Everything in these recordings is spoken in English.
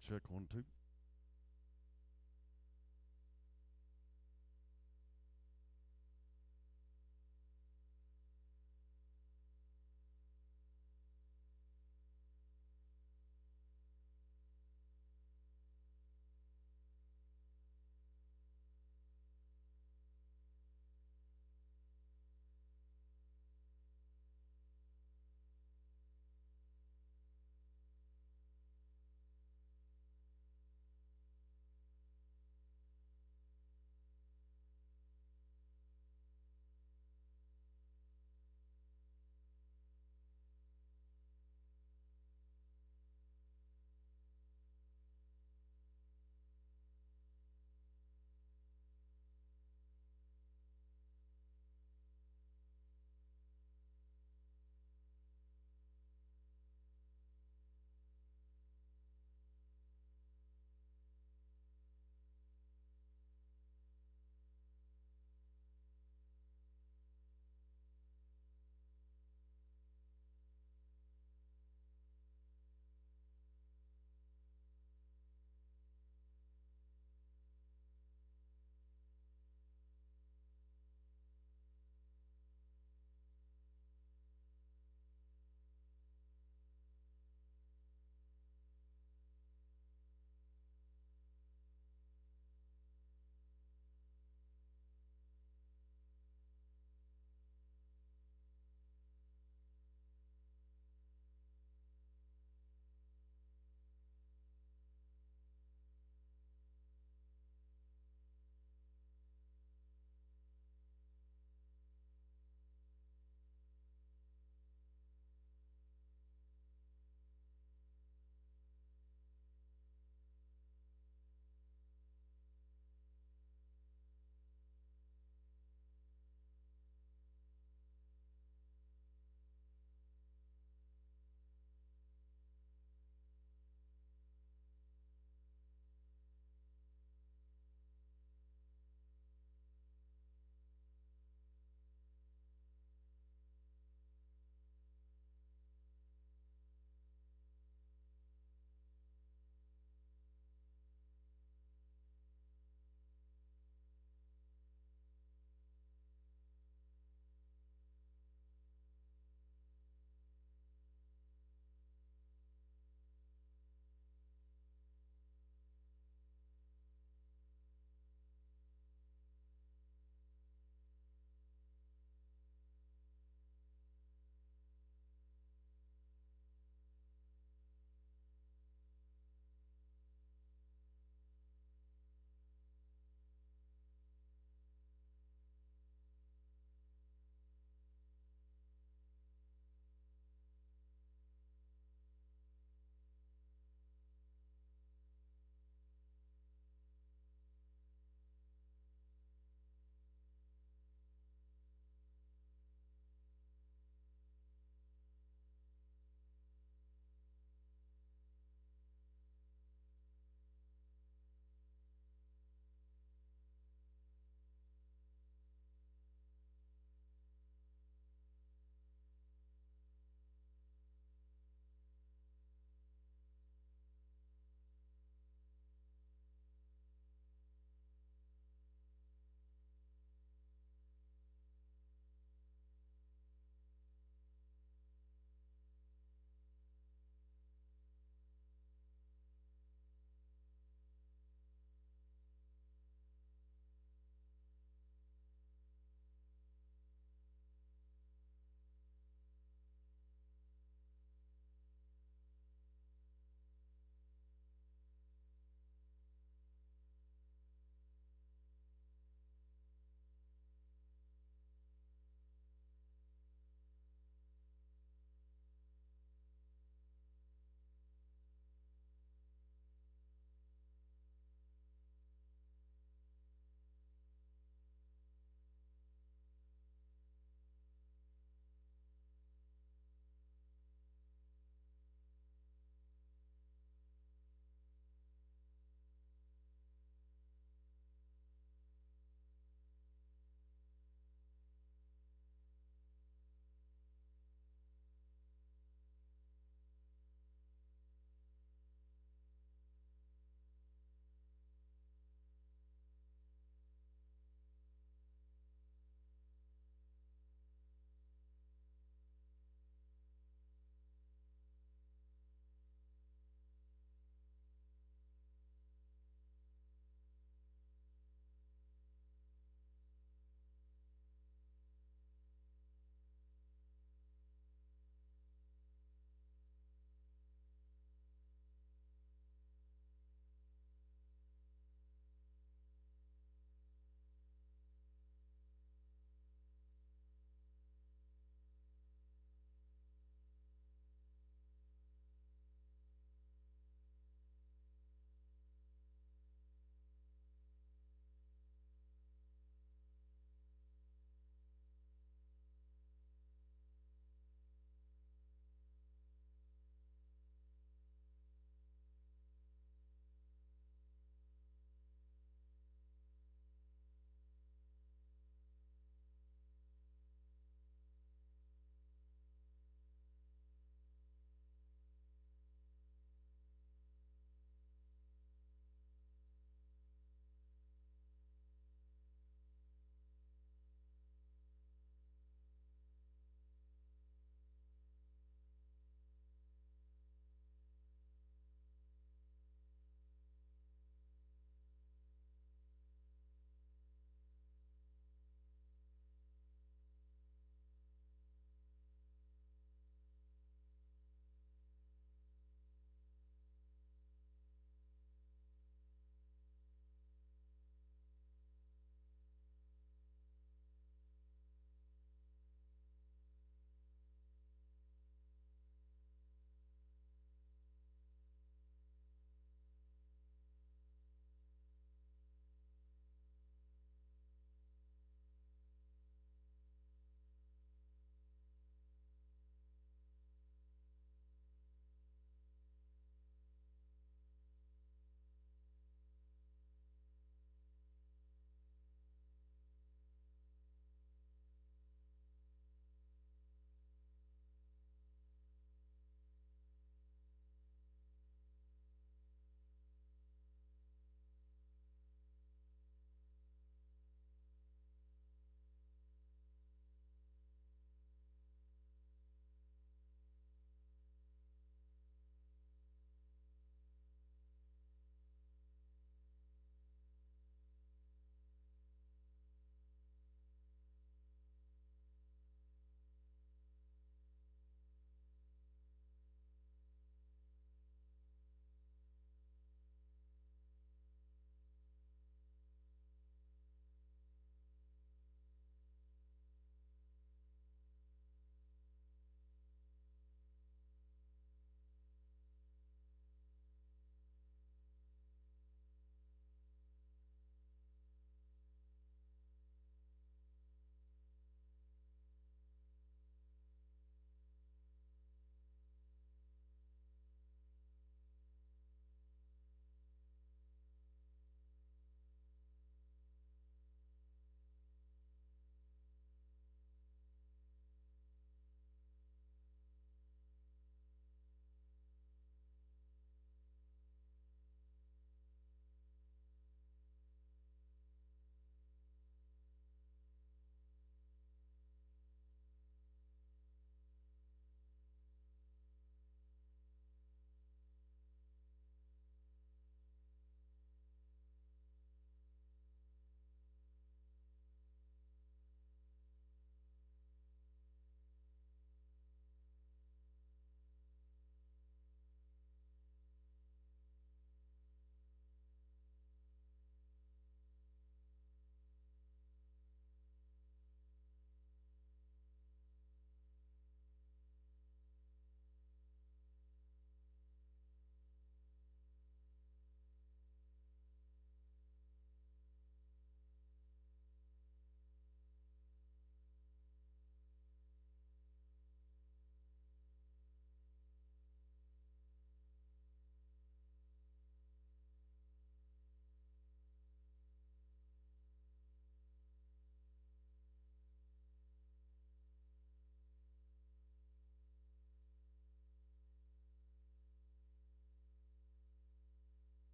check 1 2.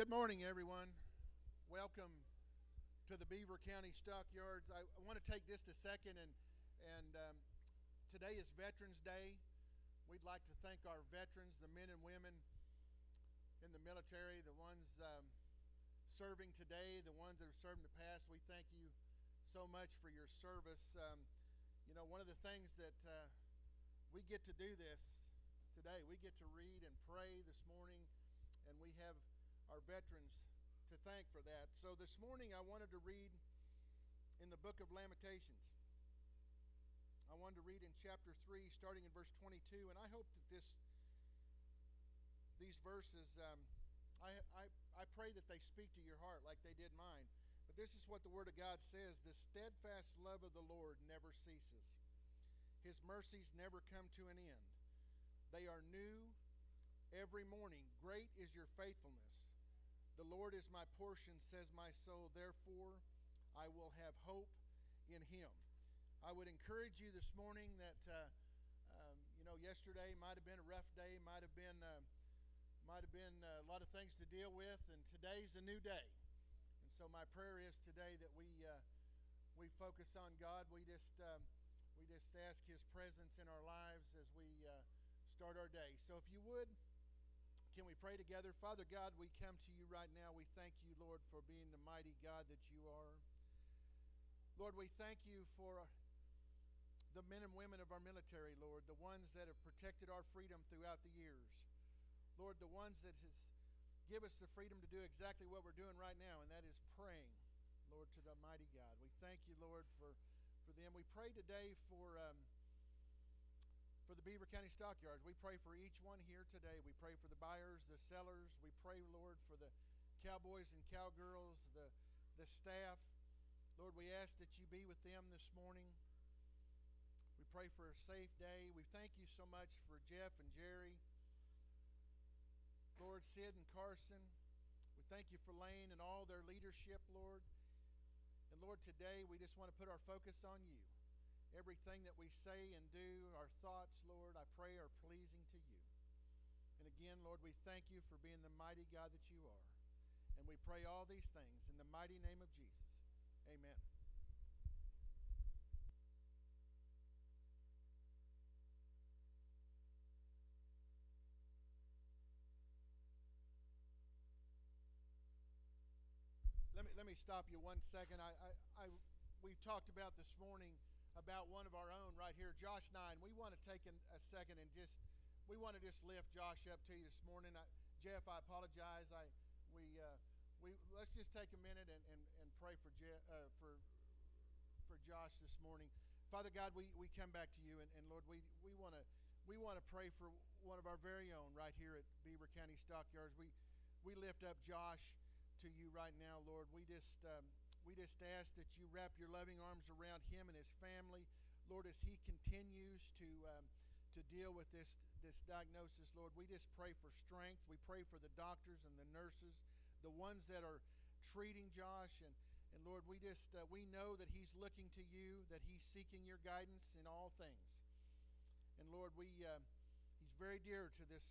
Good morning, everyone. Welcome to the Beaver County Stockyards. I want to take just a second and today is Veterans Day. We'd like to thank our veterans, the men and women in the military, the ones serving today, the ones that have served in the past. We thank you so much for your service. One of the things that we get to do this today, we get to read and pray this morning, and we have our veterans to thank for that. So this morning I wanted to read in the book of Lamentations. I wanted to read in chapter 3, starting in verse 22, and I hope that these verses, I pray that they speak to your heart like they did mine. But this is what the Word of God says: the steadfast love of the Lord never ceases. His mercies never come to an end. They are new every morning. Great is your faithfulness. The Lord is my portion, says my soul. Therefore, I will have hope in Him. I would encourage you this morning that, yesterday might have been a rough day, might have been a lot of things to deal with, and today's a new day. And so my prayer is today that we focus on God. We just ask His presence in our lives as we start our day. So if you would, can we pray together? Father God, we come to you right now. We thank you, Lord, for being the mighty God that you are. Lord, we thank you for the men and women of our military, Lord, the ones that have protected our freedom throughout the years. Lord, the ones that give us the freedom to do exactly what we're doing right now, and that is praying, Lord, to the mighty God. We thank you, Lord, for them. We pray today for the Beaver County Stockyards. We pray for each one here today. We pray for the buyers, the sellers. We pray, Lord, for the cowboys and cowgirls, the staff. Lord, we ask that you be with them this morning. We pray for a safe day. We thank you so much for Jeff and Jerry, Lord, Sid and Carson. We thank you for Lane and all their leadership, Lord. And Lord, today we just want to put our focus on you. Everything that we say and do, our thoughts, Lord, I pray are pleasing to you. And again, Lord, we thank you for being the mighty God that you are. And we pray all these things in the mighty name of Jesus. Amen. Let me stop you 1 second. We've talked about this morning about one of our own right here, Josh 9. We want to take a second and we want to just lift Josh up to you this morning. Jeff, I apologize. Let's just take a minute and pray for Josh this morning. Father God, we come back to you, and Lord, we want to pray for one of our very own right here at Beaver County Stockyards. We lift up Josh to you right now, Lord. We just ask that you wrap your loving arms around him and his family, Lord, as he continues to deal with this diagnosis. Lord, we just pray for strength. We pray for the doctors and the nurses, the ones that are treating Josh, and Lord, we know that he's looking to you, that he's seeking your guidance in all things. And Lord, he's very dear to this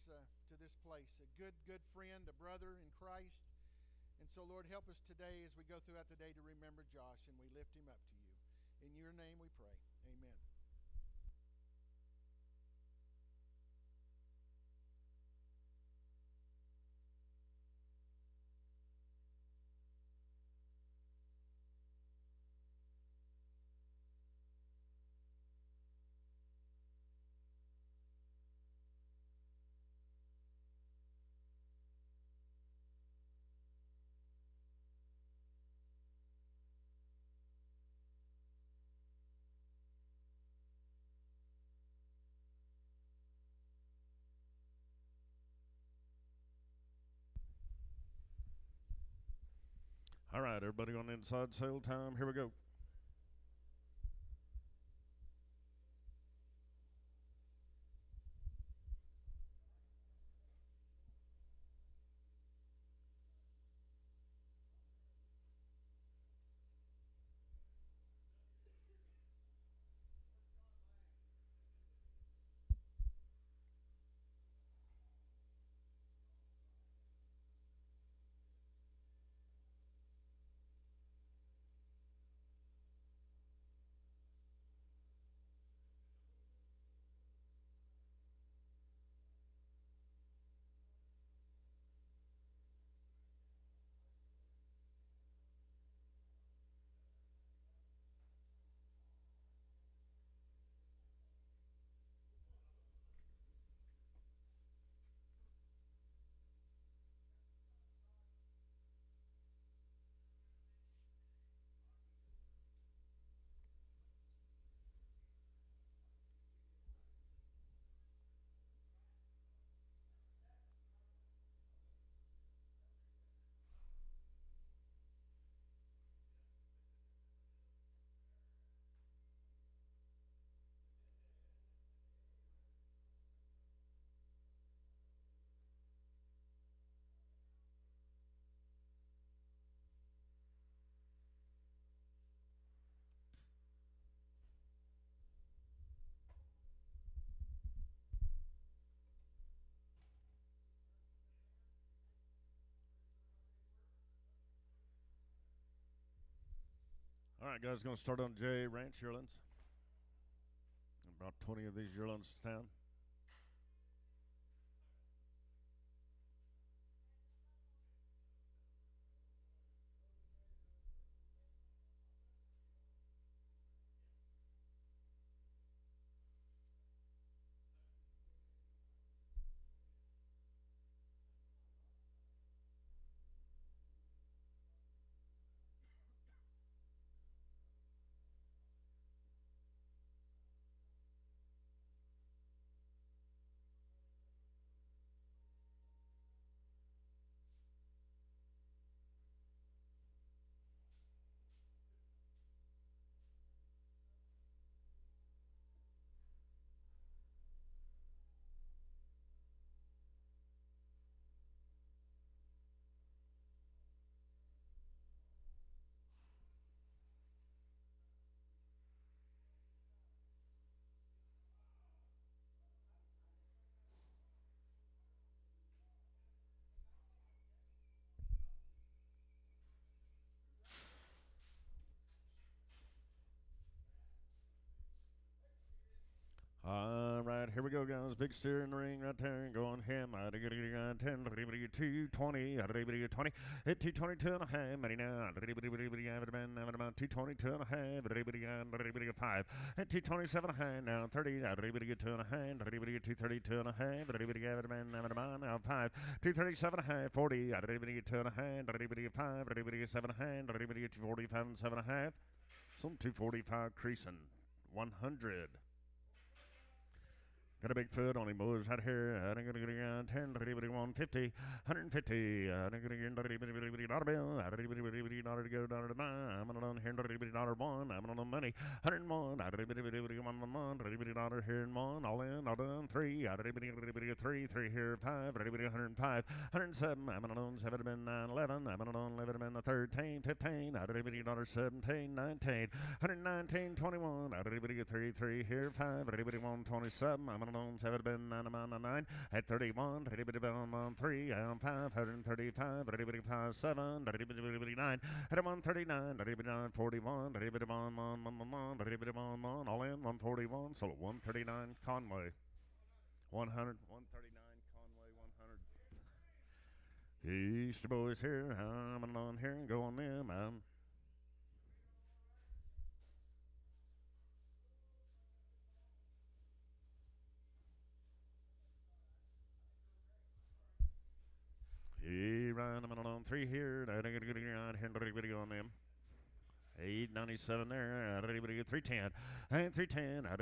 place, a good friend, a brother in Christ. And so, Lord, help us today as we go throughout the day to remember Josh, and we lift him up to you. In your name we pray. Amen. All right, everybody on inside sale time. Here we go. All right, guys, going to start on J Ranch yearlings. About 20 of these yearlings to town. All right, here we go, guys. Big steer in the ring right there, going ham. 10, 220, 20, hit 222 and a half, money now. 222 and a half, 5, hit 227 and a half, now 30, 2 and a half, 232 and a half, now 5, 237 and a half, 40, 2 and a half, 5, 7 and a half, 245 and 7 and a half, some 245 creasing, 100. Got a big foot on him, boys, right here. I'm going to get 10, 150, 150. I'm going to get dollar bill. $1 to go, $1 to buy. I'm going to $1 $1. I'm going to money. 101. $1 here and one. All in, all done. 3. 3 here. 5. 105. 107. I'm going to 7 9 11. I'm going to 11 13 15. $17 19. 119 21. 3 here. 5. 127. I'm going on 7 been 9 at 31, 3, 535, 7, 9, at 139, 41, all in 141, so 139 Conway, 100, 139 Conway, 100. Easter boys here, I'm on here and go on them. Ryan, I'm on 3 here. I got a good video on them. 897 there. 310 and 310. $3.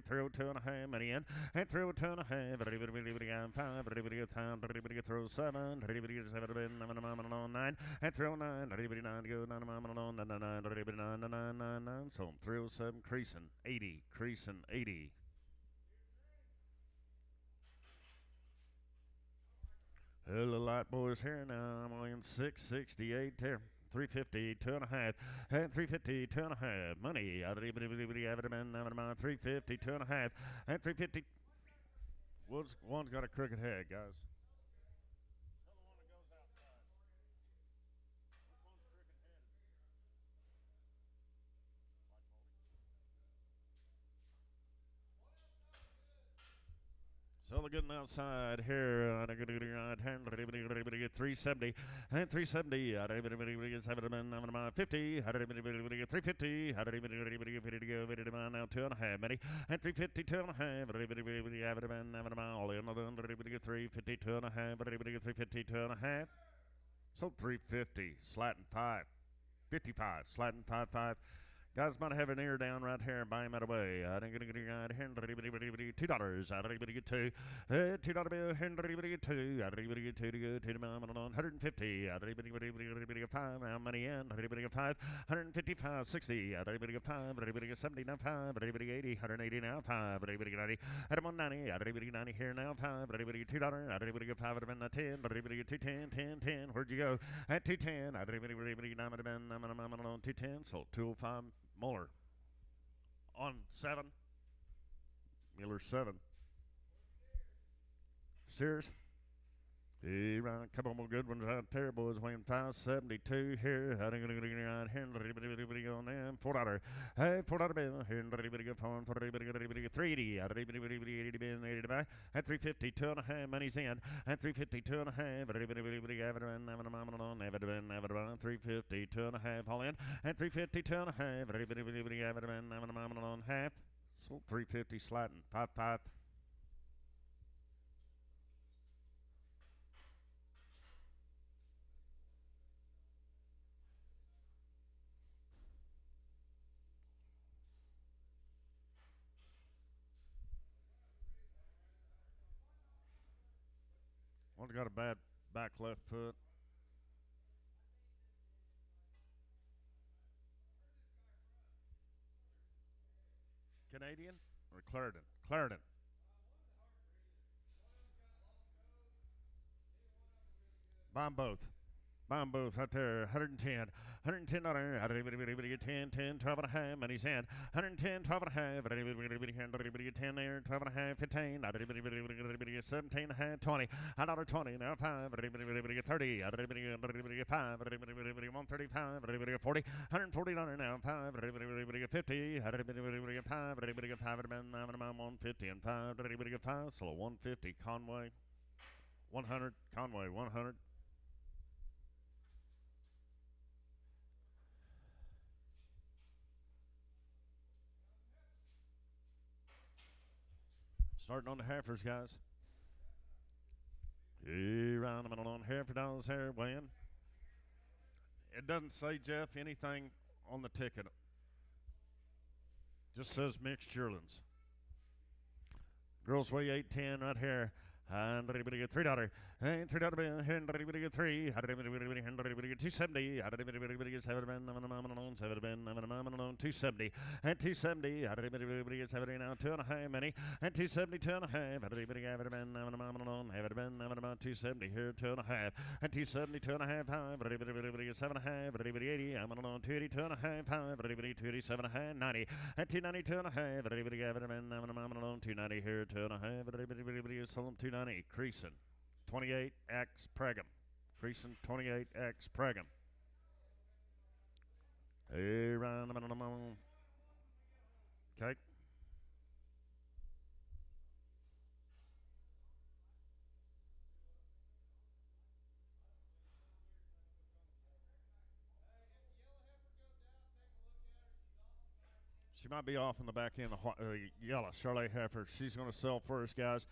$302 and a half. Money in and 302 and a half. 5. Throw 7. 9 and 309. 9 go 9. So 307 creasing 80. Creasing 80. A little light boys here now. I'm only in 668 there. 350, 2 and a half, and 350, 2 and a half. Money out of the 350, 2 and a half, and 350. One's got a crooked head, guys. So they're getting outside here. 370 and 370. 50. 350. Now 2 and a half. Many and 350, 2 and a half. All in 350, 2 and a half. 350, 2 and a half. So 350. Slatting 5. 55. Slatting 5. Guys might have an ear down right here and buy him out of the way. $2. $2 bill, $2. $2 to go to the mom on 150. $5. Now money in. $5. 155, 60. $5. 79, 5. $80. 180 now. 5. 90. At 190. 90 here now. 5. $2. $5 at 10. 210. 10. Where'd you go? At 210. 210. So 205. Muller on 7. Miller 7. Steers Hey, right, a couple more good ones out there, boys. Weighing 572 here. Right here, on them. $4. Hey, $4 bill. Here, phone for 380. At 350, 2.5. Money's in. At 350, 2.5. 350, 2.5. All in. At 350, 2.5. Half. So 350 sliding. 5. One's got a bad back left foot. Canadian or Clarendon? Clarendon. Buy them both. Buy them both right there. $110. $110. 10, 12 and a half. Money's in. 110, 12 and a half. 10 there. 12 and a half. 15. 17 and a half. 20. $1.20. Now 5. 30. 5. 135. 40. $140 now. 5. 50. 5. 150 and 5. 5. So 150. Conway. 100. Conway. 100. Starting on the heifers, guys. Round them on heifer dollars here, weighing. It doesn't say, Jeff, anything on the ticket. Just says mixed yearlings. Girls weigh 810 right here. And $3. And $3 bill. And $3. 270. $270. 270. And $270. Now 2.5 many. And $270. 2.5. $270 here. 2.5. And $270. 2.5. 7.5. $80. I'm on 280. 2.5. 287. 90. And $290. 2.5. $290 here. 2.5. Sold them 290. Creason 28X Pregum. Creason 28X Pregum. Hey, round. Okay. She might be off in the back end of yellow Charlotte heifer. She's going to sell first, guys.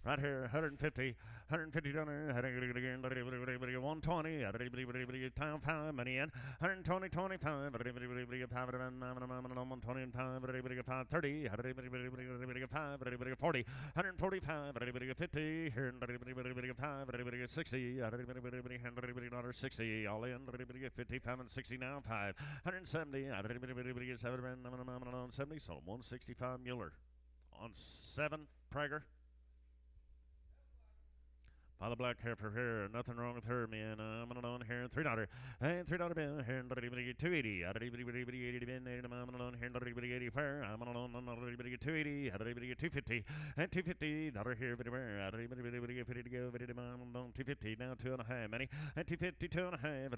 Right here, 150, $150, 120, time 5, money in, 120, 25, 120 and 5, 30, 40, 145, 50, here, 5, 60, 60, all in, 55 and 60 now, 5, 170, 70, so 165 Mueller on 7 Prager. The black heifer here, nothing wrong with her, man. I'm on here, $3. And $3 bill here, 280. I'm on here, 80 fair. I'm on 280, 250, and $250 here, everywhere. 50 to go, 250 now, 2.5 many, and 250, 2.5.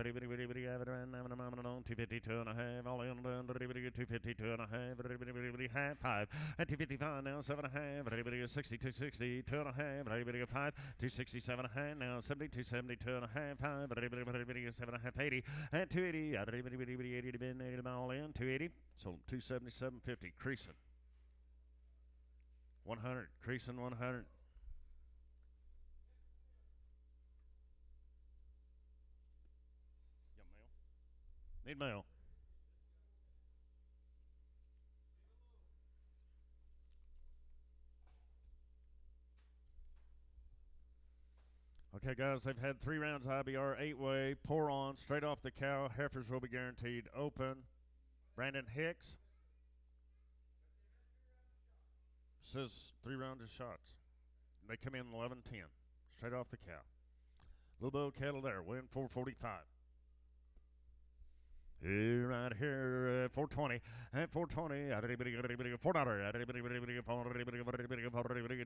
250, 2.5, all in, 250, 2.5, half 5, and 255 now, 7.5, 60, 260, 2.5, 5, 267. Now 72, 72 and a half, 5, 7.5, 80, and 280, 80, all in, 280, sold 277.50, creasing, 100, creasing 100. Need mail. Okay, guys, they've had 3 rounds IBR, 8-way, pour on, straight off the cow. Heifers will be guaranteed open. Brandon Hicks says 3 rounds of shots. They come in 11-10, straight off the cow. Little Bow cattle there, weighing 445. Here, right here, 420, at 420, $4,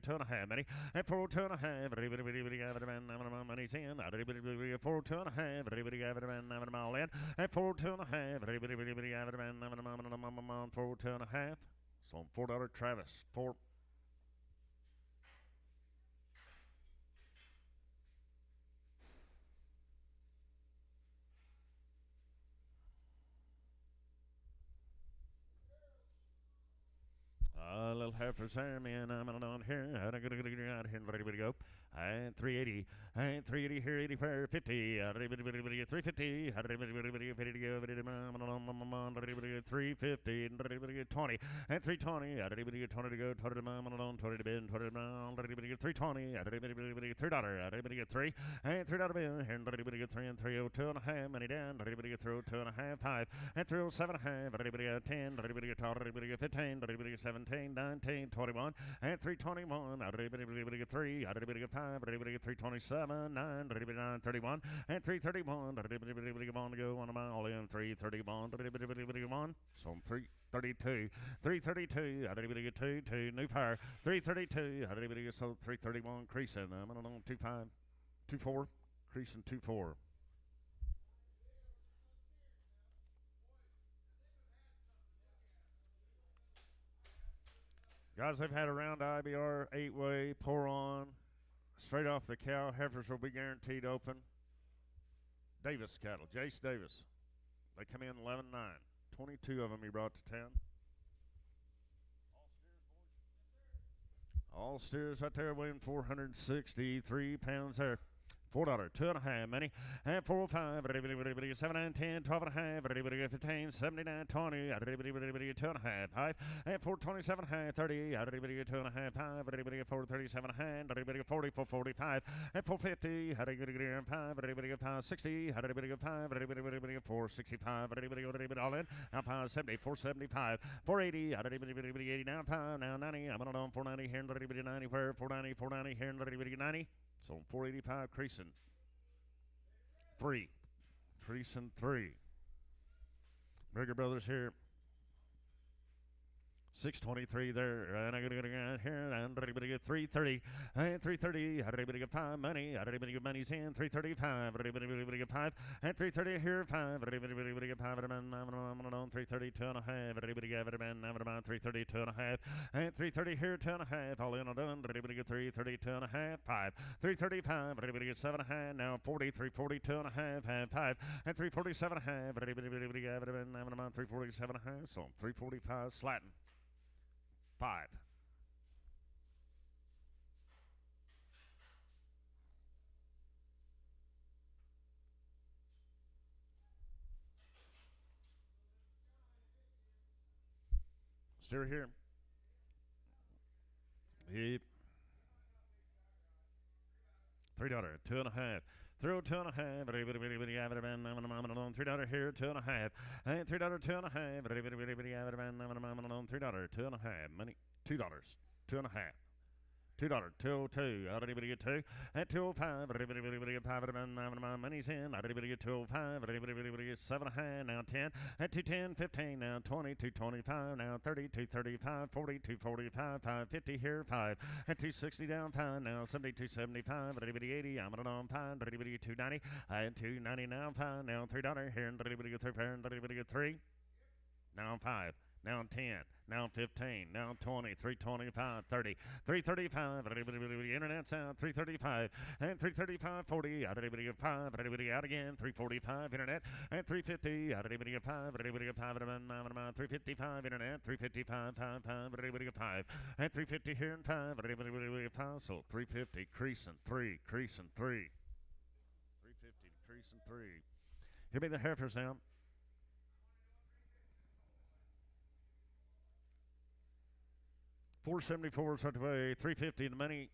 two and a half, money, at 4, two and a half, money's in, 4, two and a half, mile in, at 4, two and a half, 4, two and a half, so $4, Travis, 4. Little heifers there, man. I'm on here. Out here, ready to go. And 380. And 380 here, 84, 50. 350. Ready to go. 350. 20. And 320. 20 to go. 20 to mom. 20 to bin. 20 to mom. 320. $3. 3. And $3 bill. And 3 and 302 and a half. Money down. Throw 2 and a half. 5. And 307 and a half. 10. 15. 17. 19, 21, and 321, 3, 5, 327, 9, 31, and 331, to go 1 mile in, 331, so 332, 332, 2, new fire, 332, so 331, creasing, 25, 24, creasing 24. Guys, they've had a round IBR 8-way, pour on, straight off the cow. Heifers will be guaranteed open. Davis cattle, Jace Davis. They come in 11-9. 22 of them he brought to town. All steers right there weighing 463 pounds there. $4, 2 and a half, money, and 4, 5, 7, 9, 10, 12 and a half, 15, 79, 20, 2 and a half, 5, and 427 half, 30, 2 and a half, 5, 437 half, 40, 445, and 450, 5, 60, 5, 465, all in, now 570, 475, 480, 80, now 5, now 90, I'm on 490 here, 90, where 490 here, 90. So 485 creasing 3. Creasing 3. Brigger Brothers here. 623 there, and I'm going to get here, and 330, and 330, 5 money, money's in, 335, 5, and 330 here, 5, 330, 2 and a half, 330, 2 and a half, and 330 here, 2 and a half, all in all done, 330, 2 and a half, 5, 335, 7 and a half, now 40, 340, 2 and a half, and 5, and 347 and a half, 347 and a half, so 345 slatting. 5. Steer here. Yep. $3, 2 and a half. Throw 2 and a half, $3 here, 2 and a half, and $3, 2 and a half, $3, 2 and a half, money, $2, 2 and a half. $2, 202, get 2, at 205, money's in, 205, 7 and a half, now 10, at 210, 15, now 20, 225, now 30, 235, 40, 245, 550 here, 5, at 260 down, 5, now 70, 275, 80, I'm on 5, 290, at 290 now, 5, now $3 here, 3, now 5. Now 10, now 15, now 20, 325, 30, 335, internet's out, 335, and 335, 40, 5, out again, 345, internet, and 350, 5, 355, internet, 355, 5, 5, and 350 here and 5, so 350, creasing 3, 350, creasing 3. Here be the heifers now. $474 is out the way. $350 in the money.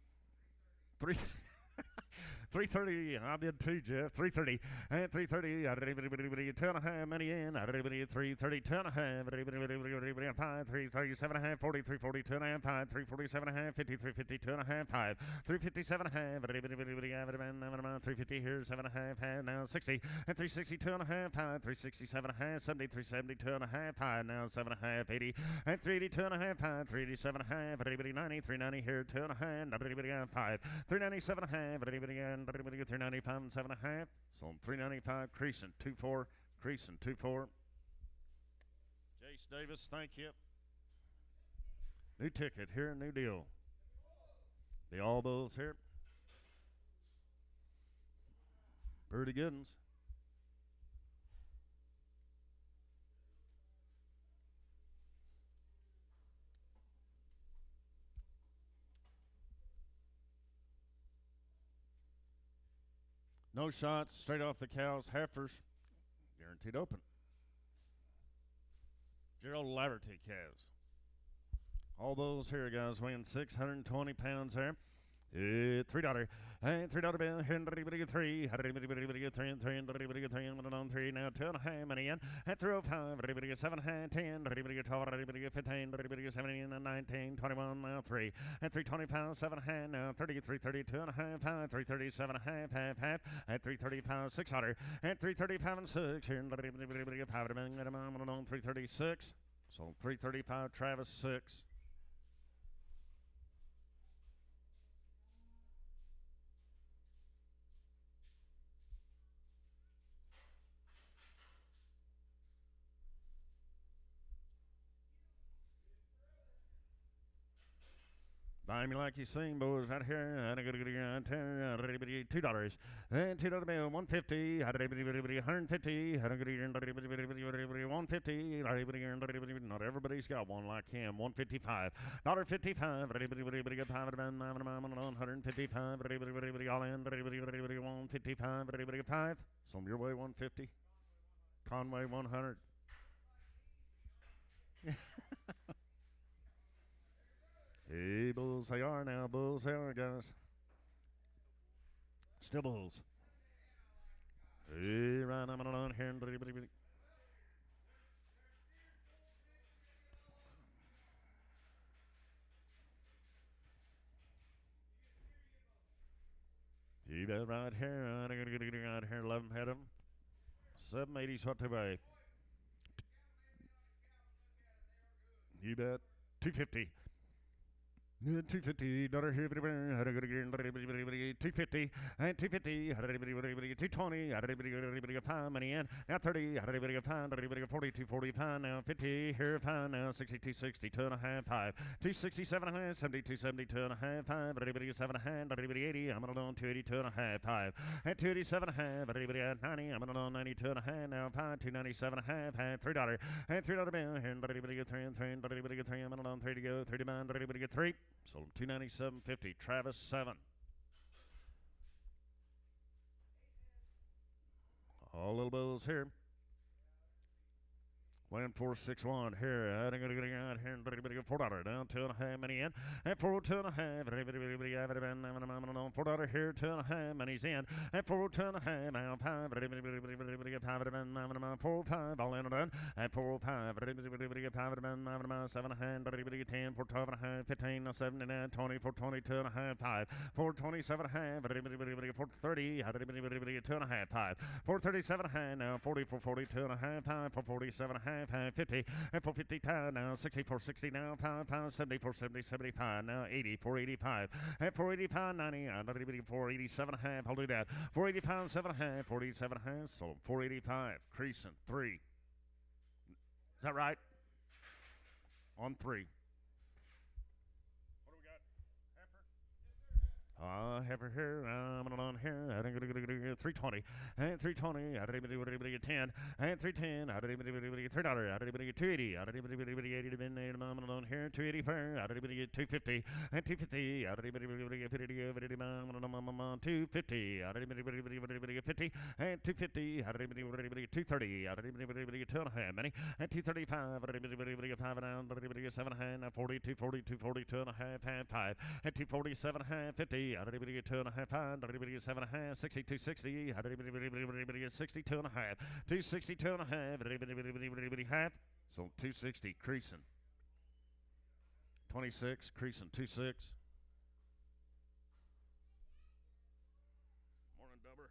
330. I did two, Jeff. 330 and 330. 2.5 money in. 330. 2.5. 5. 337.5. 40. 340. 2.5. 5. 347.5. 50. 350. 2.5. 5. 357.5. 350 here. 7.5. Now 60 and 360. 2.5. 5. 367.5. 70. 370. 2.5. 5. Now 7.5. 80 and 380. 2.5. 5. 387.5. 90. 390 here. 2.5. 5. 397.5. 395 and 7.5. So 395 creasing 2-4. Creasing 2-4. Jace Davis, thank you. New ticket here, new deal. The all bulls here. Pretty good ones. No shots, straight off the cows, heifers, guaranteed open. Gerald Laverty calves. All those here, guys, weighing 620 pounds there. $3 and $3 bill here and 3 on 3 now 2.5 money in at 305 7 10 12 15 17 19 21 now 3 at 325 7 now 33 32 and a half 337 half at 335 600 at 335 and 6 here and 336 so 335 Travis 6. Buy me like you sing, boys, right here. $2 and $2 bill, 150. 150. 150. Not everybody's got one like him. 155. $55. 155. All in. 155. Some your way 150. Conway 100. Hey, bulls, they are now. Bulls, they are, guys. Still bulls. Hey, right, I'm on here. You bet right here. Right here, 11 head of them. 780's what they weigh. You bet. 250. $250 here, 250 and 250, 220, 5 money in, now 30, 5, 40, 245, now 50 here, 5 now 62, 60, 2.5, 5, 267, 72, 72 and a half, 5, 7 hand, 80, I'm on 280, 2.5, 5, and 287 half, 90, I'm on 92 and a half, now 5, 297 half, and $3, and $3 bill here, 3, I'm on 3 to go, 30 man, 3. So 297.50. Travis 7. All little bills here. Land 461 here. I'm going to get out here and $4 down 2.5 money in and 402.5. $4 here 2.5 money's in and 402.5 now 5 405 all in done and 405 7 hand 10 412.5 15 79 20 422.5 5 427 half 430 2.5 5 437 hand now 40 442.5 5 447 half 50 and 450 time now 64 60 now 5 74 70 75 now 80 485 and 485 90 487 half I'll do that 485 7 half 47 half so 485 creasing 3 is that right on 3 heifer here, I'm on here, 320, and 320, 10, and 310, $3, 280, 80 to bin, I'm on here, 280 fair, 250, and 250, 250, 50, and 250, 230, 2.5 many, and 235, 5 down, 7 hand, 40, 240, 240, 2.5, 5, and 247, 50, everybody get 2.5 pound, everybody get 7.5, 60, 260, everybody get 62.5, 262.5, everybody half. So 260 creasing. 26 creasing 26. Morning, Dubber.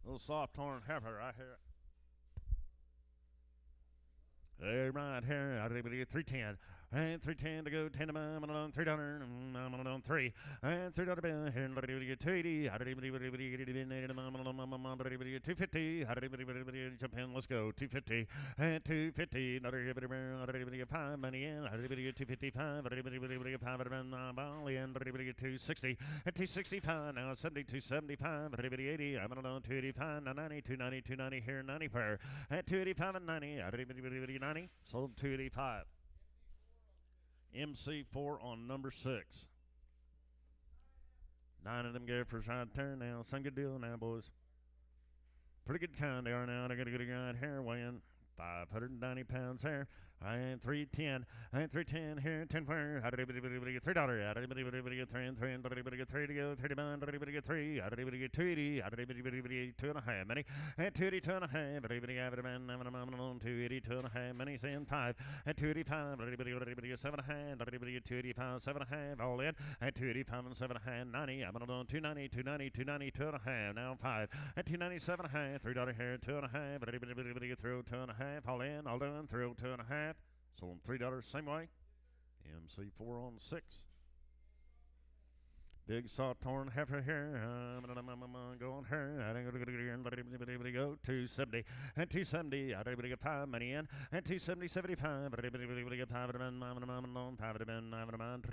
Little soft torn heifer right here. Hey, right here, everybody get 310. And 310 to go, 10 to mine, I'm on $3, I'm on 3. And $3 bill here, and everybody get 280. Everybody get 250. Everybody jump in, let's go. 250. And 250. Everybody get 5 money in. Everybody get 255. Everybody get 5 ball in. Everybody get 260. And 265. Now 70, 275. Everybody 80. I'm on 285. 90, 290, 290 here, 94. At 285 and 90. Everybody 90. Sold 285. MC4 on number 6. 9 of them gophers right there now. Some good deal now, boys. Pretty good kind they are now. They're going to get a guy here weighing 590 pounds here. And 310. And 310 here. 10 where? Everybody get $3. Everybody get 3 and 3. Everybody get 3 to go. 30 pound. Everybody get 3. Everybody get 280. Everybody 2.5. Many. And 280, 2.5. Everybody have it man. I'm on 280, 2.5. Many saying 5. And 285. Everybody get 7.5. Everybody get 285, 7.5. All in. And 285 and 7.5. 90. I'm on 290, 290, 290, 2.5. Now 5. And 297.5. $3 here. 2.5. Everybody get through 2.5. All in. All done. Through 2.5. Sold them $3 same way. MC4 on 6. Big saw torn heifer here. Going here. Everybody go 270. And 270. Everybody get 5 money in. And 270, 75. Everybody get 5 of them. 5 of them.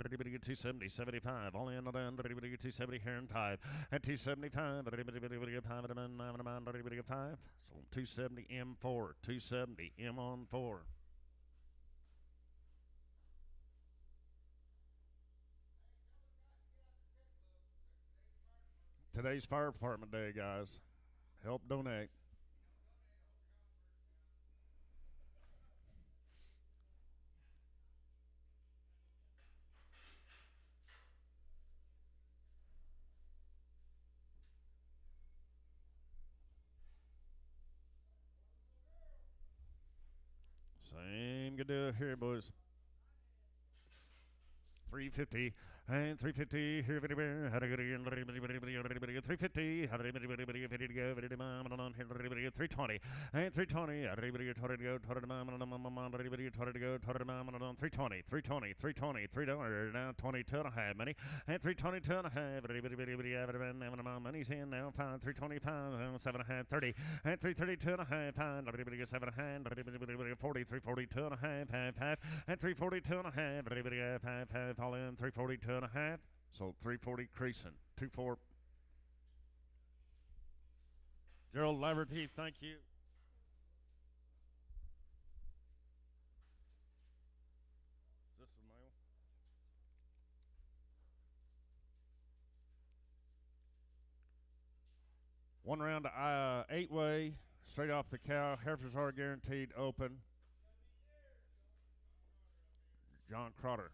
Everybody get 270, 75. All in. Everybody get 270 here and 5. And 275. Everybody get 5 of them. Everybody get 5. Sold 270 M4. 270 M on 4. Today's fire department day, guys. Help donate. Same good deal here, boys. 350 and 350 here, everybody. How to get in? Everybody get 350. How to everybody ready to go? Everybody get 320 and 320. Everybody get ready to go. Everybody get ready to go. 320, 320, 320, $3 now 22.5 money and 322.5. Everybody have it. Money's in now. 325 7.5 30 and 332.5 pound. Everybody get 7.5. Everybody get 40 342.5 5 and 342.5. Everybody have 5 all in 342.5. So 340 creasing 24. Gerald Laverty, thank you. Is this the mail? One round 8-way straight off the cow. Heifers are guaranteed open. John Crotter.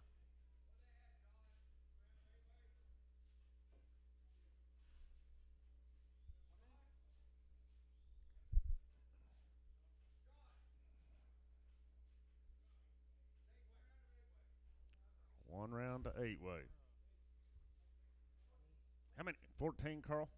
One round to 8-way. How many? 14, Carl?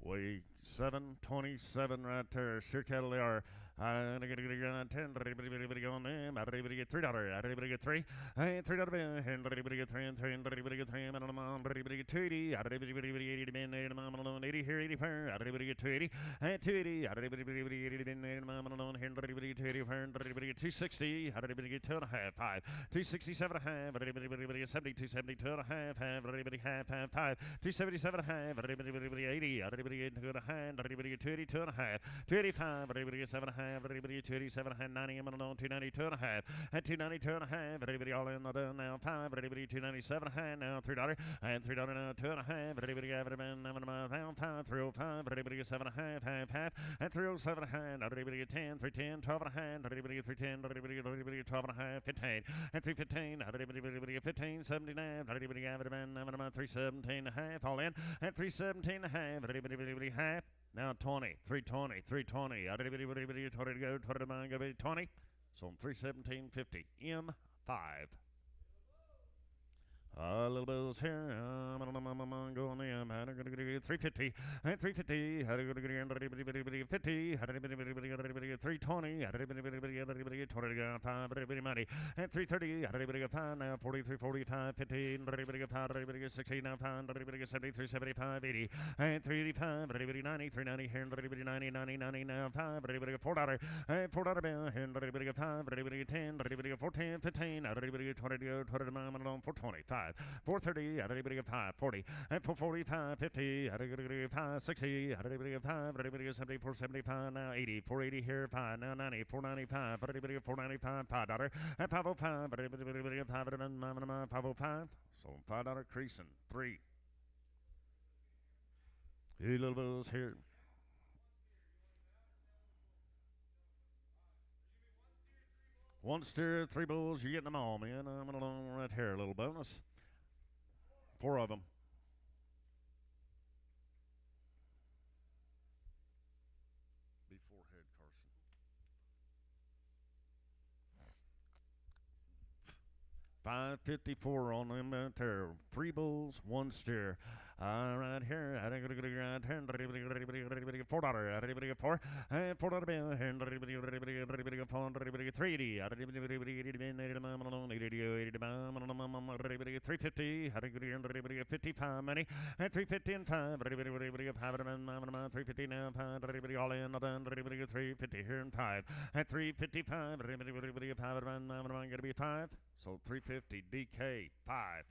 Weigh 727 right there. Sure cattle they are. I'm going to get a 10. Everybody go on them. Everybody get $3. Everybody get 3. And $3 bill. And everybody get 3 and 3. And everybody get 3. And everybody get 280. Everybody 80 to bin. 80 here. 84. Everybody get 280. And 280. Everybody 80 to bin. And everybody get 280. And everybody get 260. Everybody get 2.5. 5. 267.5. Everybody get 70. 272.5. Everybody half. 5. 277.5. Everybody 80. Everybody get 2.5. Everybody get 280. 2.5. 285. Everybody get 7.5. half, everybody 287 and a half, 90, I'm on 292 and a half, at 292 and a half, everybody all in, done now, 5, everybody 297 and a half, now $3, and $3 now, 2 and a half, everybody have it, man, I'm on 5, 305, everybody 7 and a half, half, and 307 and a half, everybody 10, 310, 12 and a half, everybody 310, everybody 12 and a half, 15, and 315, everybody 15, 79, everybody have it, man, I'm on 317 and a half, all in, and 317 and a half, everybody half. Now 20, 320, 320. Everybody to go, 20. So 317.50. M5. Little bills here. I'm going in. 350. And 350. 50. 320. 5. Money. And 330. 5 now. 43, 45, 15. 60 now. 5. 73, 75, 80. And 385. 90. 390 here. 90, 90 now. 5. $4. And $4 bill. And 5. 10. 14, 15. 20 to go. 420. 5. 430, everybody get 540, and 445, 50, everybody 560, everybody 5, everybody 70, 475, now 80, 480 here, 5, now 90, 495, everybody 495, $5, and 505, everybody 505, so $5 creasing, 3. These little bills here. One steer, 3 bulls, you're getting them all, man. I'm going to right here, a little bonus. 4 of them. Before head, Carson. 554 on them out there. 3 bulls, 1 steer. Right here, $4. Everybody get 4. And $4 bill. And everybody get 4. Everybody get 380. Everybody 350. Everybody get 55 money. And 350 and 5. Everybody get 5. 350 now. 5. Everybody all in. Everybody get 350 here and 5. And 355. Everybody get 5. I'm going to be 5. So 350 DK 5.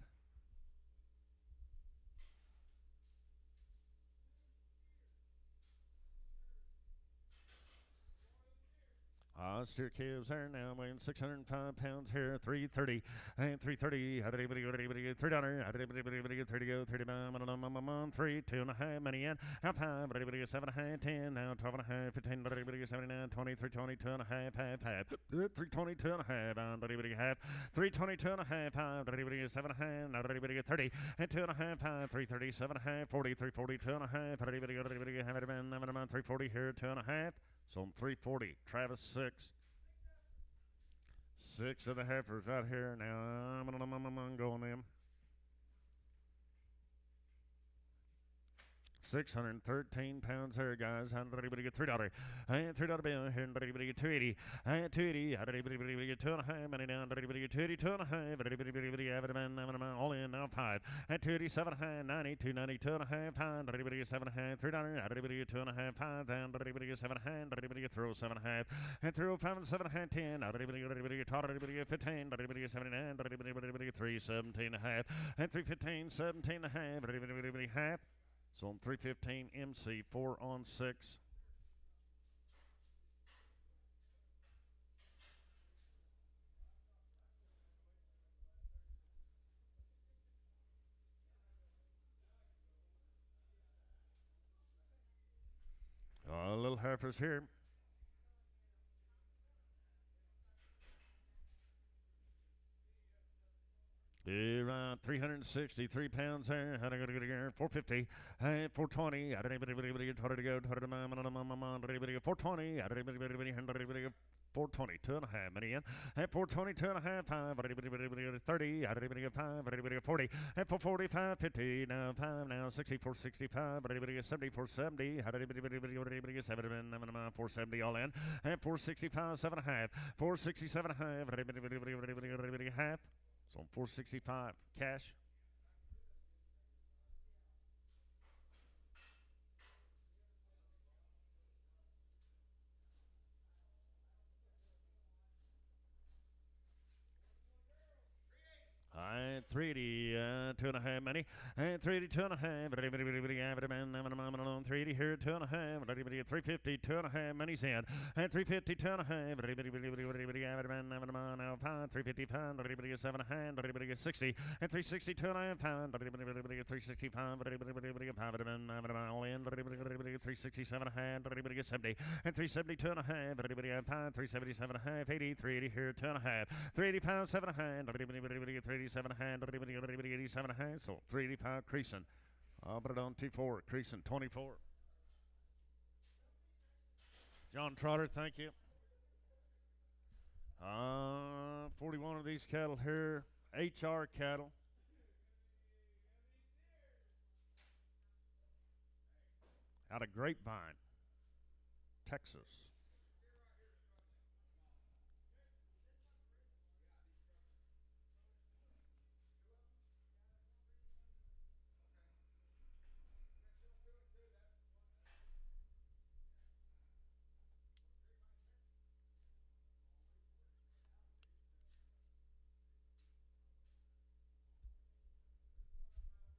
Steer calves there now, weighing 605 pounds here, 330, and 330, everybody get $3, everybody get 30 go, 30 on 3, 2.5, money in, half 5, everybody get 7.5, 10, now 12.5, 15, everybody get 79, 20, 320, 2.5, half, 320, 2.5, and everybody get half, 320, 2.5, 5, everybody get 7.5, now everybody get 30, and 2.5, 5, 330, 7.5, 40, 340, 2.5, everybody get have it, 340 here, 2.5. So I'm 340. Travis 6. 6 of the heifers right here. Now I'm going them. 613 pounds here, guys. Everybody get $3. And $3 bill. And everybody get 280. And 280. Everybody get 2.5. Money down. Everybody get 280, 2.5. Everybody have it, man. All in now 5. And 287, 90, 290, 2.5. Pound. Everybody get 7.5. $3. Everybody get 2.5. 5. And everybody get 7.5. Everybody get 307.5. And 305 and 7.5. 10. Everybody get 12. Everybody get 15. Everybody get 79. Everybody get 317.5. And 315, 17.5. Everybody half. So on 315 MC 4 on 6. Little heifers here. Around 363 pounds there. 450. 420. Everybody get 20 to go. 420. Everybody 420, 2.5, money in. At 420, 2.5, 5. Everybody 30. Everybody get 5. Everybody 40. At 445, 50. Now 5. Now 60, 465. Everybody 70, 470. Everybody 7. 470 all in. At 465, 7.5. 467.5. Everybody half. So 465 cash. All right, 380, 2.5 many, and 380, 2.5, 380 here, 2.5, 350, 2.5 many's in, and 350, 2.5, now 5, 355, 7.5, 60, and 360, 2.5, 365, all in, 367, 70, and 370, 2.5, 377, 80, 380 here, 2.5, 385, 7.5, 387, 87, so 385 creasing. I'll put it on T4, creasing 24. John Trotter, thank you. 41 of these cattle here, HR cattle. Out of Grapevine, Texas.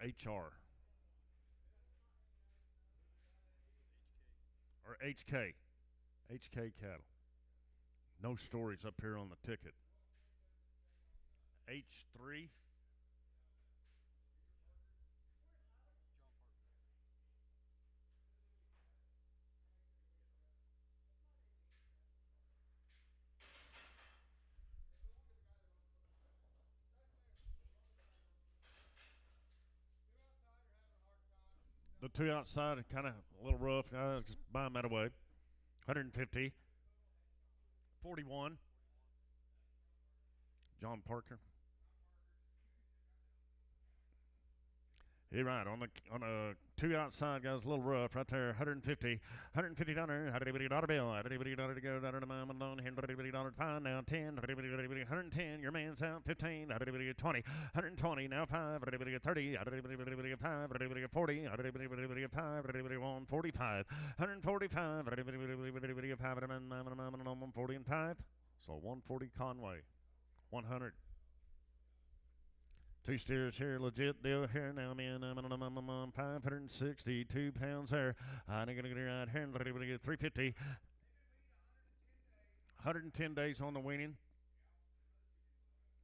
HR. Or HK. HK cattle. No stories up here on the ticket. H3. The two outside are kind of a little rough. Just buy them that away. 150. 41. John Parker. You're right. On the two outside guys, a little rough right there. 150. $150. $100 bill. $100 to go. $100 fine now. 10. 110. Your man's out. 15. 20. 120 now. 5. 30. 5. 40. 5. 145. 145. 40 and 5. So 140 Conway. 100. Two steers here, legit deal here. Now I'm in 562 pounds there. I'm going to get right here. 350. 110 days on the weaning.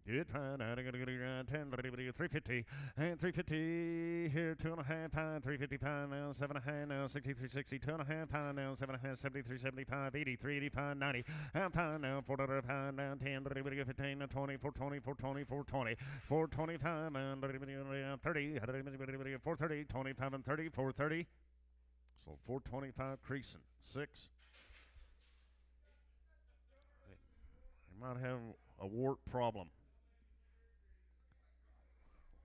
Good, fine. I'm going to get around 10, 350, and 350 here, 2.5 pound, 355 now, 7.5 now, 63, 60, 2.5 pound now, 7.5, 73, 75, 80, 385, 90, pound now, $4 pound now, 10, 15, 20, 420, 420, 420, 425, and 30, 430, 25 and 30, 430. So 425 creasing, 6. You might have a wart problem.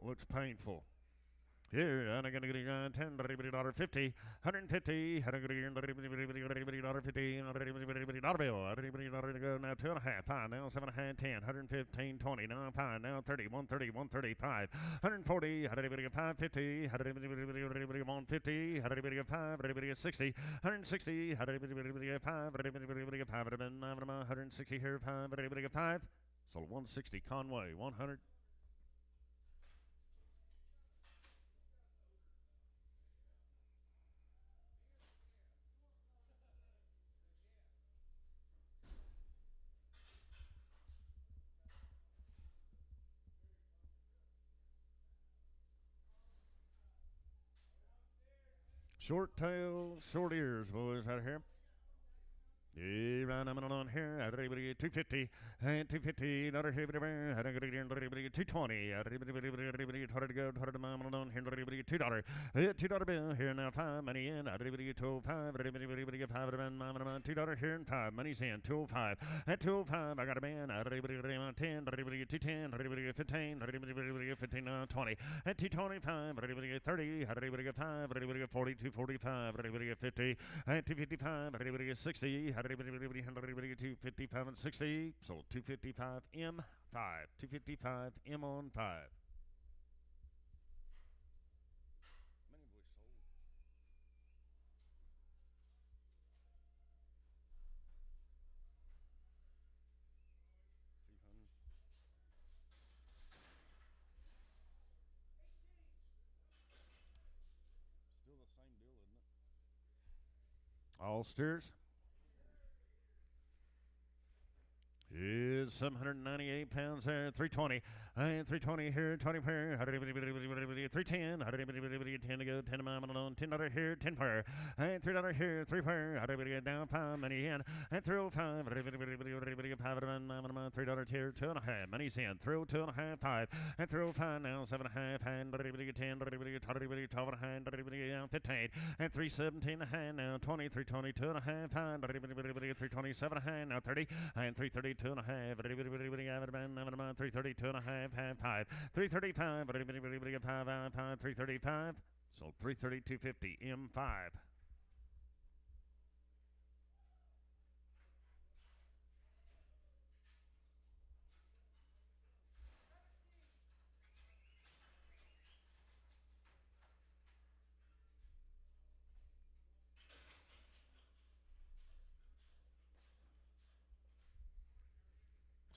Looks painful. Here, I'm going to get $10, $50, $150, $150, $50, bill. $150 to go now, 2.5, pound now, 7.5, 10, 115, 20, now, pound now, 30, 130, 135, 140, 550, 150, 5, 60, 160, 5, 160 here, 5, so 160 Conway, 100. Short tail, short ears, boys, out here. Yeah, right, I'm on here. 250, and 250, another 220, $2 to go, $2. $2 bill here now, 5 money in. $205, $2 here and 5 money's in. 205, at 205, I got a man. 10, 210, 15, 15, 20, at 225, 30, 5, 40, 245, 50, at 255, 60. 255 and 60, so 255 M5, 255 M on 5. All steers. Is 798 pounds there, 320, and 320 here, 20 here, 310, 10 to go, 10 to mile alone, $10 here, 10 per, and $3 here, 3 per, down 5, money in, and 305, $3 here, 2.5, money's in, 2.5, 5, and 305 now, 7.5, and 10, 12.5, 15, and 317 a hand now, 20, 320, 2.5, 327 a hand now, 30, and 330. 2.5, 330, 2.5, 5, 335, 335, so 330, 250, M5.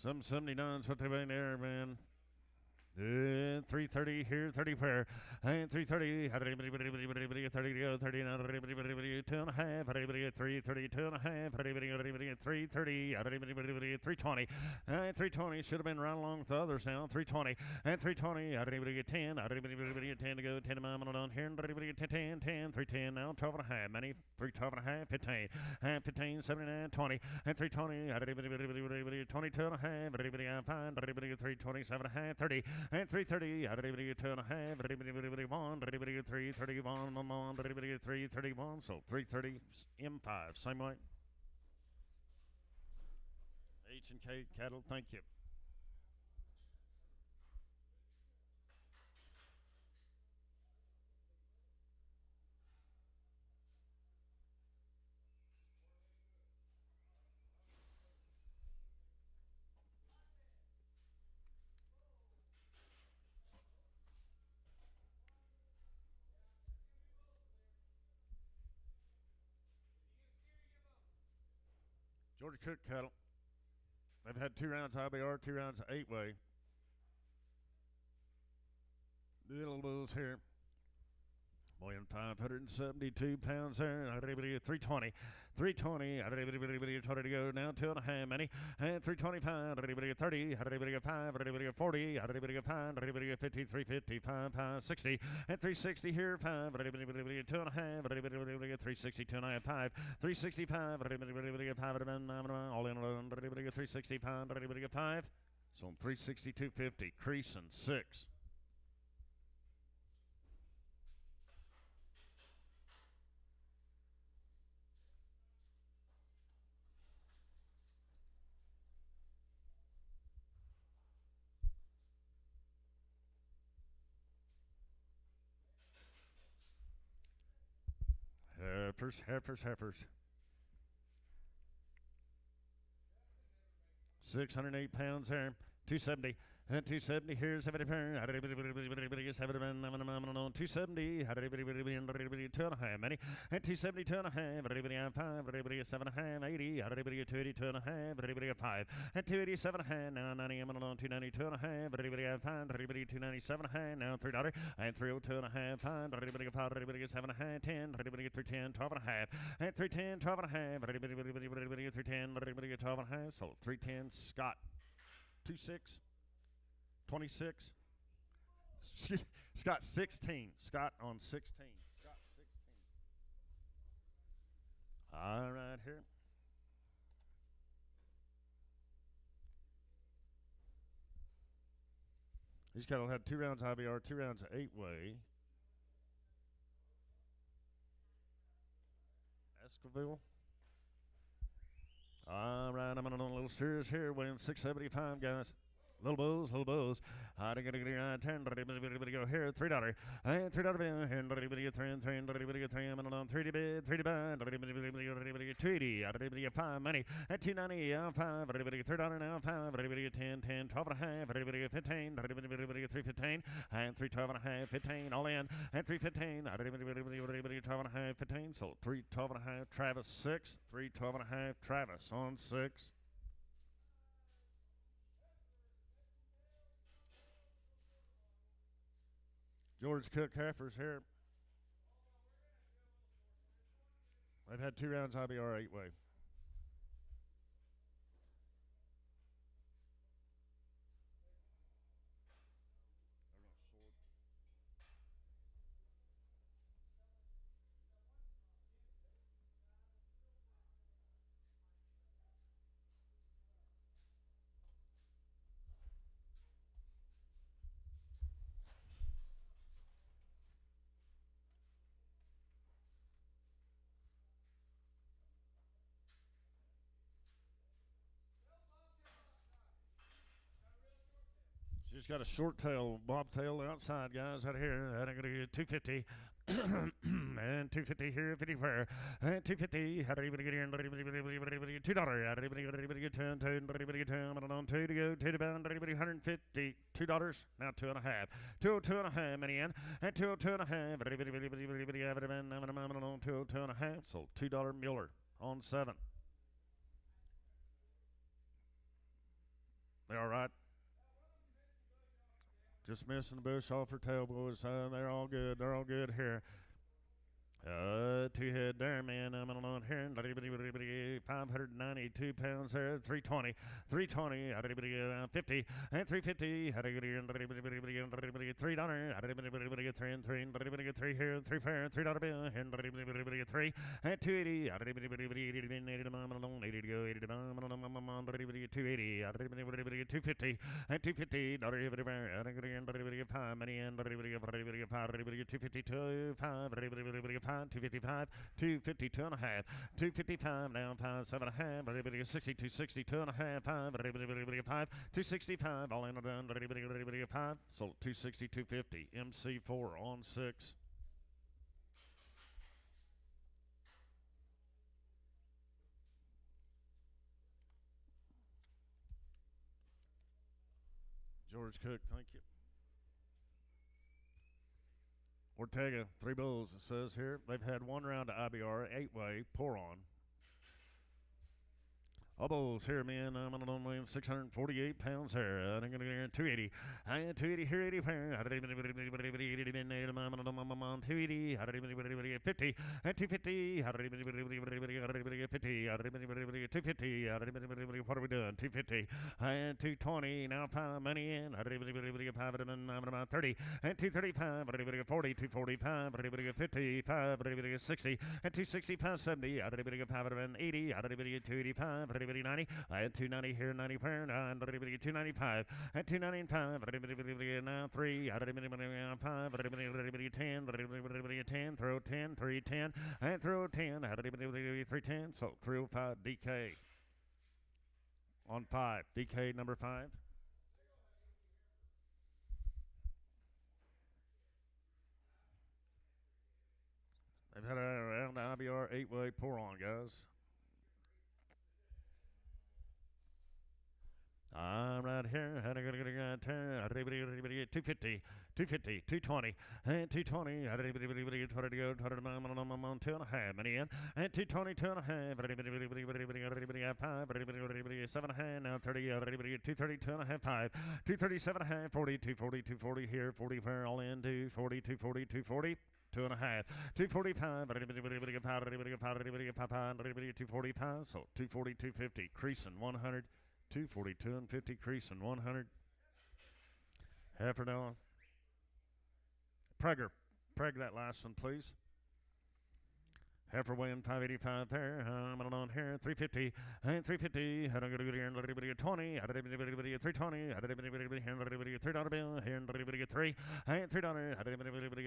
Some 79's what they weigh there, man. 330 here, 30 where, and 330, 30 to go, 39, 2.5, 330, 2.5, 330, 320, and 320 should have been right along with the others now, 320, and 320, 10, 10 to go, 10 to mile on here, 10, 310 now, 12.5, many, 312.5, 15, and 15, 79, 20, and 320, 22.5, 5, 327.5, 30, and 330, 2.5, 331, so 330 M5, same way. H&K cattle, thank you. Georgia Cook cattle. They've had 2 rounds IBR, 2 rounds 8-way. The little bulls here. 1,572 pounds there, 320, 320, 20 to go now, 2.5 many, and 325, 30, 5, 40, 5, 50, 350, 5, 60, and 360 here, 5, 2.5, 360, 2.5, 5, 365, 5, all in, 365, 5, so 360, 250, creasing 6. Heifers. 608 pounds there. 270. And 270 here, 70 270, 2.5 many, and 270, 2.5, 5, 7.5, 80, 280, 2.5, 5, and 287 now 90, 290, 2.5, 5, 297 now $3, and 302.5, 5, 7.5, 10, 310, 12.5, and 310, 12.5, 310, 12.5, so 310 Scott, 26. 26. Scott 16. Scott on 16. Scott 16. All right here. These cattle had 2 rounds IBR, 2 rounds 8-way. Esquivel. All right, I'm on a little series here, weighing 675, guys. Little bulls. I got to get 10, go here, $3. And $3 and 3 I'm on 3 bid, 3 bid, 280, 5 money, and 290, 5, $3 now, 5, 10, 12.5, 15, 315, and 312.5, 15, all in, and 315, 12.5, 15, so 312.5, Travis 6, 312.5, Travis on 6. George Cook heifers here. They've had 2 rounds IBR 8-way. She's got a short tail, bobtail outside, guys, out here. I'm going to get 250. And 250 here, 50 where? And 250. How do you get here? $2. How do you get 10? 10. I don't know. 2 to go. 2 to bound. $150. $2. Now 2.5. 202.5. Many in. And 202.5. 202.5. So $2 Mueller on 7. They all right? Just missing the bush off her tail, boys. They're all good. They're all good here. 2 head there, man. I'm on here. 592 pounds there. 320. 320. 50. And 350. $3. 3 and 3. 3 here. 3 fair. $3 bill. And 3. And 280. 80 to go. 80 to 280. 250. And 250. 5 money and 252. 5. 255, 252 and a half, 255 now, 5, 7.5, 62, 62 and a half, 5, 265, all in and done, 5, sold 260, 250, MC4 on 6. George Cook, thank you. Ortega, 3 bulls, it says here. They've had 1 round of IBR, 8-way, pour on. All bulls here, man. I'm on the win 648 pounds here. I'm going to get 280. I had 280 here, 80 fair. 280, 50. And 250. 250. What are we doing? 250. And 220. Now 5 money in. 5 30. And 235. 40. 245. 55. 60. And 265. 70. 580. 285. 90, I had 290 here, 90 per, 295, and 295, now 3, 5, 10, throw 10, 310, and throw 10, 310, so 305 DK on 5, DK number 5. They've had a round IBR 8-way pour on, guys. I'm right here. 250, 250, 220, and 220. 2.5 money in, and 220, 2.5. 7.5 now 30. 230, 2.5, 5. 237.5, 40, 240, 240 here, 40 fair all in, 240, 240, 240. 2.5, 245, 245, so 240, 250, creasing 100. 242 and 50, creasing 100. Heifer Prager, preg that last one, please. Heifer weighing 585 there. I'm on here, 350, and 350. How do I go to here? 20, 320, $3 bill, here, 3, and $3, 3 and 3,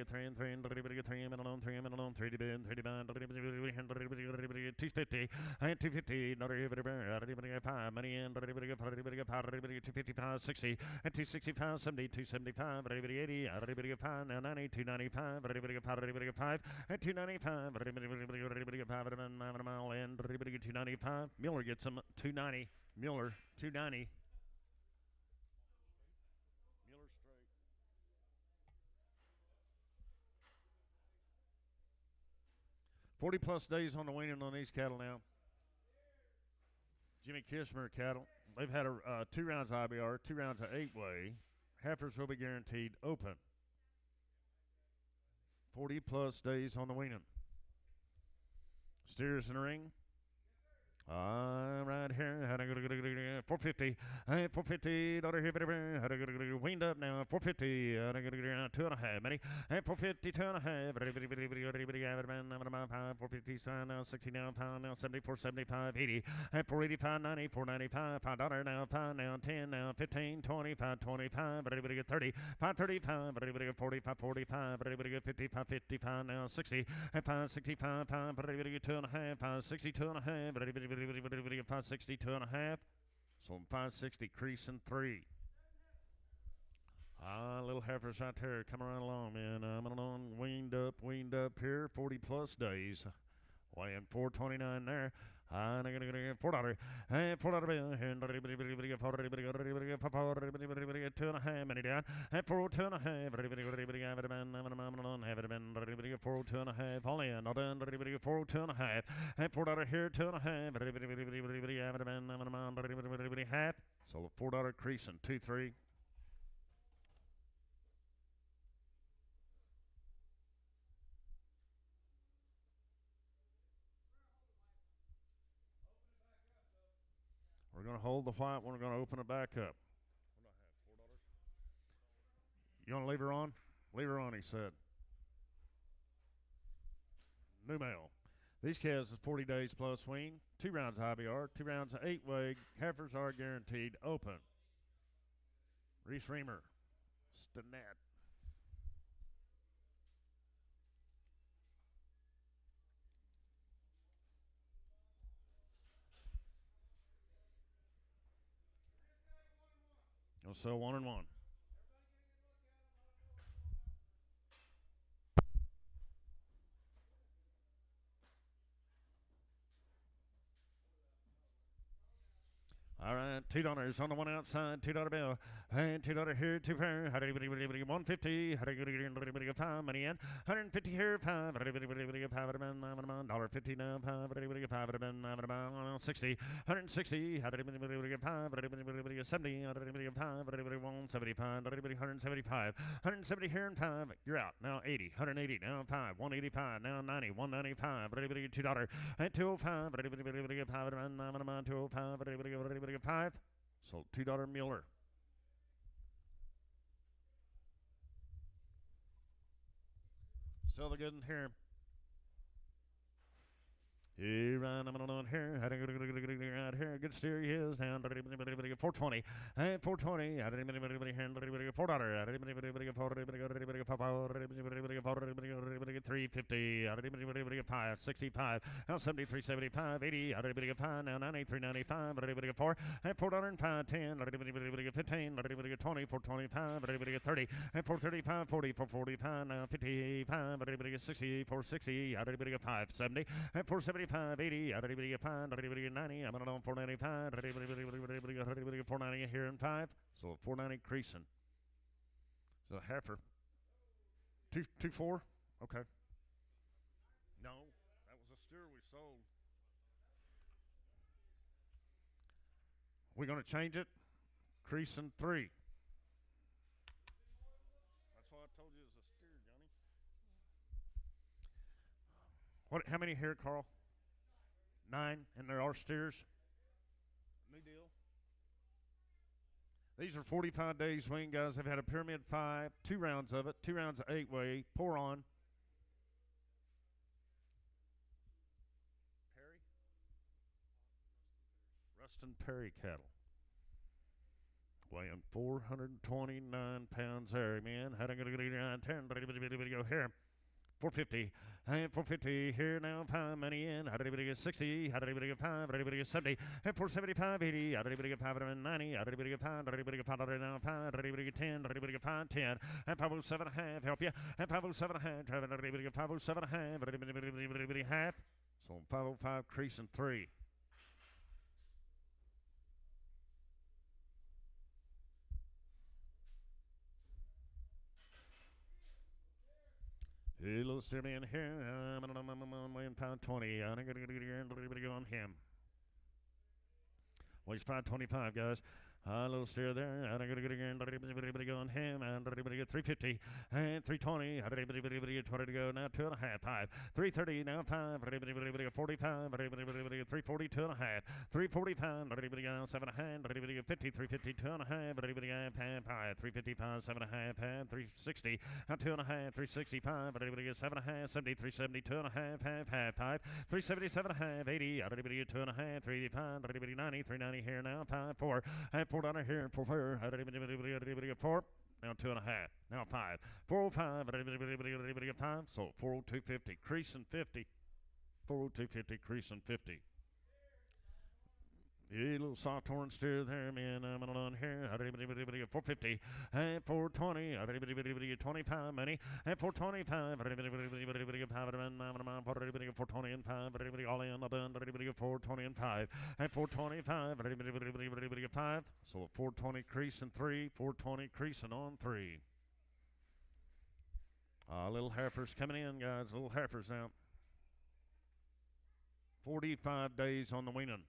and 3, I'm on 3, I'm on 3 to bid, 3 to bond, 250, and 250, 5, money in, 255, 60, and 265, 70, 275, 80, 5, now 90, 295, 5, and 295, 295. Mueller gets him 290. Mueller 290. Mueller straight. +40 days on the weaning on these cattle now. Jimmy Kishmer cattle. They've had 2 rounds IBR, 2 rounds of 8-way. Heifers will be guaranteed open. 40+ days on the weaning. Steers in the ring. Right here, 450, 450, daughter here, weaned up now, 450, 2.5, many, 450, 2.5, 450, sign now, 60 now, pound now, 74, 75, 80, 485, 90, 495, $5 now, pound now, 10 now, 15, 20, 525, 30, 535, 40, 545, 50, 555 now, 60, 565, 2.5, 560, 2.5, 560, 2.5. So 560, creasing 3. Little heifers right there coming right along, man. I'm on weaned up here, 40 plus days. Weighing 429 there. $4. $4 bill. 2.5 many down. 402.5. Haven't been 402.5. All in. Not done. 402.5. $4 here. 2.5. Haven't been half. So $4 creasing 2-3. We're going to hold the fight. We're going to open it back up. You want to leave her on? Leave her on, he said. New male. These calves is 40 days plus wean. 2 rounds of IBR. 2 rounds of 8 weight. Heifers are guaranteed open. Reese Reamer. Stinnett. So 1 and 1. All right, $2 on the one outside, $2 bill, and $2 here, 2 fair, 150, 5 money in, 150 here, 5, $150 now, 5, 60, 160, 5, 70, 175, 170 here and 5, you're out, now 80, 180, now 5, 185, now 90, 195, $2, and 205, 205, 5. So $2 Mueller. Sell the good in here. Here, I'm on here. Right here. Good steer he is down. 420. 420. $4. 350. 5. 65. Now 73, 75. 80. Now 93, 95. 4. $4 and 5. 10. 15. 20. 425. 30. 435. 40. 445. Now 55. 60. 460. 5. 70. 470. 80, 90, I'm on 495, 490 here and 5, so 490 creasing. So heifer. 2-4? Okay. No, that was a steer we sold. We're going to change it. Creasing 3. That's why I told you it was a steer, Johnny. How many here, Carl? 9, and there are steers. New deal. These are 45 days wean, guys. They've had a pyramid 5, 2 rounds of it, 2 rounds of 8 weigh. Pour on. Perry? Ruston Perry cattle. Weighing 429 pounds there, man. How do I go here? 450, 450 here now, 5 money in, 60, 5, 70, 475, 80, 5, 90, 5, now, 5, 10, 5, 10, 507 half, help you, 507 half, 507 half, so 505 creasing 3. Hey, little steer man here. I'm weighing 520. I'm going to go on him. Weighs 525, guys. A little steer there. And I got to get again. On him. And 350. And 320. 20 to go. Now 2.5. 5. 330. Now 5. 45. 340. 2.5. 345. 7.5. 50. 350. 2.5. 355. 7.5. 360. 2.5. 365. 7.5. 70. 370. 2.5. 5. 377.5. 80. 2.5. 385. 90. 390 here now. 5. 4. $4 here. 4. 4. Now 2.5. Now 5. 405. 5. So 402.50. Creasing 50. 402.50. Creasing 50. A little soft horn steer there, man. I'm on here. 450. 420. 25 money. 425. 420 and 5. All in. Done. 420 and 5. 425. 5. So 420 creasing 3. 420 creasing on 3. Little heifers coming in, guys. Little heifers now. 45 days on the weaning.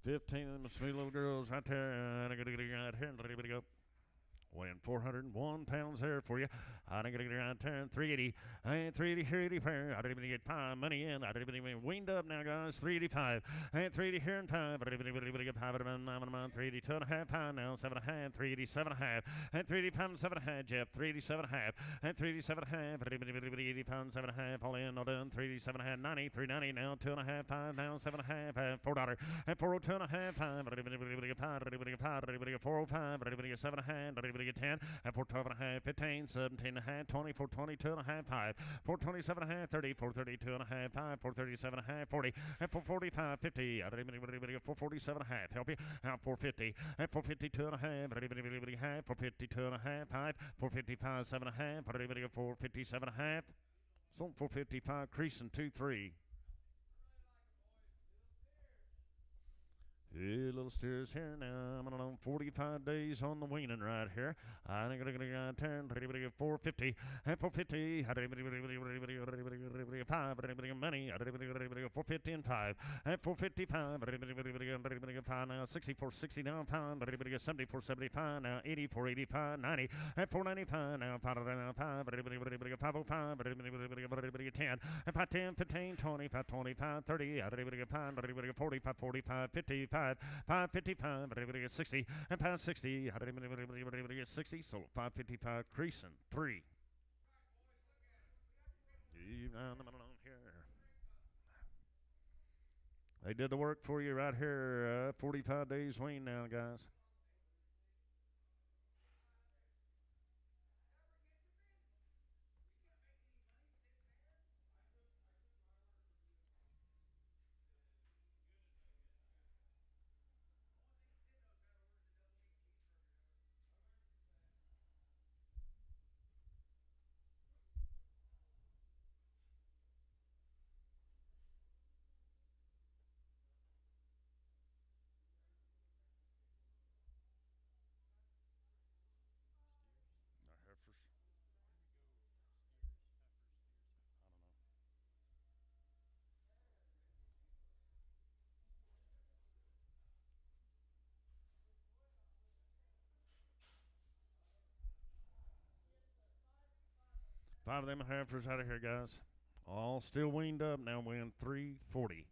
15 of them sweet little girls right there. And I got to get right here and ready to go. Weighing 401 pounds there for you. I didn't get it around turn 380. 380 here, 85. I didn't even get 5 money in. I didn't even weaned up now, guys. 385. 380 here and 5. I didn't even get 5 382 and a half pound now. 7.5. 387 and a half. 385 and 7.5. Jeff. 387 and a half. 387 and a half. 80 pounds 7.5. All in, all done. 387 and a half. 90. 390 now. 2.5. 5 now. 7.5. $4. 402 and a half. 5. I didn't get 5. I didn't get 5. I didn't get 405. I didn't get 7.5. 10, 412 and a half, 15, 17 and a half, 20, 422 and a half, 5, 427 and a half, 30, 432 and a half, 5, 437 and a half, 40, 445, 50, 447 and a half, help you, 450, 452 and a half, 452 and a half, 5, 455, 7 and a half, 457 and a half, so 455, creasing 2-3. Yeah, little steers here now. I'm on 45 days on the weaning right here. I think I'm going to turn 450. 450. 5. Money. 450 and 5. 455. 5 now. 64, 60 now. Pound. 74, 75 now. 80, 485. 90. 495 now. 5 now. 5. 505. 10. 510, 15, 20, 525, 30. 45, 45, 50. 555, 60, and past 60, 60, so 555 creasing 3. They did the work for you right here. 45 days wean now, guys. Five of them heifers out of here, guys. All still weaned up. Now weighing 340.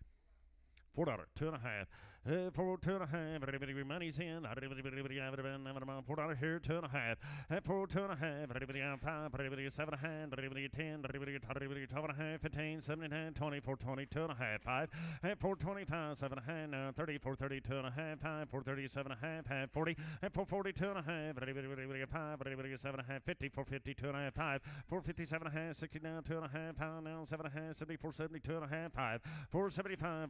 $4, 2.5. 4, 2.5. Everybody money's in. $4 here, 2.5. 4, 2.5. Everybody on 5. Everybody 7.5. Everybody 10. Everybody 12.5. 15, 79, 24, 20, 2.5. 5. 425, 7.5. Now 30, 432 and a half. 5, 437 and a half. 40. 442 and a half. Everybody 5. Everybody 7.5. 50, 452 and a half. 5. 457 and a half. 60 now, 2.5. Pound now, 7.5. 74, 72 and a half. 5. 475.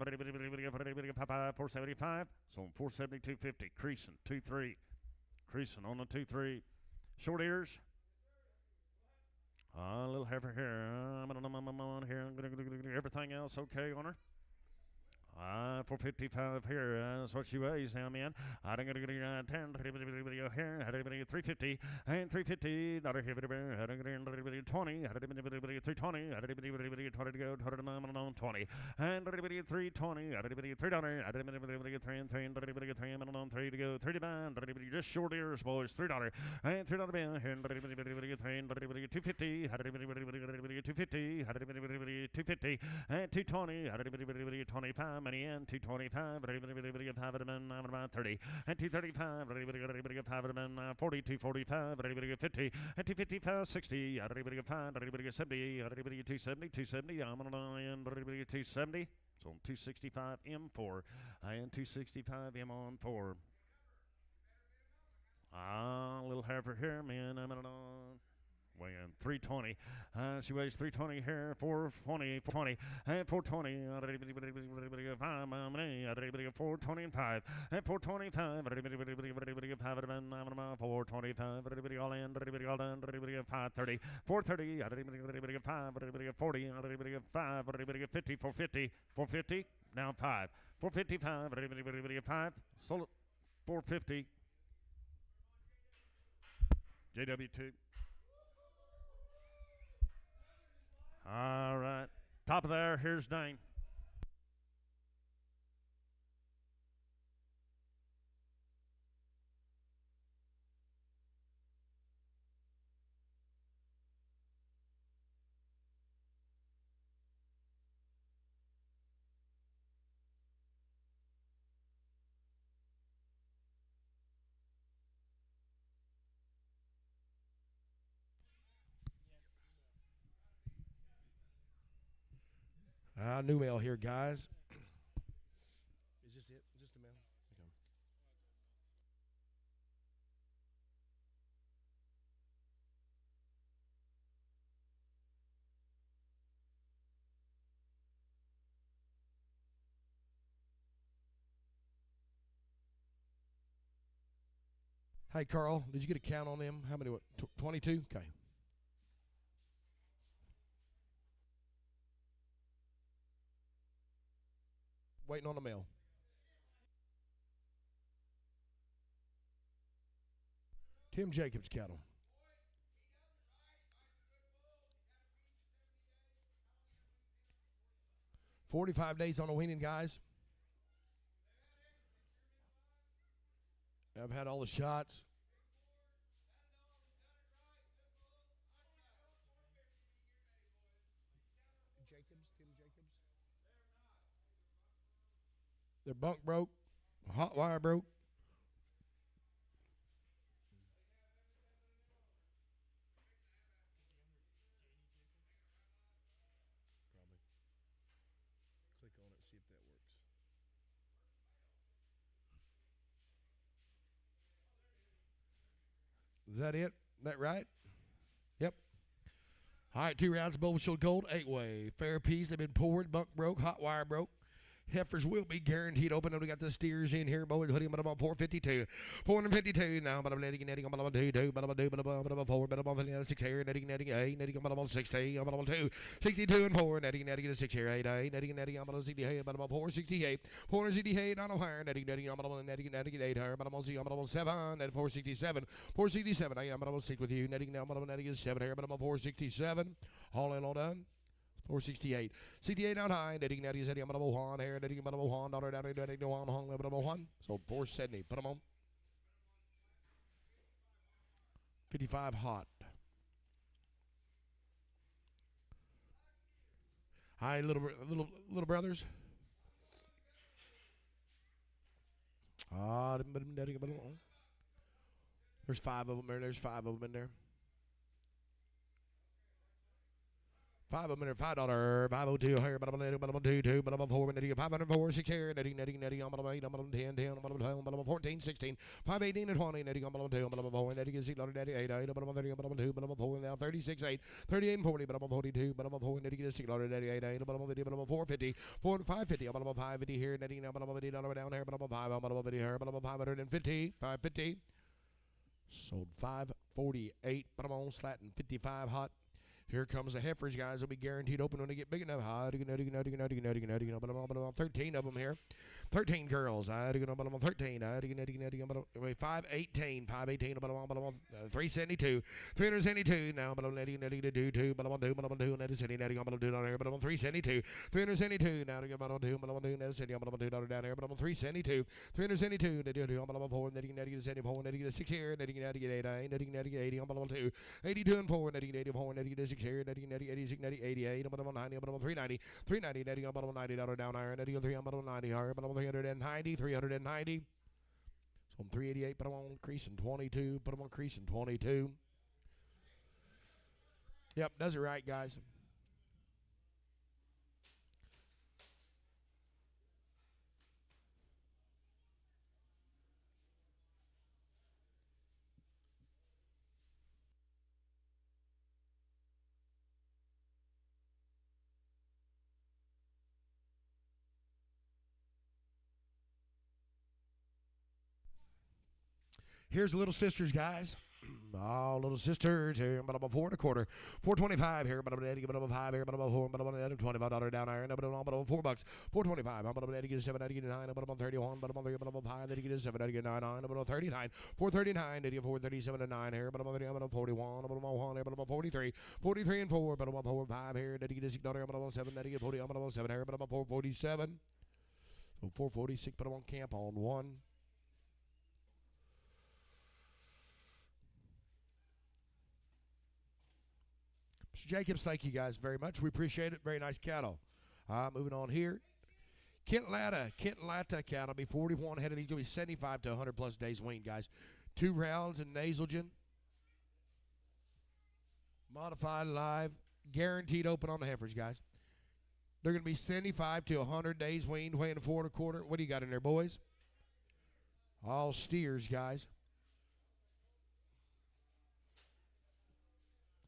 475. So 472.50. Creasing 2-3. Creasing on the 2-3. Short ears. A little heifer here. I'm on here. Everything else okay on her? 455 here. That's what she weighs now, man. I don't get 10 here. 350 and 350. Not a heavy 20. 320. 20 to go. 20 and 320. 3 to go. 30 band. Just short ears, boys. $3 and $3 band. 250. 250 and 220. 25 money in 225. 30 and 235. 40 245. 50 and 255 60. 70 270. I'm on 270. So 265 M4 and 265 M on 4. A little heifer here, man. I'm on. Weighing 320. She weighs 320 here. 420, 420, and 420. 420 and 5. And 425. 425. All in. All done. 530. 430. 5. 40. 5. 50. 450. 450. Now 5. 455. 5. Sold it. 450. JW2. All right. Top of there. Here's Dane. New mail here, guys. Is this it? Just the mail? Okay. Hey, Carl, did you get a count on them? How many? 22? Okay. Waiting on the mail. Tim Jacobs cattle. $45 days on a weaning, guys. I've had all the shots. Tim Jacobs. Their bunk broke. Hot wire broke. Probably. Click on it, see if that works. Is that it? That right? Yep. All right, 2 rounds of Bowl Shield Gold, 8-way. Fair piece, they've been poured, bunk broke, hot wire broke. Heifers will be guaranteed open. We got the steers in here. Boys, hoodie, but about 452. 452 now. But I'm netting, but I'm 2, but I'm 2, but I'm 4, but I'm 6 here. Netting, 8, netting, but I'm 60, but I'm 2, 62 and 4. Netting, 6 here, 8, netting, I'm 68, but I'm 468. 468 on a higher. Netting, I'm 8 higher, but I'm 7, at 467. 467, I'm going to stick with you. Netting, now, but I'm 7 here, but I'm 467. All in, all done. 468. 68 out high. Netting Natty is Eddie. I'm going to Mohan here. Netting I'm going to Mohan. Daughter down. Netting to Mohan. Hung. But I'm Mohan. So 470. Put them on. 55 hot. Hi, little brothers. There's 5 of them there. There's 5 of them in there. 5 of them in there. $5. 502 here, but I'm 2, but I'm 4, netting 504, 6 here, netting, I'm 8, I'm 10, 10, I'm 12, but I'm 14, 16, 518 and 20, netting, I'm 2, but I'm 4, netting is 8, netting 8, but I'm 30, but I'm 2, but I'm 4, now 36, 8, 38 and 40, but I'm 42, but I'm 4, netting is 6, netting 8, but I'm 50, but I'm 450, 550, but I'm 550 here, netting, but I'm $50 down here, but I'm 5, but I'm 50 here, but I'm 550, 550. Sold 548, but I'm on slatting 55 hot. Here comes the heifers, guys. They'll be guaranteed open when they get big enough. 13 of them here. 13 girls. 13. 518. 372. 372. Now, 372. 372. Now, 372. 6 here. 82 and 4. 86 here. 86. 88. 390. 390. $90 down iron. 390 higher. 390. 390. So I'm 388. Put them on creasing 22. Put them on creasing 22. Yep, does it right, guys. Here's the little sisters, guys. Oh, little sisters here, but about 4 1/4, 425 here, but about 5 here, but about 4, but about $25 down iron, but about $4, 425, but about 7, 89, but about 31, but about 3, but about 5, 7, 89, but about 39, 439, 437 and 9 here, but about 41, but about 1 here, but about 43, 43 and 4, but about 4, 5 here, $6, but about 7, 40, but about 7 here, but about 447, so 446, but I'm on camp on 1. Mr. Jacobs, thank you guys very much. We appreciate it. Very nice cattle. Moving on here. Kent Latta cattle be 41 head of these. Going to be 75 to 100 plus days weaned, guys. 2 rounds in Nasalgen. Modified live. Guaranteed open on the heifers, guys. They're going to be 75 to 100 days weaned, weighing 4 1/4. What do you got in there, boys? All steers, guys.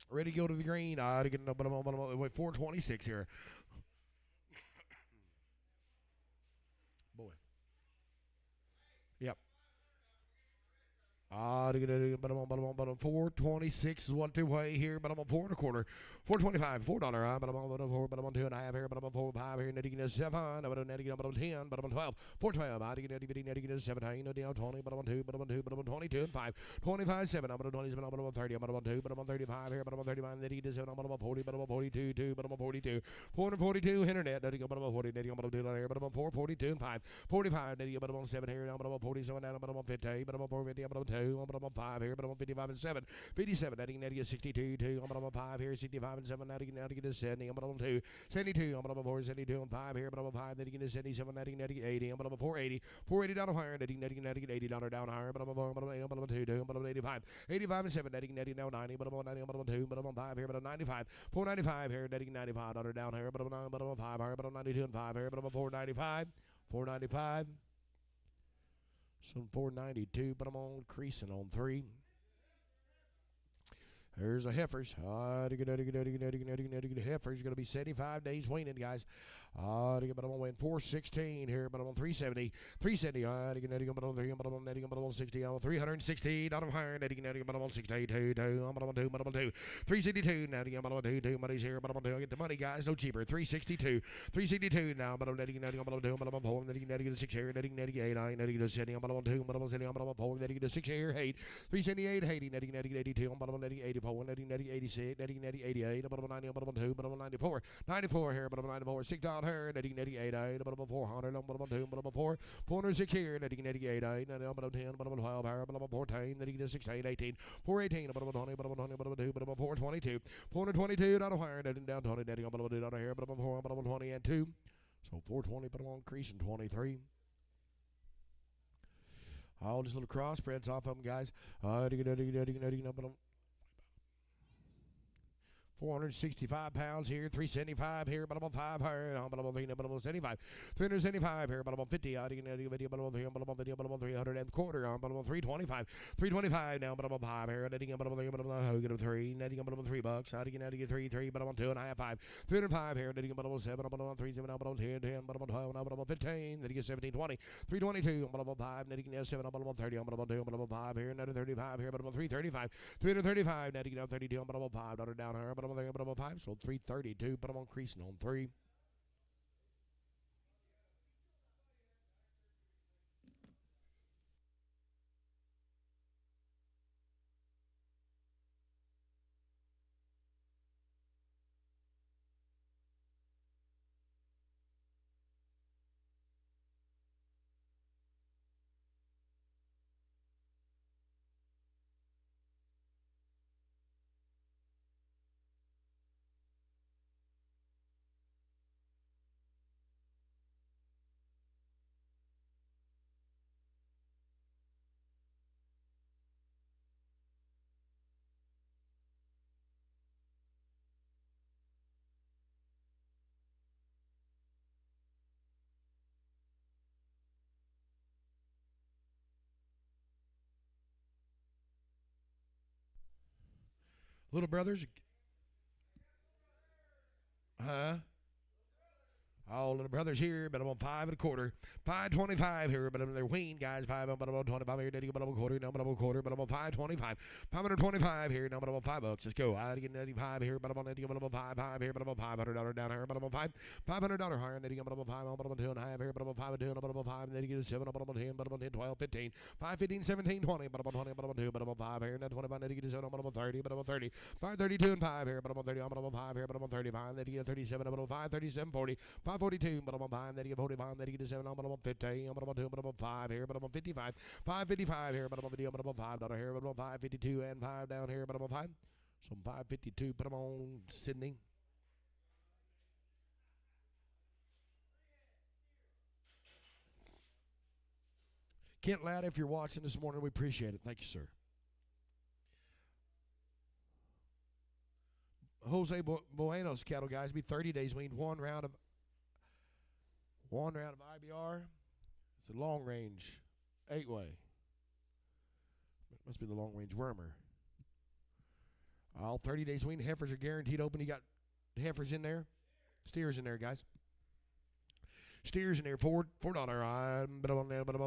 Ready to go to the green. To get 426 here. Boy. Yep. 426 is 1 2 way here, but I'm on 4 1/4. 425, $4. But I'm on 4, but I'm on 2 1/2 here, but I'm on 4 5 here. Netting is 7. But I'm netting 10, but I'm on 12. 412. I get netting is 17. Down 20, but I'm on 2, but I'm on 2, but I'm on 22 and 5. 25 7. I'm on 27, but I'm on 30. But I'm on 2, but I'm on 35 here, but I'm on 35. Netting is 7. I'm on 40, but I'm on 42 2, but I'm on 42. 442 internet. Netting but I'm on 40. Netting but I'm 2 here, but I'm on 4 42 and 5. 45 netting but I'm on 7 here. But I'm on 47 down, but I'm on 50. But I'm on 450. But I'm on 2. But I'm on 5 here, but I'm on 55 and 7. 57 netting is 62 2. I'm on 5 here. 65 and 7. Netting is 70. I'm on 2. 72. I'm on 4. 72 and 5 here, but I'm on 5. Netting is 77. Netting 80. I'm on 480. 480 down higher. Netting $80 down higher, but I'm on 4. But I'm on 2. But I'm on 85. 85 and 7. Netting now 90. But I'm on 90. But I'm on 2. But I'm on 5 here, but I'm 95. 495 here. Netting $95 down here, but I'm on 9. But I'm on 5 here, but I'm 92 and 5 here, but I'm on 495. 495. Some 492, but I'm on creasing on 3. There's the heifers. Heifers going to be 75 days weaning, guys. But I'm going to win 416 here, but I'm on 370. 370. But I'm on 3, but I'm on 60. I'm on 360. Not on higher. But I'm on 62. I'm on 2. But I'm on 2. 362. But I'm on 2. Money's here. But I'm on 2. I get the money, guys. No cheaper. 362. 362 now. But I'm netting. But I'm on 2. But I'm on 4. Netting 6 here. Netting 8. I netting 70. But I'm on 2. But I'm on 70. But I'm on 4. Netting 6 here. 8. 378. 80. Netting 82. But I'm netting 84. Netting 86, netting 88, but I'm 90, but I'm 2, but I'm 94, 94 here, but I'm 94, $6 here, netting 88, but I'm 400, but I'm 2, but I'm 4, 406 here, netting 88, but I'm 10, but I'm 12 here, but I'm 14, netting 16, 18, 418, but I'm 20, but I'm 20, but I'm 2, but I'm 422, 422 down higher, netting down 20, netting, but I'm 2 down here, but I'm 4, but I'm 20 and 2, so 420, but I'm on creasing 23. All these little crossbreds off of them, guys. 465 pounds here, 375 here, but I'm on 5 here, but I'm on 3, but I'm on 75, 375 here, but I'm on 50, but I'm on 3, but I'm on 300 and quarter, but I'm on 325, 325 now, but I'm on 5 here, netting, but I'm on 3, but I'm on 3, netting, but I'm on $3, netting 3, but I'm on 2 and a half, 5, 305 here, netting, but I'm on 7, but I'm on 3, but I'm on 10, but I'm on 12, but I'm on 15, netting 17, 20, 322, but I'm on 5, netting 7, but I'm on 30, but I'm on 2, but I'm on 5 here, netting 35 here, but I'm on 335, 335, netting 32, but I'm on $5 down here, but 5. So 332. Put them on creasing on 3. Little brothers. Huh? All little brothers here, but I'm on 5 1/4. 525 here, but they're wean guys. 5 but I'm on 25 here, but I'm a quarter, no, but I'm a quarter, but I'm on 525. 525 here, no, but I'm on $5. Let's go. I get 85 here, but I'm on 5 here, but I'm on $500 down here, but I'm on $500 higher, netting, but I'm on 5, but I'm on 2.5 here, but I'm on 5 and 2, but I'm on 5, netting is 7, but I'm on 10, but I'm on 10, 12, 15, 5, 15, 17, 20, but I'm on 20, but I'm on 2, but I'm on 5 here, and 25, netting is 7, but I'm on 30, but I'm on 30, 5, 32 and 5 here, but I'm on 30, but I'm on 5 here, but I'm on 35, netting is 37, but I'm on 5, 37, 40, 542, but I'm on 5, netting 45, netting is 7, but I'm on 50, but I'm on 2, but I'm on 5 here, but I'm on 55, 555 here, but I'm on 50, but I'm on $5 here, but I'm on 552 and 5 down here, but I'm on 5. So I'm 552, put them on Sydney. Kent Ladd, if you're watching this morning, we appreciate it. Thank you, sir. Jose Buenos cattle guys be 30 days weaned, one round of IBR. It's a long range 8-way. It must be the long range wormer. All 30 days weaned. Heifers are guaranteed open. You got heifers in there, steers in there, guys. Steers in there, $4, but I'm on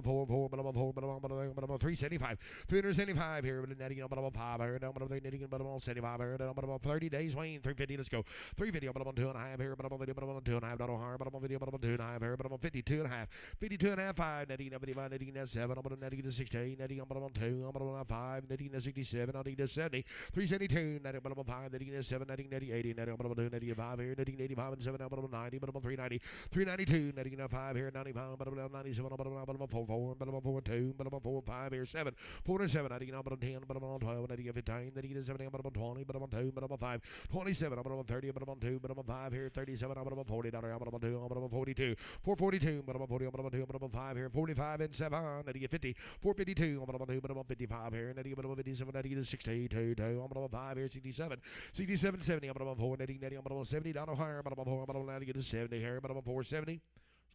4, but I'm on 375, 375 here, but netting, but I'm on 5 here, but I'm netting, but I'm on 75 here, but I'm on 30 days weaned, 350, let's go, 350, but I'm on 2.5 here, but I'm on video, but I'm on $2.5 higher, but I'm on video, but I'm on 2.5 here, but I'm on 52.5, 52.5, 5, netting, 55, netting at 7, I'm on netting to 16, netting, but I'm on 2, I'm on 5, netting to 67, netting to 70, 372, netting, but I'm on 5, netting to 7, netting 80, netting, but I'm on 2, netting 5 here, netting 85 and 7, but I'm on 90, but I'm on 390, 392, netting 5 here, 95, but I'm on 97, but I'm on 4, but I'm on 4, 2, but I'm on 4, 5 here, 7, 4 and 7, netting, but I'm on 10, but I'm on 12, netting 15, netting 17, but I'm on 20, but I'm on 2, but I'm on 5, 27, but I'm on 30, but I'm on 2, but I'm on 5 here, 37, but I'm on $40, but I'm on 2, but I'm on 42, 442, but I'm on 40, but I'm on 2, but I'm on 5 here, 45 and 7, netting 50, 452, but I'm on 2, but I'm on 55 here, netting, but I'm on 57, netting 62, 2, but I'm on 5 here, 67, 67, 70, but I'm on 4, netting, but I'm on $70 higher, but I'm on 4, but I'm on 70 here, but I'm on 470.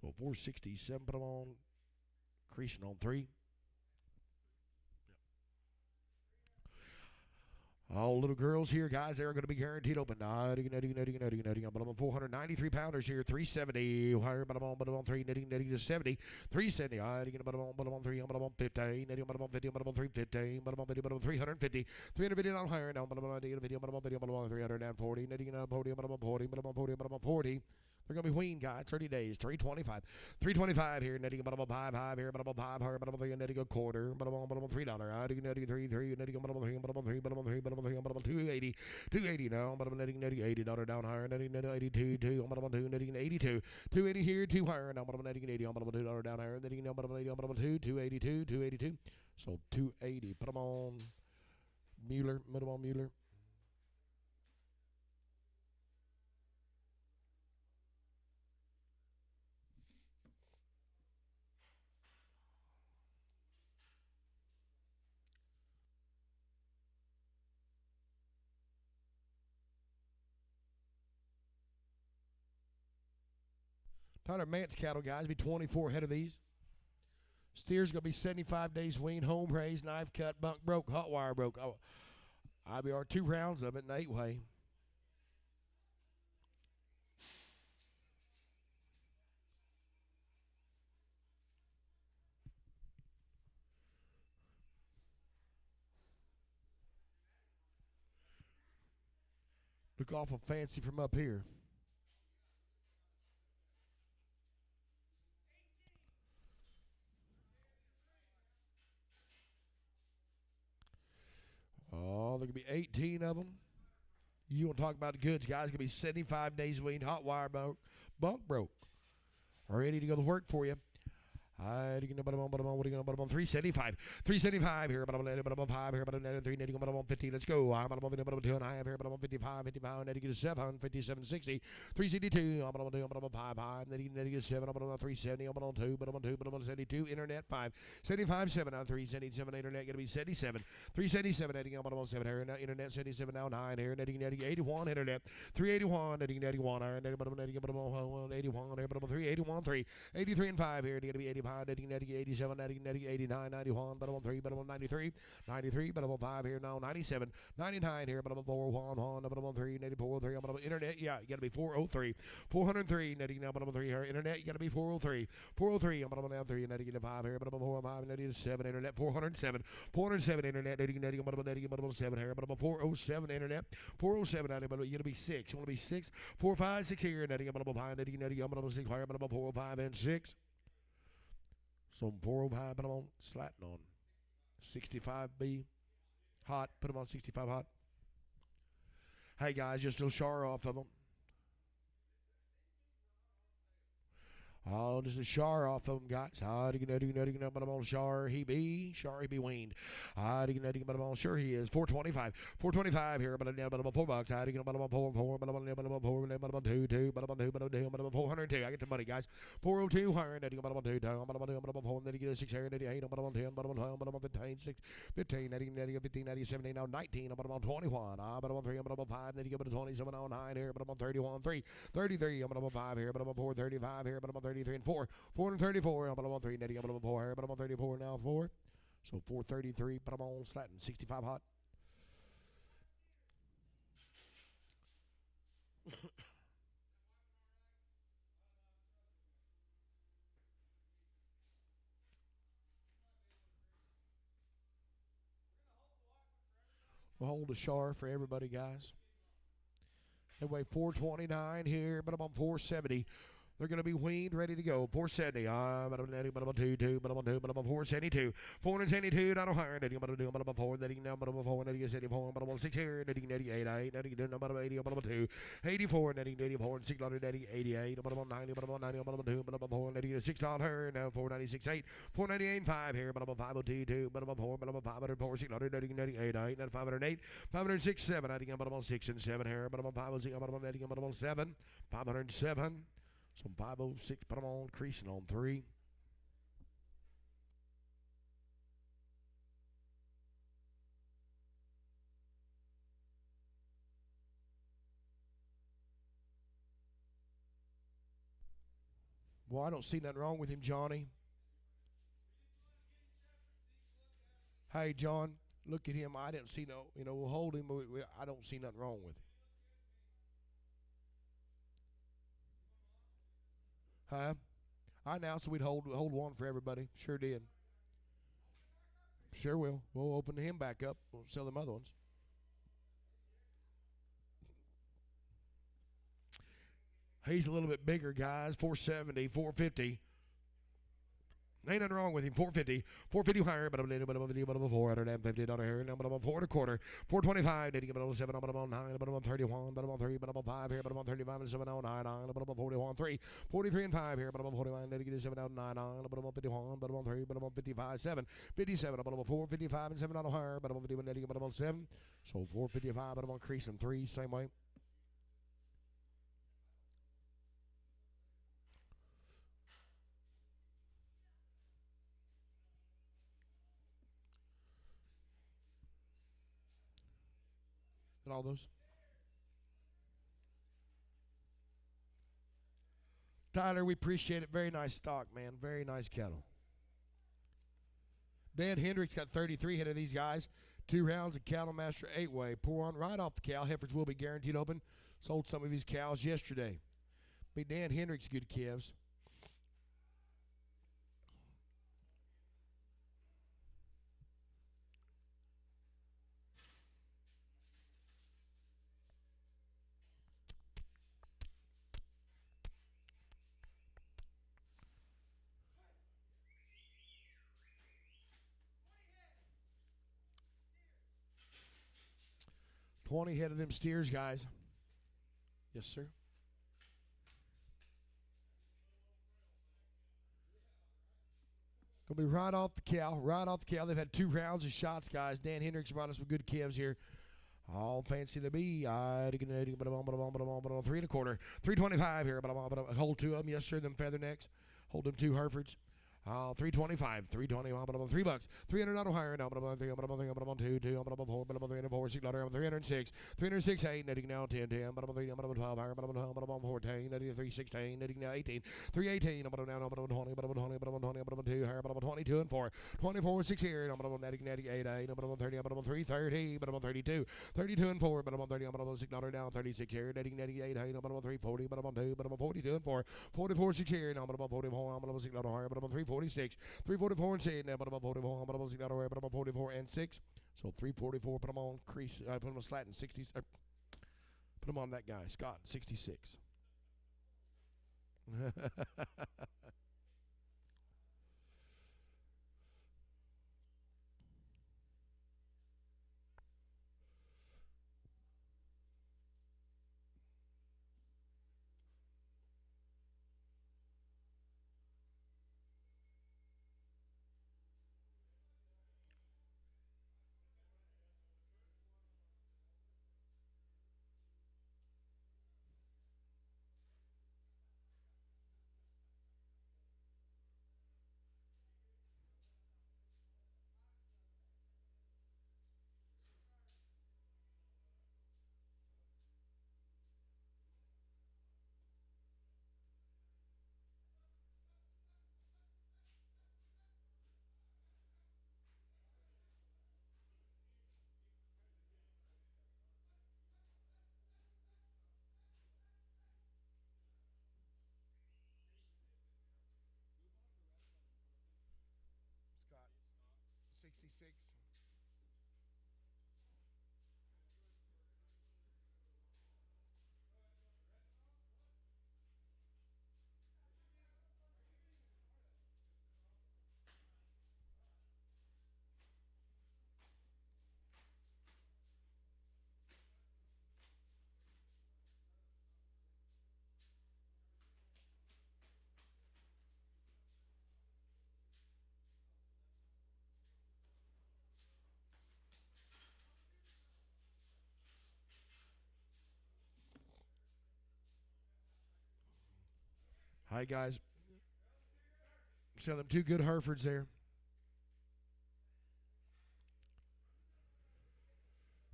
So 467, but I'm on creasing on 3. All little girls here, guys, they're going to be guaranteed open. But I'm on 493 pounders here, 370 higher, but I'm on 3, netting to 70, 370. But I'm on 3, but I'm on 15, netting, but I'm on 50, but I'm on 315, but I'm on 50, but I'm on 350, 350 down higher now, but I'm on video, but I'm on video, but I'm on 340, netting on 40, but I'm on 40, but I'm on 40, but I'm on 40. They're going to be weaned, guys, 30 days, 325. 325 here, netting, but I'm on 5 here, but I'm on 5 here, but I'm on 3, netting a quarter, but I'm on $3. Netting 3, netting, but I'm on 3, but I'm on 3, but I'm on 3, but I'm on 3, but I'm on 280, 280 now, but I'm netting $80 down higher, netting 82, 2, but I'm on 2, netting 82, 280 here, 2 higher, now, but I'm netting 80, but I'm on $2 down higher, netting, but I'm on 80, but I'm on 2, 282, 282. So 280, put them on Mueller, put them on Mueller. Tyler Mance cattle, guys, be 24 head of these. Steers going to be 75 days weaned, home raised, knife cut, bunk broke, hot wire broke. Oh, IBR 2 rounds of it in 8-way. The Look awful fancy from up here. Oh, there could be 18 of them. You want to talk about the goods, guys? Going to be 75 days weaned, hot wire bunk broke. Ready to go to work for you. What are you going to 375. 375 here, but I'm 5 here, but I'm 350. Let's go. I'm 2 and a half here, but I'm 55, 55, and get 7, 57, 60. 362, I'm 5, 5, then get 7, I'm 370, I'm 2, but I'm 2, but I'm 72. Internet 5, 75, 7 out of 377. Internet going to be 77. 377, netting, I'm 7 here, internet 77 now 9 here, netting 81. Internet 381, netting 81 here, netting 81 here, but I'm 381, 3, 83 and 5 here, going to be 85. 87, 89, 91, but I'm 3, but I'm 93, 93, but I'm 5 here now, 97, 99 here, but I'm 4, 1, but I'm 3, 84, 3, I'm internet, yeah, you got to be 403, 403, netting now, but I'm 3 here, internet, you got to be 403, 403, I'm now 3, netting 5 here, but I'm 4, 5, netting 7, internet, 407, 407, internet, netting, but I'm 7 here, but I'm 407, internet, 407, netting, but you got to be 6, you want to be 6, 4, 5, 6 here, netting, but I'm 5, netting, but I'm 6 higher, but I'm 4, 5, and 6. So 405, but I'm on slatting on 65B hot. Put them on 65 hot. Hey guys, just a char off of them. Oh, just a char off of them, guys. But I'm on char. He be weaned. But I'm on sure he is. 425. 425 here, but I'm $4. But I'm on 4, but I'm on 4, but I'm on 2, but I'm on 2, but I'm on 402. I get the money, guys. 402, higher, but I'm on 2, but I'm on 4, then you get a 6 here, 8, but I'm on 10, but I'm on 12, but I'm on 15, 6, 15, 15, 17, now 19, but I'm on 21, but I'm on 3, but I'm on 5, then you get a 27, now 9 here, but I'm on 31, 3, 33, but I'm on 5 here, but I'm on 4, 35 here, but I'm on 33 and 4, 434, but I'm on 3, netting, but I'm on 4 here, but I'm on 34 now, 4. So 433, but I'm on slatting, 65 hot. We'll hold a char for everybody, guys. They weigh 429 here, but I'm on 470. They're going to be weaned, ready to go. 470. But I'm on 2, but I'm on 2, but I'm on 472. 472, not higher. But I'm on 4, then now, but I'm on 4, then you 74, but I'm on 6 here, netting 88, 8, netting but I'm 80, but I'm on 2, 84, netting 84, and 6, netting 88, but I'm on 90, but I'm on 90, but I'm on 2, but I'm on 4, netting 6 here, now 496, 8, 498, 5 here, but I'm on 502, 2, but I'm on 4, but I'm on 504, 6, netting 88, 8, not 508, 506, 7, netting, but I'm on 6 and 7 here, but I'm on 506, but I'm on netting, but I'm on 7, 507. So 506, but I'm on creasing on 3. Well, I don't see nothing wrong with him, Johnny. Hey, John, look at him. I didn't see no, we'll hold him. I don't see nothing wrong with him. Huh? I announced we'd hold one for everybody. Sure did. Sure will. We'll open him back up. We'll sell them other ones. He's a little bit bigger, guys. 470, 450. Ain't nothing wrong with him. 450. 450 higher, but I'm a 450 here. Now, but I'm on 4 and a quarter. 425. Didn't get on 7, but I'm on 9, but I'm on 31, but I'm on 3, but I'm on 5 here, but I'm on 35 and 7 now 9, but I'm on 41, 3, 43 and 5 here, but I'm on 41. Didn't get 7 out 9, but I'm on 51, but I'm on 3, but I'm on 55, 7, 57, but I'm on 4, 55 and 7 out higher, but I'm on 51, but I'm on 7. So 455, but I'm on creasing 3, same way. And all those. Tyler, we appreciate it. Very nice stock, man. Very nice cattle. Dan Hendricks got 33 head of these guys. 2 rounds of Cattle Master 8-way. Pour on right off the cow. Heifers will be guaranteed open. Sold some of his cows yesterday. Be Dan Hendricks good calves. 20 head of them steers, guys. Yes, sir. Gonna be right off the cow, right off the cow. They've had 2 rounds of shots, guys. Dan Hendricks brought us some good calves here. All fancy the bee. 3 1/4. 325 here. Hold 2 of them. Yes, sir. Them feather necks. Hold them 2 Herefords. 325, 320, $3. 300 on higher now. 300, 2, 4, 306, 306, 8, netting now 10, 10, 12, higher, 14, 316, netting now 18, 318, now 20, 2, higher, 22 and 4, 24, 6 here, netting 8, 8, 30, 330, 32, 32 and 4, 30, 6 down, 36 here, netting 8, 8, 340, 2, 42 and 4, 44, 6 here, now 44, 6 higher, 340. 346, 344 and 6, now 44, 44 and 6. So 344, put them on crease, put them on slat in 60s. Put them on that guy, Scott, 66. Scott, 66. All right, guys. So them 2 good Herefords there.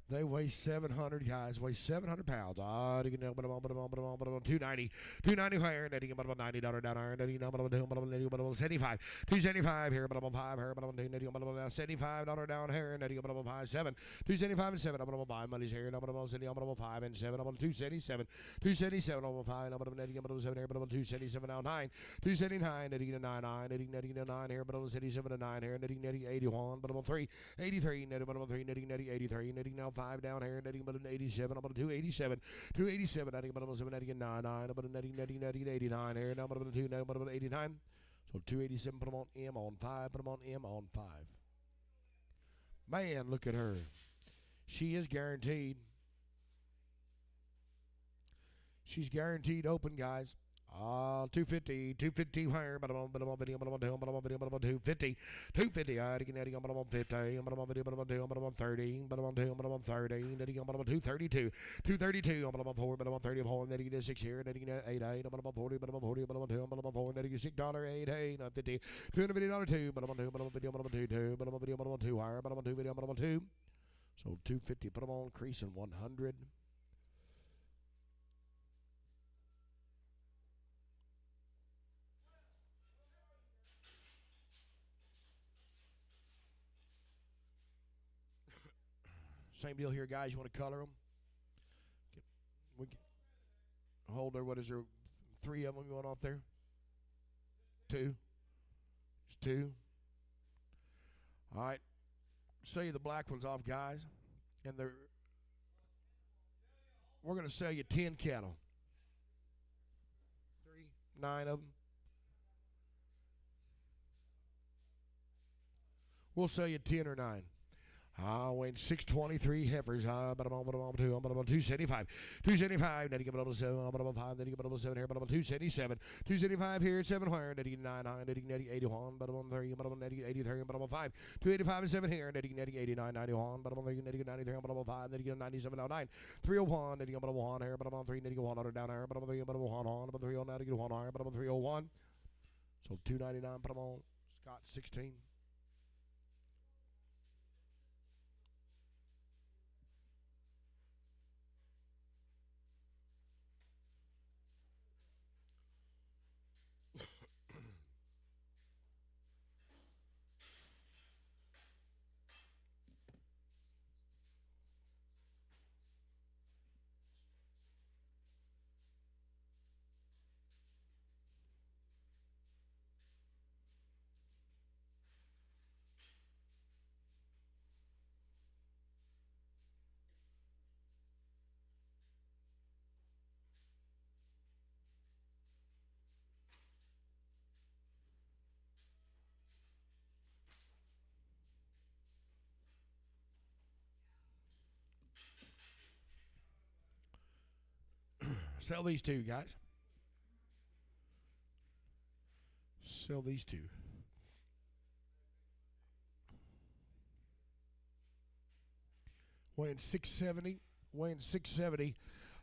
They weigh 700, guys. Weigh 700 pounds. 290. 290 higher. $90 down higher. 75. 275 here. 5 here. $75 down here. 5 7. 275 and 7. 5 money's here. 5 and 7. 277. 277 over 5. 7 here. 277 down 9. 279. 9 9 here. 77 to 9 here. 81. 3. 83. 3. 83. Now 5 down here, netting about an 87, about a 287, 287, netting about a 79, about a netting 89 here, now about a 2, now about 89. So 287, put them on M on 5, put them on M on 5. Man, look at her. She is guaranteed. She's guaranteed open, guys. 250 higher, but I'm on video, but I'm on 250, 250, I get netting on 50, I'm on video, but I'm on 30, but I'm on 30, netting on 232, 232, I'm on 4, but I'm on 34, netting 6 here, netting 8, I'm on 40, but I'm on 40, but I'm on 2, but I'm on 4, netting $6, 8, 50, $250, 2, but I'm on 2, but I'm on video, but I'm on 2, but I'm on video, but I'm on 2 higher, but I'm on 2 video, but I'm on 2. So 250, put them on crease in 100. Same deal here, guys. You want to color them? Hold there. What is there? 3 of them going off there? 2. Just 2. All right. Sell you the black ones off, guys. And we're going to sell you 10 cattle. 3, 9 of them. We'll sell you 10 or 9. Weighing 623 heifers. But I'm on 275. 275. Netting up level 7. I'm on 5. Netting up level 7 here. But I'm on 277. 275 here at 7 wire. Netting 9 high. Netting 81. But I'm on 3. But I'm on netting 83. But I'm on 5. 285 and 7 here. Netting 89. 91. But I'm on 3. Netting 93. But I'm on 5. Netting 97. 9. 301. Netting up level 1 here. But I'm on 3. Netting 1 down here. But I'm on 3. But I'm on 1. But 309. Netting 1 higher. But I'm on 301. So 299. But I'm on Scott 16. Sell these two, guys. Sell these two. Weighing 670. Weighing 670.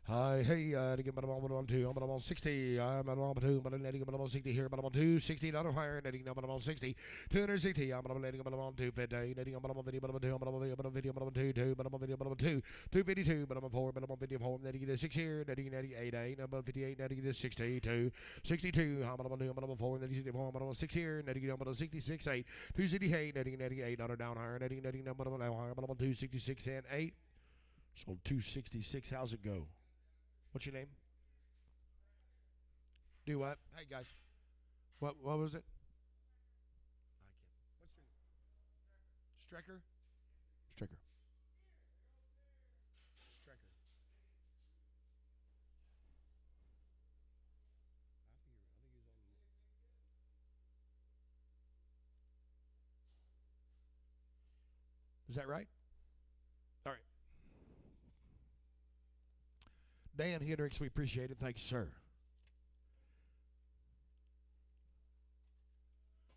Hey, but I'm on 2, but I'm on 60. I'm on 2, but I'm netting, but I'm on 60 here, but I'm on 260, not on higher, netting, but I'm on 60. 260, I'm on netting, but I'm on 250, netting, but I'm on video, but I'm on 2, but I'm on video, but I'm on video, but I'm on 2, but I'm on video, but I'm on 2, 252, but I'm on 4, but I'm on video, 4, netting it is 6 here, netting 88, I'm on 58, netting it is 62, 62, I'm on 2, but I'm on 4, netting 64, but I'm on 6 here, netting, but I'm on 66, 8, 268, netting 88, not down higher, netting, but I'm on higher, but I'm on 266 and 8. So 266, how's it go? What's your name? Do what? Hey guys. What was it? What's your name? Strecker? Strecker. Strecker. Is that right? All right. Dan Hendricks, we appreciate it. Thank you, sir.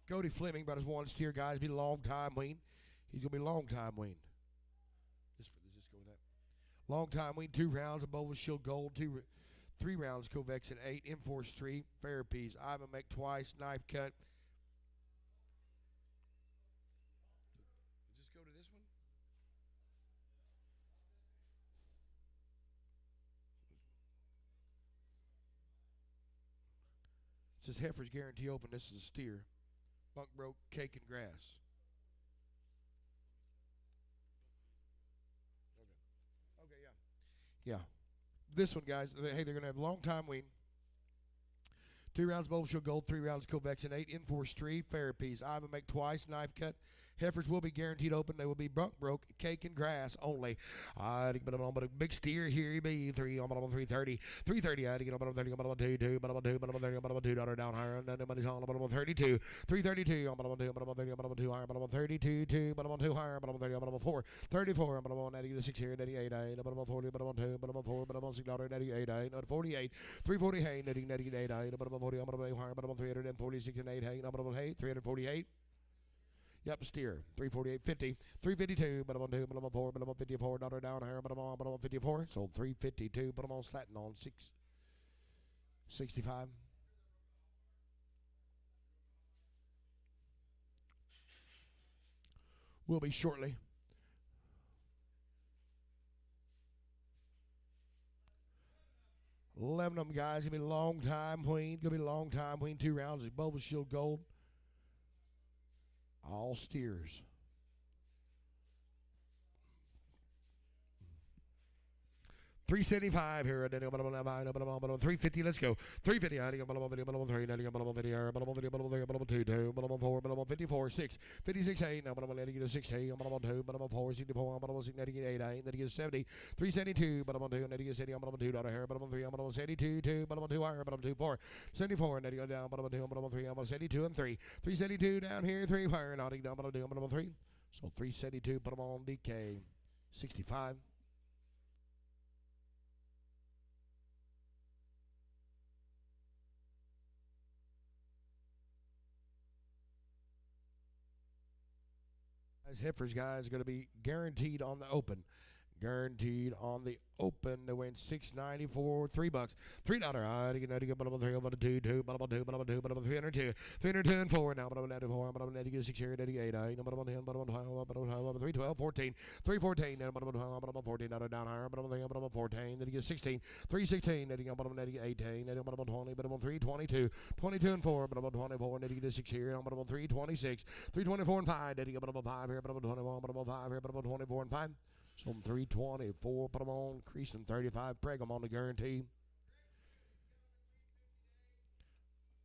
Cody Fleming, about his one steer, guys. Be a long time wean. He's going to be a long time wean. Just go with that. Long time wean, 2 rounds of Bovis Shield Gold, 3 rounds Covex and 8, Enforce 3, Fair Peas, Ivan Make twice, Knife Cut. Just go to this one. It says Heifer's Guarantee Open. This is a steer. Bunk broke, cake and grass. Okay, yeah. Yeah. This one, guys, hey, they're going to have long time wean. 2 rounds Bowl Shield Gold, 3 rounds Covex and 8, Enforce 3, Fair Peas. Ivan Make twice, Knife Cut. Heifers will be guaranteed open. They will be bunk broke, cake and grass only. But a big steer here. Be 3 on 330. 330. I get on 30. I'm on 2. But I'm on 2. But I'm on 30. I'm on 2. Down higher. And then the money's on. But I'm on 32. 332. I'm on 2. But I'm on 30. But I'm on 2 higher. But I'm on 32. 2. But I'm on 2 higher. But I'm on 30. But I'm on 4. 34. But I'm on 86 here. 88. But I'm on 40. But I'm on 2. But I'm on 4. But I'm on 6. 88. 48. 340. Hey. 88. But I'm on 40. I'm on 8 higher. But I'm on 346 and 8. Hey. But I'm on 8. 348. Yep, steer. 348, 50. 352, but I'm on 2, but I'm on 4, but I'm on 54. Daughter down here, but I'm on 54. So 352, but I'm on slatting on 665. Will be shortly. Eleven of them guys. Gonna be a long time wean. Gonna be a long time wean. 2 rounds. Bovis Shield Gold. All steers. $375 here. 350. Let's go. 350. I think I'm on video. I'm on 3. I'm on video. I'm on video. I'm on 2. I'm on 4. I'm on 54. 6. 56. 8. I'm on letting you to 60. I'm on 2. But I'm on 4. 64. I'm on 6. Netting 8. Netting is 70. 372. But I'm on 2. Netting is 70. I'm on 2. Here. But I'm on 3. I'm on 72. 2. But I'm on 2 higher. But I'm 2. 4. 74. Netting down. But I'm on 2. But I'm on 3. I'm on 72 and 3. 372 down here. 3 higher. Nodding down. But I'm on 2. But I'm on 3. So 372, put them on DK. 65. Heifers, guys, are going to be guaranteed on the open. Guaranteed on the open to win $694, $3. $3. You get $302, $2, $302, $302 and 4. Now, $4, get 6 here, $88, $10, $312, $14, $314, $14 down higher, $14, then you get 16, $316, $18, $322, $22 and 4, $24, then you get 6 here, $326, $324 and 5, then you get $5 here, $21, $5 here, $24 and 5. So 324, put them on, creasing 35, preg them on the guarantee.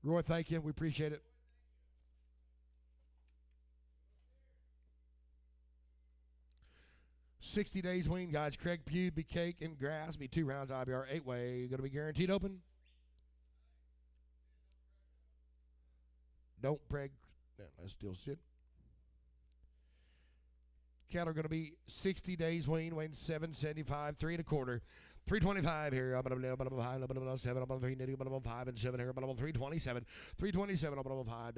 Roy, thank you. We appreciate it. $60 days wean, guys. Craig Pugh, be cake and grass, be 2 rounds IBR 8-way. Going to be guaranteed open. Don't preg. No, let's still sit. Cattle are going to be 60 days wean, weighing 775, 3 1/4, 325 here. I'm going to 7, I'm 3, 5 and 7 here. I'm 327, 327, I'm 5,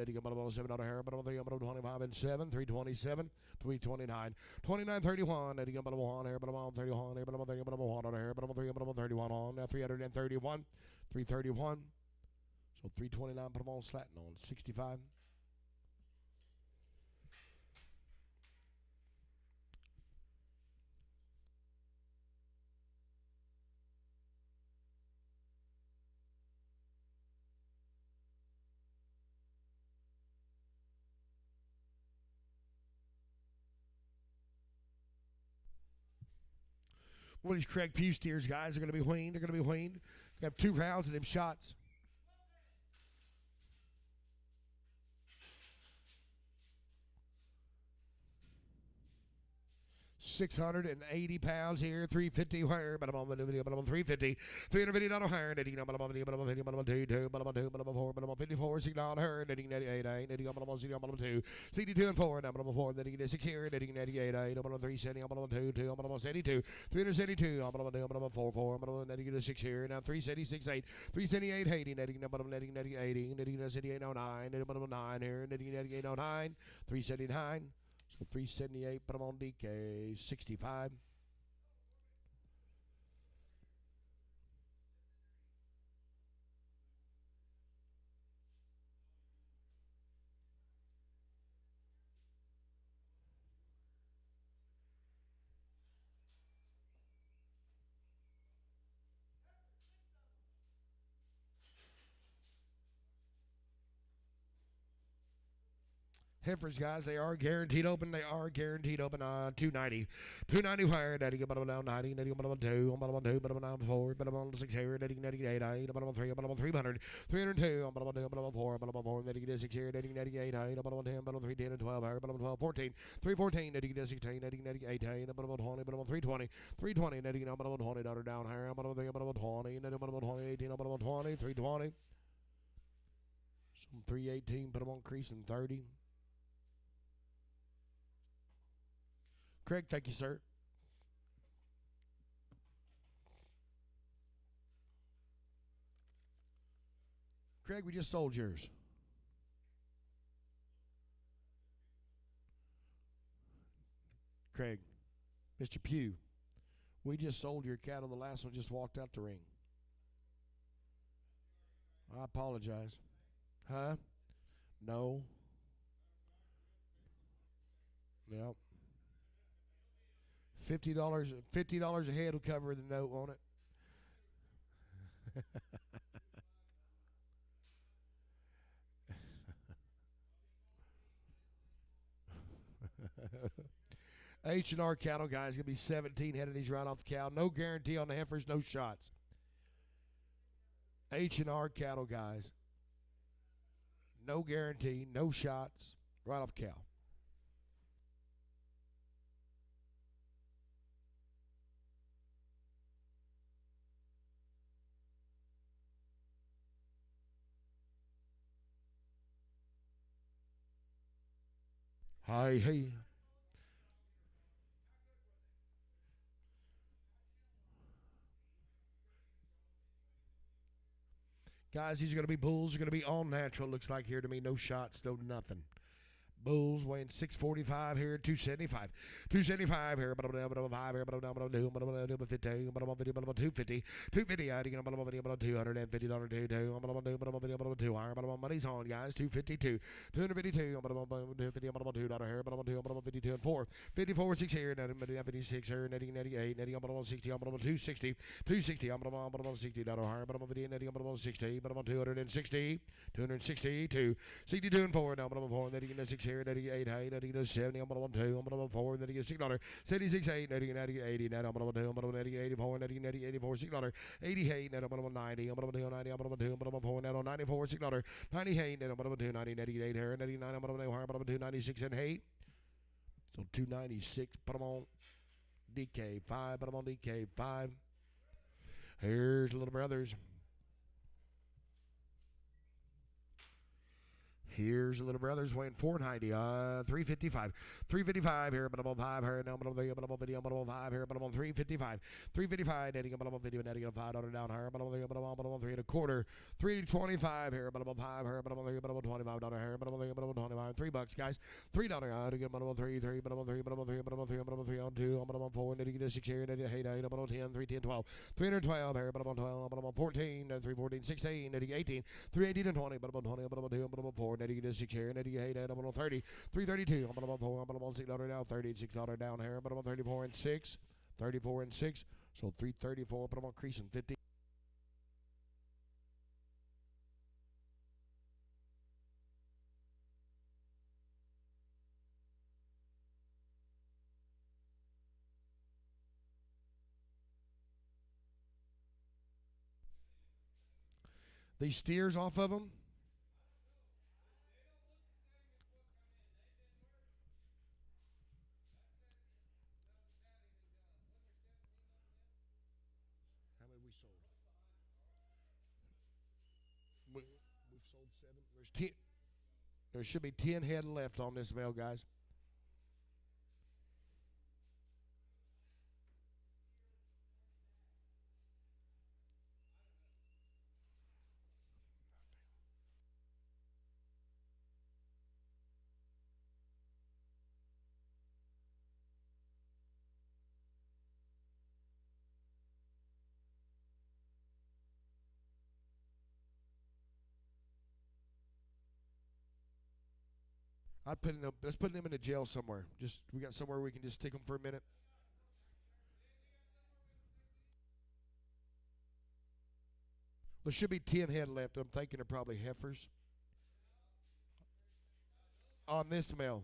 7 out of here. I'm 3, I'm 25 and 7, 327, 329, 29, 31, I'm 1 here, but I'm 31 here, but I'm 3, I'm 1 out of here, but I'm 3, I'm 31 on, 331, 331. So 329, put them on slatting on 65. One of these Craig Pugh steers, guys, are going to be weaned. They're going to be weaned. We have 2 rounds of them shots. £680 here, 350 where, but I'm on the video, but I'm on 350, $350 higher, but I'm on 2, but I'm on 2, but I'm on 2, but I'm on 4, but I'm on 54, $6 higher, 88, but I'm on 2, 62 and 4, now but I'm on 4, then you get 6 here, 88, I'm on 370, I'm on 2, I'm on 72, 372, I'm on 2, I'm on 4, 4, I'm on 6 here, now 376, 8, 378, 80, but I'm 80, 78, 09, but I'm 9 here, 88, 09, 379. So 378, put them on DK, 65. Heifers, guys, they are guaranteed open. They are guaranteed open. 290. 290 higher. Daddy, but I'm down 90. Daddy, but I'm 2. I'm on 2, but I'm down 4. But I'm on 6 here. Daddy, 98. But I'm on 3. But I'm on 300. 302. But I'm on 2. But I'm on 4. But I'm on 4. Daddy, get 6 here. Daddy, 98. But I'm on 10. But I'm on 3, 10 and 12 higher. But I'm on 12, 14. 314. Daddy, get 16. Daddy, 98. But I'm on 20. But I'm on 320. 320. Daddy, but I'm on 20. Down higher. But I'm on 3. But I'm on 20. Daddy, but I'm on 20. 18. But I'm on 20. 320. Some 318. But I'm on creasing 30. Craig, thank you, sir. Craig, we just sold yours. Craig, Mr. Pugh, we just sold your cattle. The last one just walked out the ring. I apologize. Huh? No. Yep. $50 a head will cover the note on it. H&R cattle, guys, going to be 17 head of these right off the cow. No guarantee on the heifers, no shots. H&R cattle, guys. No guarantee, no shots, right off cow. Hey. Guys, these are going to be bulls. Are going to be all natural. Looks like here to me. No shots, no nothing. Bulls weighing 645 here, 275. 275 here, but I'm down 5 here, but I'm down 2, but I'm down 50, but I'm on video, but I'm 250. 250 out again, but I'm on video, but I'm $250, 2, but I'm on video, but I'm 2 higher, but I'm on money's on, guys. 252. 252, but I'm on 250, but I'm on $2 here, but I'm on 2, but I'm on 52 and 4. 54, 6 here, netting 56 here, netting 98, netting, but I'm on 60, but I'm on 260. 260, but I'm on $60 higher, but I'm on video, netting, but I'm on 60, but I'm on 260. 262. 62 and 4, now, but I'm on 4, netting 6 here, netting 8 high, netting 70, I'm on 2, I'm on 4, netting $6. 76, 8, netting 80, net, I'm on 2, I'm on 84, netting 84, $6. 88, net, I'm on 90, I'm on 2, 90, I'm on 2, I'm on 4, net on 94, $6. 98, net, I'm on 2, 90, 98 here, 99, I'm on 2 higher, but I'm 296 and 8. So 296, but I'm on DK5, but I'm on DK5. Here's Little Brothers. Here's the Little Brothers weighing 490, 355. 355 here, but I'm on 5 here, now I'm on video, but I'm on video, but I'm on 5 here, but I'm on 355. 355, netting, but I'm on video, netting $5 down here, but I'm on video, but I'm on 3 1/4. 325 here, but I'm on 5 here, but I'm on video, but I'm on $25 here, but I'm on video, but I'm on 25. $3, guys. $3 out again, but I'm on 3, but I'm on 3, but I'm on 3, but I'm on 3, but I'm on 3 on 2, but I'm on 4, netting 6 here, netting 8, but I'm on 10, 3, 10, 12. 312 here, but I'm on 12, but I'm on 14, 3, 14, 16, netting 18, 318 and 20, but I'm on 20, but I'm on 2, but I'm on 4, netting 6 here, netting 8, I'm on 30, 332, but I'm on 4, but I'm on $6 down, $36 down here, but I'm on 34 and 6, 34 and 6, so 334, but I'm on creasing 50. These steers off of them. How many we sold? We've sold 7. There's 10. There should be 10 head left on this male, guys. Let's put them in a jail somewhere. Just we got somewhere we can just stick them for a minute. There should be 10 head left. I'm thinking they're probably heifers on this male.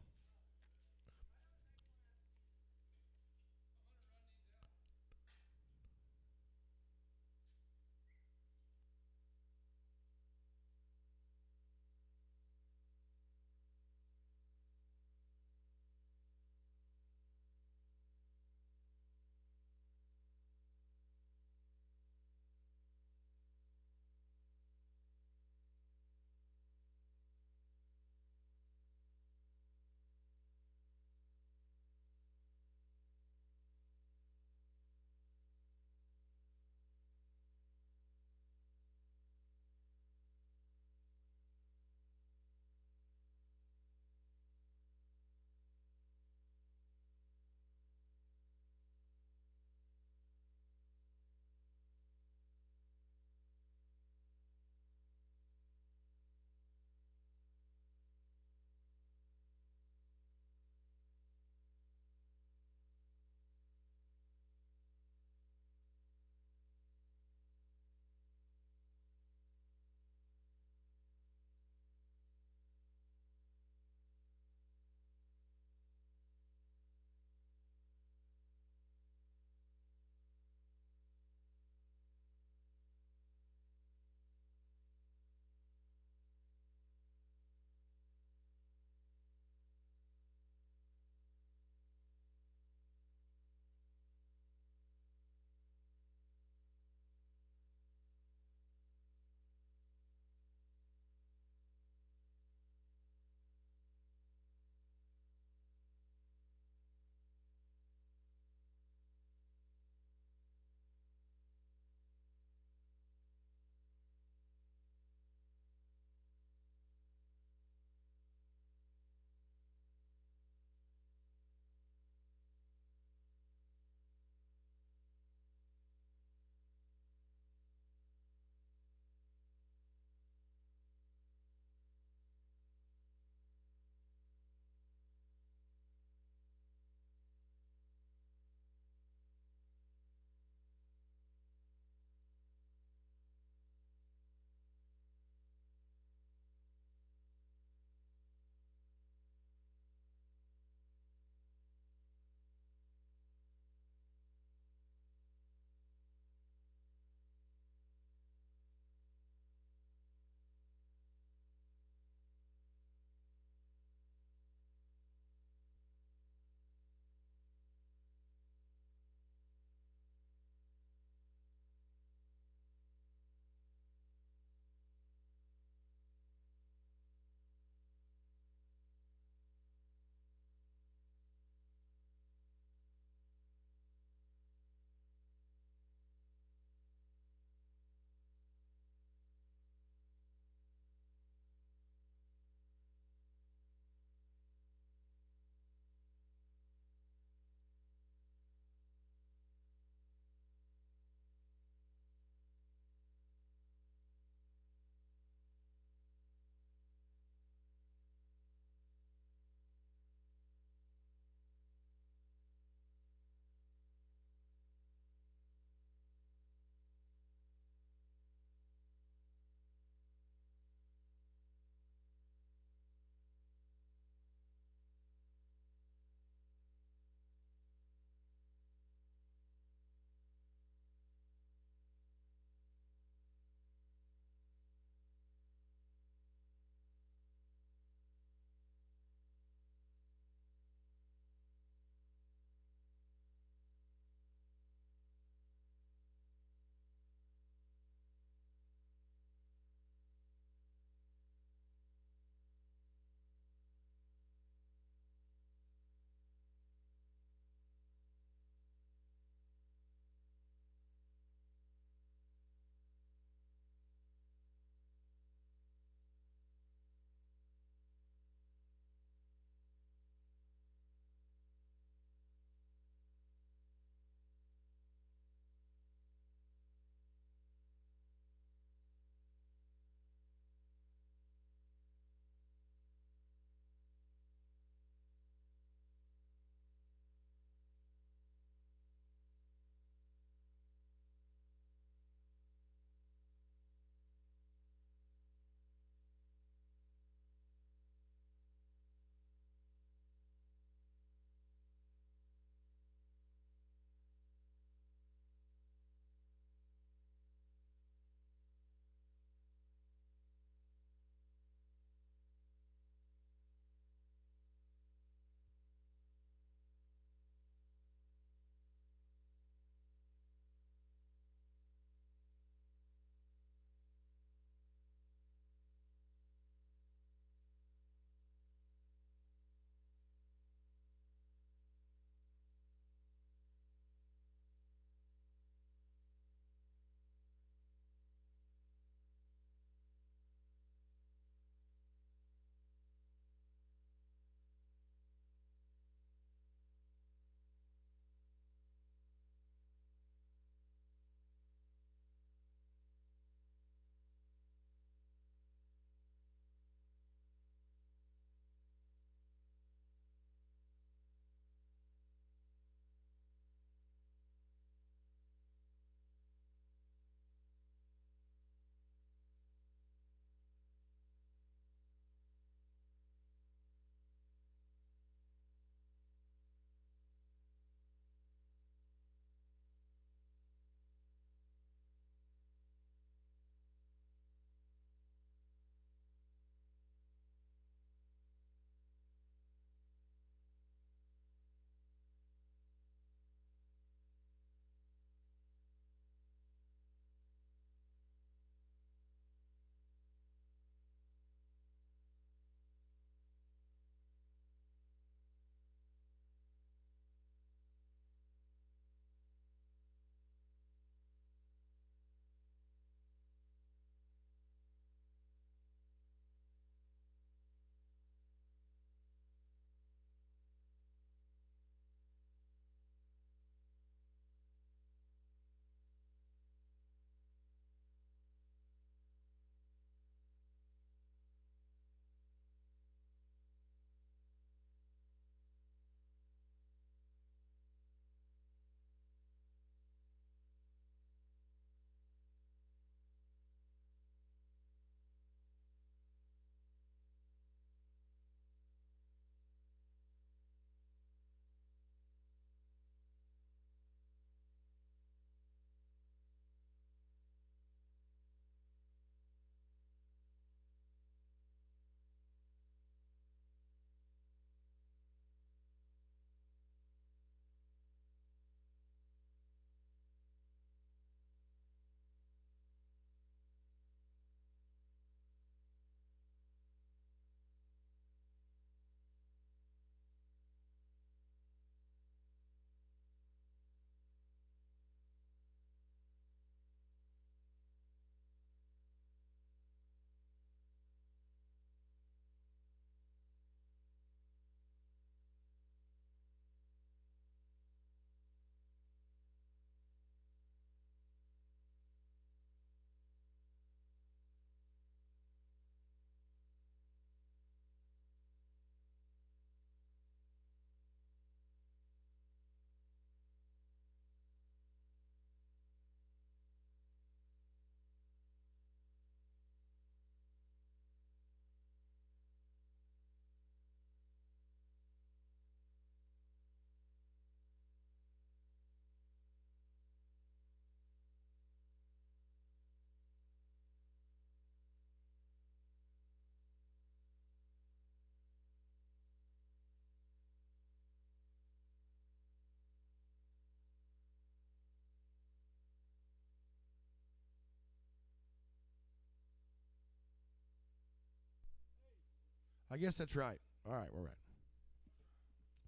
I guess that's right. All right, we're right.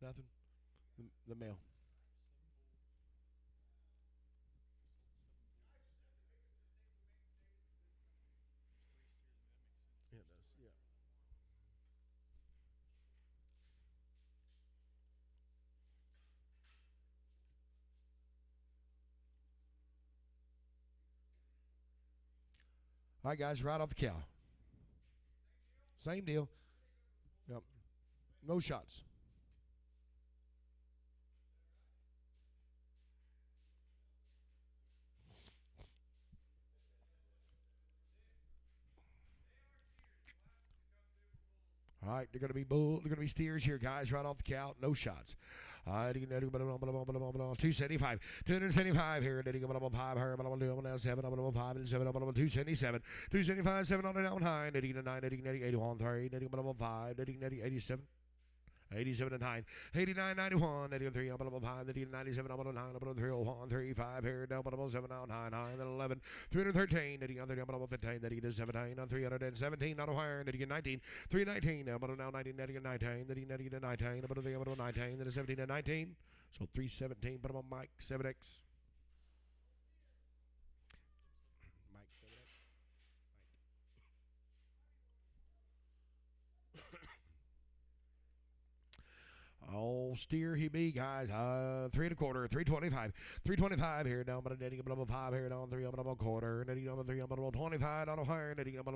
Nothing? The mail. Yeah, it does. Yeah. All right, guys, right off the cow. Same deal. Yep. No shots. All right, they're going to be steers here, guys, right off the cow. No shots. All right, 275, 275 here. 5 here, 7, 5 and 7, 277, 275, 7 on the down high, 89, 81, 3, 5, 87. 87 and 9, 89, 91, 83, 5, 97, 9, 301, 35 here, down 7, down 9, 9, 11, 313, 15, 17, 317, not higher, 19, 319, now 19, 19, 19, 17 and 19, so 317, put them on Mike, 7X. Oh, steer he be, guys. 3 1/4, 325, 325 here down, but netting a 5 here down, 3 1/4, netting up 3 25, not higher, netting up 3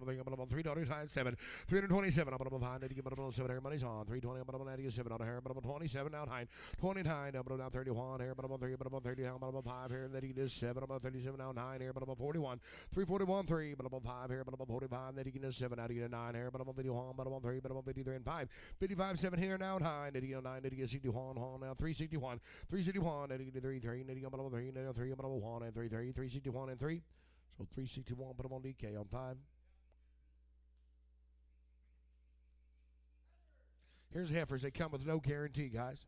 7, 327 up 5, netting up 7 here, money's on, 320 up 97 on here, but 27 down high, 29 up down 31 here, but 3 but 30 down, but 5 here, netting is 7 up 37 down 9 here, but 41, 341 3, but 5 here, but 45, netting is 7 out of 9 here, but 51, but 3, but 53 and 5, 55 7 here now high, netting 9. 61 now 361 361 3 3 3 3 1 and 3 3 361 and 3, so 361 put them on DK on 5. Here's the heifers. They come with no guarantee, guys.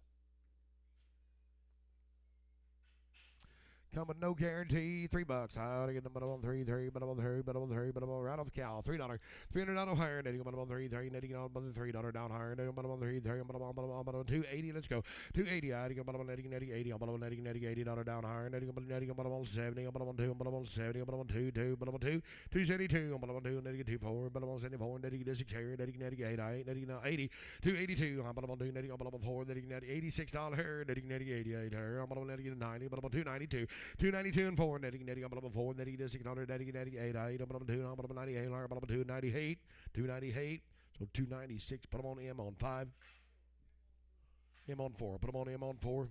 Come with no guarantee, $3. How to get them on 3, 3, but right off the cow, $3, $300 higher, netting about 3, 3, netting on $3 down higher, netting about 3, 3, about 280. Let's go, 280. I think about netting 80, about netting $80 down higher, netting about 70, about 2, about 70, about 2, 2, about 2, 272, about 2, netting 2, 4, about 74, netting 6 here, netting 88, netting 80, 282, about 2, netting about 4, netting $86 here, netting 88 here, about netting 90, about 292. 292 and 4, netting about 4, netting 600, netting 88, about 2, about 98, about 298, 298, so 296, put them on M on 5, M on 4, put them on M on 4.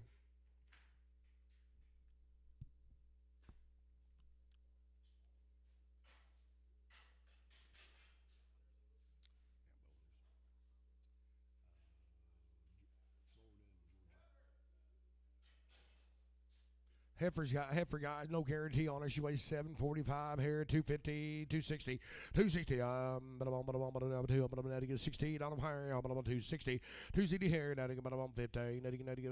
Heifer guys, no guarantee on her. She weighs 745 here, 250, 260, 260. Netting 60, not higher, 260, 260 here, netting about 50, netting 50,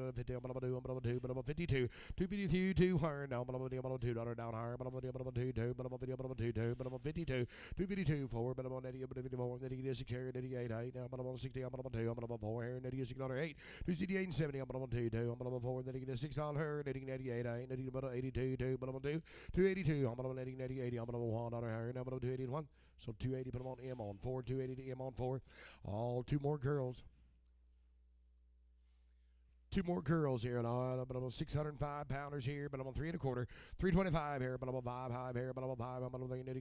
52, 252, 2 higher, now $2 down higher, 2, 52, 252, 4, netting 54, netting 6 here, netting 8, now 60, 2, 4 here, netting $6, 8, 268 and 70, 2, 4, netting $6 here, netting 88, netting about 82, 2, 282, I'm about netting 80, I'm about $1 higher, now about 281, so 280, put them on M on 4, 280 to M on 4, all 2 more girls. 2 more girls here, about 605 pounders here, but I'm on 3 1/4, 325 here, but I'm on 5 high here, but I'm on 5, I'm on 3 but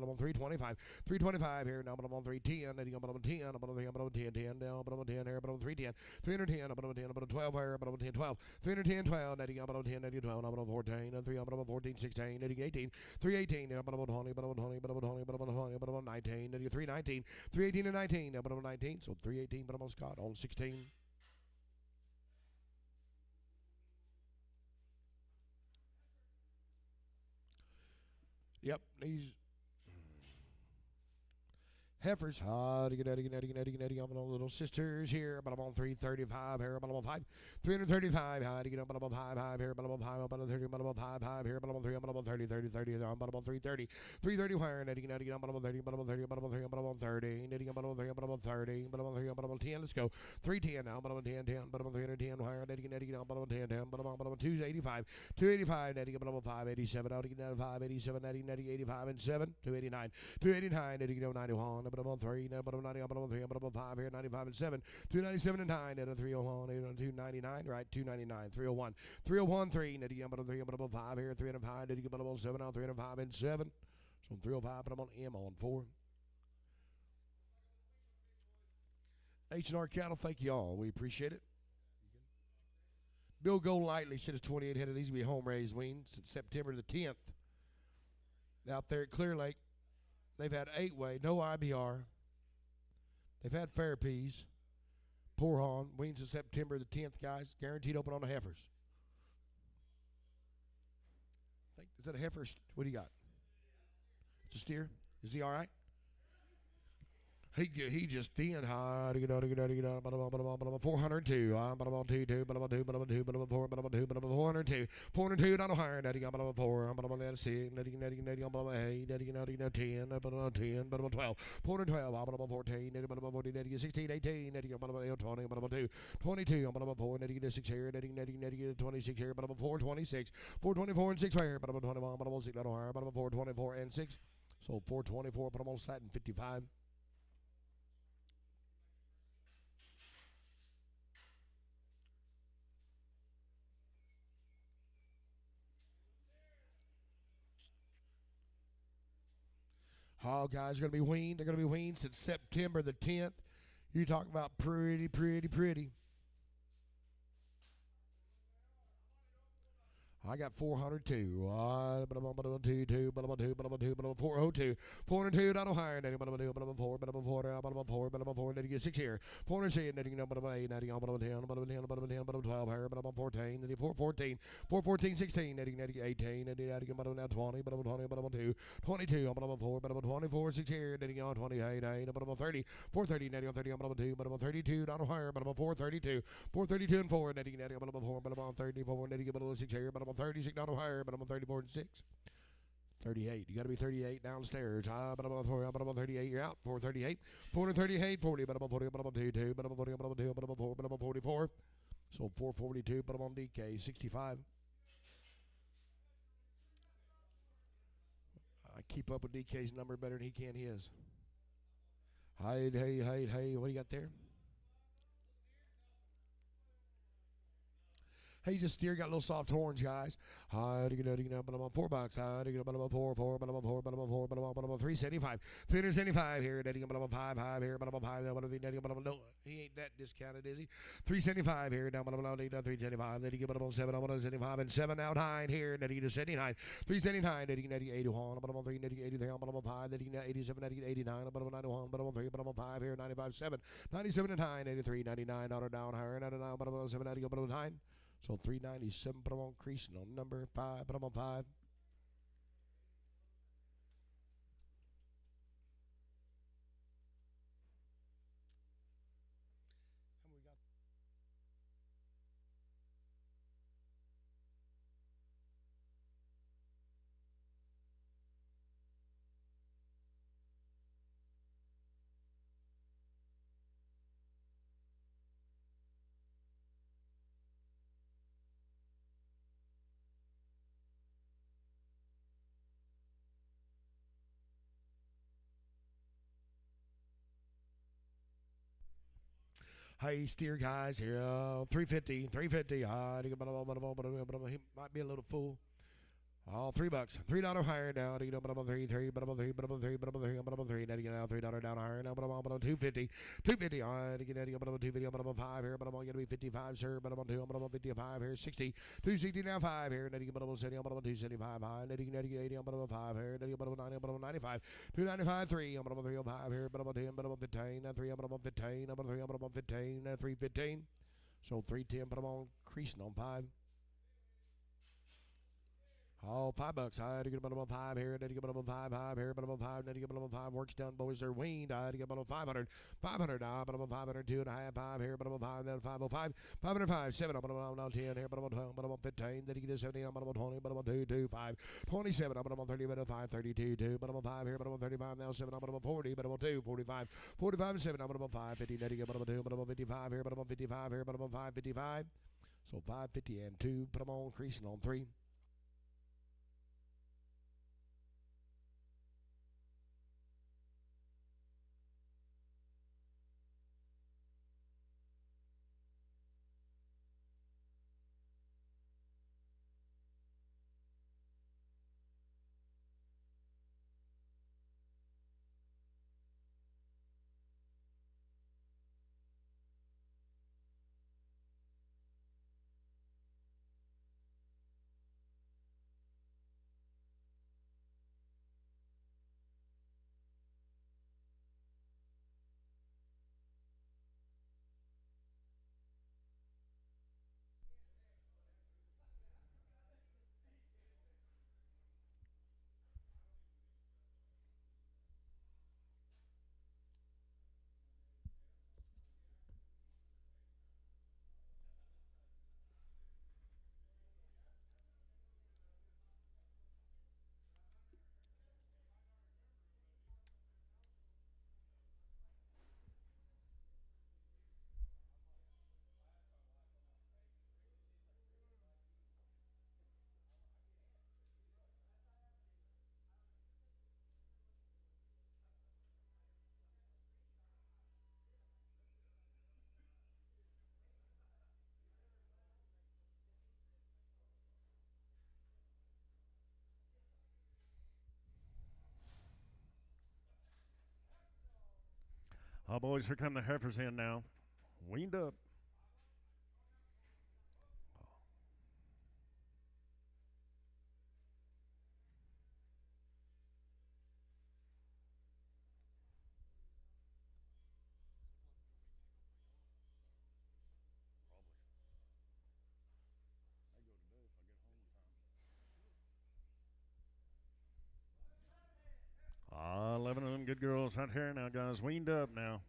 I'm on 325, 325 here, now but I'm on 310, netting about 10, I'm on 10, down, but I'm on 10 here, but I'm on 310, 310, I'm on 10, about 12 here, but I'm on 10, 12, 310, 12, netting about 10, netting 12, I'm on 14, 3, I'm on 14, 16, netting 18, 318, but I'm on 20, but I'm on 20, but I'm on 20, but I'm on 20, but I'm on 19, netting 319, 318 and 19, but I'm on 19, so 318, but I'm on Scott on 16. Yep, these Heifers, I'm on little sisters here, but I'm on 335 here, but I'm on 5, 335, but I'm on 5 here, but I'm on 5, but I'm 30, but I'm on 5 here, but I'm on 3, but I'm on 30, 30, 30, but I'm on 330, 330 wire, but I'm on 30, but I'm on 30, but I'm on 3, but I'm on 30, but I'm on 3, but I'm on 30, but I'm on 3, but I'm on 10, let's go, 310 now, but I'm on 10, 10, but I'm on 310 wire, but I'm on 10, 10, but I'm on 285, 285, but I'm on 587, 587, 85 and 7, 289, 289, 91, but I'm on 3, but I'm 90, but I'm on 3, but I'm on 5 here, 95 and 7, 297 and 9, at a 301, 299, right, 299, 301, 301, 3, but I'm 3, but I'm on 5 here, 305, but I'm on 7, 305 and 7, so I'm 305, but I'm on M on 4. H&R Cattle, thank you all. We appreciate it. Bill Goldlightly said it's 28 head of these will be home-raised weans since September the 10th. Out there at Clear Lake, they've had 8-way, no IBR. They've had fair peas, poor hawn, weans in September the 10th, guys. Guaranteed open on the heifers. I think, is that a heifer? What do you got? It's a steer. Is he all right? He just thin high. 402. 2, 402. 402 down higher. 4, 10, 10, 12. 412, 14, 16, 18, 20, 22, 4, 6 here, 26 here, 426, 424 and 6 here, 21, 6 down higher, 424 and 6. So 424, but I'm on site in 55. Oh, guys are going to be weaned. They're going to be weaned since September the 10th. You talk about pretty, pretty, pretty. I got 402. 402. 402 down higher. 4, 4, 6 here. 406, 8, 10, 12 here. 14, 414, 414, 16, 18, 20, 22, 22, 4, 24, 6 here. 28, 30, 430, 30, 32 down higher. 432, 432 and 4, 4, 34, 6 here. 36 down higher, but I'm on 34 and 6. 38. You got to be 38 downstairs. But I'm on 4, but I'm on 38. You're out. 438. 438, 40, but I'm on 40, but I'm on 22, but I'm on 40, but I'm on 2, but I'm on 4, but I'm on 44. So 442, but I'm on DK 65. I keep up with DK's number better than he can his. Hey, what do you got there? Hey, just steer, got little soft horns, guys. But I'm on $4. But I'm on 4, but I'm on 4, but I'm on 4, but I'm on 375. 375 here. But I'm on 5 here. But I'm on 5. No, he ain't that discounted, is he? 375 here. Down, but I'm on 375. Then you get on 7. I'm on 75 and 7 out high here. Then you get 79. 379. Then you get 81. But I'm on 3, 83. But I'm on 5. Then you get 87. 89. But I'm on 91. But I'm on 3. But I'm on 5 here. 95, 7. 97 and 9. 83. 99. Down higher. 99. But I'm on 7. 90. But I'm on 9. So 397, but I'm on creasing on number 5, but I'm on 5. Hey, steer guys here, 350. He might be a little full. All $3. $3 higher now. But I'm on 3, but I'm on 3, but I'm on 3, but I'm on 3, but I'm on 3. Now $3 down higher now. But I'm on 250. 250. But I'm on 250. But I'm on 5 here. But I'm going to be 55, sir. But I'm on 2. But I'm on 55 here. 60. 260 now 5 here. But I'm on 70. But I'm on 275 high. 80. But I'm on 5 here. But I'm on 90. But I'm on 95. 295 3. But I'm on 305 here. But I'm on 10. But I'm on 15. 3. But I'm on 15. But I'm on 3. But I'm on 15. 315. So 310. But I'm on creasing on 5. Oh, $5. I had to get about on 5 here. Need to get about on 5 here. About on 5. Need to get about on 5. Works done, boys. They're weaned. I had to get about on 500. 500 now. About on 500. 2.5. 5 here. About on 5. Then 505. 505. 7. About on 10 here. About on 12. About on 15. Then you get to 17. About on 20. About on 2. 2. 5. 27. About on 30. About on 5. 32. 2. About on 5 here. About on 35. Now 7. About on 40. About on 2. 45. 45 and 7. About on 5. 50. Then you get about on 2. About on 55 here. About on 55 here. About on 5. 55. So 550 and 2. Put them on. Creasing on 3. Oh, boys, here come the heifers in now. Weaned up. Ah, 11 of them good girls right here now, guys. Weaned up now.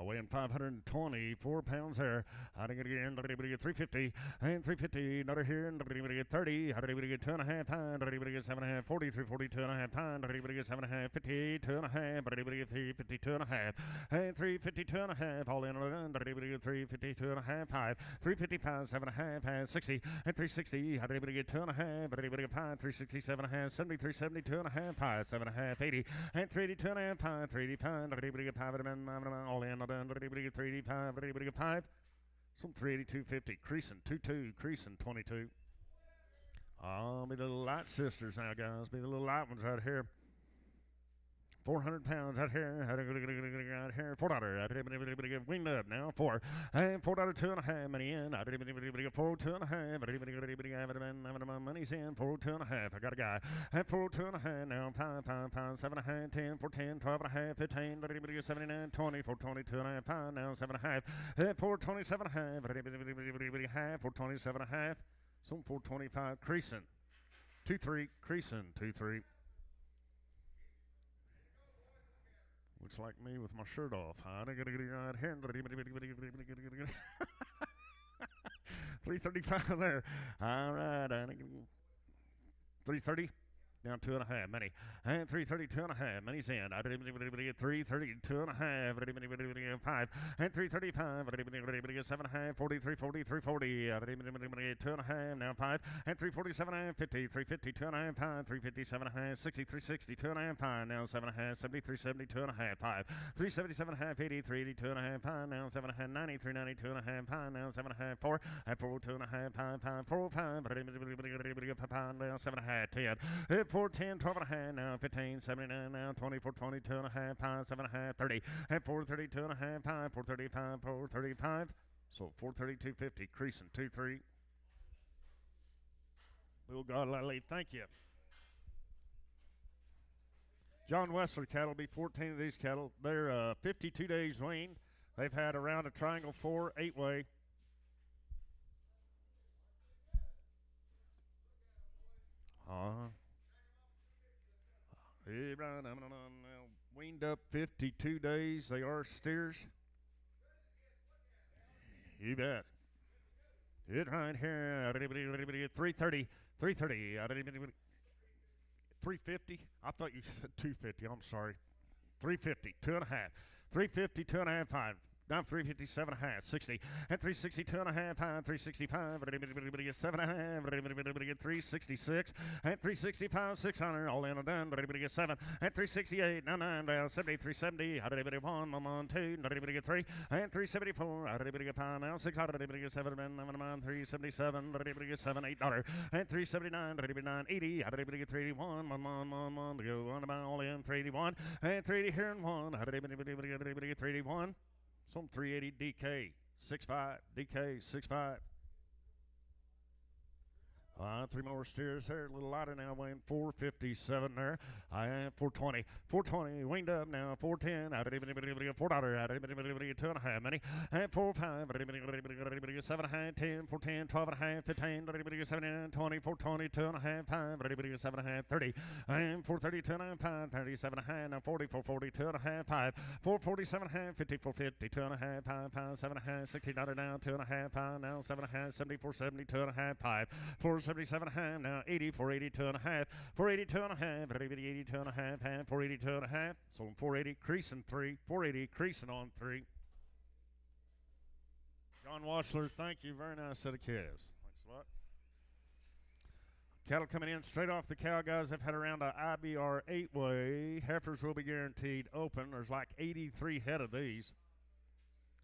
Weighing 524 pounds there. How do you get in? 350 and 350. Another here. And 30. How do you get 2.5 pounds? How do you get 7.5? 40, 340, 2.5 pounds. How do you get 7.5? 50, 2.5. How do you get 350, 2.5? And 350, 2.5. All in. How do you get 350, 2.5? 5. 355, 7.5. And 60 and 360. How do you get 2.5? How do you get 5? 360, 7.5. 73, 70, 2.5. 5, 7.5. 80 and 380, 2.5. 5, 385. How do you get 5? All in. 385, 5, some 380, 250, creasing 22, creasing 22. Be the little light sisters now, guys. Be the little light ones out here. 400 pounds out here, out here, $4. Winged up now, 4. And $4, 2.5, money in. 4, 2.5. Money's in, 4, 2.5. I got a guy. And 4, 2.5 now, 5, 5, 5, 7.5, 10, 4, 10, 12.5, 15, 79, 20, 4, 20, 2.5, 5, now 7.5. And 4, 27.5, 4, 27.5. Some 425, creasing. 2-3, creasing, 2-3. Looks like me with my shirt off. I gotta get it right here. 335 there. All right. 330. Down 2.5, money. And 330, 2.5. Money's in. 330, 2.5. 5. And 335, 7.5. 43, 40, 340. 2.5. Now 5. And 347, 50. 350, 2.5. 5. 357, 60, 360, 2.5. 5. Now 7.5. 70, 370, 2.5. 5. 377, 80, 380, 2.5. 5. Now 7.5. 90, 390, 2.5. 5. Now 7.5. 4. And 4, 2.5. 5, 5, 4, 5. Now 7.5. 10. 4, 10, 12.5, now 15, 79, now 24, 22 and a half, 5, 7.5, 30, and 432 and a half, 5, 435, 435, so 432, 50, creasing 2-3. Bill Godley, thank you. John Wesley cattle, be 14 of these cattle. They're 52 days weaned. They've had around a triangle 4, 8-way. right. I'm weaned up 52 days. They are steers. You bet. It right here. 330. 330. 350. I thought you said 250. I'm sorry. 350. 2.5. 350. 2.5. 5. Now 357 and a half, 60, and 362 and a half, 365, 7.5, 366, and 365, 600, all in and done, 7, and 368, 9, 70, 370, 1, 2, 3, and 374, 5, now 600, 7, 377, 7, $8, and 379, 80, 381, 1, to go on about all in, 381, and 380 here and 1, 381. Some 380 DK 6.5 DK 6.5. Three more steers there, a little lighter now, weighing 457 there. I am 420, 420, winged up now, 410, out of $4, out of 2.5 many, and 4.5, 7.5, 10, 410, 12.5, 15, 79, 20, 420, 2.5, 5, 7.5, 30, and 430, 2.5, 37.5, now 40, 440, 2.5, 5, 447.5, 50, 450, 2.5, 5, 7.5, 60, now 2.5, 5, now 7.5, 74, 70, 2.5, 5, 477.5, now 80, 482 and a half, 482 and a half, 82 and a half, 482 and a half, so 480 creasing 3, 480 creasing on 3. John Washler, thank you, very nice set of calves. Thanks a lot. Cattle coming in straight off the cow, guys. I've had around a IBR 8-way. Heifers will be guaranteed open. There's like 83 head of these.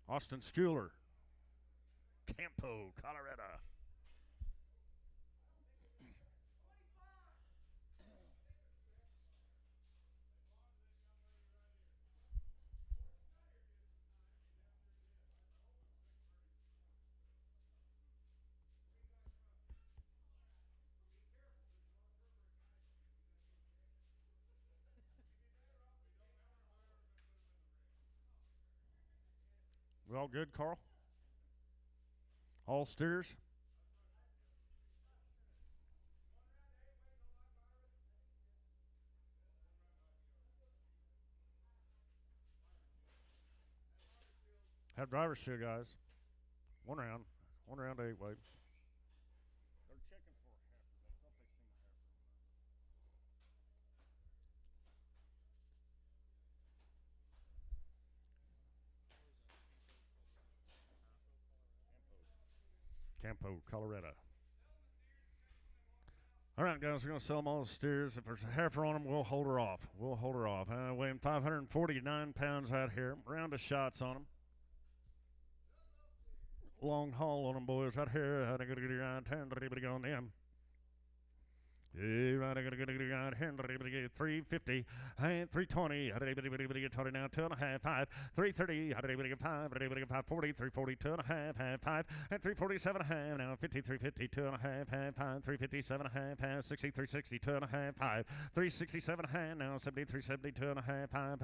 Austin Schuler, Campo, Colorado. We all good, Carl? All steers? Have driver's shoe, guys. One round 8-way. They're checking for heifers. I thought they seen a heifer. Campo, Colorado. All right, guys, we're going to sell them all the steers. If there's a heifer on them, we'll hold her off. Weighing 549 pounds out here. Round of shots on them. Long haul on them, boys. Right here. How to get around town. Everybody on them. Yeah, right, I gotta get 350 and 320. How did anybody get 20 now? 2.5, 5, 330. How did anybody get 5? 540, 340, 2.5, 5, and 347.5. Now 50, 350, 2.5, 5, 357.5, 60, 360, 2.5, 5, 367.5. Now 70, 370, 2.5, 5,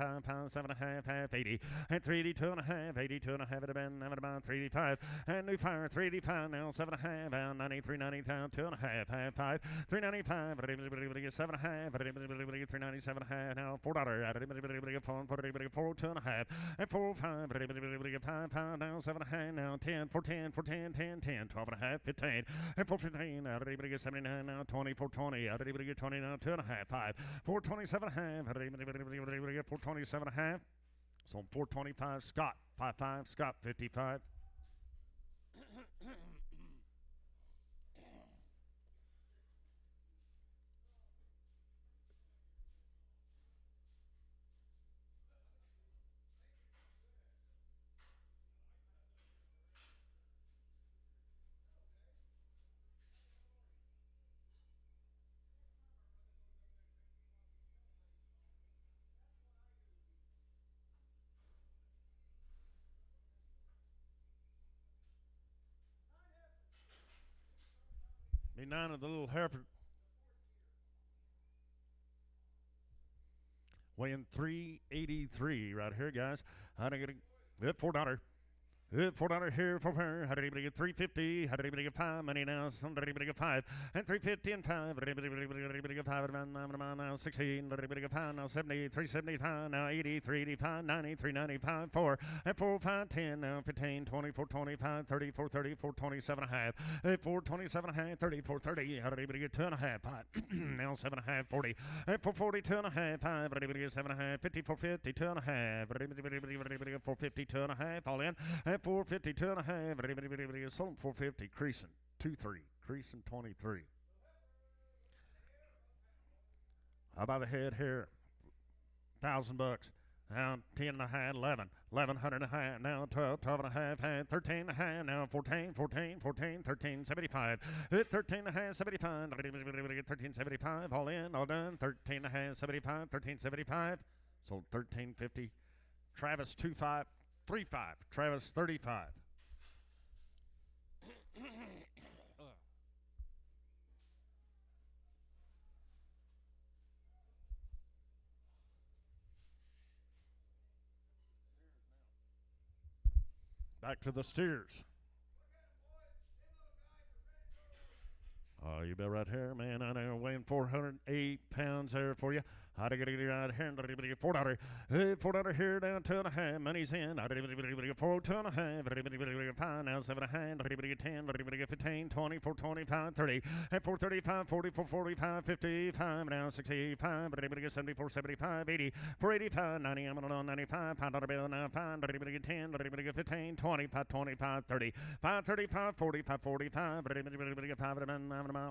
7.5, 80, and 380, 2.5, 82 and a half. It been about 385 and new fire 385 now 7.5 and 93, 90 down 2.5, 5, 395. 7.5, 397.5 now $4. 4, 2.5, and 4, 5, 5 now 7.5 now 10, 410, 410, 10, 12.5, 15, and 415 out of 79 now 20, 420 out of 20 now 2.5, 5, 427.5 out of 427.5. So 425 Scott 55 Scott 55. Be 9 of the little heifer. Weighing 383 right here, guys. How to get it? Yep, $4. $4 here for her. How did anybody get $3.50? How did anybody get $5? Money now. Some did anybody get $5 and $3.50 and $5. Anybody get $5 now? $16. Did anybody get $5 now? $70. $3.75 now. $80. $3.85. $90. $3.95. $4 and $4. $5. $10 now. $15. $20. $4.25. $30. $4.30. $4.27.5. $4.27.5. $30. $4.30. How did anybody get $2.5? $5 now. $7.5. $40 and $4.40. $2.5. $5. Did anybody get $7.5? $50. $4.50. $2.5. Anybody get $4.50? $2.5. All in. At 450, 2.5. Sold 450, creasing 2-3, creasing 23. How about the head here? $1,000. Now 10.5, 11, 1,100.5. Now 12, 12.5, 13.5. Now 14, 14, 14, 13.75. 13.5, 75. 13.75. All in, all done. 13.5, 75. 13.75. Sold 13.50. Travis 2.5. 3.5. Travis 35. Back to the steers. Oh, you bet right here, man. I know, weighing 408 pounds there for you. I got to get right here. $4. $4 here, down 2.5. Money's in. I did get 4, 2.5. 5 now, 7.5. 10. 15, 20, 425, 30. At 435, 40, 445, 55. Now 65. 74, 75, 80. 485, 90. I'm on 95. $5 bill now. 5. 10. 15, 20, 525, 30. 535, 40, 545. 5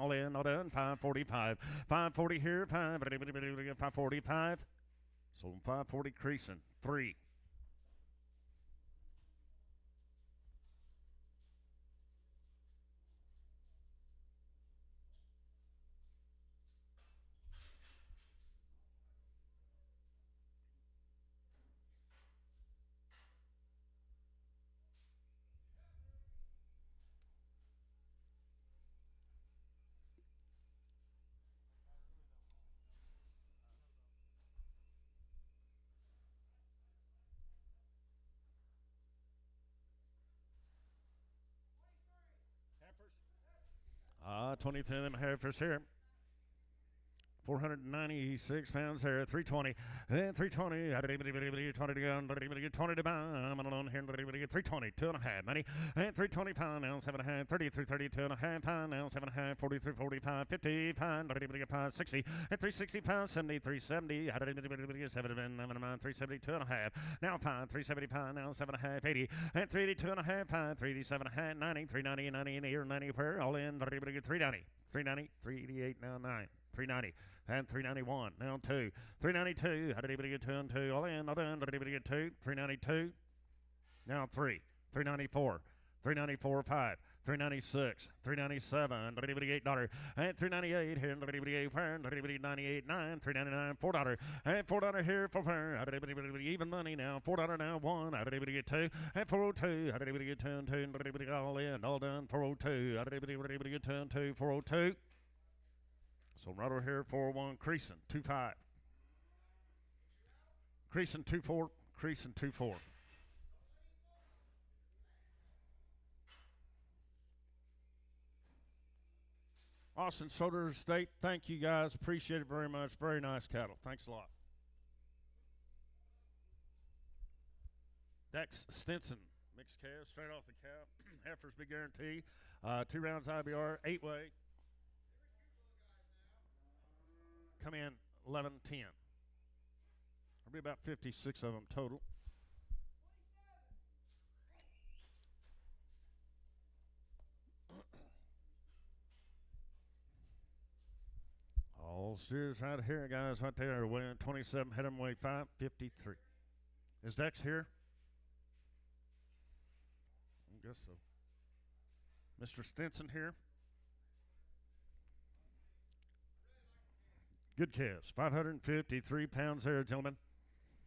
all in, all done. 545. 540 here. 545. So 540 creasing 3. Heifers? 23 of them heifers here. 496 pounds there, 320, and 320. How did anybody 20 to go? Anybody get 20 to buy? I'm on here. Anybody get 320, 2.5 money, and 325 now, 7.5, 33, 32 and a half, pound now, 7.5, 43, 45, 50, pound. Anybody get 560, and 360 pounds, 70, 370. How did anybody get 7 and 372 and a half? Now pound, 370 pound now, 7.5, 80, and 382 and a half, pound, 387 and a half, 90, 390, 90 in here, 90 where? All in. Anybody get 390, 390, 388 now, 9. 390 and 391 now 2 392. How did anybody get 2 and 2? All in, all done. Did anybody get 2? 392 now 3 394 394 5 396 397. Did anybody get $8 and 398 here? Did anybody get $4? Did anybody 98 9 399 $4 and $4 here for her? How did anybody even money now? $4 now 1. How did anybody get 2 and 402? How did anybody get 2 and 2? Did anybody get all in, all done? 402. How did anybody get 2 and 2? 402. So right over here, 401, creasing, 2.5. Creasing, 2.4, creasing, 2.4. Austin Soder State, thank you guys. Appreciate it very much. Very nice cattle. Thanks a lot. Dex Stinson, mixed calves, straight off the cow. Heifers be guaranteed. 2 rounds IBR, 8-way. Come in 11-10. There'll be about 56 of them total. All steers right here, guys, right there. Weighing 27, head them weigh 553. Is Dex here? I guess so. Mr. Stinson here. Good calves, 553 pounds there, gentlemen.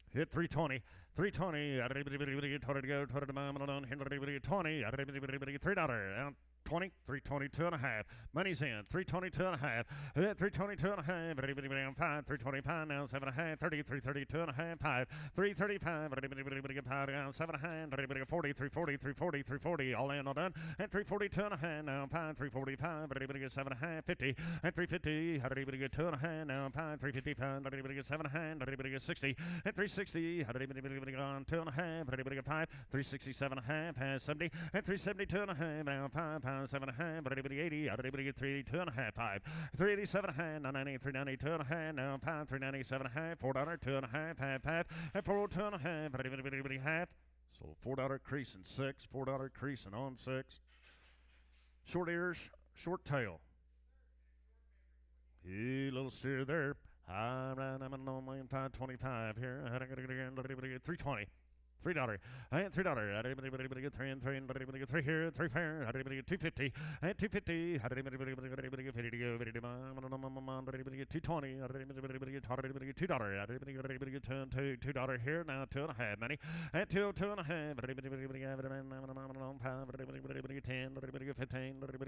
Hit 320. 320. $20 to go. $20 to $20. $3. 20, 322 and a half. Money's in, 322 and a half. 322 and a half. 5, 325 now, 7 and a half. 30, 332 and a half. 5, 335. 5 down, 7 and a half. 40, 340, 340, 340. All in, all done. And 342 and a half now. 5, 345. 7 and a half. 50 and 350. 2 and a half now. 5, 355. 7 and a half. 60 and 360. 2 and a half. 5, 367 and a half. 70 and 372 and a half now. 5. 7 and a half, 80, 3, 2 and a half, 5, 387 and a half, 990, 392 and a half, now 5, 397 and a half, $4, 2 and a half, half, and 402 and a half, half. So $4 creasing 6, $4 creasing on 6. Short ears, short tail. Little steer there. I'm on 525 here. 320. $3 and $3. 3 and 3 and 3 here, 3 fair, 250 and 250. 50 to go, 220, $2 here now, 2 and a half money and 2 and a half. 10, 15,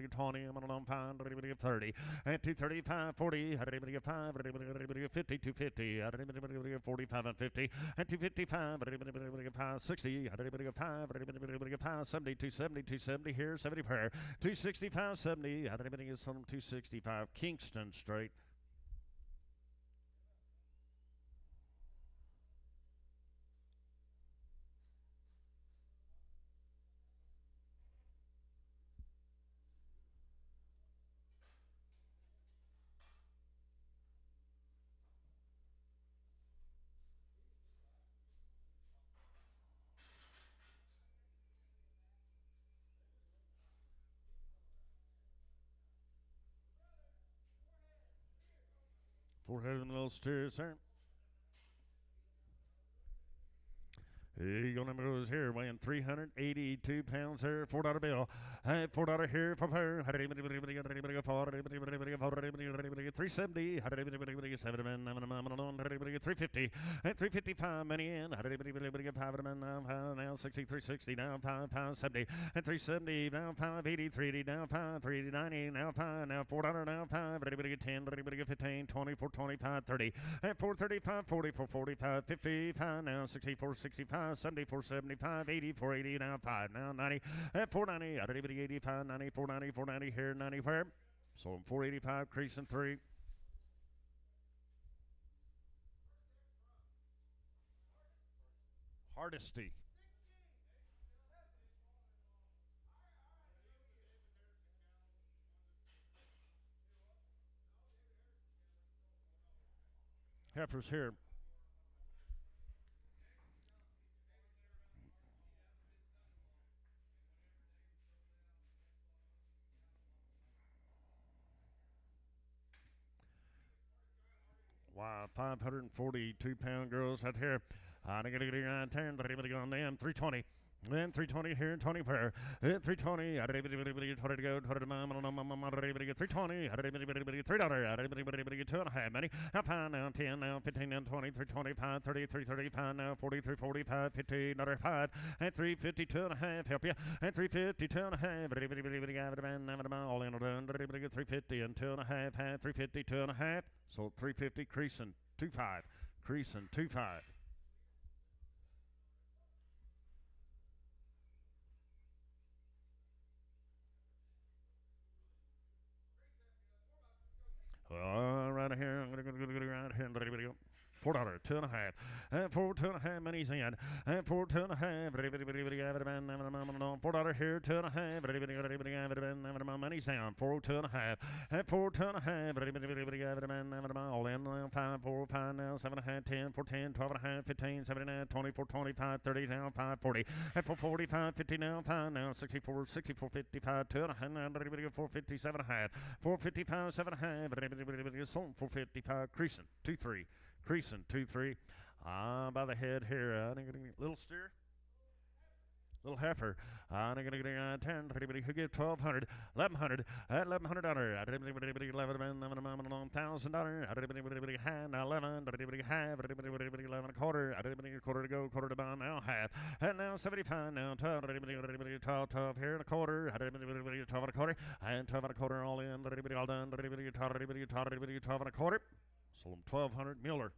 20, 30 and 235, 40, 5, 50, 250, 45 and 50 and 255. 60, 5, 70, 270, 270 here, 70 pair, 265, 70, some 265, Kingston straight. Forehead in the little steer, sir. Eagle number goes here, weighing 382 pounds here, $4 bill. $4 here for her. 370, 350, and 355 money in. Now 60, 360, now 570, and 370, now 580, 380, now 5, 390, now 5, now $4, now 5, 10, 15, 24, 25, 30, and 435, 40, 445, 55, now 64, 65. 74, 75, 80, 480, now 5, now 90, at 490, 85, 90, 490, 490 here, 90 where? So 485, creasing 3. Hardesty. Heifers here. Wow, 542-pound girls out here. I'm going to get around 10, but everybody on them. 320. Then 320 here, 20 pair. 320. To go. 320. $3. 2 and a half money. Now 5, now 10, now 15, now 20, 325, 30, 335, now 40, 345, 50, another 5, and 352 and a half. Help you. And 352 and a half. All in done. 350 and 2 and a half. 350, 2 and a half. So 350 creasing 2.5. Creasing 2.5. Right here, I'm going to go right here. $4, 2 and a half. And 4, 2 and a half, money's in. And 4, 2 and a half. $4 here, 2 and a half. Money's down. 4, 2 and a half. And 4, 2 and a half. All in. 5, 4, 5 now. 7 and a half, 10, 4, 10, 12 and a half, 15, 79, 24, 25, 30 now. 5, 40. And 4, 45, 50 now. 5 now. 64, 64, 55, 2 and a half. 457 and a half. 455, 7 and a half. Sold 455. Creasing 2-3. Creasing 2-3. By the head here. Little steer. Little heifer. I'm going to get 10. Who get 1,200, 1,100, at $1,100. $1,000. Hand 11. Half. 11 quarter. Quarter to go. Quarter to buy now. Half. And now 75. Now 12. 12 here and a quarter. 12 12 and a quarter, and 12 and a quarter all in, all done, 12 and a quarter. Sold them 1,200. Mueller.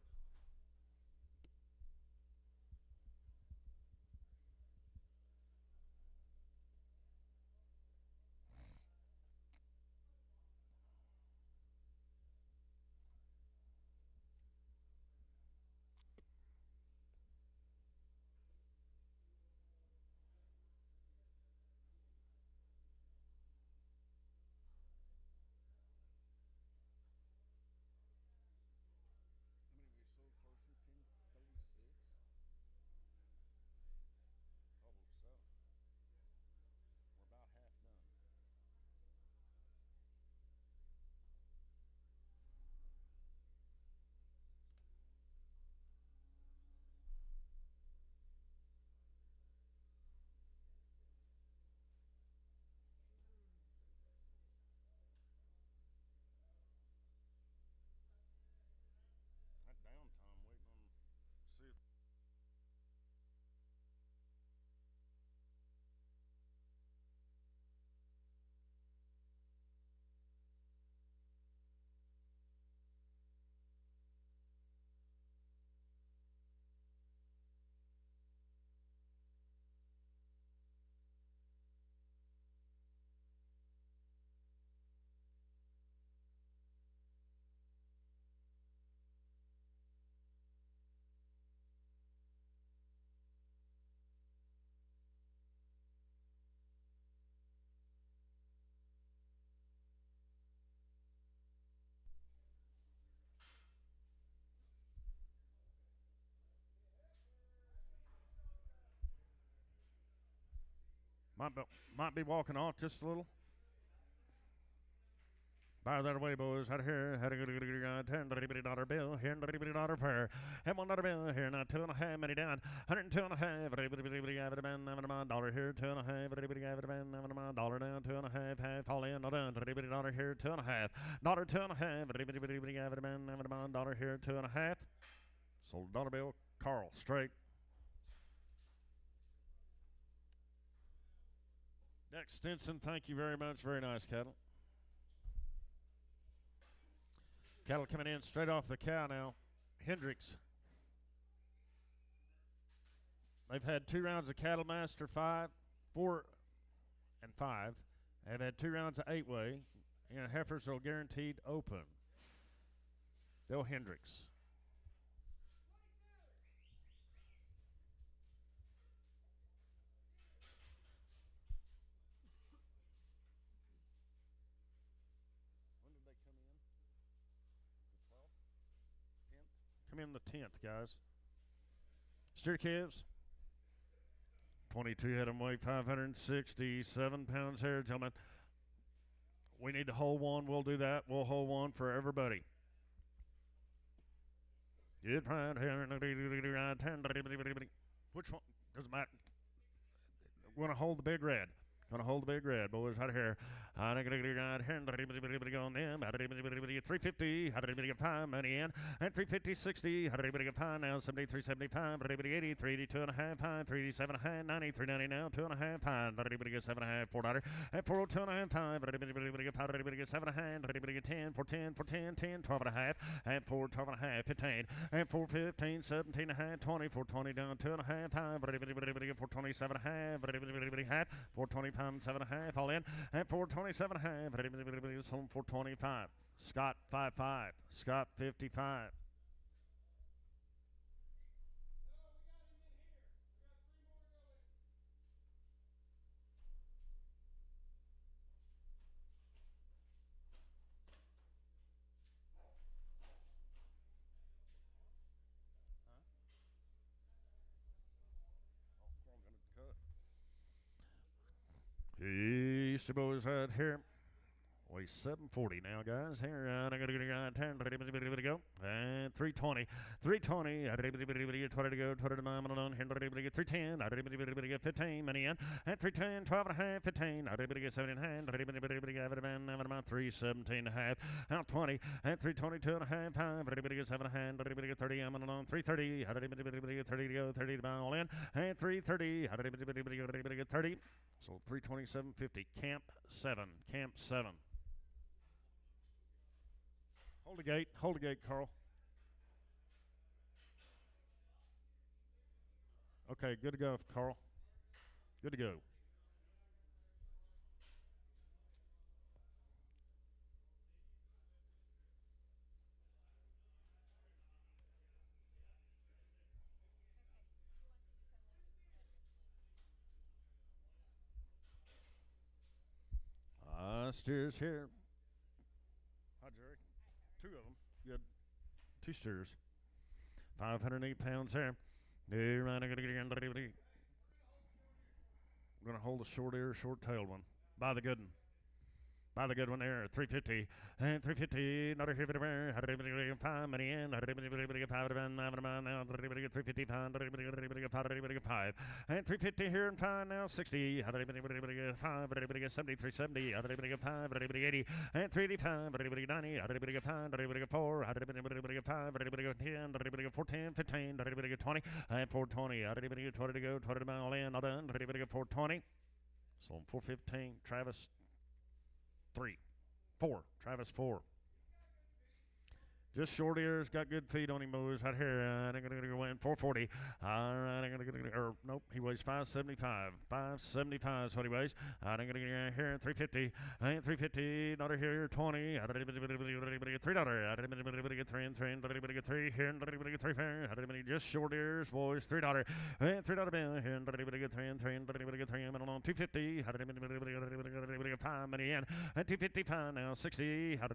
Might be walking off just a little. By that way, boys, out here, had a good $10 bill, here and $1 fair, and $1 bill here, now 2.5, many down, 102.5, $1 here, 2.5, $dollar down, 2.5, half, all in, no done, $1 here, 2.5, $2.5, $dollar here, 2.5, sold $1 bill, Carl, straight. Next, Stinson, thank you very much, very nice cattle. Cattle coming in straight off the cow now. Hendricks. They've had 2 rounds of Cattle Master 5, 4, and 5. They've had 2 rounds of 8-way, and heifers are guaranteed open. Bill Hendricks. Come in the 10th, guys. Steer calves. 22 head them weight, 567 pounds here, gentlemen. We need to hold one. We'll do that. We'll hold one for everybody. Get right here. Which one? Doesn't matter. We're going to hold the big red. Gonna hold the big red, boys, right here. 350, 5 money in, and 350, 60, 5 now, 73, 75, 80, 382 and a half, 387 and a half, 90, 390 now, 2 and a half, 7 and a half, $4, and 402 and a half, 7 and a half, 10, 410, 10, 12 and a half, and 412 and a half, 15, and 415, 17 and a half, 20, 420 down, 2 and a half, 427 and a half, 420 pounds, 7 and a half, all in, and 427 and a half, 425. Scott 55. Scott 55. Easter boys right here. Weigh 740 now, guys. Here, I got to go. And 320. 320. 20 to go. 20 to 9. 310. 15. Money in. And 310. 12 and a half. 15. 7 in hand. 317 and a half. Out 20. And 322 and a half. 5. 7 in hand. 30. I'm on 330. 30 to go. 30 to all in. And 330. 30. So 327.50. Camp 7. Camp 7. Hold the gate. Hold the gate, Carl. Okay, good to go, Carl. Good to go. Steers here. Hi, Jerry. 2 of them. Good. 2 steers. 508 pounds there. We're going to hold the short ear, short tailed one. By the good one. By the good one there, 350 and 350. Another here, 5 money in. 5 and 350 here and 5 now. 60. 5 70, 370. 5 80 and 385. 90. 5 4. 5 10. 410, 15. 20 and 420. 20 to go. 20 mile in. All done. 420. So 415. Travis. 3, 4. Travis 4. Just short ears, got good feet on him, boys. Right here, I'm going to go in 440. All right, I'm going to nope, he weighs 575. 575 is what he weighs. I'm going to get here at 350. And 350, not here, 20. $3. $3 and 3 here, and 3 fair. Just short ears, boys. $3. And $3 bill here, and 3 and 3 and 3 and 250. 5 money in. And 255 now, 60. 5,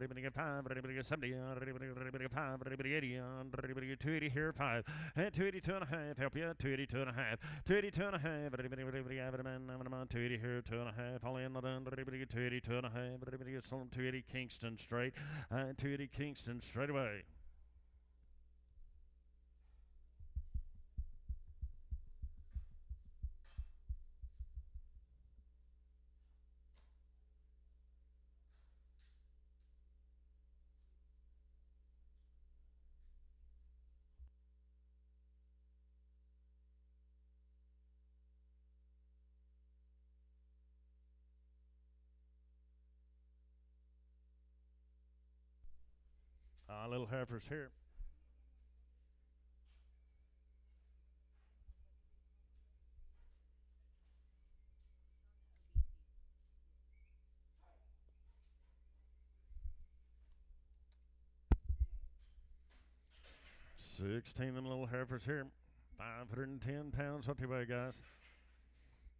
70. 5, 80 on 280 here, 5 and 282 and a half. Help you, 282 and a half, 282 and a half. 280 here, 2 and a half. All in, 282 and a half. 280 Kingston straight, and 280 Kingston straight away. Little heifers here. $16 of them little heifers here. 510 pounds. What do you weigh, guys?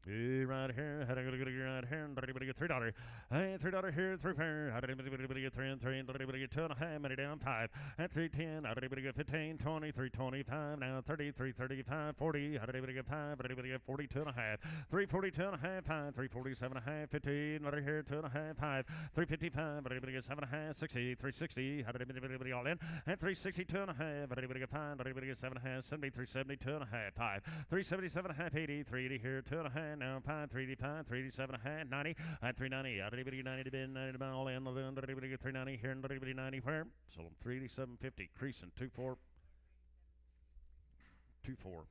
Right here, had a good right here, and everybody get $3. Hey, $3 here, 3 fair. Everybody get 3 and 3, and everybody get 2 and a half, money down 5. And 310, everybody get 15, 20, 325, now 30, 335, 40. Everybody get 5, everybody get 42 and a half. 342 and a half, 5, 347 and a half, 15, right here, 2 and a half, 5, 355, everybody get 7 and a half, 60, 360, everybody all in, and 362 and a half, everybody get 5, everybody get 7 and a half, 70, 372 and a half, 5, 377 and a half, 80, 380 here, 2 and a half. Now 5, 385, 387 and a half, 90, 390, everybody 90 to bin, 90 to all in, everybody get 390 here, and everybody 90 where? So 387.50, creasing 24, 24.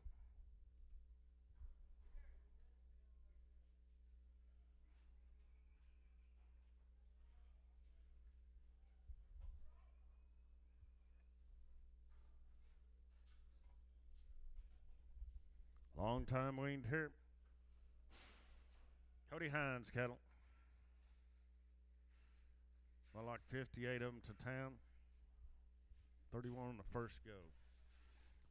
Long time weaned here. Cody Hines cattle. I like 58 of them to town. 31 on the first go.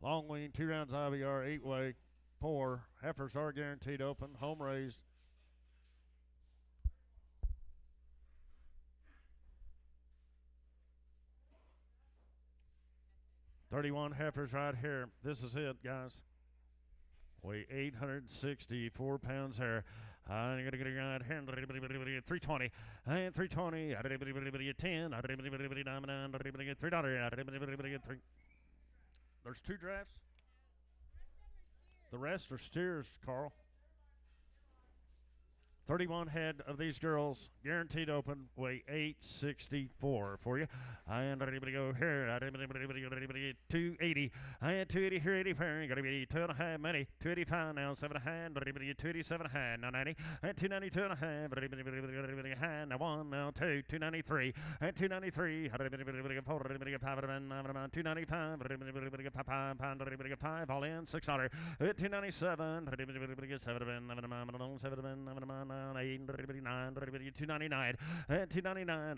Long wean, 2 rounds IVR, 8-way, 4. Heifers are guaranteed open, home raised. $31 heifers right here. This is it, guys. Weigh 864 pounds here. I'm going to get it right here. 320. And 320. 10. $3. There's 2 drafts. The rest are steers, Carl. 31 head of these girls, guaranteed open, weigh 864 for you. And everybody go here. 280. I had 280 here, 84. Got to be 2.5 many. 285 now, 7.5. 287 high. Now 90. At 292 and a half. High. Now 1. Now 2. 293. At 293. 295. 5. All in. 600. At 297. 7. 299. At 299.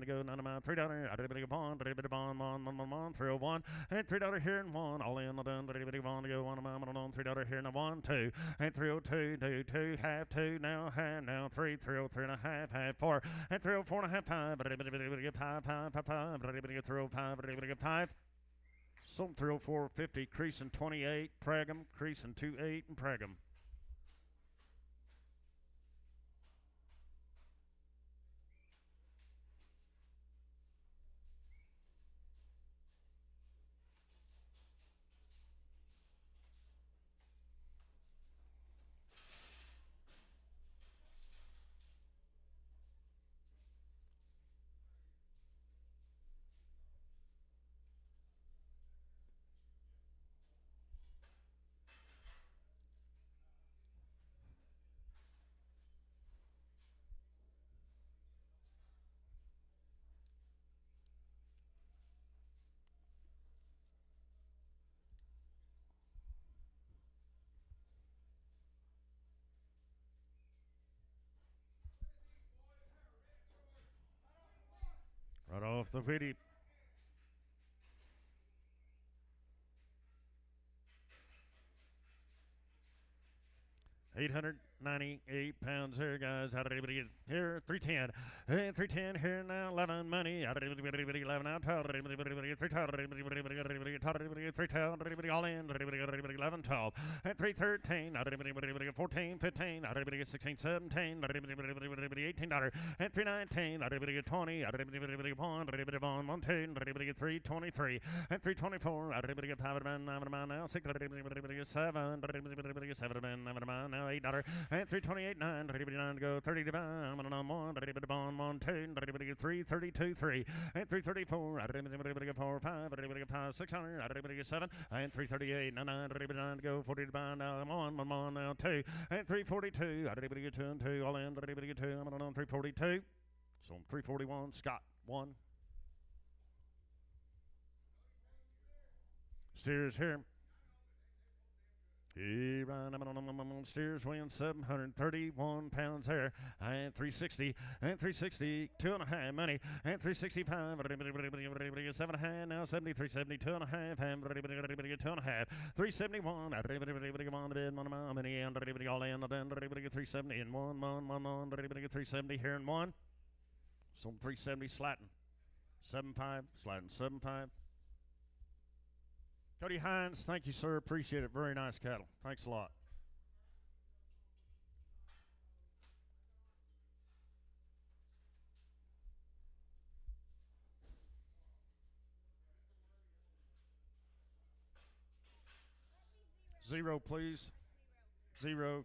Go $9. $3. Bond. 301. And $3 here and 1. All in. Done. Go $1. $3 here and 1. 2. And 302. 2. Half 2. Now half. Now 3. 303 and a half. Half 4. And 304 and a half. 5. 305. 5. Some 304. 50. Creasing 28. Pregum. Creasing 28 and Pregum. Right off the 50. £898 here, guys. How did anybody get here? 310. And 310 here now. 11 money. How did anybody get 11 out? 12. 312. All in. 11, 12. And 313. How did anybody get 14, 15. How did anybody get 16, 17. How did anybody get $18. And 319. How did anybody get 20. How did anybody get 1. How did anybody get 1, 2. How did anybody get 323. And 324. How did anybody get 5 now? 6. How did anybody get 7. How did anybody get 7 now? $8. And 328 9. To go 30 to I'm on 1. Bond 1 2. 3 32 3. And 334. 4 5. 600. 7. And 338 9. To go 40 to now 1 now 2. And 342. 2 and 2. All in. 2. I'm on 342. So 341. Scott 1. Steers here. Steers weighing 731 pounds here. And 360. And 360. 2.5 money. And 365. 7.5. Now 70. 370. 2.5. And 2.5. 371. Money. And all in. 370 and 1. 370 here and 1. So 370 slatting. 7.5. Slatting 7.5. Cody Hines, thank you, sir. Appreciate it. Very nice cattle. Thanks a lot. Zero, please. Zero.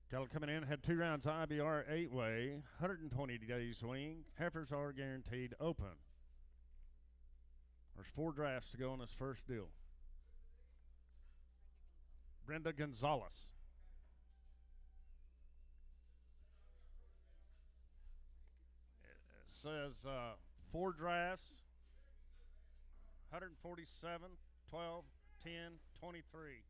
Cattle coming in, had 2 rounds IBR 8-way, 120 days swing. Heifers are guaranteed open. There's 4 drafts to go on this first deal. Brenda Gonzalez. It says 4 drafts, 147, 12, 10, 23.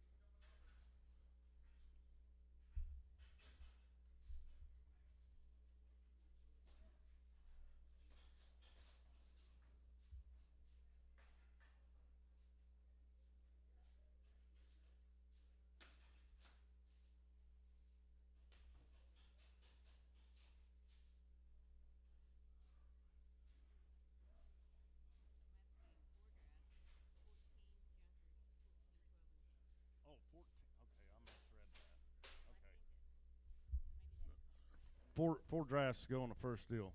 Four drafts go on the first deal.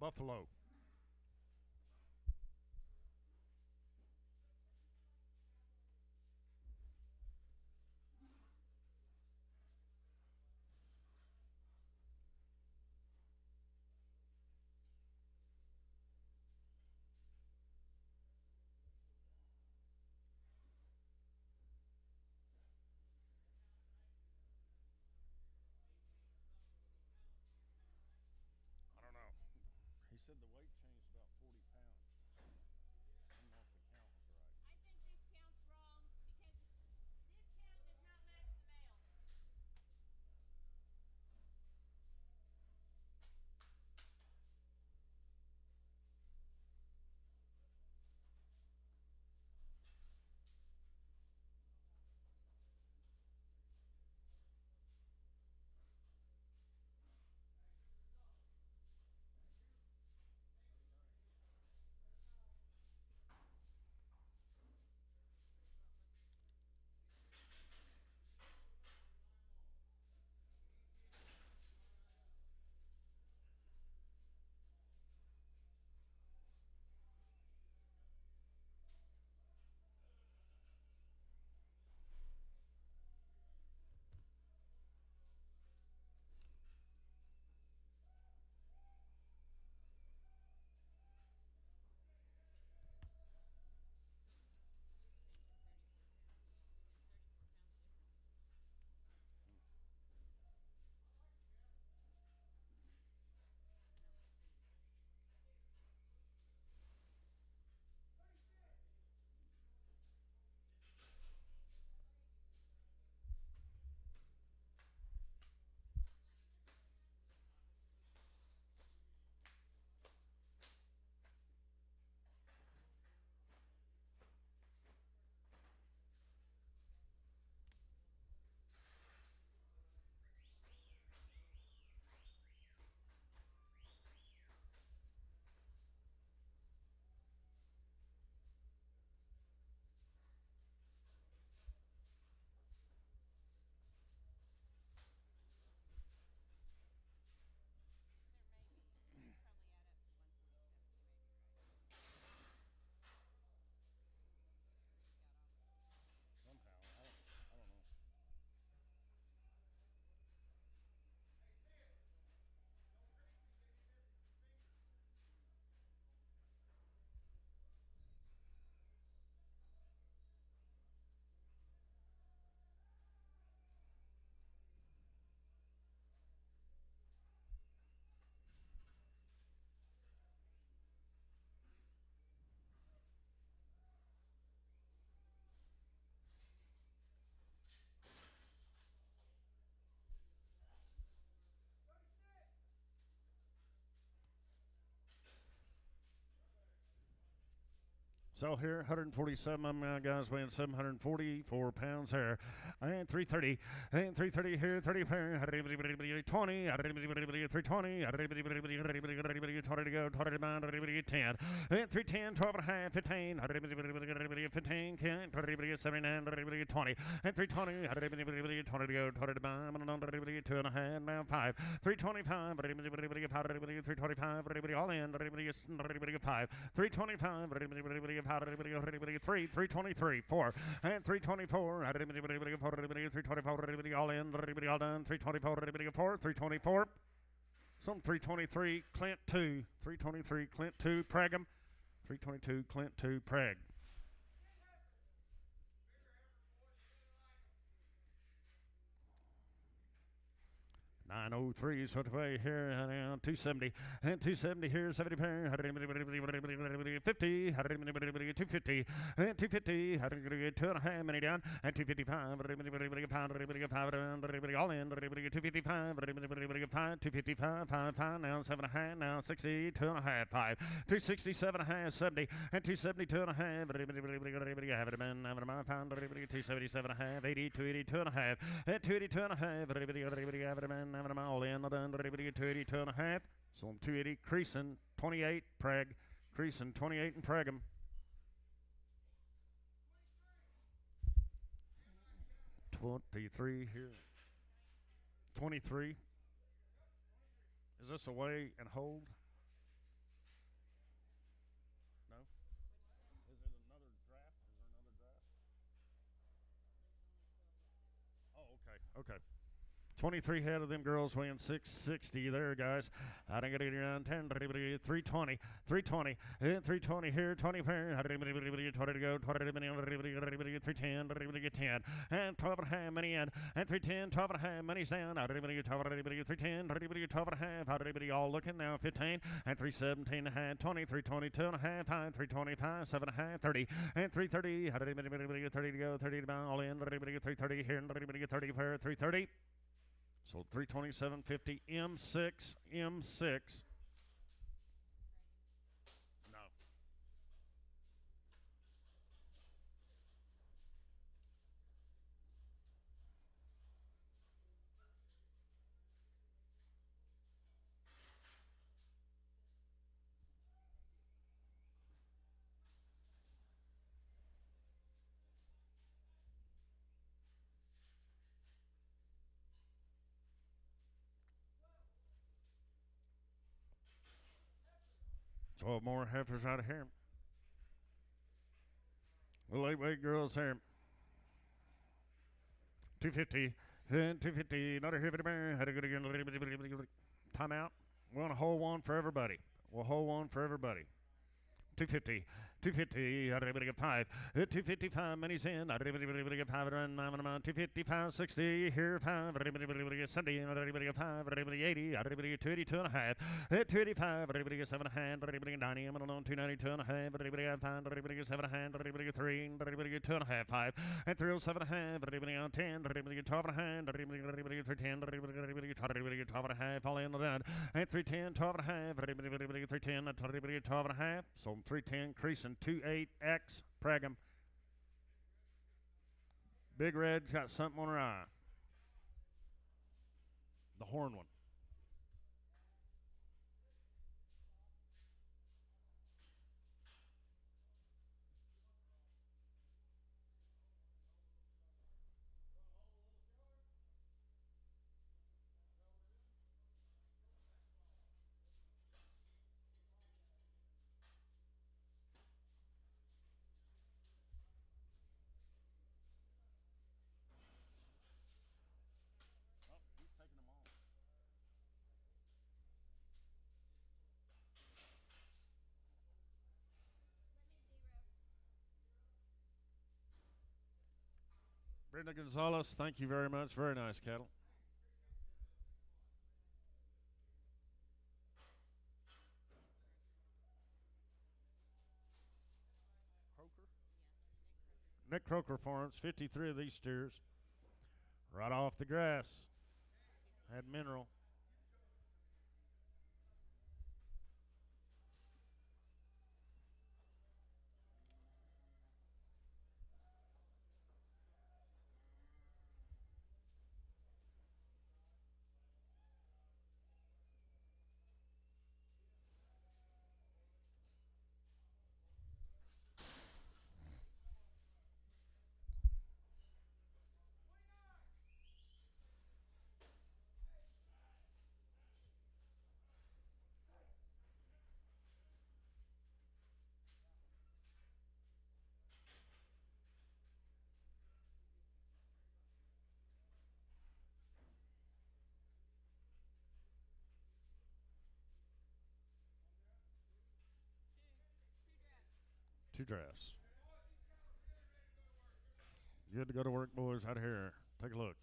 Buffalo. I don't know. He said the weight changed about 40 pounds. I don't know if the count was right. I think this count's wrong because this count does not match the male. So here, 147 of my guys weighing 744 pounds here. And 330. And 330 here, 30 here. 20. 320. 20 to go. 20 to bound. 10. And 310, 12 and a half, 15. 15. 79. 20. And 320. 20 to go. 20 to bound. 2 and a half. Now 5. 325. 325. All in. 5. 325. 323, 4, and 324, 324, all in, all done, 324, 4, 324, some 323, Clint 2, 323, Clint 2, Pragum, 322, Clint 2, Prag. 903 is what the way here, 270, and 270 here, 70 pair, 50, 250, and 250, 2.5 many down, and 255, all in, 255, 255, 5, now 7.5, now 60, 2.5, 5, 267.5, 70, and 272.5, have it, man, 277.5, 80, 280, 2.5, and 282.5, have it, man, all in, 282.5, so 280, creasing, 28, preg, creasing, 28 and preg 'em. 23 here. 23. Is this away and hold? No? Is it another draft? Is there another draft? Oh, okay. Okay. 23 head of them girls weighing 660 there, guys. I didn't get it around 10, 320, 320, and 320 here, 20 pair, 20 to go, 310, 10, and 12 and a half, many in, and 310, 12 and a half, many down, 310, 12 and a half, all looking now, 15, and 317 and a half, 20, 322 and a half, 5, 325, 7 and a half, 30, and 330, 30 to go, 30 to bound, all in, 330 here, 30 pair, 330. So 327.50 M6 M6. No. 12 more heifers out of here. The lightweight girls here. 250 and 250. Another heifer. Timeout. We want to hold one for everybody. We'll hold one for everybody. 250, 250, 5, 255, money's in, 255, 60, here, 5, 70, 5, 80, 282 and a half, 285, 7 and a half, 90, I'm alone, 292 and a half, 5, 7 and a half, 3, 2 and a half, 5, and 307 and a half, 10, 12 and a half, 310, 12 and a half, all in the done, and 310, 12 and a half, 310, 12 and a half, so 310, creasing 28X, Pragum. Big Red's got something on her eye. The horn one. Brenda Gonzalez, thank you very much. Very nice cattle. Nick Croker Farms, 53 of these steers. Right off the grass. Had mineral. Two drafts. Good to go to work, boys, out here. Take a look.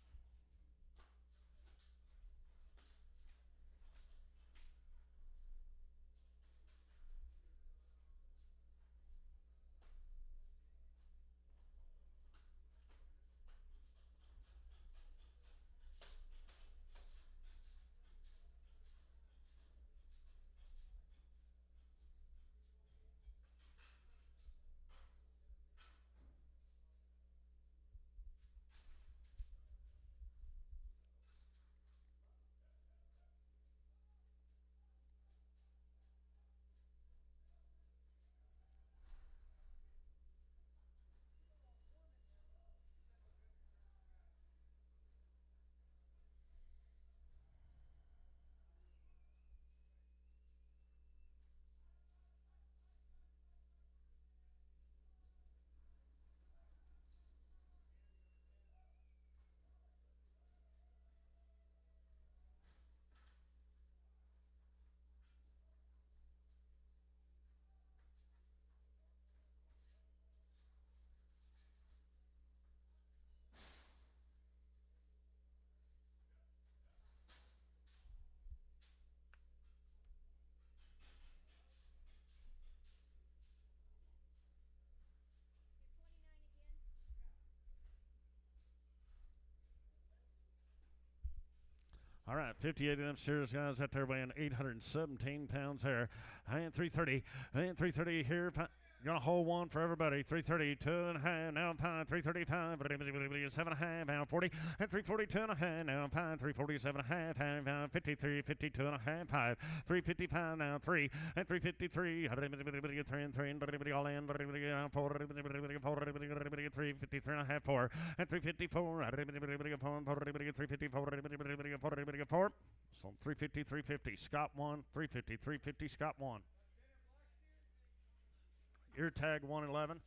All right, 58 of them steers, guys, out there weighing 817 pounds here. And 330, and 330 here. Gonna hold one for everybody. 330, 2.5, now 5, 335, 7.5, now 40, and 340, 2.5, now 5, 347 5, 53, 52.5, 5, 355, now 3, and 353, 3 and 3, and all in, 4, 353.5, 4, and 354, 354, so 350, 350, Scott 1, 350, 350, Scott 1. Ear tag 111.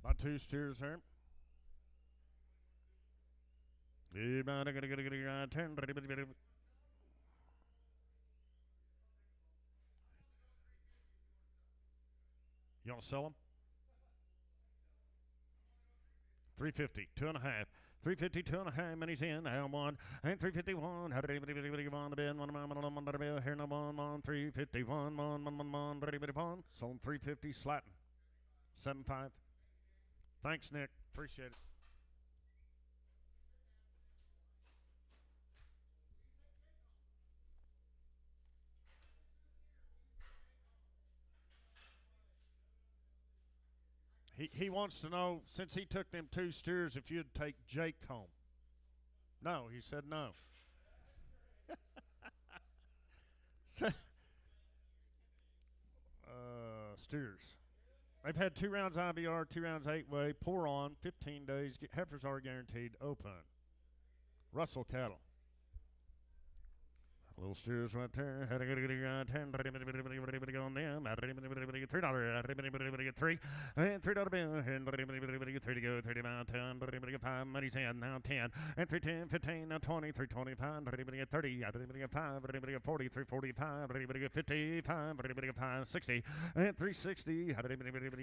My 2 steers here. You want to sell them? 350, 2.5. 350, 2.5, minis in, down 1, and 351. How did anybody on the bin? 1 here, no 1, 351, 1, sold 350, slatting. 7.5. Thanks, Nick. Appreciate it. He wants to know, since he took them 2 steers, if you'd take Jake home. No, he said no. Steers. They've had 2 rounds IBR, 2 rounds 8-way, pour on, 15 days. Heifers are guaranteed open. Russell cattle. Little steers right there. Had a good $10 on them. $3. 3 and $3 bill. And 3 to go. 30 mile 10. 5 money's in now 10 and 310 15 now 20 325 30 5 40 345 55 60 and 360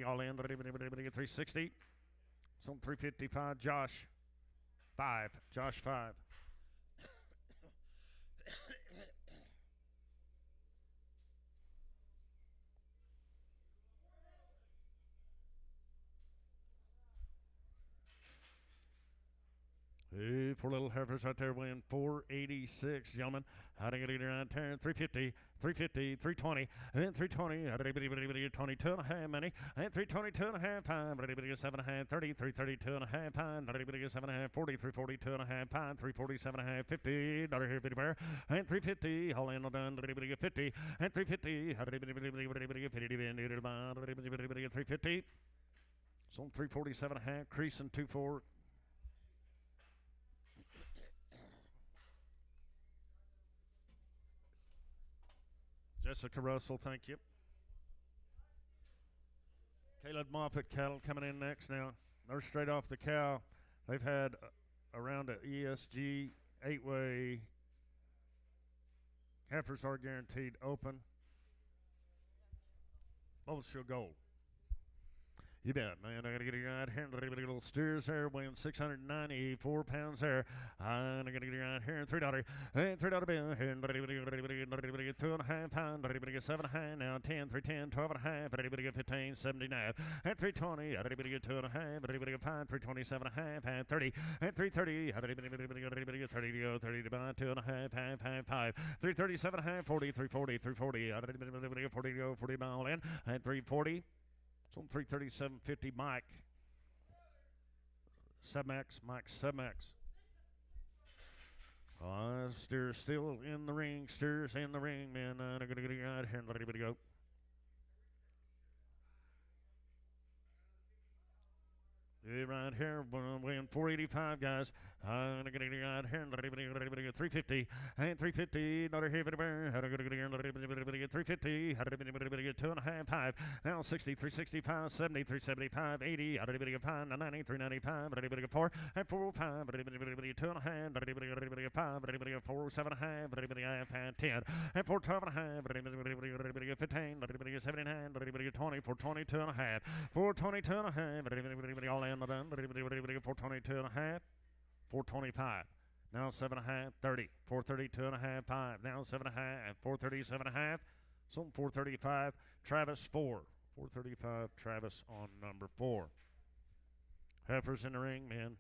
all in 360. Some 355. Josh 5. Josh 5. Hey, 4 little heifers right there weighing 486, gentlemen. How to get it around 10, 350, 350, 320, and 320, 22.5 money, and 322.5 pound, 7.5, 30, 332.5 pound, 7.5, 40, 342.5 pound, 347.5, $50 here, Beaver, and 350, all in, all done, 50, and 350, 350, so 347.5, creasing 2.4. Jessica Russell, thank you. Caleb Moffitt cattle coming in next now. They're straight off the cow. They've had around an ESG 8-way. Heifers are guaranteed open. Both show gold. You bet, man. I gotta get you right here. Little steers there, weighing 694 pounds there. I'm gonna get you right here. $3. $3 bill here. 2.5 pounds. 7.5 now. 10, 310, 12.5. 15, 79. At 320. 2.5. 5, 327.5. At 30. At 330. 30 to go. 30 to buy. 2.5. 5. 337.5. 40. 340. 340. 40 to go. 40 mile in. At 340. It's on 337.50, Mike. 7X, Mike 7X. Steers still in the ring. Steers in the ring, man. I'm going to get it right here and let everybody go. Yeah, right here, weighing 485, guys. I'm going to get it right here and let everybody go. 350. And 350. Another heavy bear. I'm going to get it 350. 2.5. 5. Now 60. 365. 70. 375. 80. 5. 90. 395. 4. And 4. 5. 2.5. 5. 4. 7.5. 10. And 4. 12.5. 15. 79. 20. 4. 22.5. 4. 22.5. All in. 422.5. 425. Now 7.5. 30. 432.5. 5. Now 7.5. 437.5. So 435. Travis 4. 435. Travis on number 4. Heifers in the ring, man.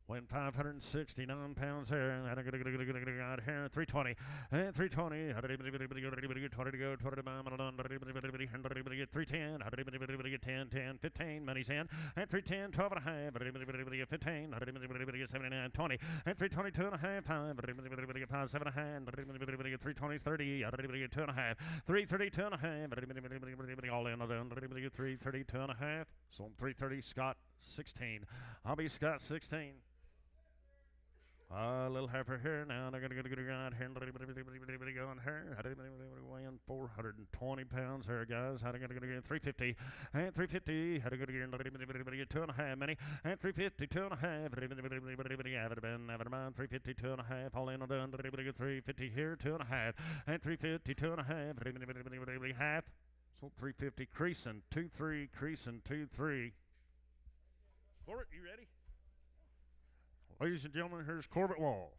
Weighing 569 pounds here. And I'm going to get out here. 320. And 320. 20 to go. 20 to buy. 310. 10. 10. 15. Money's in. And 310. 12.5. 15. 79. 20. And 322.5. 5. 5. 7.5. 320. 30. 2.5. 332.5. All in. 332.5. So 330. Scott 16. I'll be Scott 16. A little heifer here now. They're going to get around here. Going here. Weighing 420 pounds here, guys. How they going to get 350 and 350. How to get 2.5 many and 350 2.5. 350 2.5. All in on done. 350 here 2.5 and 350 2.5. Half. So 350 creasing 2-3 creasing 2-3. Corbett, you ready? Ladies and gentlemen, here's Corbett Wall.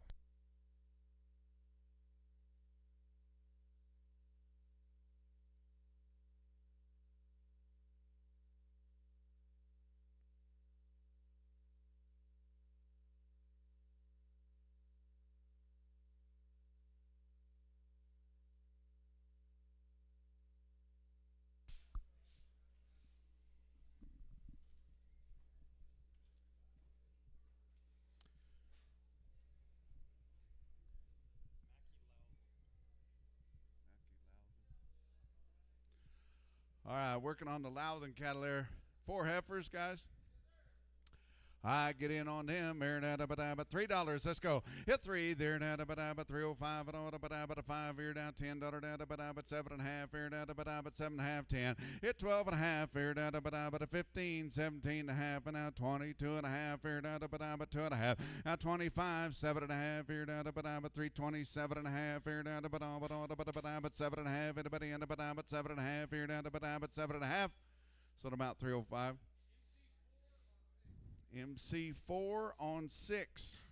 All right, working on the Loudon cattle there. 4 heifers, guys. I get in on them. $3. Let's go. Hit 3 there. 305. 5 here down. $10. 7.5 here down. 7.5. 10. Hit 12.5 here. 15. 17.5 and now 22.5 here down. 2.5. Now 25. 7.5 here down. 320. 7.5 here down. 7.5 at the end. 7.5 here down. 7.5. So about 305. MC4 on 6.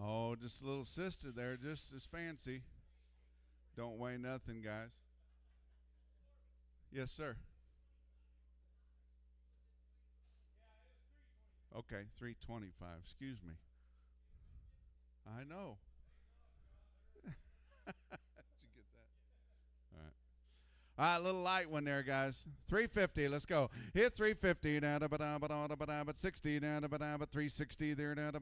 Oh, just a little sister there, just as fancy. Don't weigh nothing, guys. Yes, sir. Okay, 325. Excuse me. I know. All right, a little light one there, guys. 350, let's go. Hit 350 now, 60 now, 360 there now,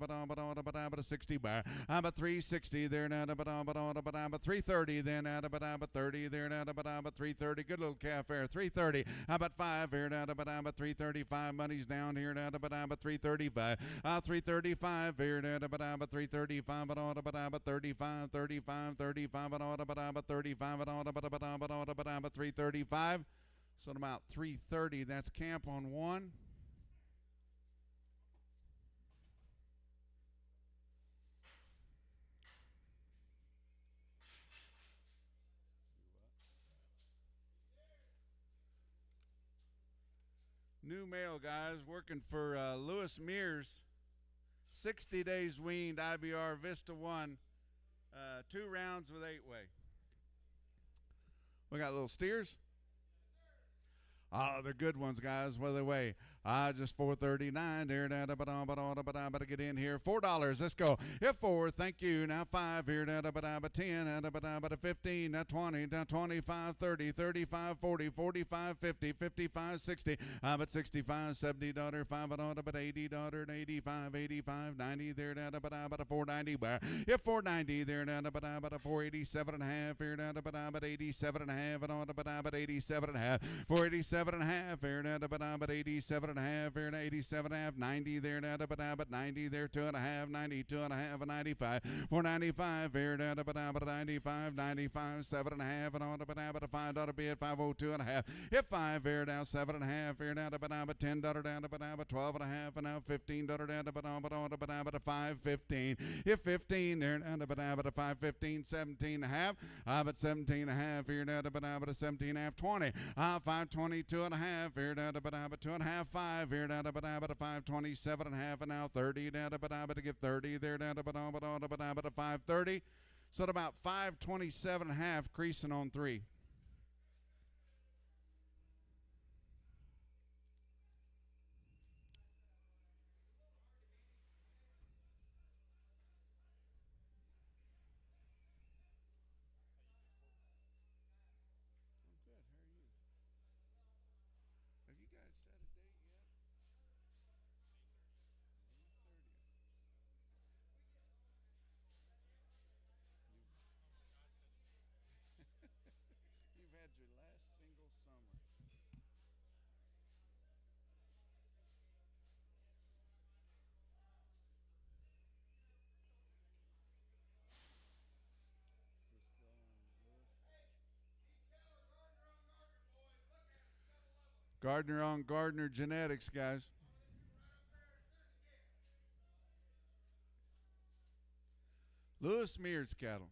60 bar. I'm a 360 there now, 330 then now, 30 there now, 330. Good little calf there. 330. How about 5 here now, 335. Money's down here now, 335. 335 here now, 335. 35, 35, 35, 335. So about 330. That's camp on 1. New male, guys, working for Lewis Mears. 60 days weaned, IBR Vista 1. 2 rounds with 8-way. We got little steers. Oh, they're good ones, guys. What do they weigh? Just $4.39. There, but get in here. $4. Let's go. Hit 4. Thank you. Now 5 here. 10. 15. Now 20. Now 25. 30. 35. 40. 45. 50. 55. 60. But 65. 70. $5. But $80. 85. 85. 90 there. But 490. Hit 490 there. But 487 and a half here. But 87 and a half. But 87 and a half. 487 and a half here. But 87 and a half here, 87 and a half, 90 there, but 90 there, 2 and a half, 92 and a half, and 95, 495 here, but 95, 95, 7 and a half, and on but a $5 bid, 502 and a half, hit 5 here, now 7 and a half here, down but $10 down, but 12 and a half, and now $15 down, but a 515, hit 15 there, but a 515, 17 and a half, but 17 and a half here, but a 17 and a half, 20, 522 and a half here, but 2 and a half, 5 here, down to a 527 and a half, and now 30 down to give 30 there, down to a 530. So at about 527 and a half, creasing on 3. Gardner on Gardner genetics, guys. Lewis Mears cattle.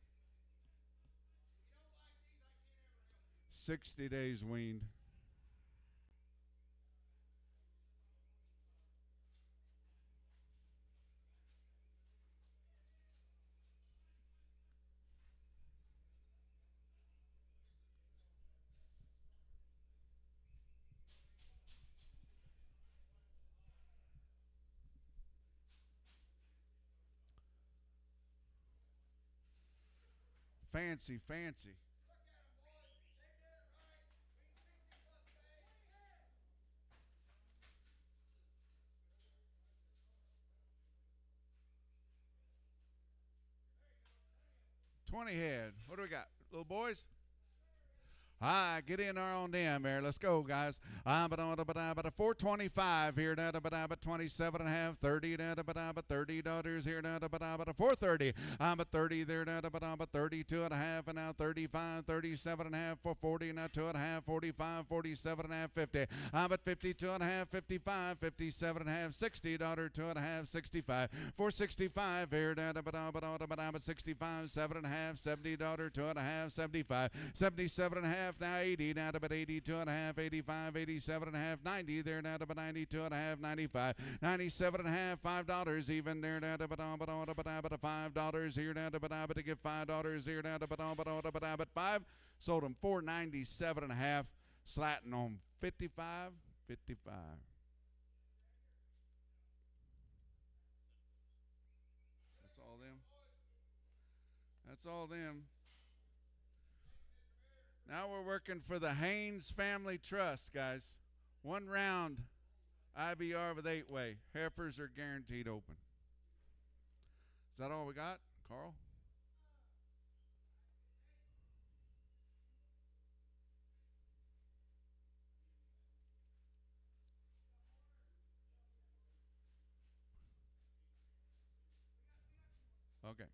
60 days weaned. Fancy, fancy. $20 head. What do we got? Little boys? Get in there on them there. Let's go, guys. But a 425 here, but 27 and a half, 30, but $30 here, but a 430. But 30 there, but 32 and a half, and now 35, 37 and a half, 440, now 2 and a half, 45, 47 and a half, 50. But 52 and a half, 55, 57 and a half, $60, 2 and a half, 65, 465 here, but 65, 7 and a half, $70, 2 and a half, 75, 77 and a half. Now 80, now to about 82 and a half, 85, 87 and a half, 90 there, now to about 92 and a half, 95, 97 and a half, $5 even there, now to about $5 here, now to about to give $5 here, now to about 5, sold them 497 and a half, slatting on 55. That's all them. Now we're working for the Haynes Family Trust, guys. 1 round IBR with 8-way. Heifers are guaranteed open. Is that all we got, Carl? Okay.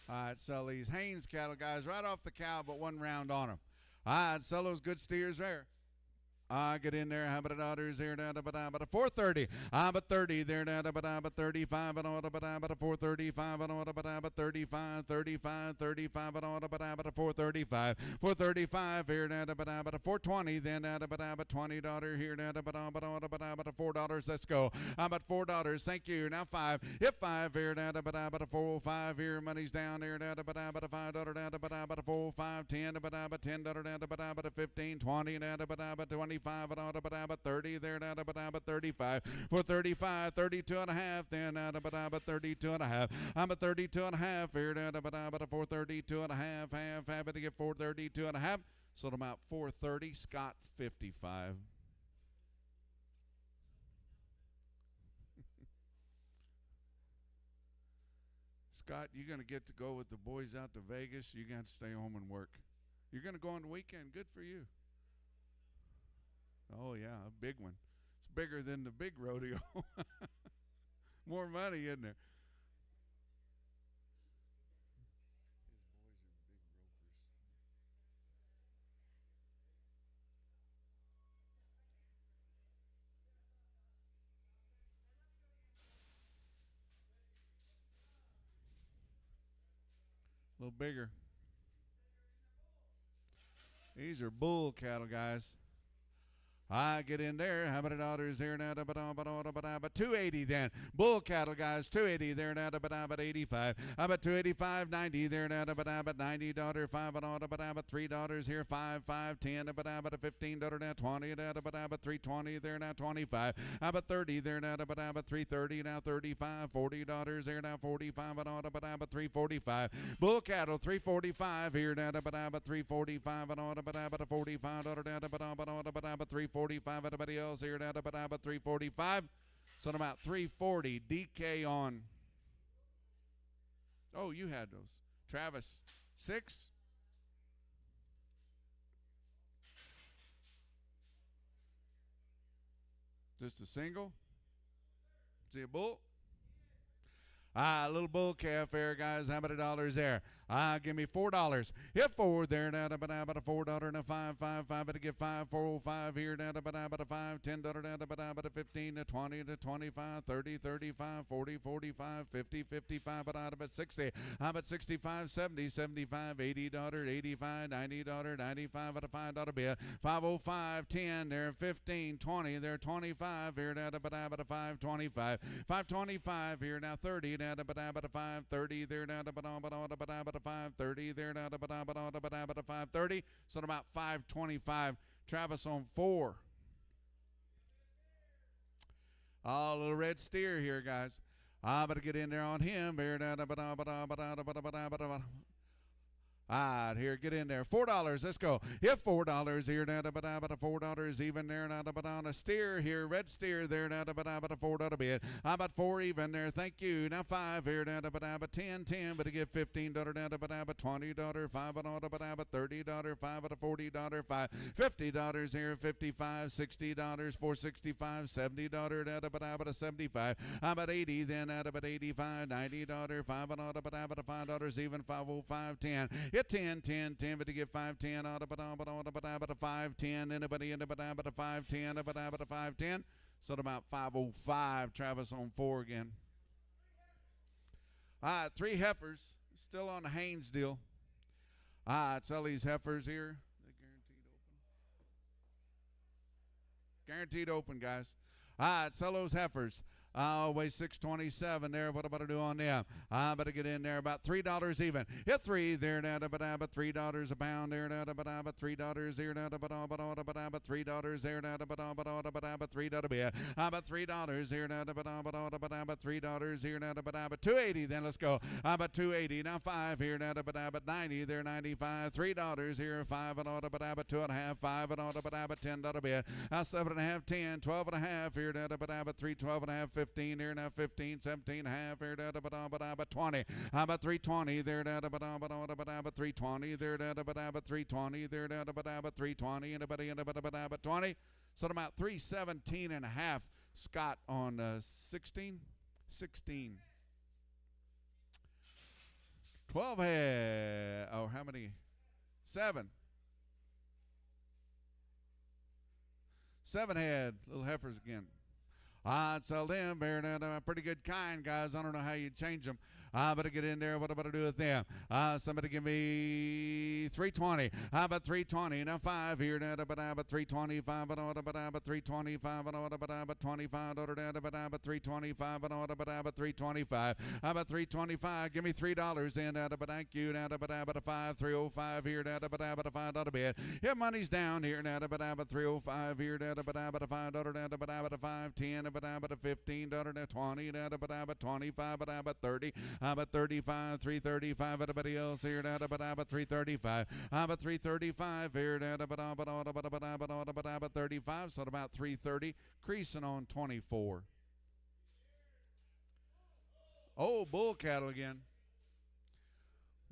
All right, sell these Haynes cattle, guys, right off the cow, but 1 round on them. All right, sell those good steers there. Get in there. How about the daughters here? Down about a 430. But 30 there. Down about 35 and all about a 435 and all about 35, 35, 35 and all about a 435. 435 here. Down about a 420. Then down about $20 here. Down about a $4. Let's go. About $4. Thank you. Now 5. Hit 5 here. Down about a 405 here. Money's down there. Down about a $5. Down about a 4, 5, 10. About $10. Down about a 15, 20. Down about 25 and out about 30 there, down about 35 for 35, 32 and a half, then out about 32 and a half. I'm at 32 and a half here, down about 432 and a half, happy to get 432 and a half. So I'm out 430. Scott 55. Scott, you're going to get to go with the boys out to Vegas. You're going to stay home and work. You're going to go on the weekend. Good for you. Oh, yeah, a big one. It's bigger than the big rodeo. More money, isn't there? A little bigger. These are bull cattle, guys. Get in there. How many daughters here now? But 280 then. Bull cattle, guys. 280 there now. But 85. About 285, 90 there now. But 90 daughter. 5 but 3 daughters here. 5, 5, 10. But 15 daughter now. 20 now. But 320 there now. 25. About 30 there now. But 330 now. 35. 40 daughters there now. 45 but 345. Bull cattle 345 here now. But 345 but 45 daughter now. But 345. Anybody else here down about 345? So I'm about 340. DK on. Oh, you had those. Travis, 6. Just a single? See a bull? A little bull calf there, guys. How many dollars there? Give me $4. Hit 4 there, down about a $4 and a 5, 5, 5, but to get 5, 405 here, down about a 5, $10 down about a 15 to 20 to 25, 30, 35, 40, 45, 50, 55, but out about 60. I'm at 65, 70, 75, 80 $, 85, 90 $, 95 at a $5 bid. 505, 10 there, 15, 20 there, 25 here, down about a 525, 525 here now, 30 down about a 530 there, down about a 530 there, down about a 530. So about 525. Travis on 4. Oh, little red steer here, guys. I'm going to get in there on him. Here, down about here, get in there. $4. Let's go. Hit $4 here. Down about $4 even there. Down about on a steer here. Red steer there. Down about a $4 bid. How about 4 even there? Thank you. Now 5 here. Down about 10, 10. But to get $15 down about $20. 5 about $30. 5 at a $40. 5 $50 here. $55, $60. $465, $70 down about a 75. How about 80 then? Out about 85, $90. 5 about $5 even. 505, 10. Get 10, 10, 10, but to get 5, 10, out of a 5, 10, anybody in about a 5, 10, about a 5, 10. So at about 505, Travis on 4 again. 3 heifers, still on the Haynes deal. Sell these heifers here. They guaranteed open, guys. Sell those heifers. Weigh 627 there. What about to do on them? I better get in there about $3 even. Hit 3 there now, about $3 a pound there now, about $3 here now, about $3 there now, about $3 bid. About $3 here now, about $3 here now, about 280. Then let's go. About 280 now. 5 here now, about 90 there, 95. $3 here, 5 and about 2.5, 5 and about $10 bid. 7.5, 10, 12.5 here now, about 312.5. 15 here now, 15, 17 half here, about 20. How about 320 there, about 320 there, about 320 there, about 320 and about 20. So about 317 and a half. Scott on 16. 12 head. Oh, how many? 7. 7 head. Little heifers again. I'd sell them. They're a pretty good kind, guys. I don't know how you change them. I better get in there. What am I to do with them? Somebody give me 320. How about 320? Now 5 here. But 325. But 325. But 25. But 325. But 325. How about 325? Give me $3 in. But thank you. But 5 305 here. But $5 bid. Yeah, money's down here. But 305 here. But $5. But 510. But 15. But 20. But 25. But 30. But 35, 335, everybody else here, but 335, but 335 here, but 35, so about 330, creasing on 24. Oh, bull cattle again.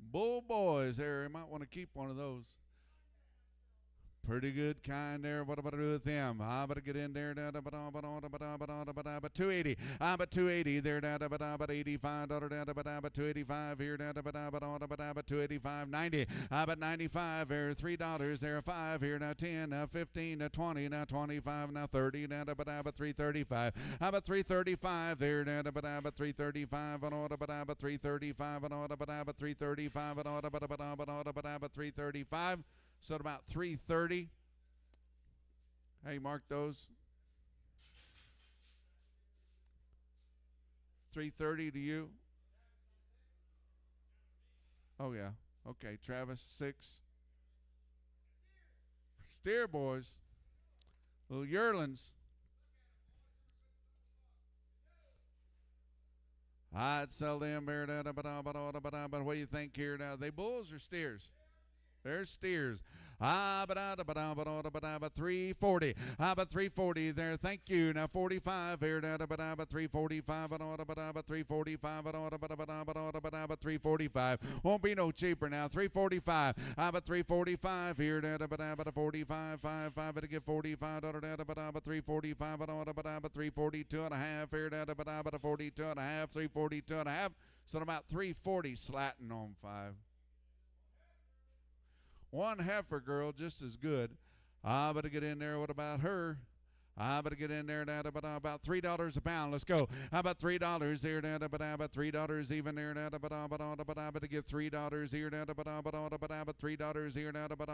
Bull boys there, you might want to keep one of those. Pretty good kind there. What about to do with them? I better get in there. But 280. But 280 there. But 85. But 285 here. But 285. 90. But 95 there. $3 there. 5 here. Now 10. Now 15. Now 20. Now 25. Now 30. But 335. But 335 there. But 335. But 335. But 335. But 335. So at about 330. Hey, mark those. 330 to you. Oh, yeah. Okay, Travis, 6. Steer boys. Little yearlings. I'd sell them here. But what do you think here now? Are they bulls or steers? There's steers. But 340. But 340 there. Thank you. Now 45 here. But 345. But 345. But 345. Won't be no cheaper now. 345. But 345 here. But 45. 5 to get 45. But 345. But 342 and a half here. But 42 and a half. 342 and a half. So about 340 slatting on 5. One heifer girl just as good. I better get in there. What about her? I better get in there now about $3 a pound. Let's go. How about $3 here now? But $3 even there now? But I better get $3 here now? But $3 here now? But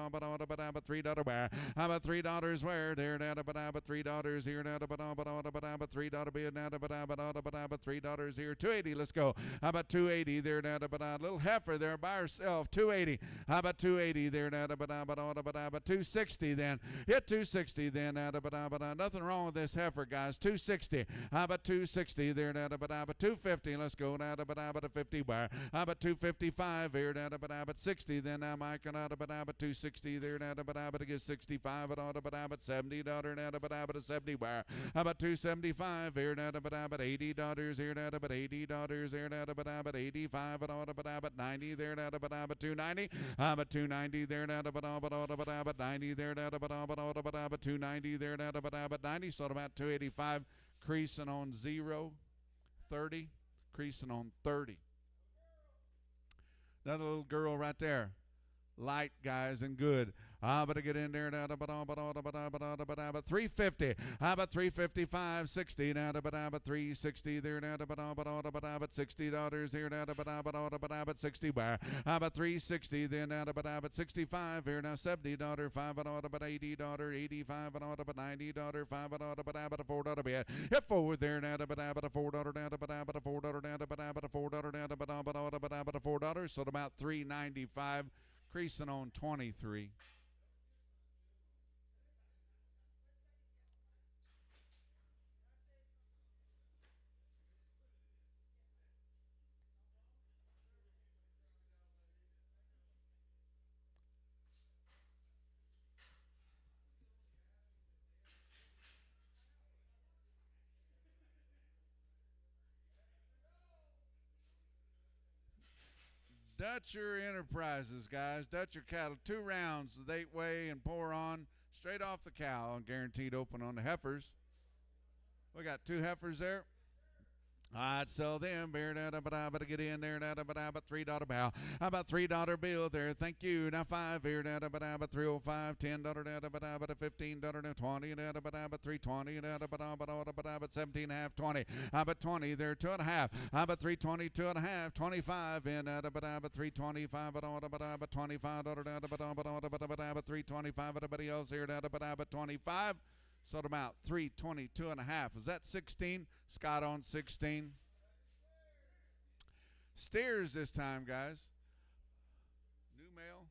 $3 where? How about $3 where there now? But $3 here now? But $3 bid now? But $3 here. 280. Let's go. How about 280 there now? But a little heifer there by herself. 280. How about 280 there now? But 260 then. Hit 260 then now? But nothing wrong with this heifer, guys. 260. How about 260 there? But 250. Let's go now. But 50 where? How about 255 here? But 60 then now, Mike. But 260 there now. But get 65 but 70 but 70 where? How about 275 here now? But $80 here now. But $80 here now. But 85 but 90 there now. But 290. But 290 there now. But 90 there now. But 290 there now. But 90, so about 285, creasing on 0, 30, creasing on 30. Another little girl right there. Light, guys, and good. But to get in there now, but 350. How about 355, 60 now, but 360 there now, but $60 here now, but 60 where? How about 360 then now, but 65 here now, $70, 5 but $80, 85 but $90, 5 but $4 bid. Hit forward there now, but $4 now, but $4 now, but $4 now, but $4, so about 395, creasing on 23. Dutcher Enterprises, guys. Dutcher cattle, 2 rounds with 8-way and pour on straight off the cow and guaranteed open on the heifers. We got 2 heifers there. I'd sell them, bear but get in there, but $3 bow. How about $3 bill there? Thank you. Now 5 here, but 305, $10, but $15, now 20, but 320, but 17 half, 20. How about 20 there, 2.5. How about 320, 2.5, 25 in, but 325, but 25, but 325, everybody else here, but 25. Sold them out 322.5. Is that 16? Scott on 16. Steers this time, guys. New male.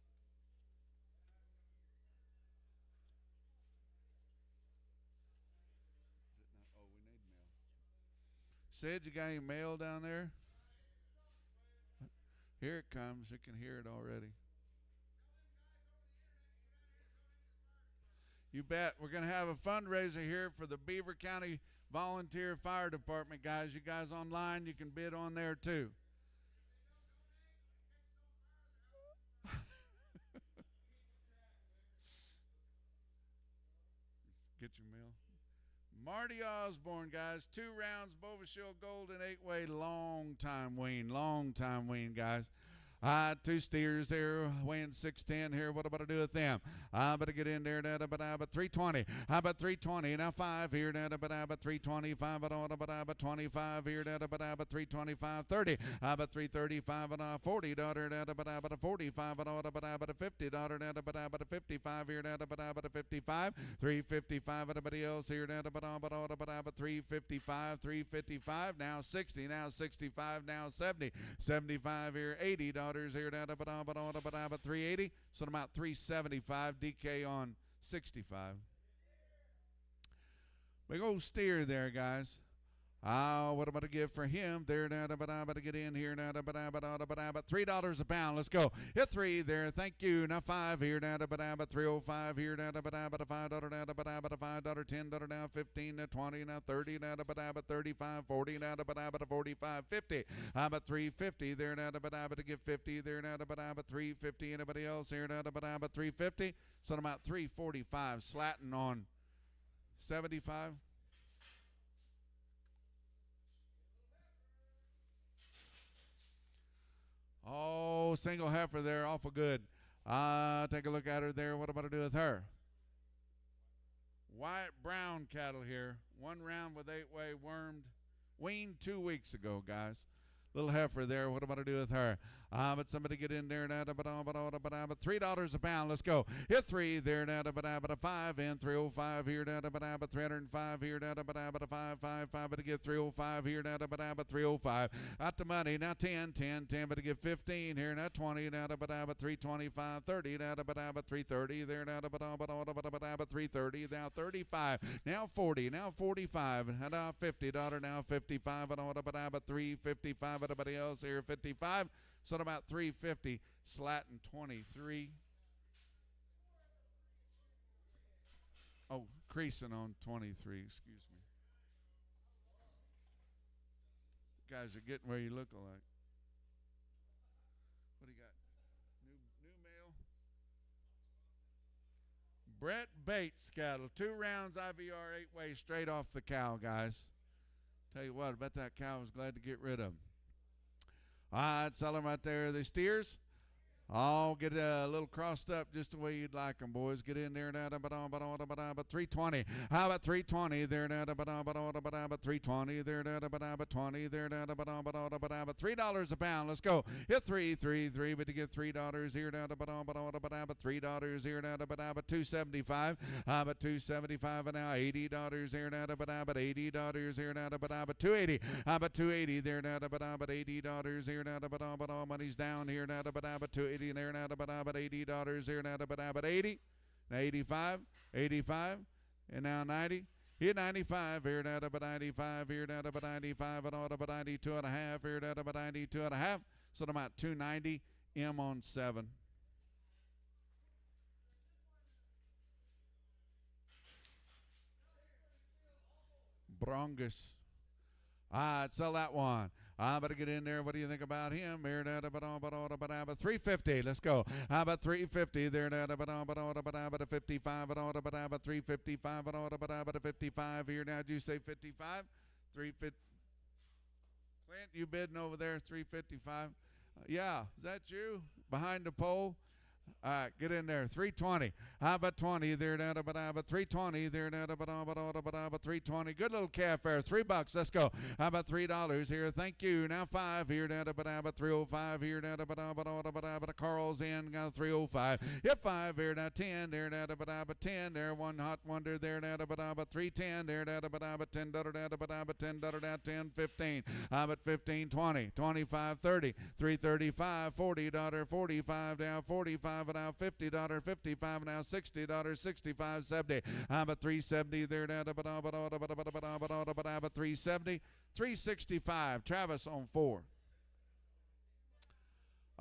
Oh, we need mail. Said you got any mail down there? Here it comes. You can hear it already. You bet. We're going to have a fundraiser here for the Beaver County Volunteer Fire Department, guys. You guys online, you can bid on there too. Get your mail. Marty Osborne, guys. 2 rounds, Bovishill Gold and 8-way. Long time wean, guys. 2 steers there, weighing 610 here. What about to do with them? I better get in there, but 320. How about 320? Now 5 here, but 325, but 25 here, but 325, 30. How about 335 and 40, but 45, but 50, but 55 here, but 55, 355, everybody else here, but 355, 355, now 60, now 65, now 70, 75 here, $80 here, but 380, so about 375, DK on 65. Big old steer there, guys. What am I to give for him? There, but get in here, but $3 a pound. Let's go. Hit 3 there. Thank you. Now 5 here, but 305 here, but $5, but $5, $10 now, 15 now, 20 now, 30 now, but 35, 40 now, but 45, 50. But 350 there, but to give 50 there, but 350. Anybody else here, but 350. So I'm about 345. Slatting on 75. Oh, single heifer there, awful good. Take a look at her there. What am I to do with her? White brown cattle here. 1 round with 8-way wormed. Weaned 2 weeks ago, guys. Little heifer there. What am I to do with her? But somebody get in there now, but $3 a pound. Let's go. Hit 3 there now, but 5 in 305 here now, but 305 here now, but 555, but to get 305 here now, but 305. Out the money now, 10, but to get 15 here now, 20 now, but 325, 30 now, but 330 there now, but 330 now, 35 now, 40 now, 45 now, $50 now, 55 but 355. Everybody else here 55. So at about 350, slatting 23. Oh, creasing on 23, excuse me. You guys are getting where you look alike. What do you got? New male? Brett Bates cattle. 2 rounds IVR 8-way straight off the cow, guys. Tell you what, I bet that cow was glad to get rid of them. I'd sell them right there. The steers, I'll get a little crossed up just the way you'd like them, boys. Get in there now, but 320. How about 320 there now, but 320 there now, but 20 there now, but $3 a pound. Let's go. Hit 3, but to get $3 here now, but $3 here now, but 275. But 275 and now $80 here now, but $80 here now, but 280. But 280 there now, but $80 here now, but all money's down here now, but 280 there now, but $80 here now, but 80, now 85, and now 90. Here 95 here now, but 95 here now, but 95 and all, but 92 and a half here now, but 92 and a half. So I'm at 290. M on 7. Brongus. I'd sell that one. I better get in there. What do you think about him? Here, but 350. Let's go. How about 350 there? But 55 but 355 but 55 here now. Did you say 55? 350. Clint, you bidding over there, 355? Yeah, is that you behind the pole? All right, get in there. 320. How about 20 there? Down to 320 there. Down to 320. Good little calf there. $3. Let's go. How about $3 here? Thank you. Now 5 here. Down to 305 here. Down to Carl's in. Got 305. Hit 5 here. Now 10 there. Down to 10 there. One hot wonder there. Down to 310 there. Down to $10 down to $10 down 10 15. How about 15 20 25 30 335 $40 45 down 45 now $50 55 now $60 65 70. How about 370 there down to 370 365. Travis on 4.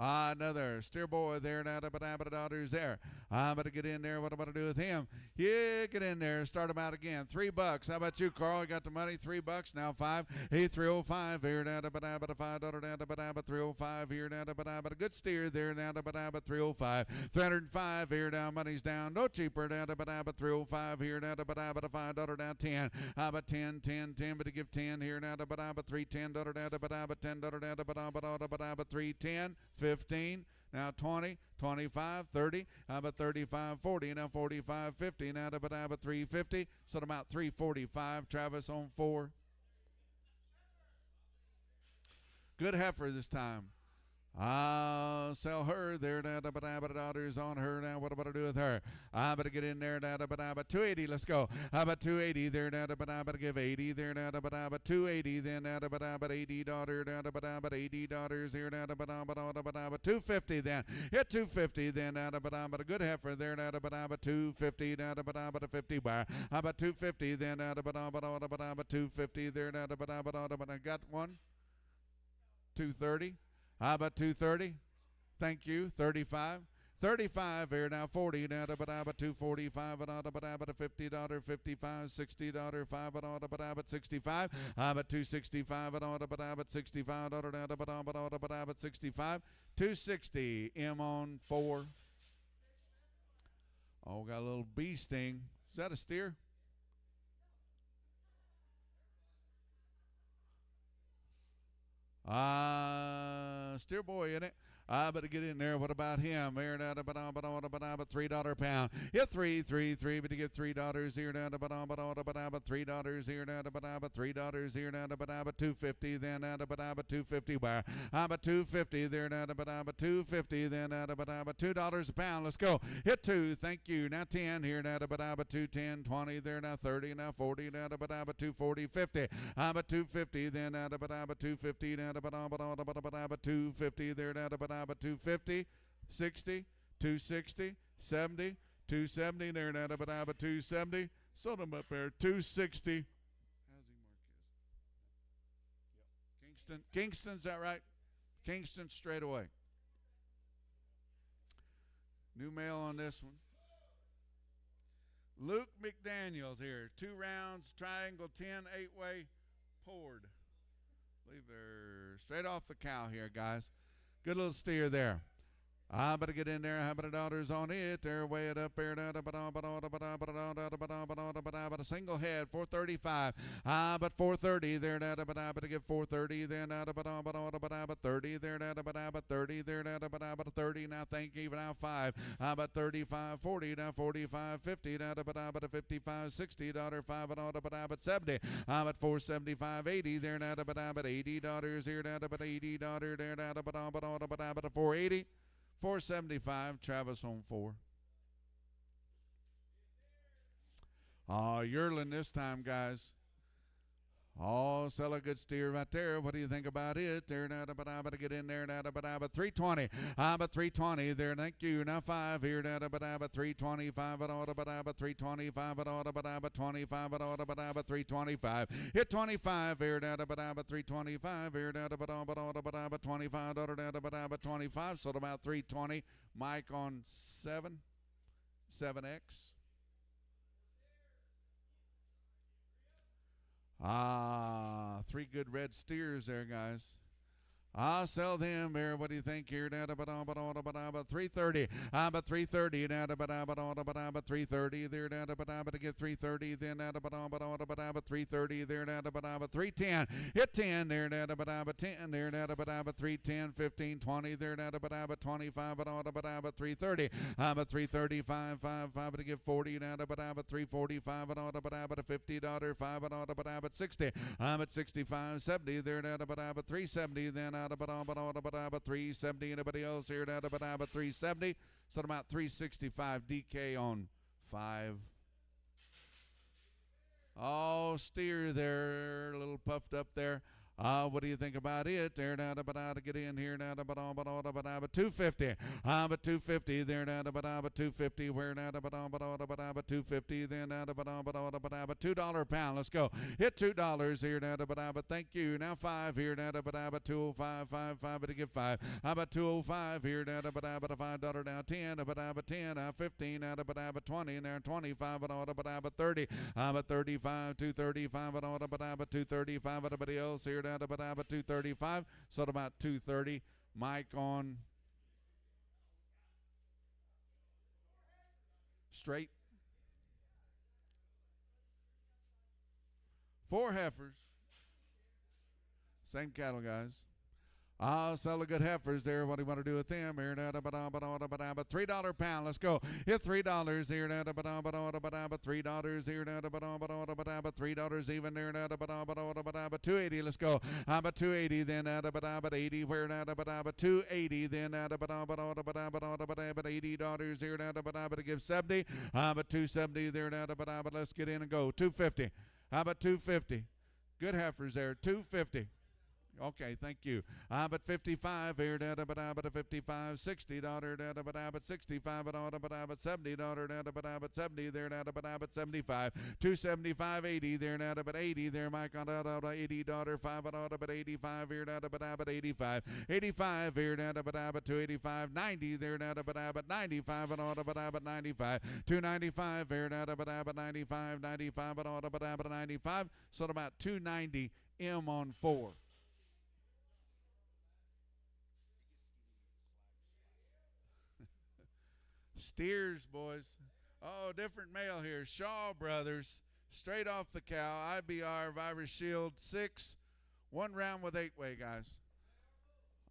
Another steer boy there now. Daughter's there. I'm going to get in there. What am I going to do with him? Yeah, get in there. Start him out again. $3. How about you, Carl? You got the money? $3. Now 5. Hey, 305 here now. $5 down to 305 here now. A good steer there now. 305. 305 here now. Money's down. No cheaper down to 305 here now. $5 down 10. How about 10? But to give 10 here now. 310 down to $10 down to 310. 15, now 20, 25, 30, how about 35, 40, now 45, 50, now about 350, so about 345, Travis on 4. Good heifer this time. I'll sell her there now. Daughter's on her now. What am I going to do with her? I'm going to get in there now. 280. Let's go. How about 280 there now? To give 80 there now. 280 then now. 80 daughter now. $80 here now. 250 then. Hit 250 then now. A good heifer there now. 250 now. 50 bar. How about 250 then now? 250 there now. I got one. 230. How about 230? Thank you. 35. 35 here now. 40 now. 245 and $50, 55, $60, 5 and 65. How about 265 and 65 now. 65. 260. M on 4. Oh, got a little bee sting. Is that a steer? Steer boy in it. I better get in there. What about him? Here now, $3 pound. Hit 3, but to get $3 here now, $3 here now, $3 here now, 250 then now, 250 where? How about 250 there now, 250 then now, $2 a pound. Let's go. Hit 2. Thank you. Now 10 here now, 210, 20 there now, 30 now, 40 now, 240, 50. How about 250 then now, 250 now, 250 there now, 250, 60, 260, 70, 270 there now, 270. Sold them up there, 260. How's he mark his? Kingston. Kingston's that right? Kingston straight away. New mail on this one. Luke McDaniels here. 2 rounds, triangle 10, 8-way, poured. I believe they're straight off the cow here, guys. Good little steer there. I better get in there. How about the daughters on it? They're way it up there. A single head, 435. But 430 there. But to give 430 then. 30 there. 30 there. 30 now. Thank you. Now 5. But 35, 40 now. 45, 50 now. 55, 60 daughter 5 but 70. But 475, 80 there. 80 daughters here. 80 daughter there. 480. 475, Travis on 4. Yearling this time, guys. Oh, sell a good steer right there. What do you think about it? There now, but get in there now, but 320. But 320 there. Thank you. Now 5 here now, but 325 but 325 but 25 but 325. Hit 25 here now, but 325 here now, but 25 but 25. So about 320. Mike on 7X. 3 good red steers there, guys. I'll sell them here. What do you think here? 330. But 330 now. But 330 there now. But to get 330 then now. But 330 there now. But 310. Hit 10 there now. But 10 there now. But 310, 15, 20 there now. But 25 but 330. But 335, 5 to get 40 now. But 345 but $50 5 but 60. But 65, 70 there now. But 370 then. But 370. Anybody else here? But 370. So about 365 DK on 5. Oh, steer there, a little puffed up there. What do you think about it? There now, to get in here now, but 250. But 250 there now, but 250. Where now, but 250 then now, but $2 pound. Let's go. Hit $2 here now, but thank you. Now 5 here now, but 205, 5 to get 5. About 205 here now, but $5 now 10, but 10, 15 now, but 20 now 25, but 30, but 35, 235, but 235. Everybody else here now, but 235. So about 230. Mike on straight. 4 heifers. Same cattle, guys. I'll sell a good heifers there. What do you want to do with them? Here, $3 pound. Let's go. Hit $3 here. $3 here. $3 even there. 280. Let's go. But 280 then. But 80 where? But 280 then. But $80 here. But give 70. But 270 there. But let's get in and go. 250. How about 250? Good heifers there. 250. Okay, thank you. But 55 here, but 55, $60, but 65, but $70, but 70 there, but 75, 275, 80 there, but 80 there, Mike on $80, 5, but 85 here, but 85, 85 here, but 285, 90 there, but 95, but 95, 295 here, but 95, 95, but 95, so about 290 M on 4. Steers, boys. Oh, different male here. Shaw Brothers, straight off the cow. IBR, Virus Shield, 6. 1 round with 8-way, guys.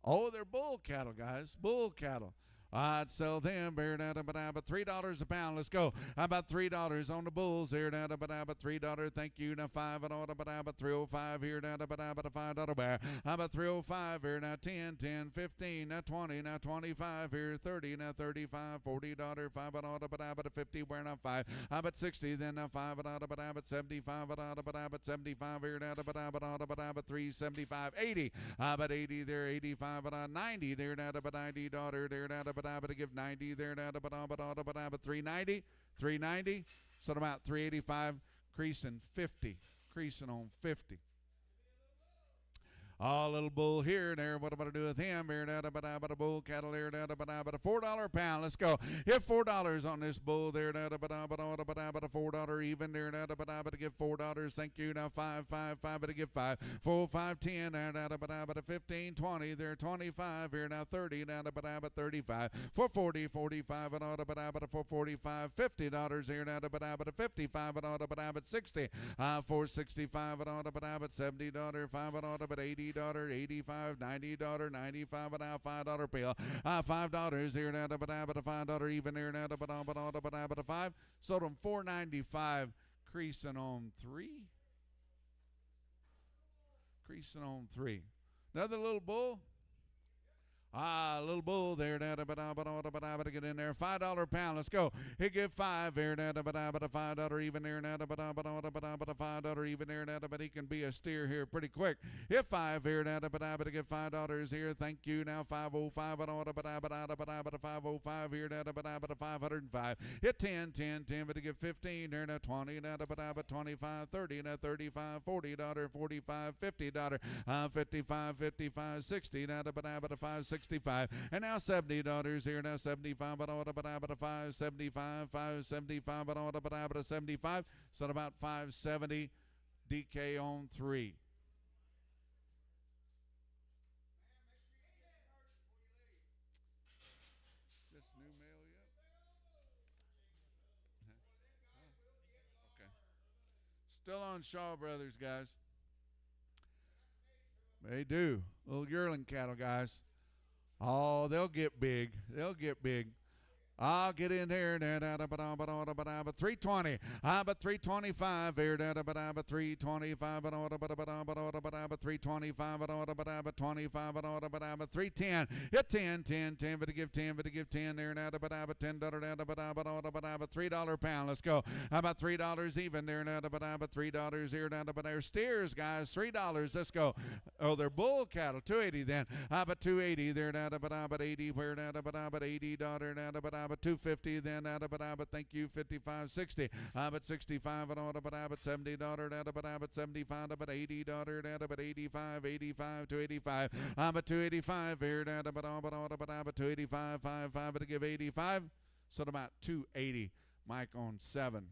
Oh, they're bull cattle, guys. Bull cattle. I'd sell them here now, but $3 a pound. Let's go. How about $3 on the bulls here now, but $3. Thank you. Now 5 and order, but 305 here now, but $5 bear. How about 305 here now? 10, 10, 15, now 20, now 25 here, 30, now 35, $40, 5 and order, but 50 where now 5. How about 60 then now 5 and order, but 75 and order, but 75 here now, but 375, 80. How about 80 there, 85 and 90 there now, but $90 there now, but to give 90 there now, but 390, 390, so about 385, creasing 50, creasing on 50. Oh, little bull here and there. What am I going to do with him here? But a bull cattle here. But a $4 pound. Let's go. Hit $4 on this bull there. But a $4 even there. But to give $4. Thank you. Now 5, 5, 5. But to give 5. 4, 5, 10. But a 15, 20. There 25 here. Now 30. But 35. 440, 45. But a 445. $50 here. But a 55. But 60. 465. But $70. 5. But 80. $85, $90, $95, and now $5 bill. $5 here now, but $5 even here now, but 5. Sold them $4.95, creasing on 3. Creasing on 3. Another little bull. Little bull there, but get in there. $5 pound. Let's go. He give 5 here, but a $5 even there, but a $5 even there, but he can be a steer here pretty quick. Hit 5 here, but to get $5 here. Thank you. Now 505, but a 505 here, but a 505. Hit 10, 10, 10, but to get 15 there, now 20, but 25, 30, now 35, $40, 45, $50, 55, 55, 60, but a 5, 65, and now $70 here. Now 75, but a 5, 75, 5, 75, but a 75. So about 570 DK on 3. Still on Shaw Brothers, guys. They do. Little yearling cattle, guys. Oh, they'll get big. They'll get big. I'll get in there. 320. But 325 here. 325. 325. 25. 310. Hit 10. 10. 10. But to give 10. But to give 10 there. $10. $3 pound. Let's go. How about $3 even there? $3 here. Their steers, guys. $3. Let's go. Oh, they're bull cattle. 280 then. But 280 there. 80 where? But $80. But 250 then but thank you 55 60 but 65 but $70 but 75 but $80 but 85 285 but 285 here but 285 5 but to give 85 so about 280. Mike on 7.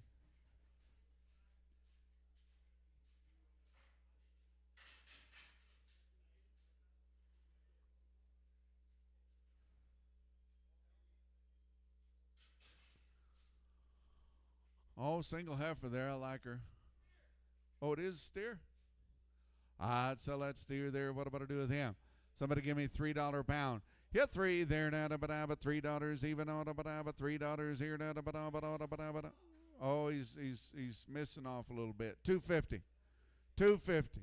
Oh, single heifer there. I like her. Oh, it is a steer? I'd sell that steer there. What about to do with him? Somebody give me $3 pound. Hit 3 there now, but $3 even on but $3 here now, but oh, he's missing off a little bit. 250. 250.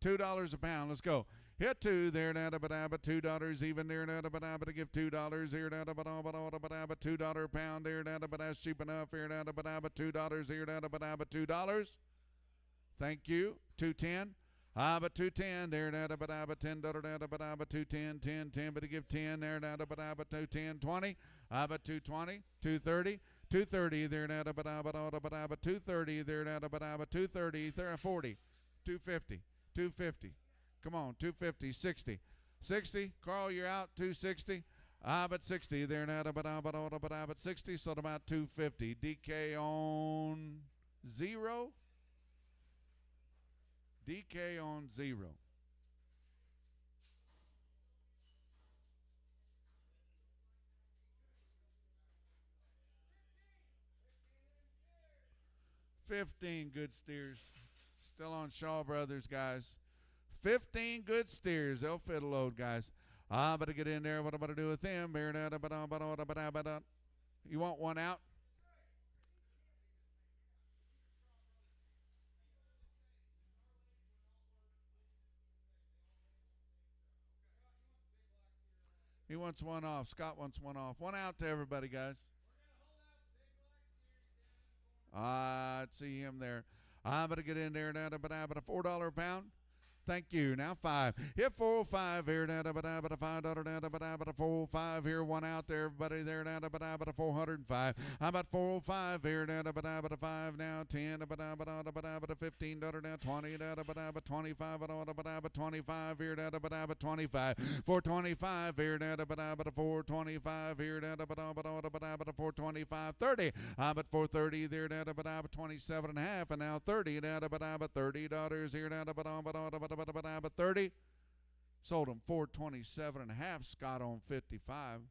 $2 a pound. Let's go. Hit 2 there now, but $2 even there now, but to give $2 here now, but $2 a pound there now, but that's cheap enough here now, but $2 here now, but $2. Thank you. 210. But 210 there now, but $10 now, but 210, 10, but to give 10 there now, but 210, 20. But 220, 230. 230 there now, but 230 there now, but 230, 40, 250, 250. Come on, 250, 60. 60, Carl, you're out, 260. But 60 there now, but 60, so about 250. DK on 0. DK on 0. $15 good steers. Still on Shaw Brothers, guys. 15 good steers. They'll fit a load, guys. But to get in there, what am I going to do with them? You want one out? He wants one off. Scott wants one off. One out to everybody, guys. I see him there. I'm going to get in there now, but a $4 a pound. Thank you. Now 5. Hit 405 here now, but a $5 now, but a 405 here. One out there, everybody there now, but a 405. How about 405 here now, but a 5 now, 10, but a $15 now, 20 now, but 25, but 25 here now, but 25. 425 here now, but a 425 here now, but a 425, 30. But 430 there now, but 27 and a half, and now 30 now, but $30 here now, but 30. Sold him 427 and a half. Scott on 55. Scott 55.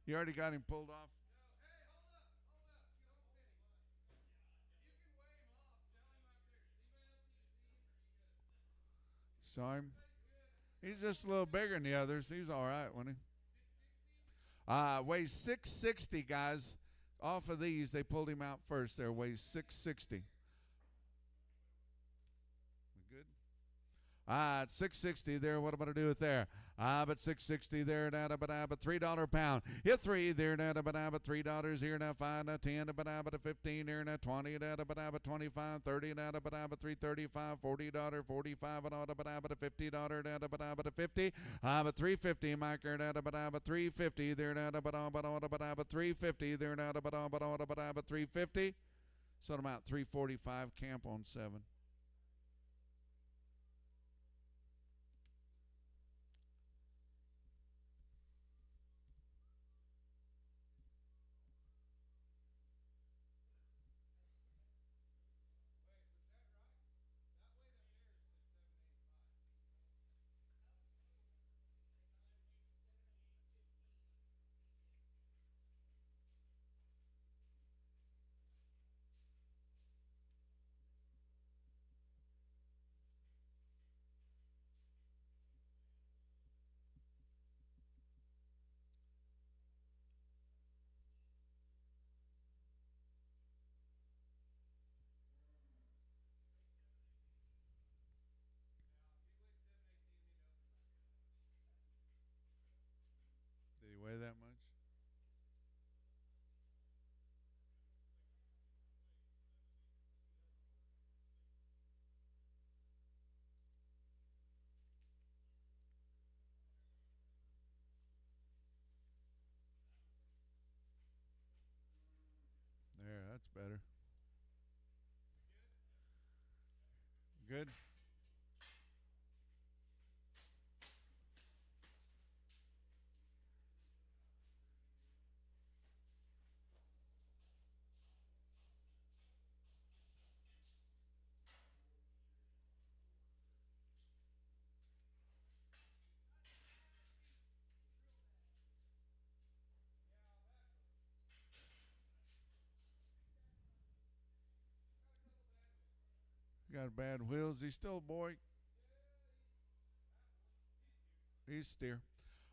You already got him pulled off? Saw him? He's just a little bigger than the others. He's all right, wasn't he? Weighs 660, guys. Off of these, they pulled him out first there. Weighs 660. Good? 660 there. What am I going to do with there? But 660 there now, but $3 a pound. Hit 3 there now, but $3 here now, 5 now, 10 but 15 here now, 20 now, but 25, 30 now, but $335, $40, 45 but $50 now, but 50, but 350 marker now, but 350 there now, but 350 there now, but 350. So about 345 camp on 7. Did he weigh that much? There, that's better. Good. Got bad wheels. He's still a boy. He's steer.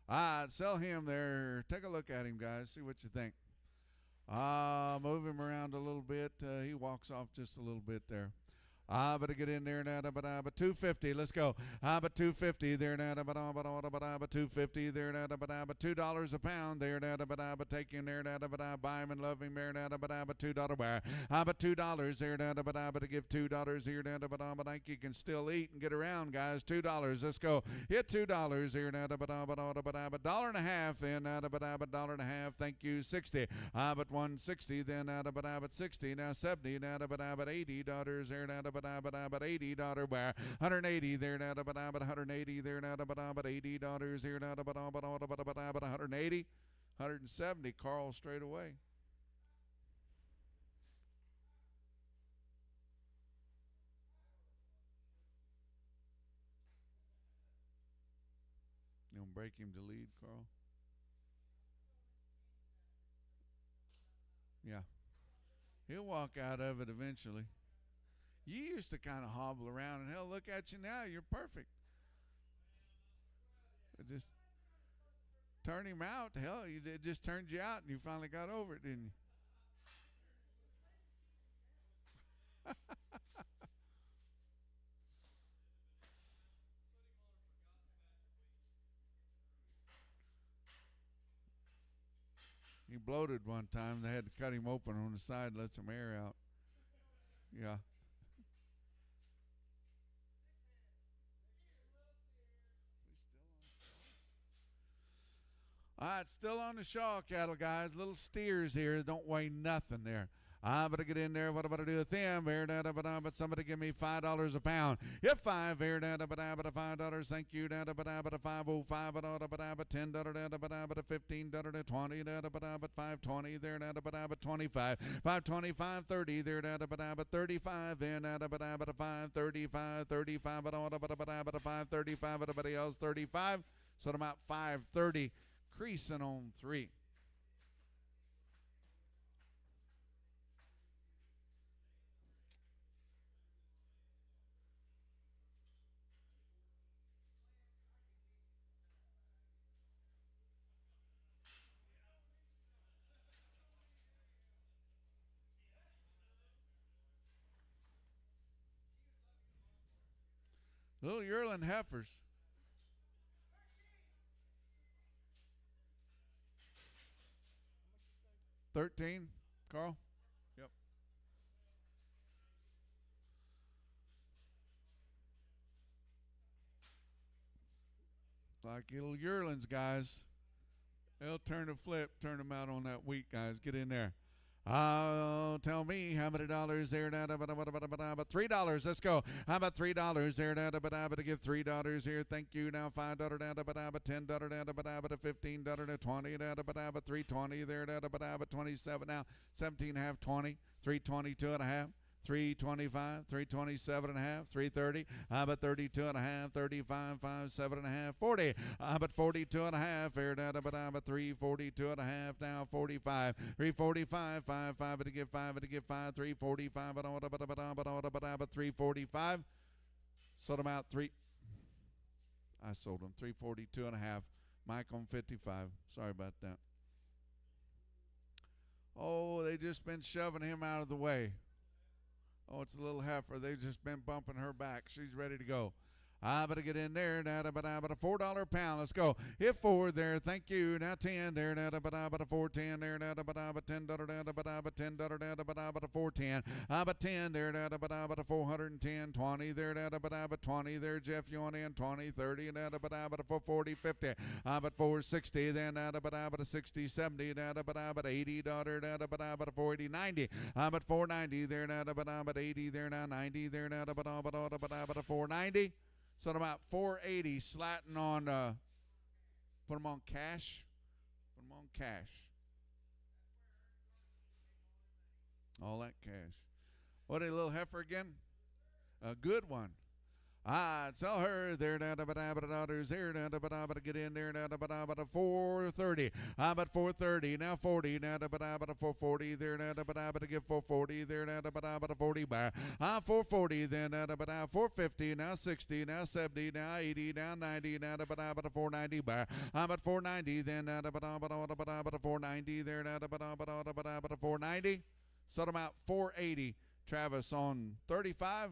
All right, sell him there. Take a look at him, guys. See what you think. Move him around a little bit. He walks off just a little bit there. But to get in there now, but 250. Let's go. But 250 there now, but 250 there now, but $2 a pound there now, but take him there now, but buy him and love him there now, but $2 where. But $2 there now, but to give $2 here now, but I think you can still eat and get around, guys. $2. Let's go. Hit $2 here now, but $1.50 then now, but $1.50. Thank you. 60. But 160 then now, but 60 now, 70 now, but $80 there now, but $80 where. 180 there now, but 180 there now, but $80 here now, but 180, 170. Carl straight away. You gonna break him to lead, Carl? Yeah. He'll walk out of it eventually. You used to kind of hobble around, and hell, look at you now. You're perfect. It just turn him out. Hell, it just turned you out, and you finally got over it, didn't you? He bloated one time. They had to cut him open on the side, let some air out. Yeah. All right, still on the Shaw cattle, guys. Little steers here. Don't weigh nothing there. I better get in there. What about to do with them? But somebody give me $5 a pound. If 5, but $5. Thank you. But 505, but $10, but $15, $20, but 520 there. But 25, 525, 30 there. But 35 in. But 535, 35, but 535. But everybody else 35. So I'm about 530. Creasing on 3. Little yearling heifers. 13, Carl? Yep. Like little yearlings, guys. They'll turn a flip, turn them out on that wheat, guys. Get in there. Tell me how many dollars there? $3. Let's go. How about $3 there? To give $3 here. Thank you. Now $5. $10. $15. $20. $3.20 there. $27 now. 17 half 20. 322 and a half. 325, 327 and a half, 330, but 32 and a half, 35, 5, 7 and a half, 40, but 42 and a half, fair data, but 342 and a half, now 45, 345, 5, 5, to give 5, 345, but 345, sold them out, I sold them, 342 and a half, Mike on 55, sorry about that. Oh, they just been shoving him out of the way. Oh, it's a little heifer. They've just been bumping her back. She's ready to go. I better get in there. But a $4 a pound. Let's go. Hit 4 there. Thank you. Now 10 there. But a 410 there. But $10 but a 410. But 10 there. But a 410. 20 there. But 20 there. Jeff, you want in 20, 30 but a 440, 50. But 460 then. But a 60, 70 but 80 but a 480, 90. But 490 there. But 80 there now. 90 there. But a 490. So about 480 slatting on, put them on cash. Put them on cash. All that cash. What a little heifer again? A good one. I'd sell her there, daughters there, but get in there, but 430. But 430, now 40, but 440 there, but give 440 there, but 40 by 440 then, but 450, now 60, now 70, now 80, now 90, but 490 by 490 then, but 490 there, but 490. Sold them out 480. Travis on 35.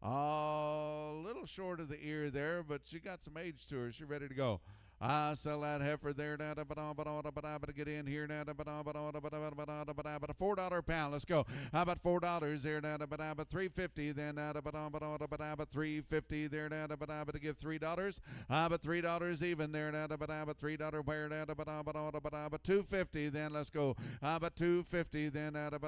A little short of the ear there, but she got some age to her. She's ready to go. I sell that heifer there, but get in here, but a $4 a pound. Let's go. How about $4 there, but 350 then, but 350 there, but to give $3. But $3 even there, but $3 where, but 250 then. Let's go. But 250 then, but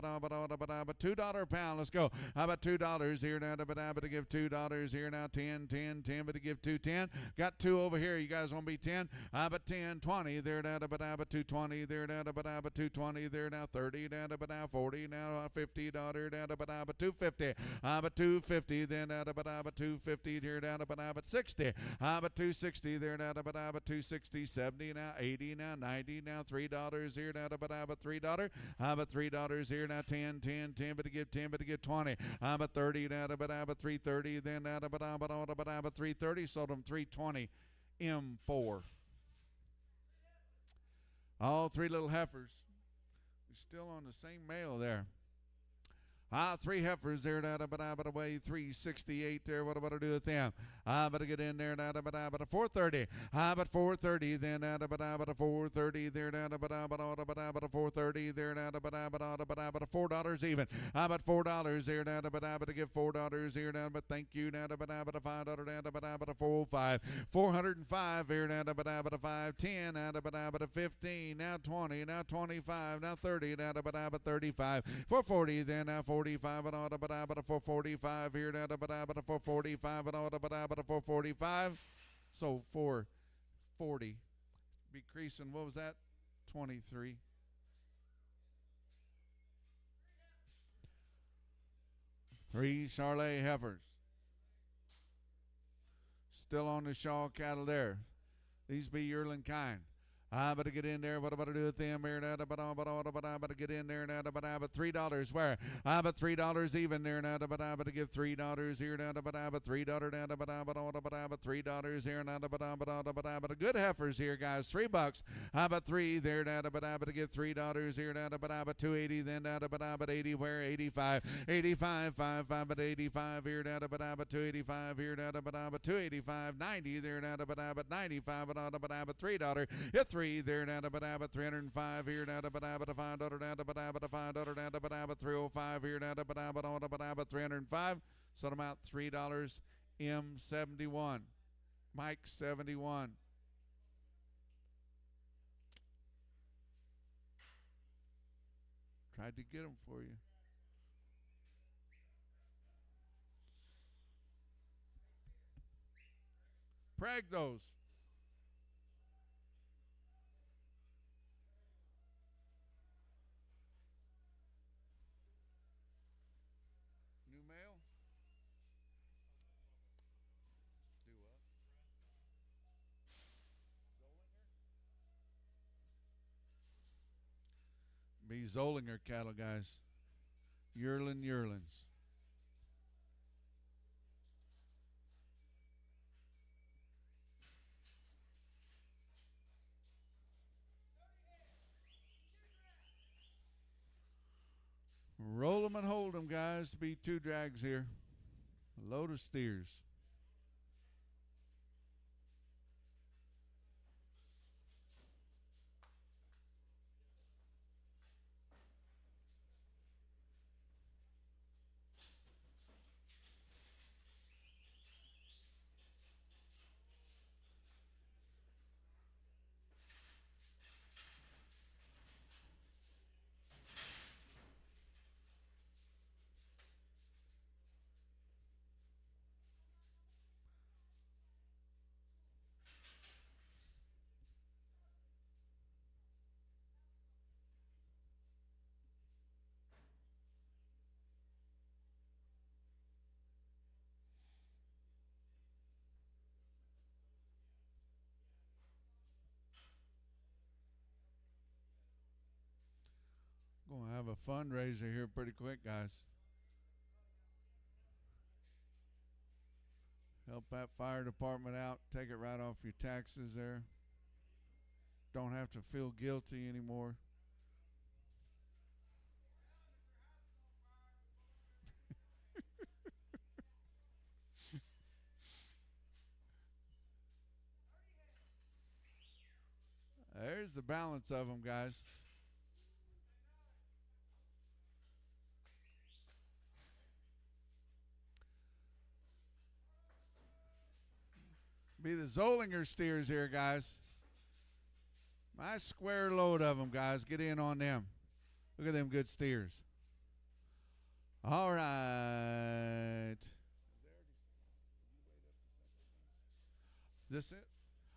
$2 a pound. Let's go. How about $2 here, but to give $2 here now. 10, but to give 210. Got 2 over here. You guys want to be 10? But 10, 20 there, but 220 there, but 220 there now. 30 but 40 now. 50 but 250 but 250 then, but 250 here but 60 but 260 there, but 260, 70 now. 80 now. 90 now. $3 here but $3 but $3 here now. 10 but to give 10 but to give 20 but 30 but 330 then, but 330. Sold them 320 M4. All 3 little heifers. We're still on the same male there. 3 heifers there, but away 368 there. What about to do with them? But to get in there, but a 430. But 430 then, but a 430 there, but a 430 there, but a $4 even. But $4 there, but to give $4 here, but thank you, but a $5, but a 405. 405 here, but a 510, but a 15, now 20, now 25, now 30, but 35. 440 then, now 45 and all, but a 445 here, but a 445 and all, but a 445. So 440. Decreasing, what was that? 23. Three Charlet heifers. Still on the Shaw cattle there. These be yearling kind. But to get in there, what about to do with them here? But to get in there, but $3 where? But $3 even there, but to give $3 here, but $3, but $3 here, but a good heifers here, guys. $3. But 3 there, but to give $3 here, but 280 then, but 80 where? 85, 5, but 85 here, but 285 here, but 285, 90 there, but 95, but $3. Hit 3 there down to Badaba 305 here down to Badaba to $5 down to Badaba to $5 down to Badaba 305 here down to Badaba on to Badaba 305. So amount $3. M71. Mike 71. Tried to get them for you. Prag those. New mail? Do what? Be Zollinger cattle, guys. Yearlings. Roll them and hold them, guys. Be 2 drags here. A load of steers. Gonna have a fundraiser here pretty quick, guys. Help that fire department out. Take it right off your taxes there. Don't have to feel guilty anymore. There's the balance of them, guys. Be the Zollinger steers here, guys. Nice square load of them, guys. Get in on them. Look at them good steers. All right. Is this it?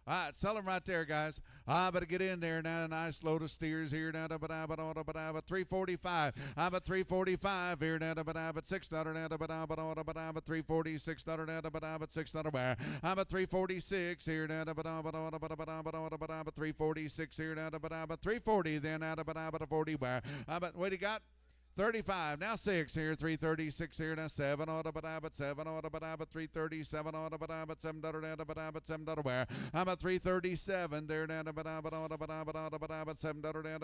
All right, sell them right there, guys. I better get in there now. A nice load of steers here now. 345. I'm at 345 here now. $6 now. $346 now. $6. I'm at 346 here now. 346 here now. 340 then out of 40. I'm at what do you got? 35 now 6 here 336 here now 7 on the but 7 on the but 337 on the but $7 down the but $7 where I'm at 337 there down the but on the but $7 down the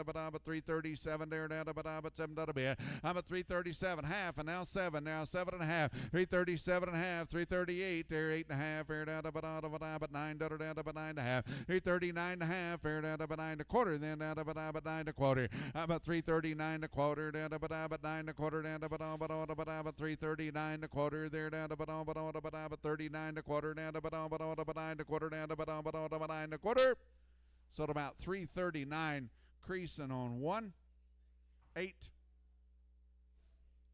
but 337 there down the but $7 bit I'm at 337 half and now 7 now 7 and a half 337 and a half 338 there 8 and a half here down the but $9 down the but 9 and a half 339 and a half here down the but 9 and a quarter then down the but 9 and a quarter I'm at 339 and a quarter down the but 9 and a quarter down to 339 and a quarter there down to 39 and a quarter down to 9 and a quarter down to 9 and a quarter. So at about 339 creasing on 1 8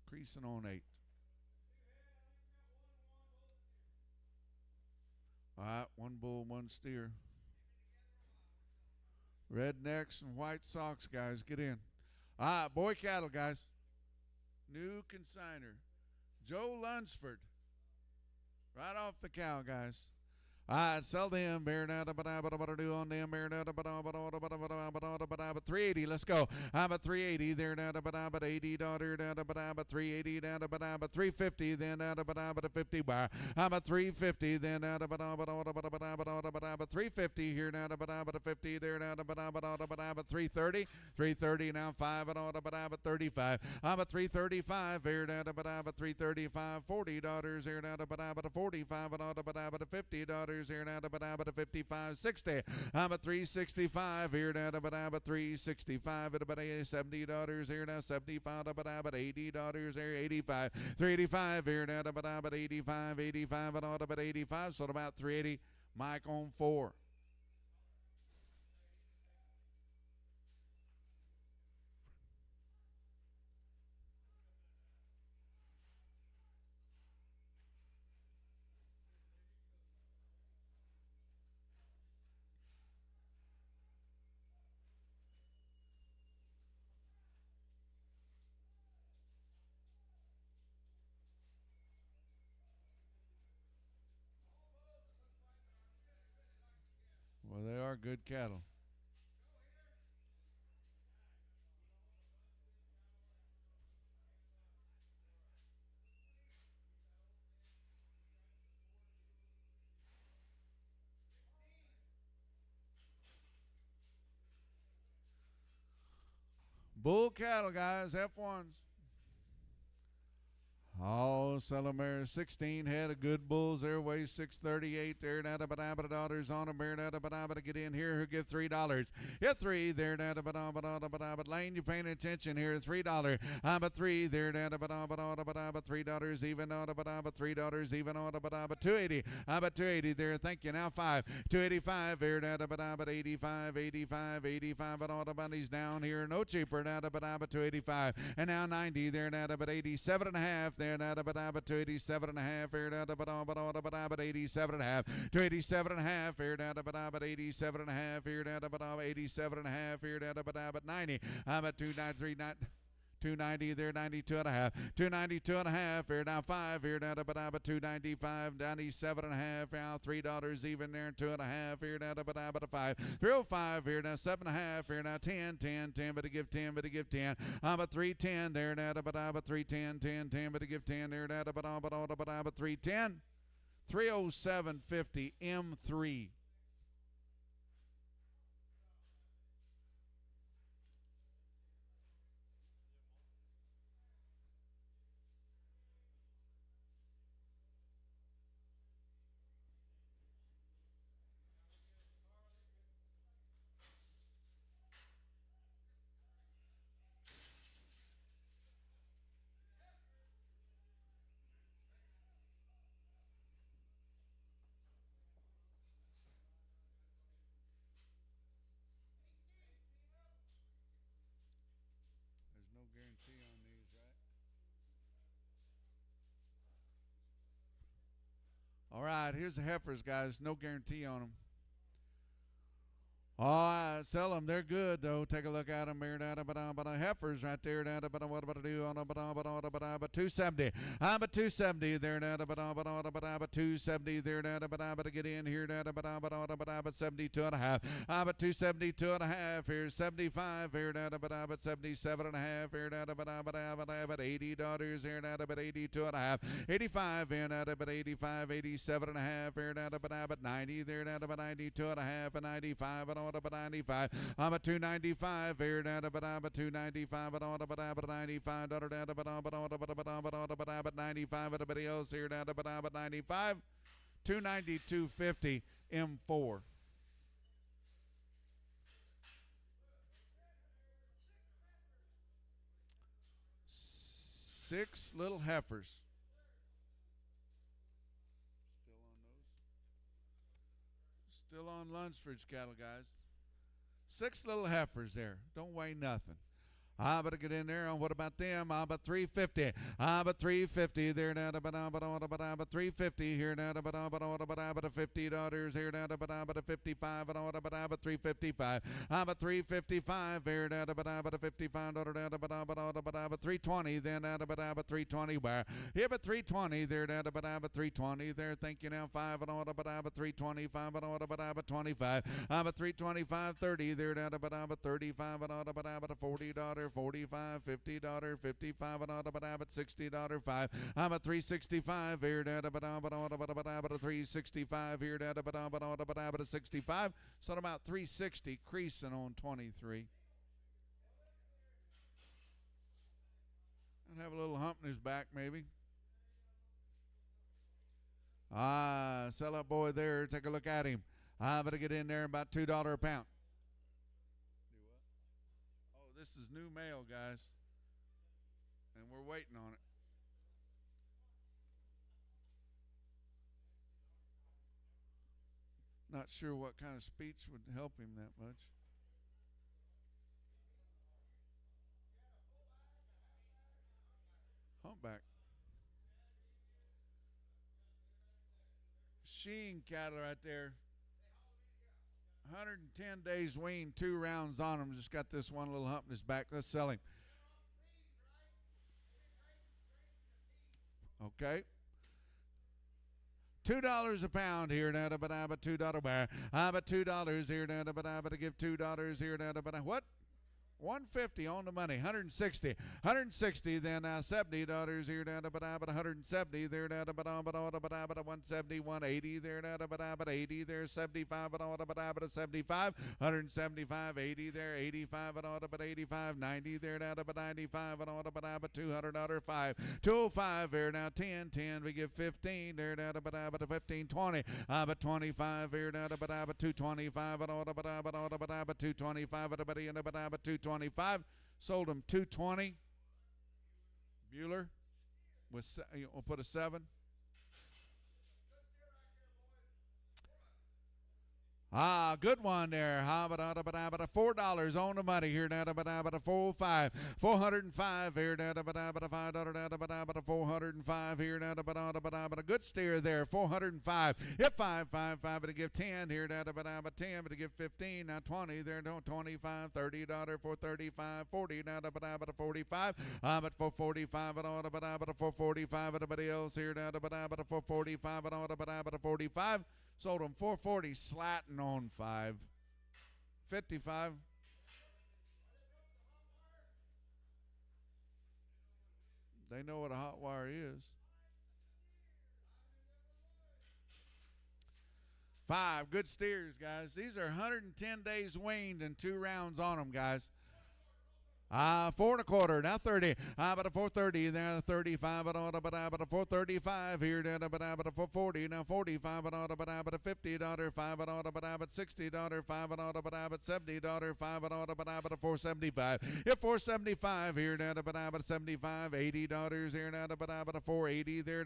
creasing on 8. All right, 1 bull, 1 steer. Rednecks and white socks, guys, get in. All right, boy cattle, guys. New consigner, Joe Lunsford. Right off the cow, guys. I'd sell them. Bear now, but I do on them. Bear now, but 380. Let's go. I'm at 380 there now, but I'm at 80 daughter down, but I'm at 380 down, but I'm at 350 then down, but I'm at 50 bar. I'm at 350 then down, but I'm at 350 here now, but I'm at 50 there now, but I'm at 330. 330 now 5 and all, but I'm at 35. I'm at 335 here now, but I'm at 335. 40 daughters here now, but I'm at 45 and all, but I'm at 50 daughters. here now, about 55, 60. I'm at 365 here now, about 365 at about $70 here now, 75 about $80 there, 85, 385 here now, about 85, 85 and about 85, so about 380. Mike on 4. Well, they are good cattle. Bull cattle, guys, F1s. Oh, Selamere, 16 head of good bulls there, weighs 638 there, Nadabadabada daughters on them, Nadabadabada get in here, who give $3. Hit 3 there, Nadabadabada Lane, you paying attention here, $3. I'm a 3 there, Nadabadabada $3 even, Nadabadabada $3 even, Nadabadabada 280. I'm at 280 there, thank you, now 5. 285 there, Nadabadabada 85, 85, 85, and all the money's down here, no cheaper, Nadabadabada 285. And now 90 there, Nadabadabada 87 and a half there, Nadabadabada 287 and a half here, Nadabadabada 87 and a half, 287 and a half here, Nadabadabada 87 and a half here, Nadabadabada 87 and a half here, Nadabadabada 90. I'm at 293, 290 there, 92 and a half, 292 and a half here, now 5 here, Nadabadabada 295, 97 and a half, now $3 even there, 2 and a half here, Nadabadabada 5, 305 here, now 7 and a half here, now 10, 10, 10, but to give 10, but to give 10. I'm at 310 there, Nadabadabada 310, 10, 10, but to give 10 there, Nadabadabada 310, 307.50 M3. There's no guarantee on these, right? All right, here's the heifers, guys. No guarantee on them. Oh, I sell them. They're good, though. Take a look at them here. Heifers right there. What about I do on 270. I'm at 270 there. 270 there. Get in here. 72 and a half. I'm at 272 and a half here. 75 here. 77 and a half here. $80 here. 82 and a half. 85 here. 85, 87 and a half here. 90 there. 92 and a half and 95 and 95. I'm at 295 here, 295 and 95, 95, everybody else here, 95, 292.50 M4. Six little heifers. Still on Lunsford's cattle, guys. 6 little heifers there. Don't weigh nothing. I'm going to get in there. What about them? I'm at 350. I'm at 350 there. Now, but 350 here. Now, but $50 here. Now, but 55 and about 355. I'm at 355 here. Now, but $55. But 320 then. Now, but 320 where? Yeah, but 320 there. Now, but 320 there. Thank you now. 5 and but 325 and but 25. I'm at 325 30 there. Now, but 35 and but $40. $45, $50, $55 and about $60 5. I'm at 365 here, about 365 here, about 65. So about 360 creasing on 23. And have a little hump in his back, maybe. sellout boy there. Take a look at him. I'm going to get in there about $2 a pound. Do what? Oh, this is new mail, guys. And we're waiting on it. Not sure what kind of speech would help him that much. Humpback. Sheen cattle right there. 110 days weaned, 2 rounds on him. Just got this one little hump in his back. Let's sell him. Okay. $2 a pound here now, but $2 bar. But $2 here now, but to give $2 here now, but what? 150 on the money, 160, then $70 here down to but 170 there down to but 170, 180 there down to but 80 there, 75 and all but 75, 175, 80 there, 85 and all but 85, 90 there down to but 95 and all but $200 5, 205 there now 10, 10 we give 15 there down to but 15, 20, but 25 here down to but 225 and all but 225 but 225. Sold him 220. Bueller with we'll put a 7. Good one there. But $4 on the money here now. But 405, 405 here now. But $5 405 here now. But a good steer there. 405. If 555, but to give 10 here now. But 10, but to give 15. Now 20 there. No 25, $30 for 35, 40 now. But 45. But for 45 and all. But for 45. Everybody else here now. But for 45 and all. But 45. Sold them 440, slatting on 5. 55. They know what a hot wire is. 5 good steers, guys. These are 110 days weaned and 2 rounds on them, guys. 4 1/4, now 30. But a 430, there 35, but a 435 here, but a 440, now 45, but a $50, 5, but $60, 5, but $70, 5, but a 475. If 475 here, but 75, $80 here, but a 480 there,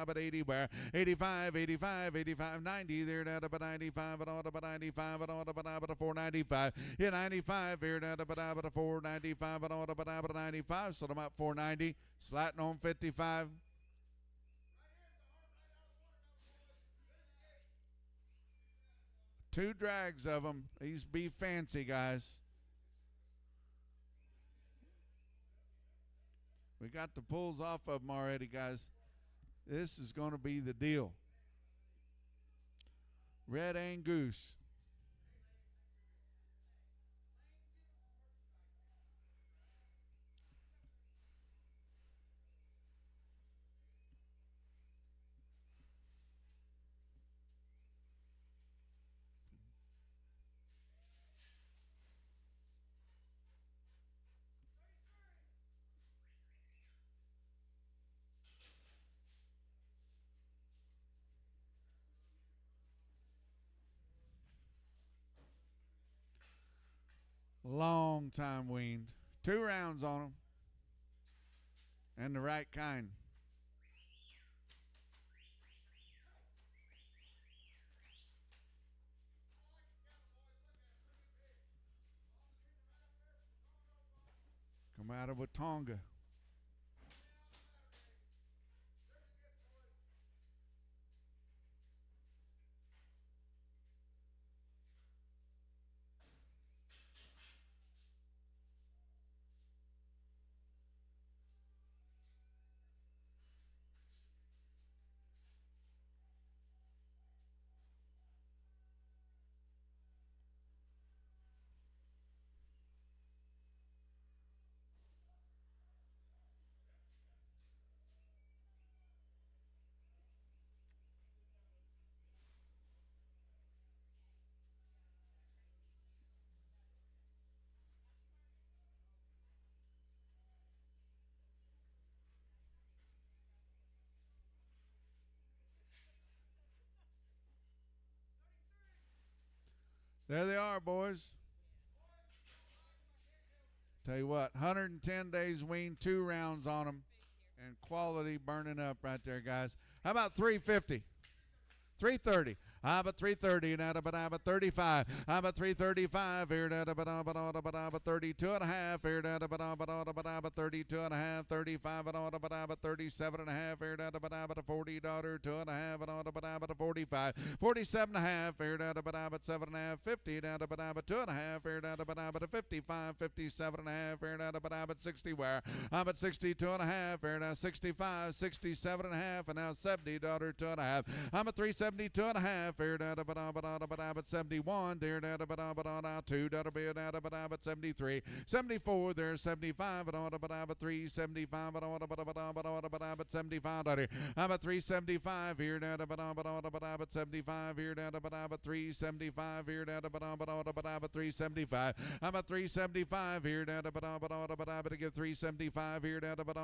but 80 where 85, 85, 85, 90 there, but 95, but 95, but a 495. Yeah, 95 here, but a 495. But 95, so I'm at 490, slatting on 55. Two drags of them. These be fancy, guys. We got the pulls off of them already, guys. This is going to be the deal. Red Angus. Long time weaned. 2 rounds on them. And the right kind. Come out of Watonga. There they are, boys. Tell you what, 110 days wean, 2 rounds on them, and quality burning up right there, guys. How about 350? 330. I'm at 330 and I'm at 35. I'm at 335 here at 32 and a half here at 32 and a half, 35 and 37 and a half here at 40 daughter 2 and a half and 45, 47 and a half here at 7 and a half, 50 down to 2 and a half here at 55, 57 and a half here at 60 where I'm at 62 and a half here at 65, 67 and a half and now 70 daughter 2 and a half. I'm at 372 and a half. Fair down at 71, there down now 2 down at 73, 74, there's 75 and on about 375 and on about 75 down here. I'm at 375 here down about 75 here down about 375 here down about 375. I'm at 375 here down about to get 375 here down about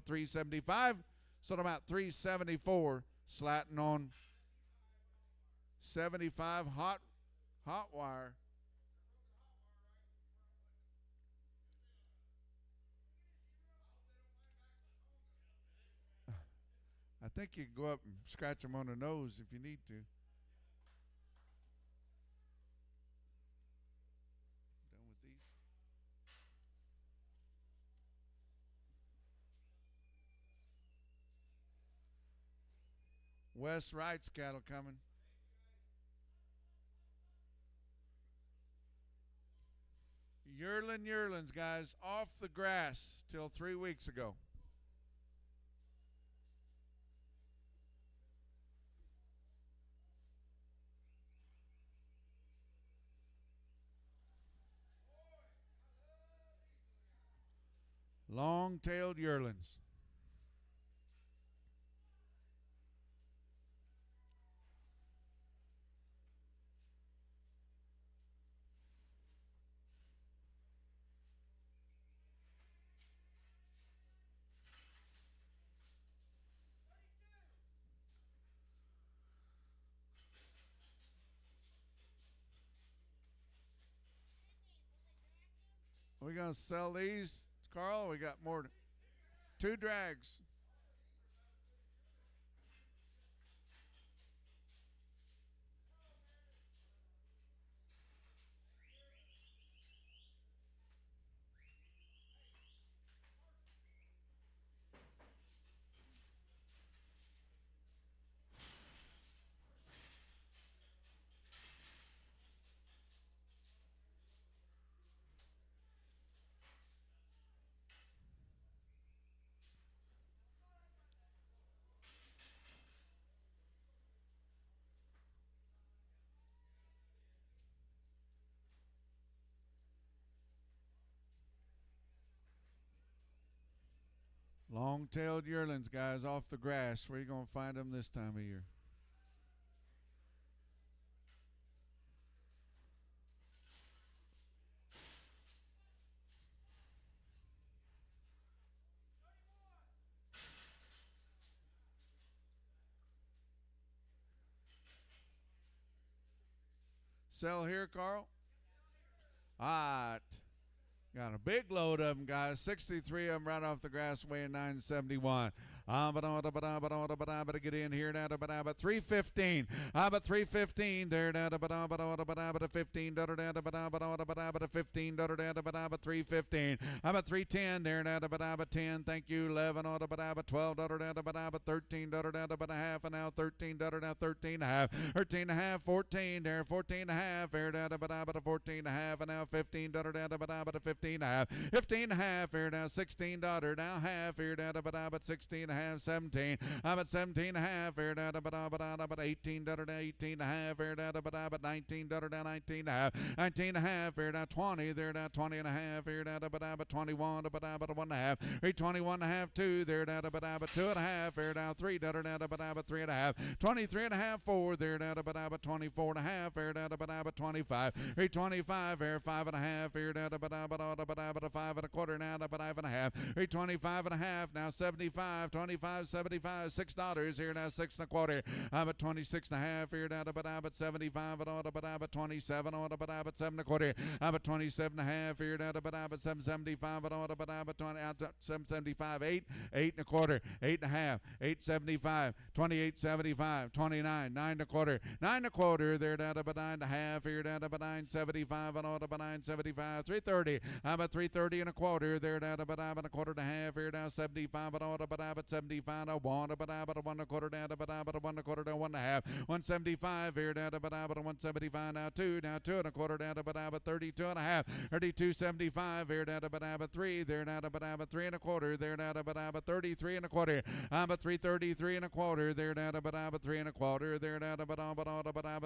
375. So I'm at 374, slatting on 75 hot wire. I think you can go up and scratch them on the nose if you need to. Done with these. West Wright's cattle coming. Yearlings, guys, off the grass till 3 weeks ago. Long-tailed yearlings. Are we going to sell these, Carl? We got more. 2 drags. Long-tailed yearlings, guys, off the grass. Where are you going to find them this time of year? Sell here, Carl? All right. Got a big load of them, guys. 63 of them right off the grass, weighing 971. But get in here now, but 315. But 315 there now, but 15 down, but 15 down, but 315. But 310 there now, but 10. Thank you. 11 on but 12 down, but 13 down, but a half, and now 13 down, 13 and a half, 13 and a half, 14 there, 14 and a half there down, but 14 and a half, and now 15 down, but 15 and a half, 15 and a half here now, 16 down, now half here down, but 16 and a half, 17. I'm at 17 and a half here down, but 18 down, 18 and a half here down, but 19 down, 19 and a half, 19 and a half here down, 20 there down, 20 and a half here down, but 21, but 1 and a half, 21 and a half, 2 there down, but 2 and a half here down, 3 down, but 3 and a half, 23 and a half, 4 there down, but 24 and a half here down, but 25, 25 here, 5 and a half here down, but 5 and a quarter now, but 5 and a half, 25 and a half, now 75, $25.75, $6 here now, 6 1/4. I'm at 26 1/2 here now, but I'm at 75 and order, but I'm at 27 order, but I'm at 7 1/4. I'm at 27 1/2 here now, but I'm at 775 and order, but I'm at 775, 8 1/4, 8 1/2, 875, 28.75, 29, 9 1/4, 9 1/4 there down to 9 1/2 here down to 975 and order, 975, 330. I'm at 330 1/4 there down to 1 1/4 1/2 here down 75 and order, but I'm at 75 and 1, but I'm at 1 1/4 down to 1 1/4 to 1 1/2, 175 here down to 175 now 2 1/4 down to 32 1/2, 32.75 here down to 3 there down to 3 1/4 there down to 33 1/4. I'm at 333 1/4 there down to 3 1/4 there down to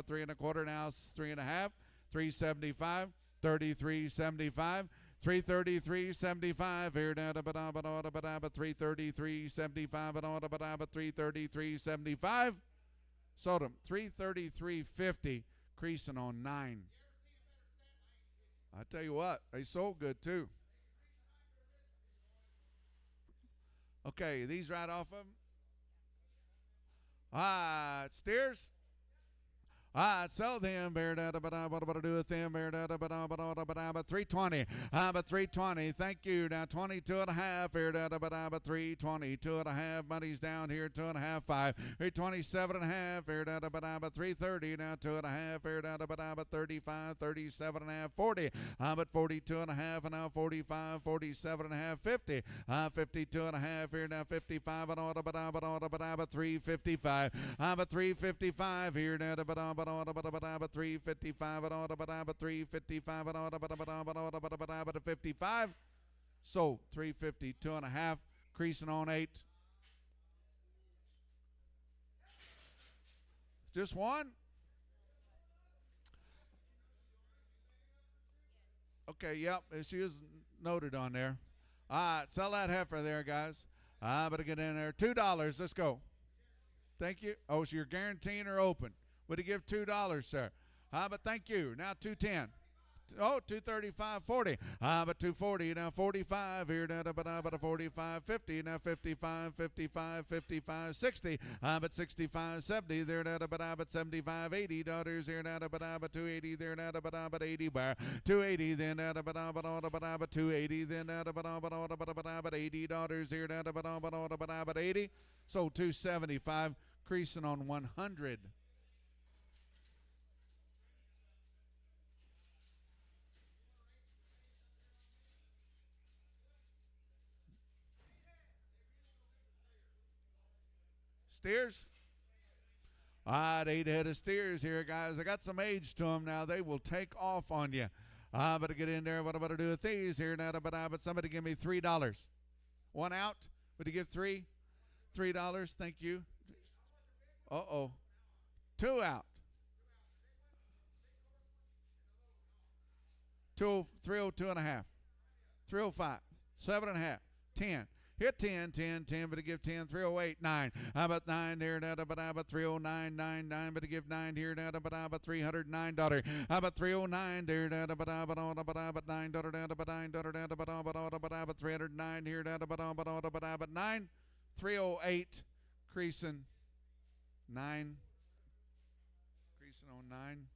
3 1/4 now 3 1/2, 375, 33.75. 333.75 here down to 333.75 and order, 333.75. Sodom 333.50, creasing on 9. I tell you what, they sold good too. Okay, these right off of them. Steers. Sell them. What to do with them? 320. 320. Thank you. Now 22 1/2. 320. 2 1/2. Money's down here. 2 1/2. 5. 327 1/2. 330. Now 2 1/2. 35. 37 1/2. 40. I'm at 42 1/2. And now 45. 47 1/2. 50. 52 1/2. Here now 55 and order. 355. I'm at 355 here now. 355 and order, 355 and order, 55. So 352 1/2, creasing on 8. Just one? Okay, yep, she is noted on there. All right, sell that heifer there, guys. I better get in there. $2. Let's go. Thank you. Oh, so you're guaranteeing or open? Would he give $2, sir? But thank you. Now 210. Oh, 235.40. But 240. Now 45 here. Now 45, 50. Now 55, 55, 55, 60. But 65, 70 there. Now 75, 80 daughters here. Now 280 there. Now 80 bar. 280 then. Now 280 then. Now 80 daughters here. Now 80. So 275, creasing on 100. Steers. All right, 8 head of steers here, guys. I got some age to them now. They will take off on you. I better get in there. What am I to do with these here now? But somebody give me $3. One out. Would you give $3? $3. Thank you. Uh-oh. 2 out. 302 1/2. 305. 7 1/2. 10. Hit 10, 10, 10, but to give 10, 308, 9. How about 9 here now, but 309, 9, 9, but to give 9 here now, but $309. How about 309 there now, but $9 down, but $9 down, but 309 here now, but 9, 308, creasing 9, creasing on 9.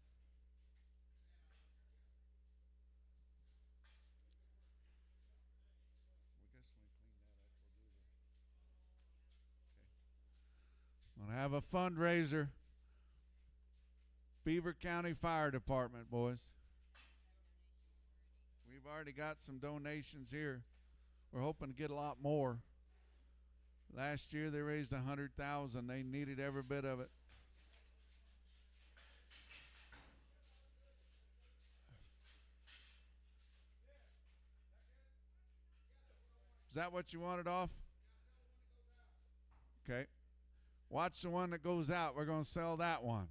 Going to have a fundraiser. Beaver County Fire Department, boys. We've already got some donations here. We're hoping to get a lot more. Last year they raised $100,000. They needed every bit of it. Is that what you wanted off? Okay. Watch the one that goes out. We're going to sell that one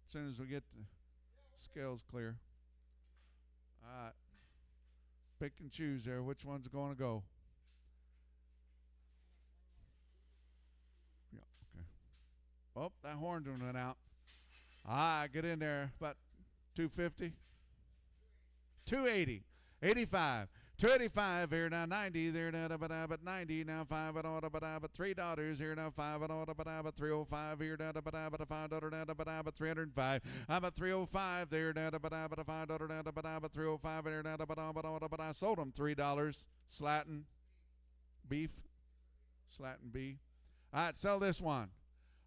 as soon as we get the scales clear. All right. Pick and choose there. Which one's going to go? Yeah, okay. Oh, that horn went out. All right, get in there. About 250. 280. 85. 285 here now, 90 there now, but 90 now, 5 and order, but $3 here now, 5 and order, but 305 here now, but $5 now, but 305, but 305 there now, but $5 now, but 305 here now, but I sold them $3 slatting beef, slatting beef. All right, sell this one.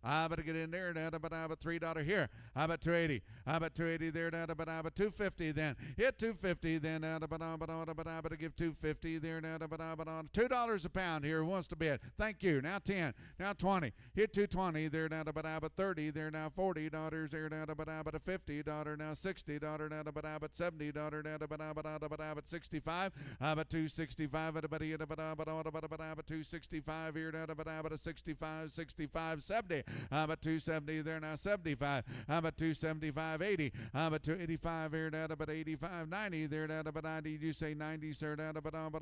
I better get in there now, but I have a $3 here. I bet 280. I bet 280 there now, but I have 250 then. Hit 250 then now, but I better give 250 there now, but I $2 a pound here. Who wants to bid? Thank you. Now 10. Now 20. Hit 220 there now, but I have 30 there now, $40 there now, but I have $50 now, $60 now, but I have $70 now, but I have 65. I have 265 but I have 265 here now, but I have 65, 65, 70. I'm at 270 there now, 75. I'm at 275, 80. I'm at 285 here now, but 85, 90 there now, but 90. You say 90, sir, now, but I'm at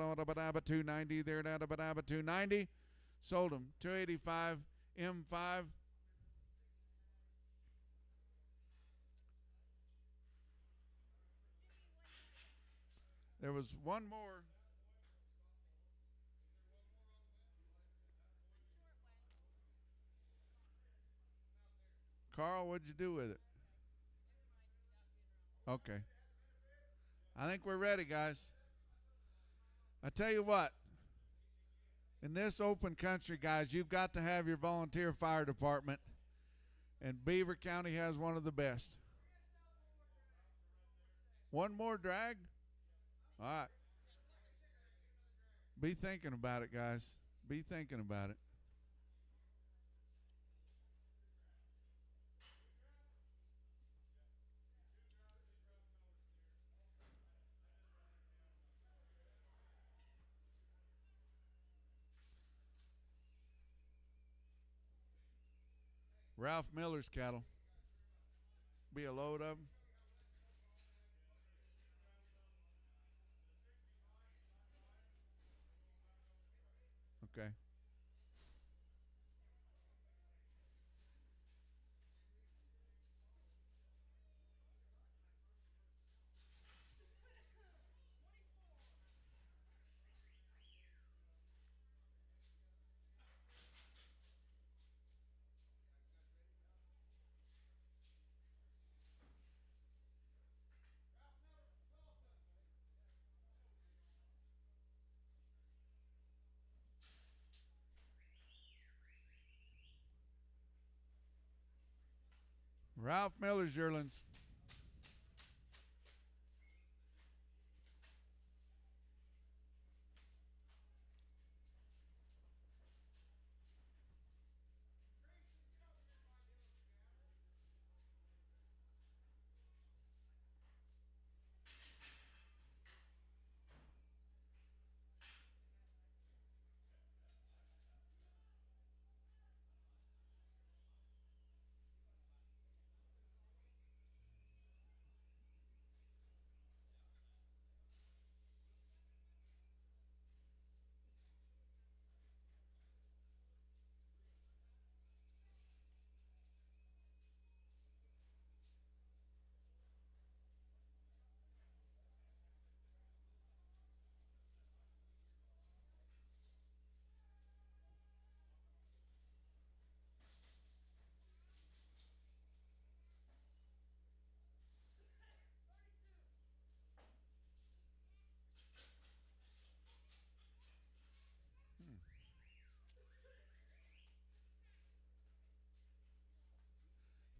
290 there now, but I'm at 290. Sold them. 285, M5. There was one more. Carl, what'd you do with it? Okay. I think we're ready, guys. I tell you what, in this open country, guys, you've got to have your volunteer fire department, and Beaver County has one of the best. One more drag? All right. Be thinking about it, guys. Be thinking about it. Ralph Miller's cattle. Be a load of them. Okay. Ralph Miller's yearlings.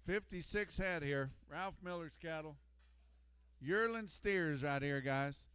$56 head here. Ralph Miller's cattle. Yearling steers right here, guys.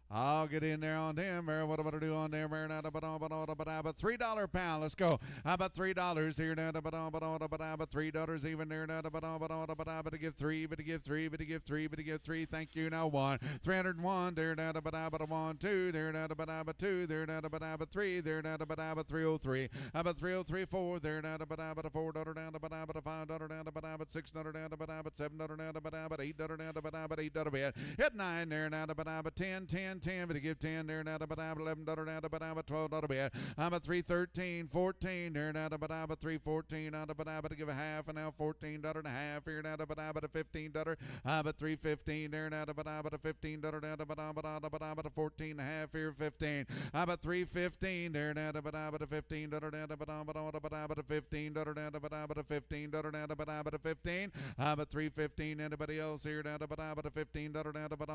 I'll get in there on them. What am I do on them? But $3 a pound. Let's go. How about $3 here now? But $3 even there now. But to give three. But to give three. But to give three. But to give three. Thank you. Now 1. 301 there now. But 1, 2 there now. But 2 there now. But 3 there now. But 303. But 303 4 there now. But $4 now. But $5 now. But $6 now. But $7 now. But $8 now. But $8 bed. Hit 9 there now. But 10 10 10, but give 10 there now, but $11 now, but $12 bed. I'm a 313, 14 there now, but I'm a 314 out of but give a half and now $14 and a half here now, but I'm a $15. I'm a 315 there now, but I'm a $15 now, but I'm a 14 and a half here 15. I'm a 315 there now, but I'm a $15 now, but I'm a $15 now, but I'm a $15 now, but I'm a 15. I'm a 315. Anybody else here now, but I'm a $15 now, but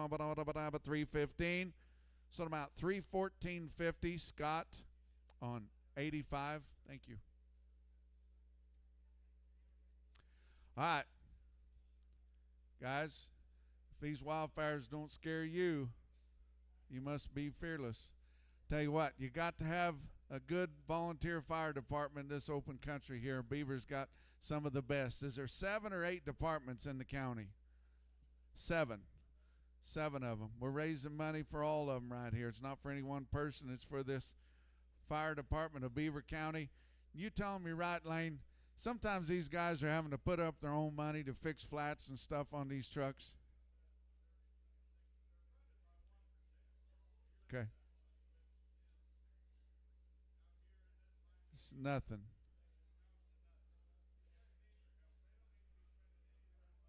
I'm a 315. So I'm out 314.50. Scott on 85. Thank you. All right, guys, if these wildfires don't scare you, you must be fearless. Tell you what, you got to have a good volunteer fire department in this open country here. Beaver's got some of the best. Is there 7 or 8 departments in the county? 7 of them. We're raising money for all of them right here. It's not for any one person. It's for this fire department of Beaver County. You telling me right, Lane, sometimes these guys are having to put up their own money to fix flats and stuff on these trucks? Okay. It's nothing.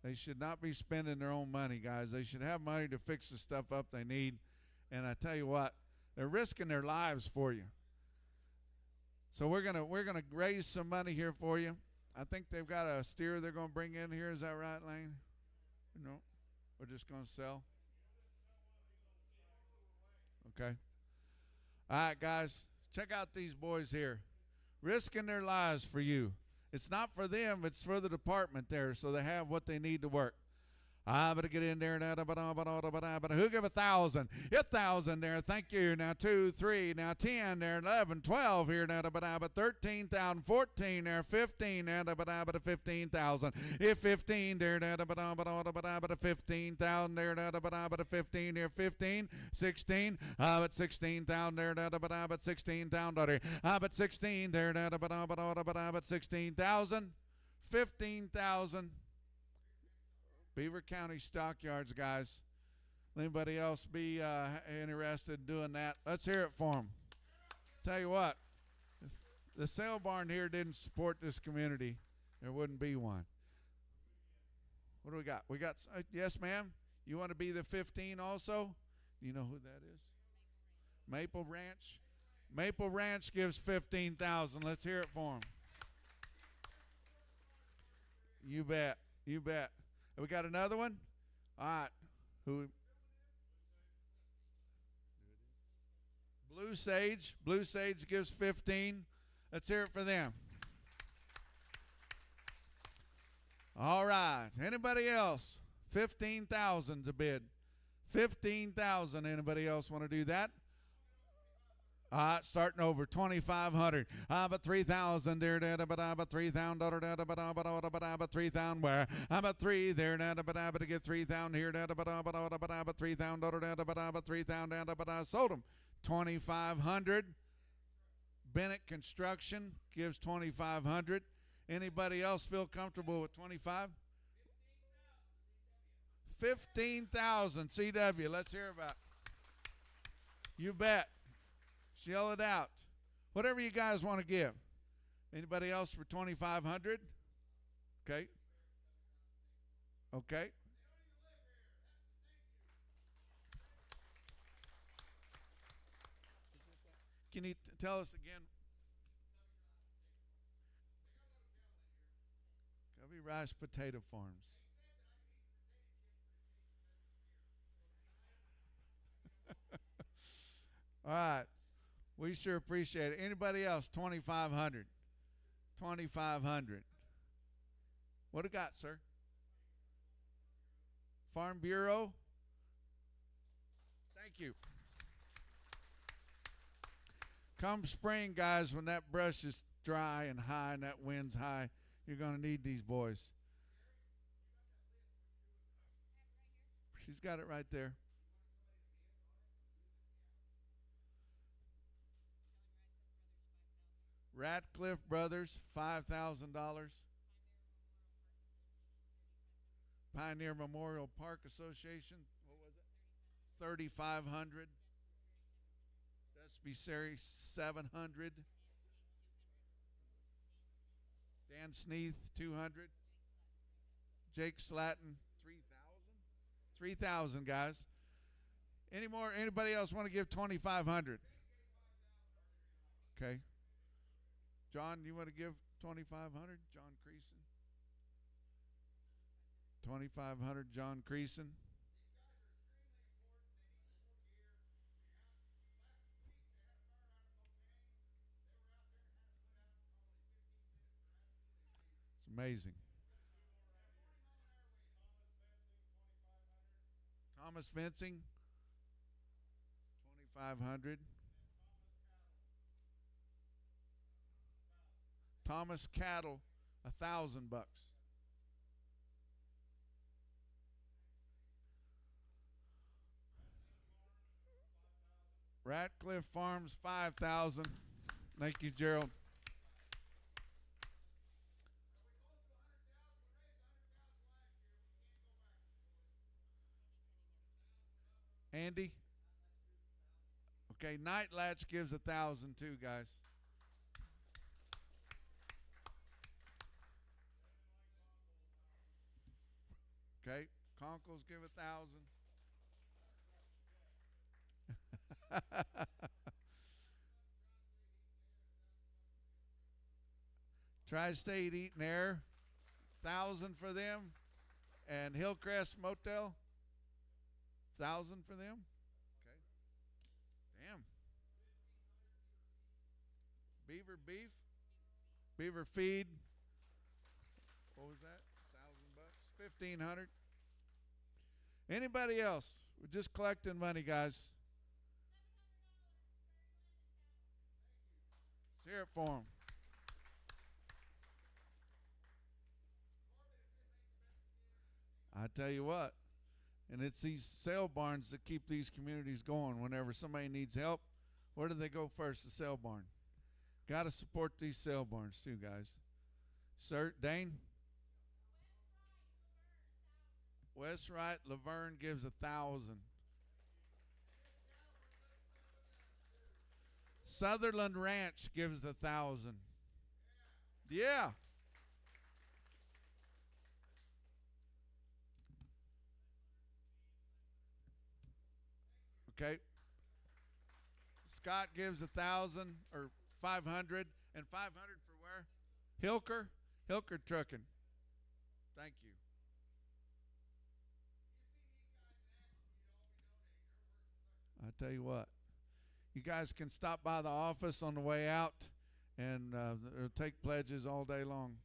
They should not be spending their own money, guys. They should have money to fix the stuff up they need. And I tell you what, they're risking their lives for you. So we're gonna raise some money here for you. I think they've got a steer they're gonna bring in here. Is that right, Lane? No, we're just gonna sell. Okay. All right, guys, check out these boys here, risking their lives for you. It's not for them, it's for the department there, so they have what they need to work. I better get in there now, but who give 1,000? 1,000 there, thank you. Now 2, 3, now 10 there, 11, 12 here now, but 13,000, 14 there, 15 now, but 15,000. If 15 there now, but 15,000 there now, but 15 there, 15, 16, but 16,000 there now, but 16,000, but 16 there now, but 16,000, 15,000. Beaver County Stockyards, guys. Anybody else be interested in doing that? Let's hear it for them. Tell you what, if the sale barn here didn't support this community, there wouldn't be one. What do we got? We got, yes, ma'am? You want to be the 15 also? You know who that is? Maple Ranch. Maple Ranch gives 15,000. Let's hear it for them. You bet. You bet. We got another one? All right. Who? Blue Sage. Blue Sage gives 15. Let's hear it for them. All right. Anybody else? 15,000's a bid. 15,000. Anybody else want to do that? All right, starting over, 2,500. I'm at 3,000 there, but I'm at 3,000, but I'm at 3,000 where? I'm at 3 there, but I'm to get 3,000 here, but I'm at 3,000, but I'm at 3,000, but I sold them. 2,500. Bennett Construction gives 2,500. Anybody else feel comfortable with 25? 15,000 CW. Let's hear about it. You bet. Yell it out. Whatever you guys want to give. Anybody else for 2,500? Okay. Okay. Can you tell us again? Covey Rice Potato Farms. All right. We sure appreciate it. Anybody else? 2,500. 2,500. What do you got, sir? Farm Bureau. Thank you. Come spring, guys, when that brush is dry and high and that wind's high, you're going to need these boys. She's got it right there. Ratcliffe Brothers, $5,000. Pioneer Memorial Park Association, what was it? 3,500. Crispy Sari, 700. Dan Sneath, 200. Jake Slatton, 3,000. 3,000, guys. Anybody else want to give 2,500? Okay. John, you want to give 2,500? John Creason. 2,500, John Creason. It's amazing. Thomas Fencing, 2,500. Thomas Cattle, $1,000. Ratcliffe Farms, 5,000. Thank you, Gerald. Andy? Okay, Night Latch gives 1,000 too, guys. Okay, Conkles give 1,000. Tri-State Eating Air, 1,000 for them. And Hillcrest Motel, 1,000 for them. Okay. Damn. Beaver Beef, Beaver Feed. What was that? $1,000, 1,500. Anybody else? We're just collecting money, guys. Let's hear it for them. I tell you what, and it's these sale barns that keep these communities going. Whenever somebody needs help, where do they go first? The sale barn. Got to support these sale barns too, guys. Sir, Dane? West Wright, Laverne gives 1,000. Sutherland Ranch gives 1,000. Yeah. Okay. Scott gives 1,000 or 500, and 500 for where? Hilker Trucking. Thank you. I tell you what, you guys can stop by the office on the way out, and it'll take pledges all day long.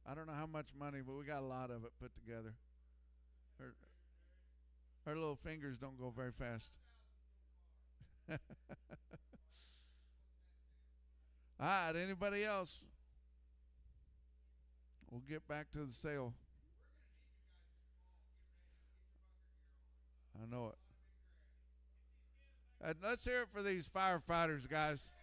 I don't know how much money, but we got a lot of it put together. Her little fingers don't go very fast. All right, anybody else? We'll get back to the sale. I know it. And let's hear it for these firefighters, guys.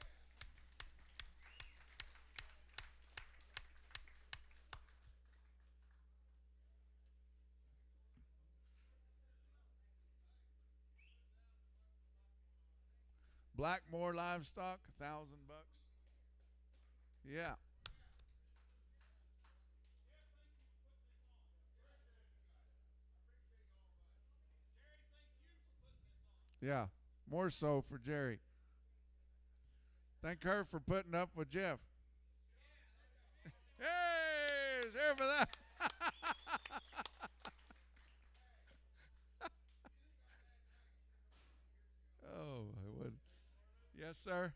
Blackmore Livestock, $1,000. Yeah. Yeah, more so for Jerry. Thank her for putting up with Jeff. Hey, it's here for that. Oh, I would. Yes, sir.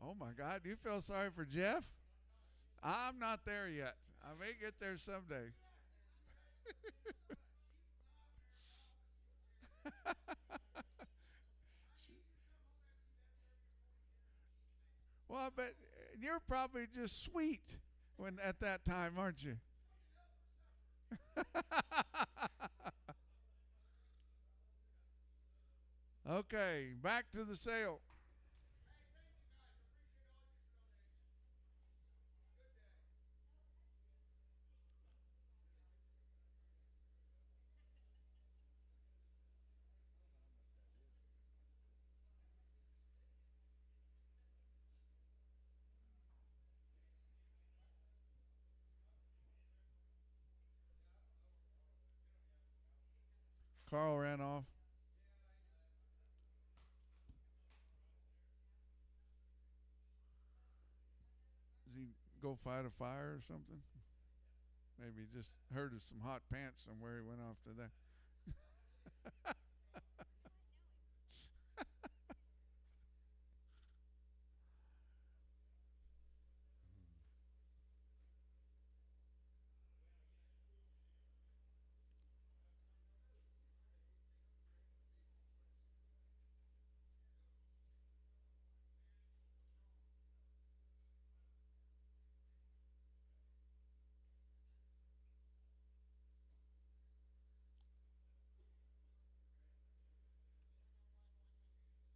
Oh my God, you feel sorry for Jeff? I'm not there yet. I may get there someday. Well, I bet you're probably just sweet when at that time, aren't you? Okay, back to the sale. Carl ran off. Does he go fight a fire or something? Maybe he just heard of some hot pants somewhere. He went off to that.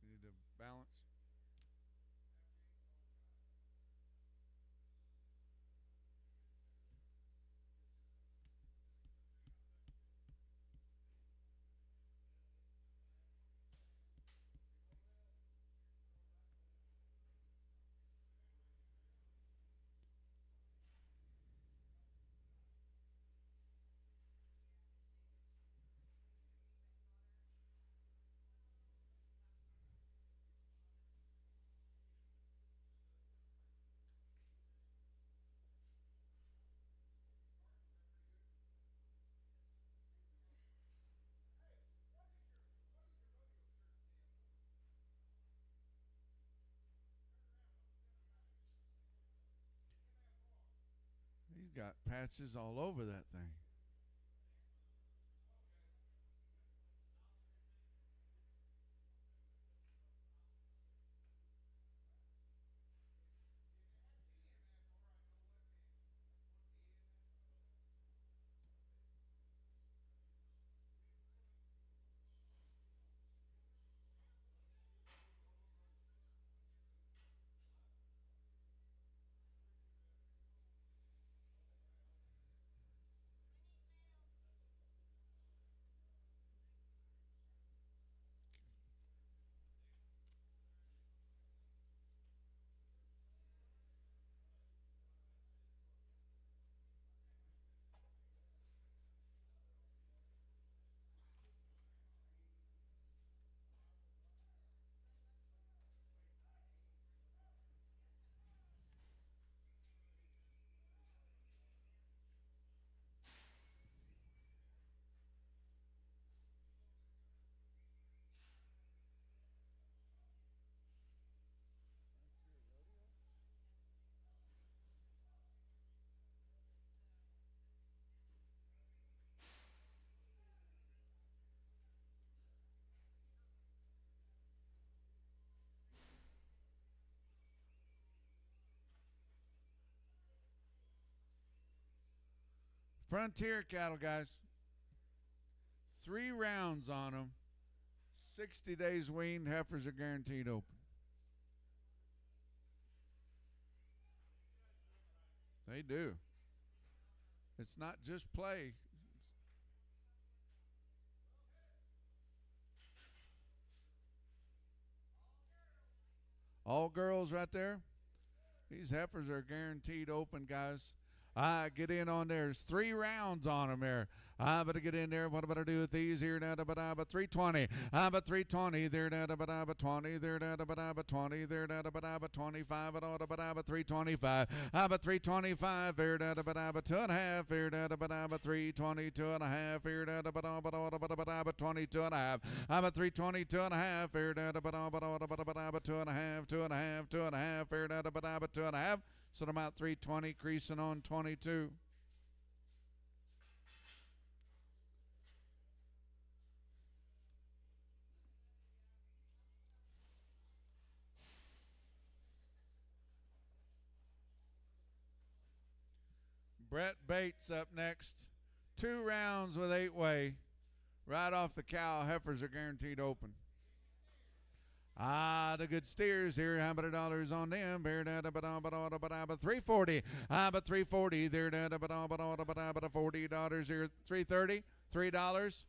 You need to balance. He's got patches all over that thing. Frontier cattle, guys. 3 rounds on them. 60 days weaned. Heifers are guaranteed open. They do. It's not just play. All girls right there. These heifers are guaranteed open, guys. Get in on there. There's 3 rounds on them there. Better get in there. What about I do with these here now? But 320. But 320 there now. But 20 there now. But 20 there now. But 25. But 325. But 325 here now. But 2.5 here now. But 320 2.5 here now. But 22 and a half. But 320 2.5 here now. But 2.5 2.5 here now. But 2.5. So I'm out 320, creasing on 22. Brett Bates up next. 2 rounds with 8-way. Right off the cow, heifers are guaranteed open. The good steers here. How about $1 on them? Bear down, but 340. But 340 there. But $40 here. 330. $3.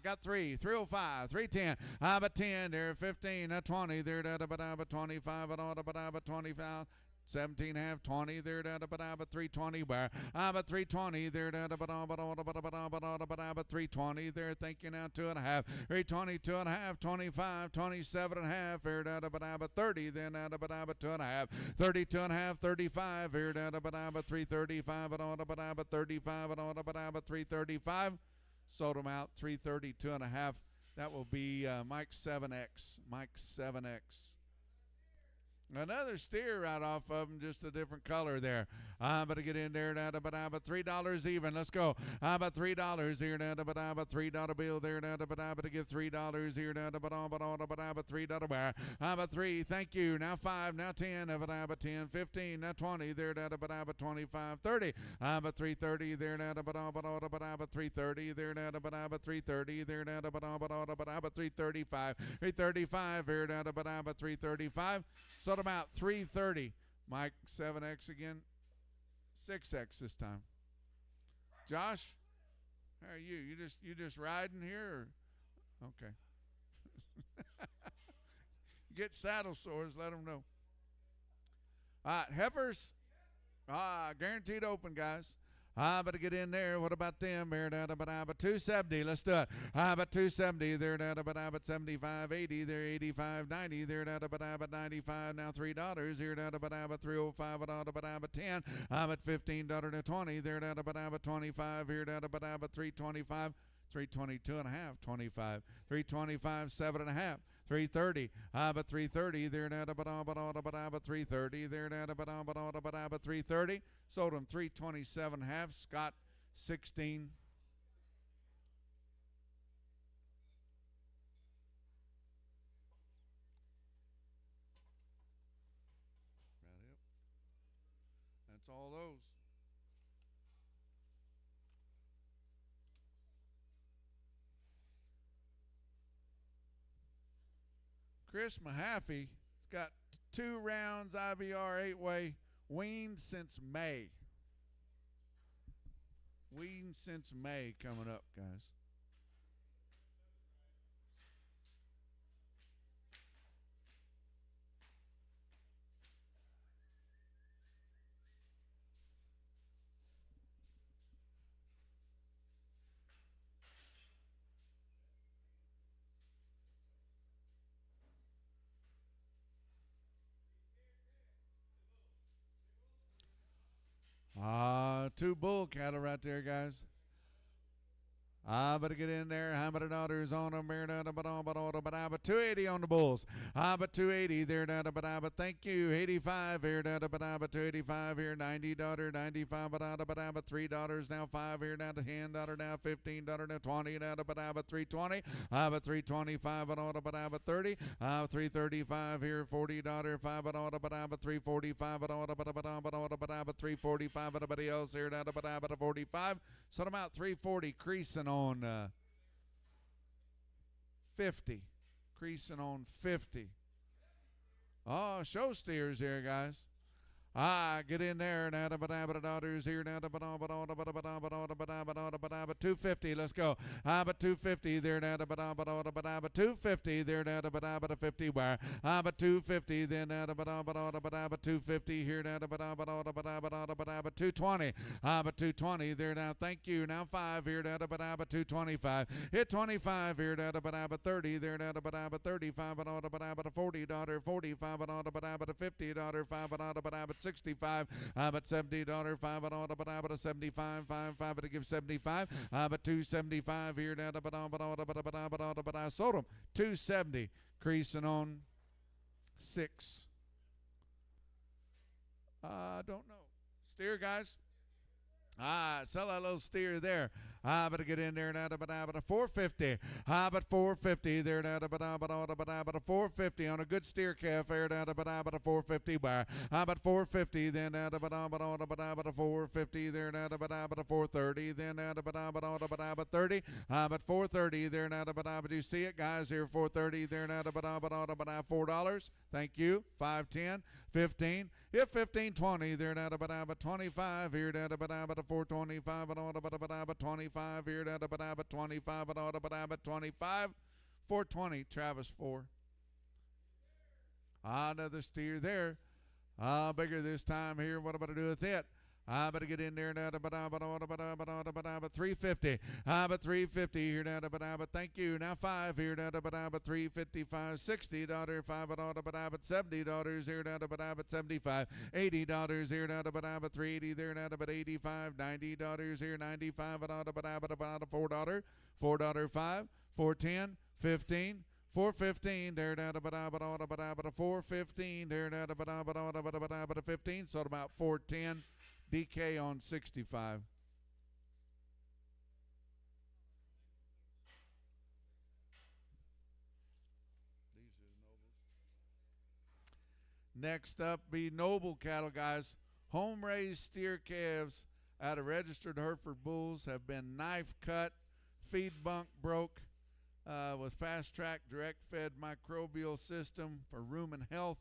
Got 3. 305. 310. But 10 there. 15. 20 there. But 25. But 25. 17 half, 20 there, da da ba da ba 320 where but 320 there, da da ba da ba da ba da ba da ba da ba da ba 320 there. Thank you now 2.5, 320 2.5, 25, 27 and a half there, da da ba da ba 30 then da da ba da ba 2.5, 32 and a half, 35 here, da da ba da ba 335 and da ba da ba 35 and da ba da ba 335. Sold them out 332 and a half. That will be Mike 7X. Mike 7X. Another steer right off of him, just a different color there. But to get in there, but $3 even. Let's go. But $3 here, but $3 bill there, but to give $3 here, but $3 bar. But 3, thank you. Now 5, now 10, but 10, 15, now 20 there, but 25, 30. But 330 there, but 330 there, but 330 there, but 335, 335 here, but 335. Sold them out 330. Mike 7X again. 6X this time. Josh, how are you? You just riding here? Or? Okay. Get saddle sores, let them know. All right, heifers. Guaranteed open, guys. But to get in there, what about them? Here, but 270. Let's do it. But 270 there, but 75, 80 there, 85, 90 there, but 95. Now $3 here, but 305, but 10. But $15 to 20 there, but 25 here, but 325. 322 and a half, 25, 325, 7 and a half, 330, but 330 there, but 330 there, but 330. Sold him 327 and a half. Scott 16. That's all those. Chris Mahaffey has got 2 rounds IBR 8-way, weaned since May. Weaned since May coming up, guys. Two bull cattle right there, guys. But to get in there, how many daughters on them? But 280 on the bulls. But 280 there, but thank you. 85 here, but 285 here, 90 daughter, 95, but $3 now, 5 here, now $10 now, $15 now, 20 now, but 320, but 325 but 30, 335 here, $40, 5 but 345 but 345 anybody else here, but 45. So I'm out 340 creasing on 50. Creasing on 50. Oh, show steers here, guys. Get in there now, but daughters here now, but 250. Let's go. But 250 there now, but 250 there now, but 50 where. But 250 then but 250 here now, but 220. But 220 there now. Thank you. Now 5 here now, but 225. Hit 25 here now, but 30 there now, but 35 but $40, 45 but $50, 5 but 65, but $70, 5 but 75, 5 to give 75, but 275 here now, but I sold them 270, creasing on 6. Don't know. Steer, guys. Sell that little steer there. But to get in there now, but a 450. But 450 there now, but a 450 on a good steer calf there now, but a 450 bar. But 450 then but a 450 there now, but a 430 then but 30. But 430 there now, but you see it, guys here, 430 there now, but $4. Thank you. 510, 15. If 1520 there now, but 25 here now, but 425 but 25 here now, but 25 but 25. 420 Travis 4. Another steer there. Bigger this time here. What am I going to do with it? I better get in there now. But 350. But 350 here now. But thank you. Now 5 here now. But 355, $60 5 but $70 here now. But 75, $80 here now. But 380 there now. But 85, $90 here. 95 but $4, $4 5, 410, 15. 415 there down to 415 there down to 15, so about 410. DK on 65. Next up be Noble cattle, guys. Home raised steer calves out of registered Hereford bulls have been knife cut, feed bunk broke, with fast track direct fed microbial system for rumen health.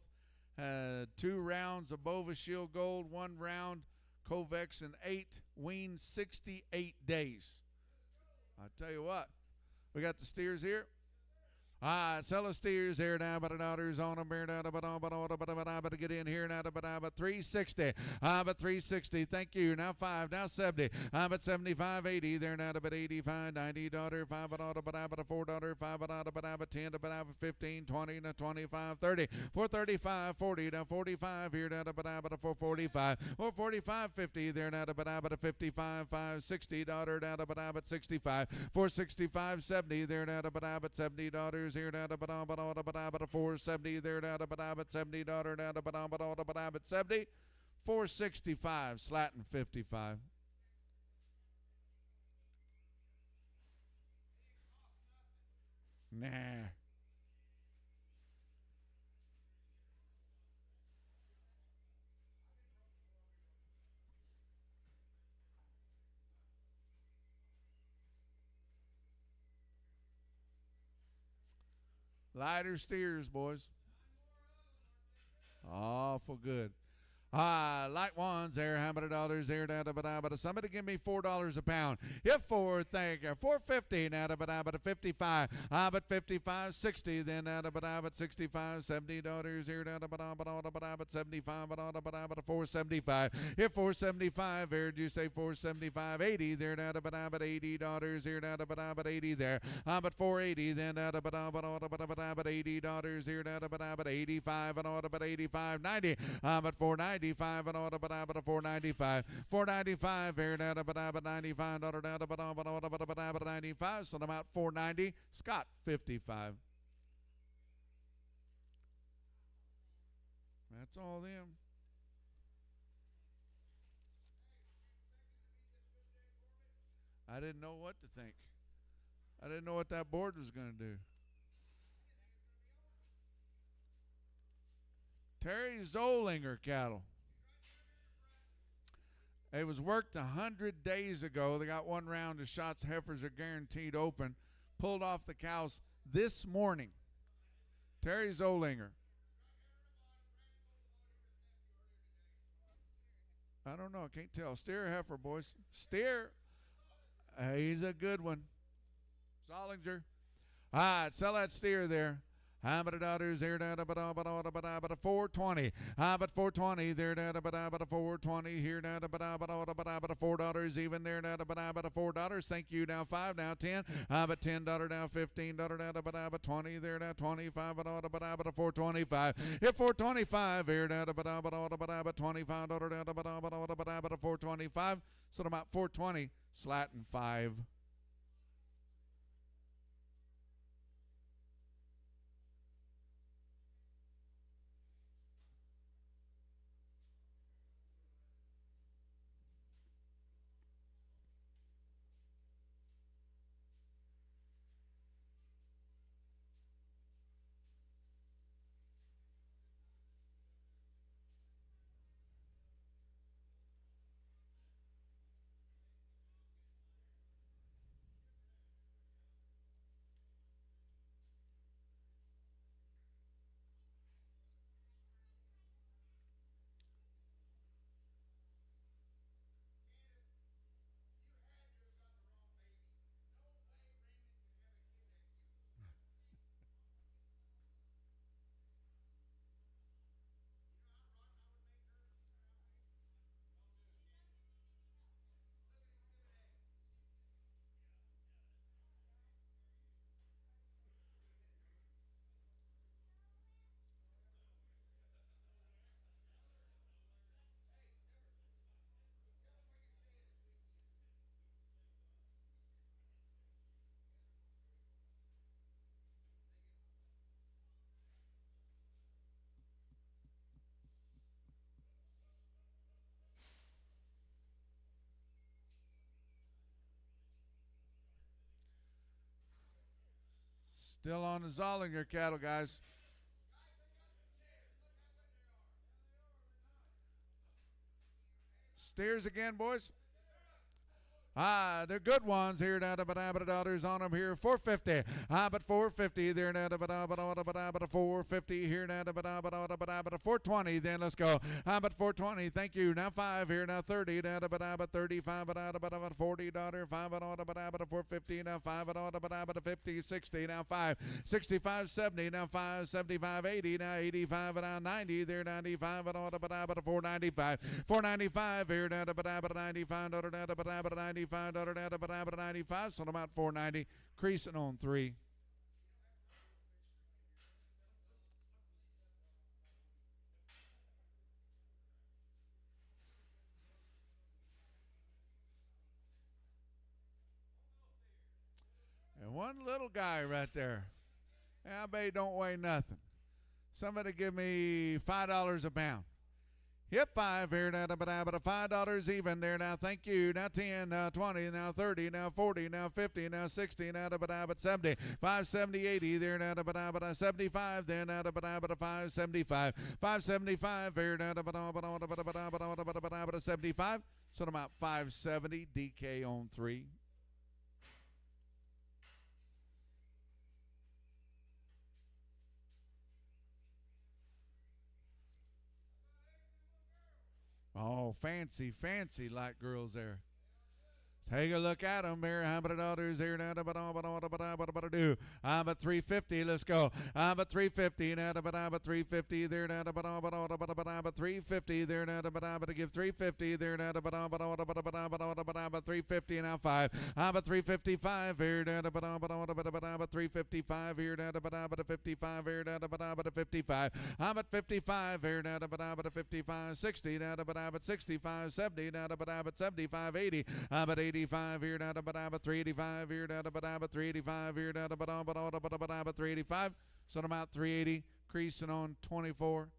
2 rounds of Bova Shield Gold, 1 round Covex, and 8 weaned 68 days. I tell you what, we got the steers here. Sell the steers here now, but the daughters on them here now, but get in here now, but 360, but 360, thank you. Now 5, now 70, but 75, 80 there now, but 85, 90 daughter, 5 but a 4 daughter, 5 but 10 but 15, 20 now 25, 30, 435, 40 now 45 here now, but a 445, or 45, 50 there now, but a 55, 5, 60 daughter now, but 65, 465, 70 there now, but 70 daughters here down to 470 there down to 70 daughter down to 70, 465 slatting 55. Nah. Lighter steers, boys. Awful good. Light ones there, how many dollars there now? But somebody give me $4 a pound. If 4, thank you. 450 now, but 55. But 55, 60 then now, but 65, $70 here now, but 75, but 475. If 475, where did you say 475? 80 there now, but $80 here now, but 80 there. But 480 then now, but $80 here now, but 85 but 85, 90. But 490. 95 and order but 495 495 here now but 95 order down but 95, so I'm out 490. Scott 55. That's all them. I didn't know what to think. I didn't know what that board was going to do. Terry Zollinger cattle. It was worked 100 days ago. They got 1 round of shots. Heifers are guaranteed open. Pulled off the cows this morning. Terry Zollinger. I don't know. I can't tell. Steer or heifer, boys? Steer. He's a good one. Zollinger. All right, sell that steer there. How about daughters there down but 420. But 420 there down but 420 here down but $4 even there down but $4. Thank you. Now 5, now 10. But $10 now 15 down but 20 there now 25 but 425. If 425 here down but $25 down but 425. So about 420 slatting 5. Still on the Zollinger cattle, guys. Steers again, boys. They're good ones here now. The daughters on them here. 450. But 450 there now. The 450 here now. The 420. Then let's go. But 420. Thank you. Now 5 here now. 30 now. The 35. But 40 daughter. 5 but 450 now. 5 but 50. 60 now. 5. 65 70 now. 5 75 80 now. 85 now. 90 there. 95 but 495. 495 here now. The 95 daughter now. The 90. 95, so I'm about 490, creasing on 3. And one little guy right there. I bet he don't weigh nothing. Somebody give me $5 a pound. Hip 5 here now, but $5 even there now. Thank you. Now 10, now 20, now 30, now 40, now 50, now 60, now but 70, 570, 80 there now, but 75 there now, but 575, 575 here now, but 75. So about 570. DK on 3. Oh, fancy like girls there. Take a look at them here. How about daughters here now? But 350. Let's go. But 350 now. But 350 there now. But 350 there now. But give 350 there now. But 350 now 5. But 355 here now. But 355 here now. But 55 here now. But 55. But 55 here now. But 55 60 now. But 65 70 now. But 75 80. But 85 here now, but 385 here now, but 385 here now, but 385. So I'm out 380, creasing on 24.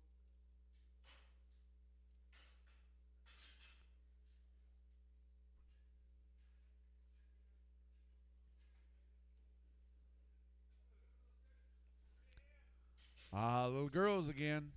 Little girls again.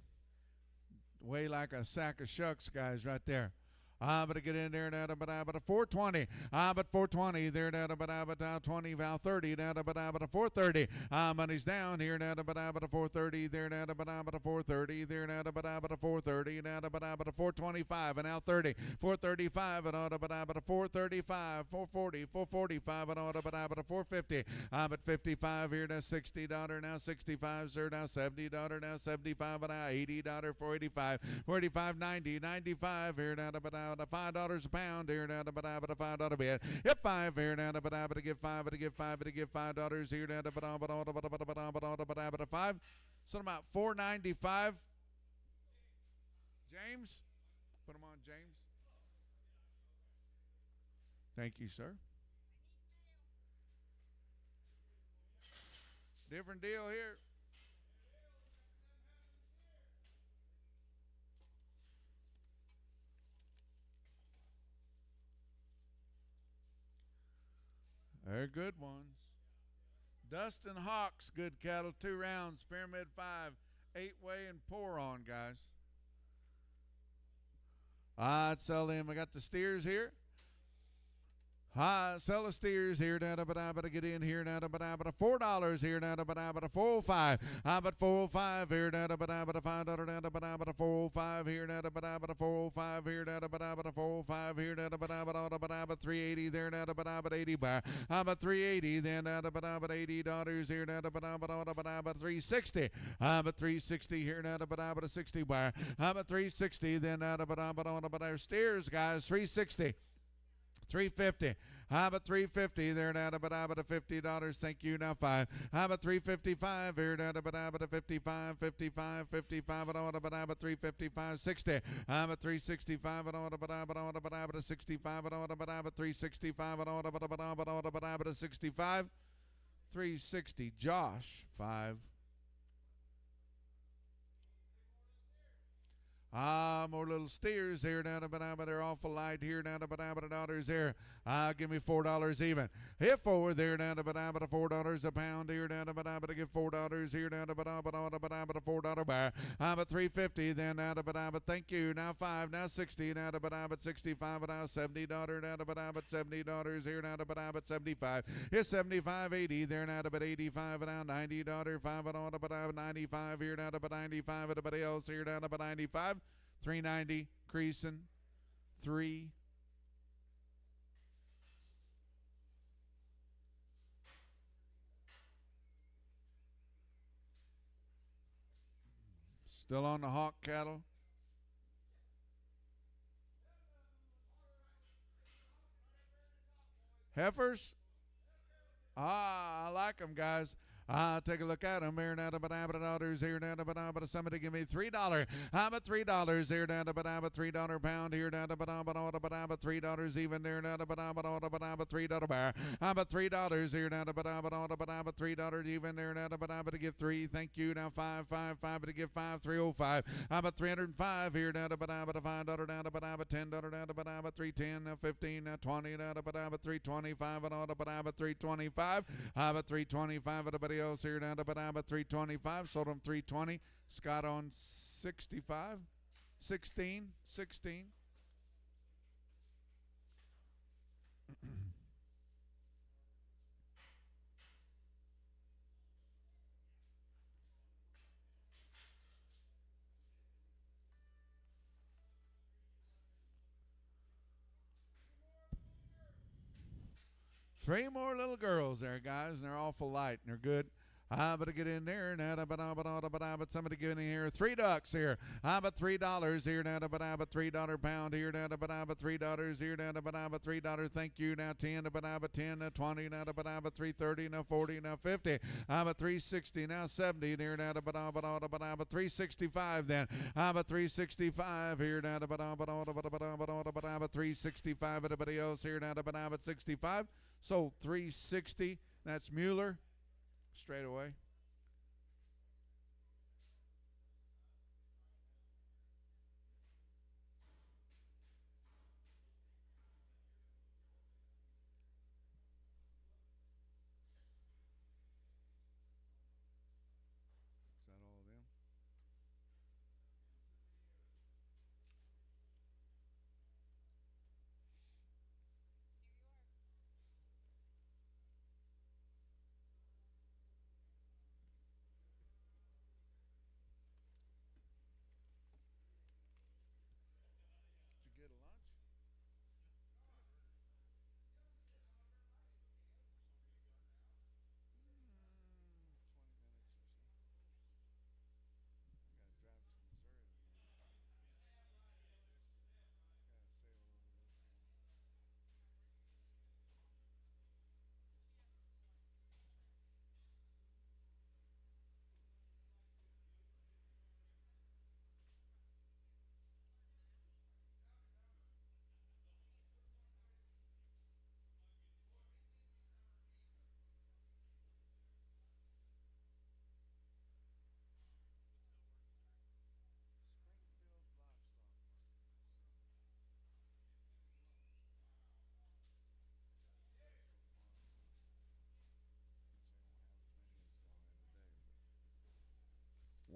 Weigh like a sack of shucks, guys, right there. But get in there now, but 420. But 420 there now, but 20 val 30 now, but 430. Money's down here now, but 430 there now, but 430 there now, but 430 now, but 425 and now 30. 435 and on, but 435, 440, 445 and on, but 450. But 55 here now, $60 now, 65 sir now, $70 now, 75 and now 80 $485, 485, 90, 95 here now, but $5 a pound here now, but $5 bid. Hit 5 here now, but to give 5, but to give 5, but to give $5 here now, but 5. So about 495. James, put them on, James. Thank you, sir. Different deal here. They're good ones. Dustin Hawks, good cattle, 2 rounds, Pyramid 5, 8-way and pour on, guys. I'd sell them. I got the steers here. Sell the steers here now, but get in here now, but $4 here now, but 405. But 405 here now, but $5 now, but 405 here now, but 405 here now, but 405 here now, but 380 there now, but 80 bar. But 380 then now, but $80 here now, but 360. But 360 here now, but 60 bar. But 360 then now, but our steers, guys, 360. 350. But 350 there now, but $50. Thank you. Now 5. But 355 here now, but 55, 55, 55 and on, but 355, 60. But 365 and on, but 65 and on, but 365 and on, but 65. 360. Josh 5. More little steers here now, but they're awful light here now, but the daughters there. Give me $4 even. Hit forward there now, but $4 a pound here now, but give $4 here now, but $4 bar. But $3.50 then now, but thank you. Now 5, now 60 now, but 65 now $70 now, but $70 here now, but 75. Here's 75, 80 there now, but 85 now, $90 5 but 95 here now, but 95. Everybody else here now, but 95. 390 creasing 3. Still on the hawk cattle. Heifers. I like them, guys. Take a look at them here now, but $3 here now, but somebody give me $3. I'm at $3 here now, but $3 pound here now, but $3 even there now, but $3 bar. I'm at $3 here now, but $3 even there now, but to give 3. Thank you. Now 5, but to give 5, 305. I'm at 305 here now, but $5 now, but $10 now, but 310 now, 15 now, 20 now, but 325 and all, but 325. I'm at 325. Everybody else here now, but I'm at 325. Sold them 320. Scott on 65. 16. 3 more little girls there, guys, and they're awful light, and they're good. But to get in there now, but somebody get in here. 3 ducks here. But $3 here now, but $3 pound here now, but $3 here now, but $3. Thank you. Now 10, but 10, 20 now, but 330 now, 40 now, 50. But 360 now, 70 here now, but 365 then. But 365 here now, but 365. Everybody else here now, but 65. So 360. That's Mueller. Straight away. Is that all of them?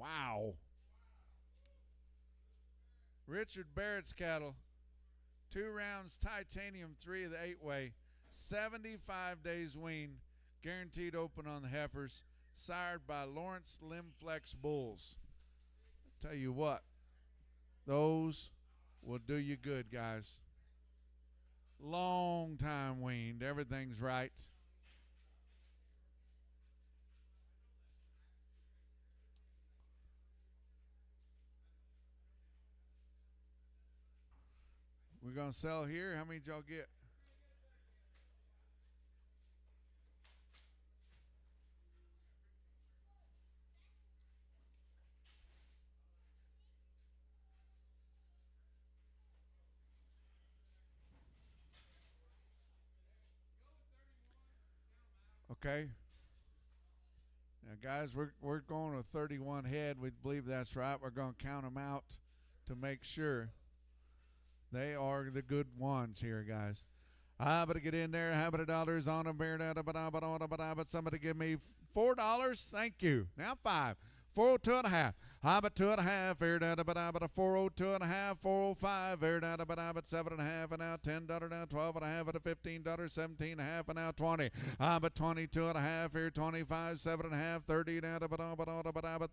Wow. Richard Barrett's cattle. 2 rounds titanium, 3 of the 8-way. 75 days wean. Guaranteed open on the heifers. Sired by Lawrence Limflex bulls. I tell you what. Those will do you good, guys. Long time weaned. Everything's right. We're going to sell here. How many did y'all get? Okay. Now, guys, we're going to 31 head. We believe that's right. We're going to count them out to make sure they are the good ones here, guys. But get in there, $100 on them, but somebody give me $4. Thank you. Now 5. 402 and a half. But 2 and a half. Here down to but a 402 and a half. 405. Here down to but 7 and a half. And now $10 now 12 and a half. At a $15. 17 and a half. And now 20. But 22 and a half. Here 25. 7 and a half. 30 now to but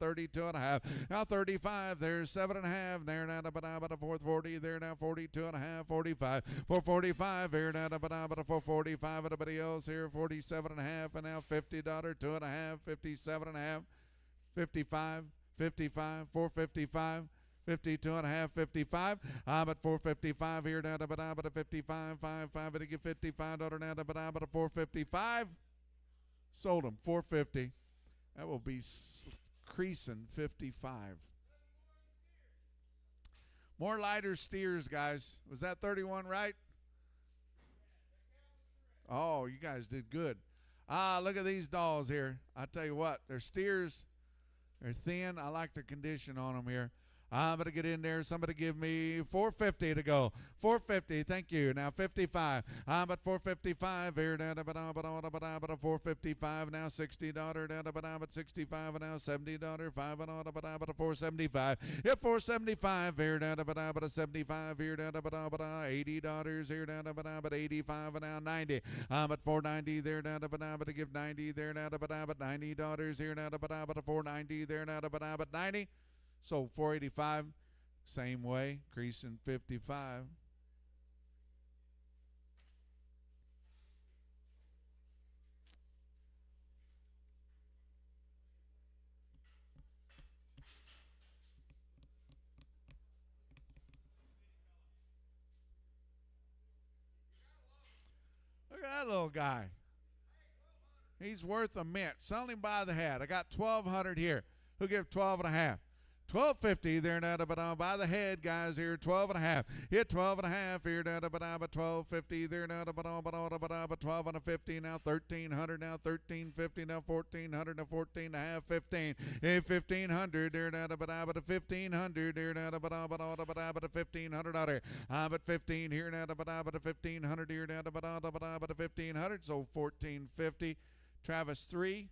32 and a half. Now 35. There's 7 and a half. There now to but a 440. There now 42 and a half. 45. 445. Here now to but a 445. Everybody else here 47 and a half. And now $50. 2 and a half. 57 and a half. 55, 55, 455, 52 and a half, 55. But 455 here down to but a 55, 55, but to get $55 now to but a 455. Sold them 450. That will be creasing 55. More lighter steers, guys. Was that 31 right? Oh, you guys did good. Look at these dolls here. I tell you what, they're steers. They're thin. I like the condition on them here. I'm going to get in there. Somebody give me $450 to go. $450. Thank you. Now 55. I'm at $455 here. Down to but $455 now. $60 down to but 65 and now $70. 5 and but $475. Yep, $475 here down to but 75 here down to but $80 here down to but 85 and now 90. I'm at $490 there down to but to give 90 there down to but $90 here down to but $490 there down to but 90. So 485, same way, creasing 55. Look at that little guy. He's worth a mint. Sell him by the head. I got 1,200 here. Who'll give 12 and a half? $12.50 there now to by the head, guys here. 12 and a half. Hit 12 and a half here down to $12.50 there now to 12 and a 50 now 1,300 now 13.50 now 1,400 now 14 and a half 15. 1,500 there now to 1,500 there now to $1,500 but 15 here now to 1,500 here down to 1,500 so 1,450. Travis 3.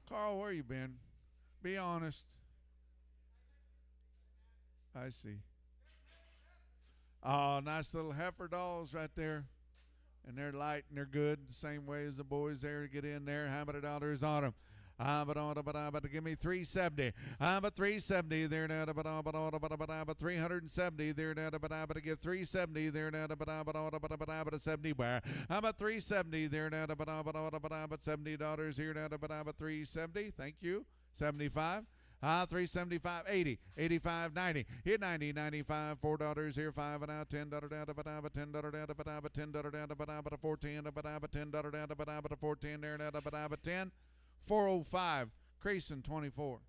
Carl, where you been? Be honest. I see. Oh, nice little heifer dolls right there. And they're light and they're good, the same way as the boys there to get in there. How many dollars on them? But give me 370. But 370 there now to but 370 there now to give 370 there now to but 70 where. But 370 there now to but $70 here now to but 370. Thank you. 75. 375, 80, 85, 90. Hit 90, 95, $4 here, 5 and out, $10 down to $10 down to $10 down to 14 $10 down to 14 there down to 10. 405, creasing 24.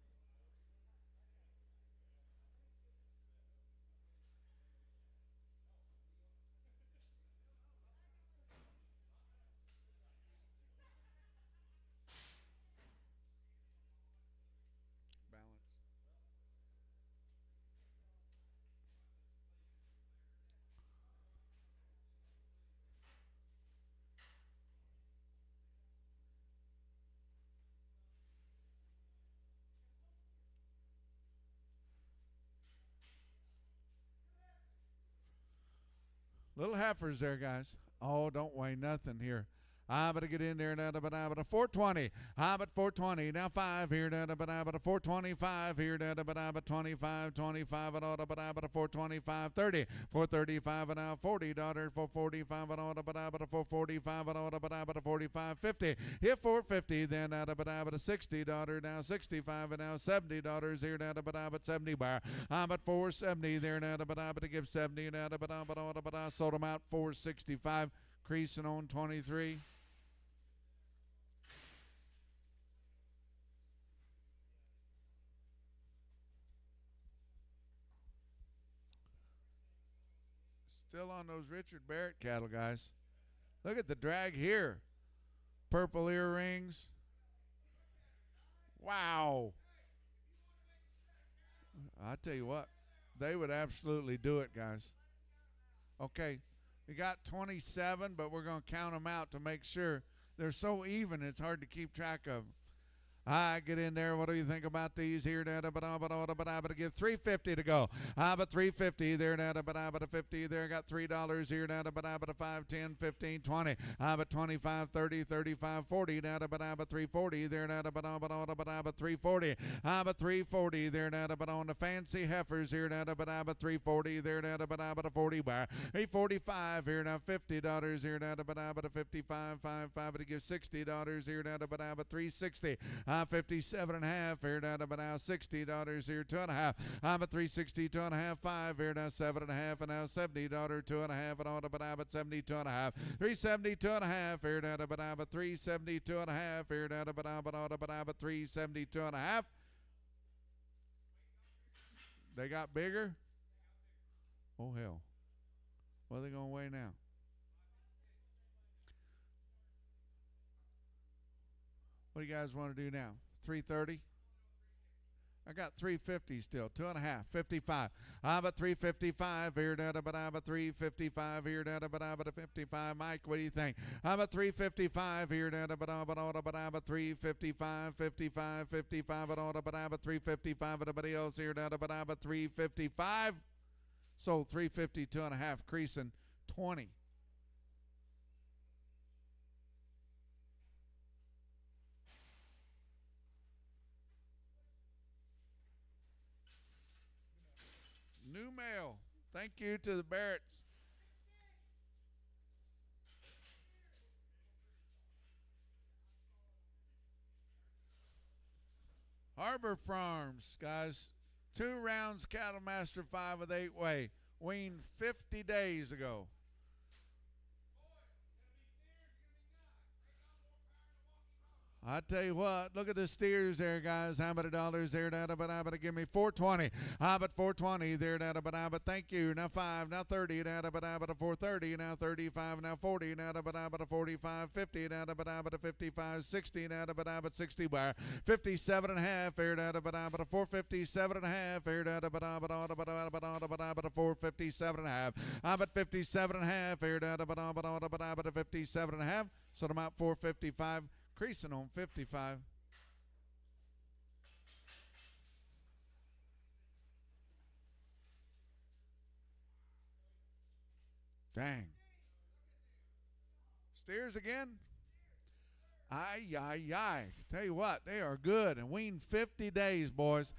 Little heifers there, guys. Oh, don't weigh nothing here. I'm going to get in there now to 420. I'm at 420. Now 5 here now to 425 here now to 25, 25 and all to 425, 30, 435 and now $40, 445 and all to 445 and all to 45, 50. Hit 450 then out of $60 now 65 and now $70 here now to 70 bar. I'm at 470 there now to give 70 now to sold them out 465, creasing on 23. Still on those Richard Barrett cattle, guys. Look at the drag here. purple earrings. Wow. I tell you what, they would absolutely do it, guys. Okay, we got 27, but we're going to count them out to make sure. They're so even, it's hard to keep track of. I get in there. What do you think about these here? But I give $3.50 to go. But $3.50 there. But $50 there. Got $3 here. But 5, 10, 15, 20. But 25, 30, 35, 40. But $3.40 there. But $3.40. But $3.40 there. But on the fancy heifers here. But $3.40 there. But 40 bar. $8.45 here. Now $50 here. But 55, 5, to give $60 here. But $3.60. 57 and a half here now, but now $60 here, 2.5. I'm at 360, 2.5, 5 here now, 7.5, and now $70, 2.5, and on but 72 and a half, 372 and a half here now, but I'm at 372 and a half here now, but I'm at 372 and a half. They got bigger? Oh hell. What are they gonna weigh now? What do you guys want to do now? 330? I got 350 still. 2.5. 55. I'm at 355 here down but I'm at 355 here down but I'm at 55. Mike, what do you think? I'm at 355 here down but I'm at 355, 55, 55 but I'm at 355. Everybody else here down but I'm at 355. So 350, 2.5, creasing 20. New mail. Thank you to the Barretts. Harbor Farms, guys. 2 rounds Cattle Master 5 with 8-way. Weaned 50 days ago. I tell you what, look at the steers there, guys. How many dollars there? But give me $4.20. But $4.20 there. But thank you. Now 5. Now 30. But $4.30. Now 35. Now 40. But 45. 50. But 55. 60. But 60. 57 and a half here. But 457 and a half here. But 457 and a half. But 57 and a half here. But 57 and a half. So I'm out 455. Creasing on 55. Dang. Steers again? Aye. Tell you what, they are good. And weaned 50 days, boys.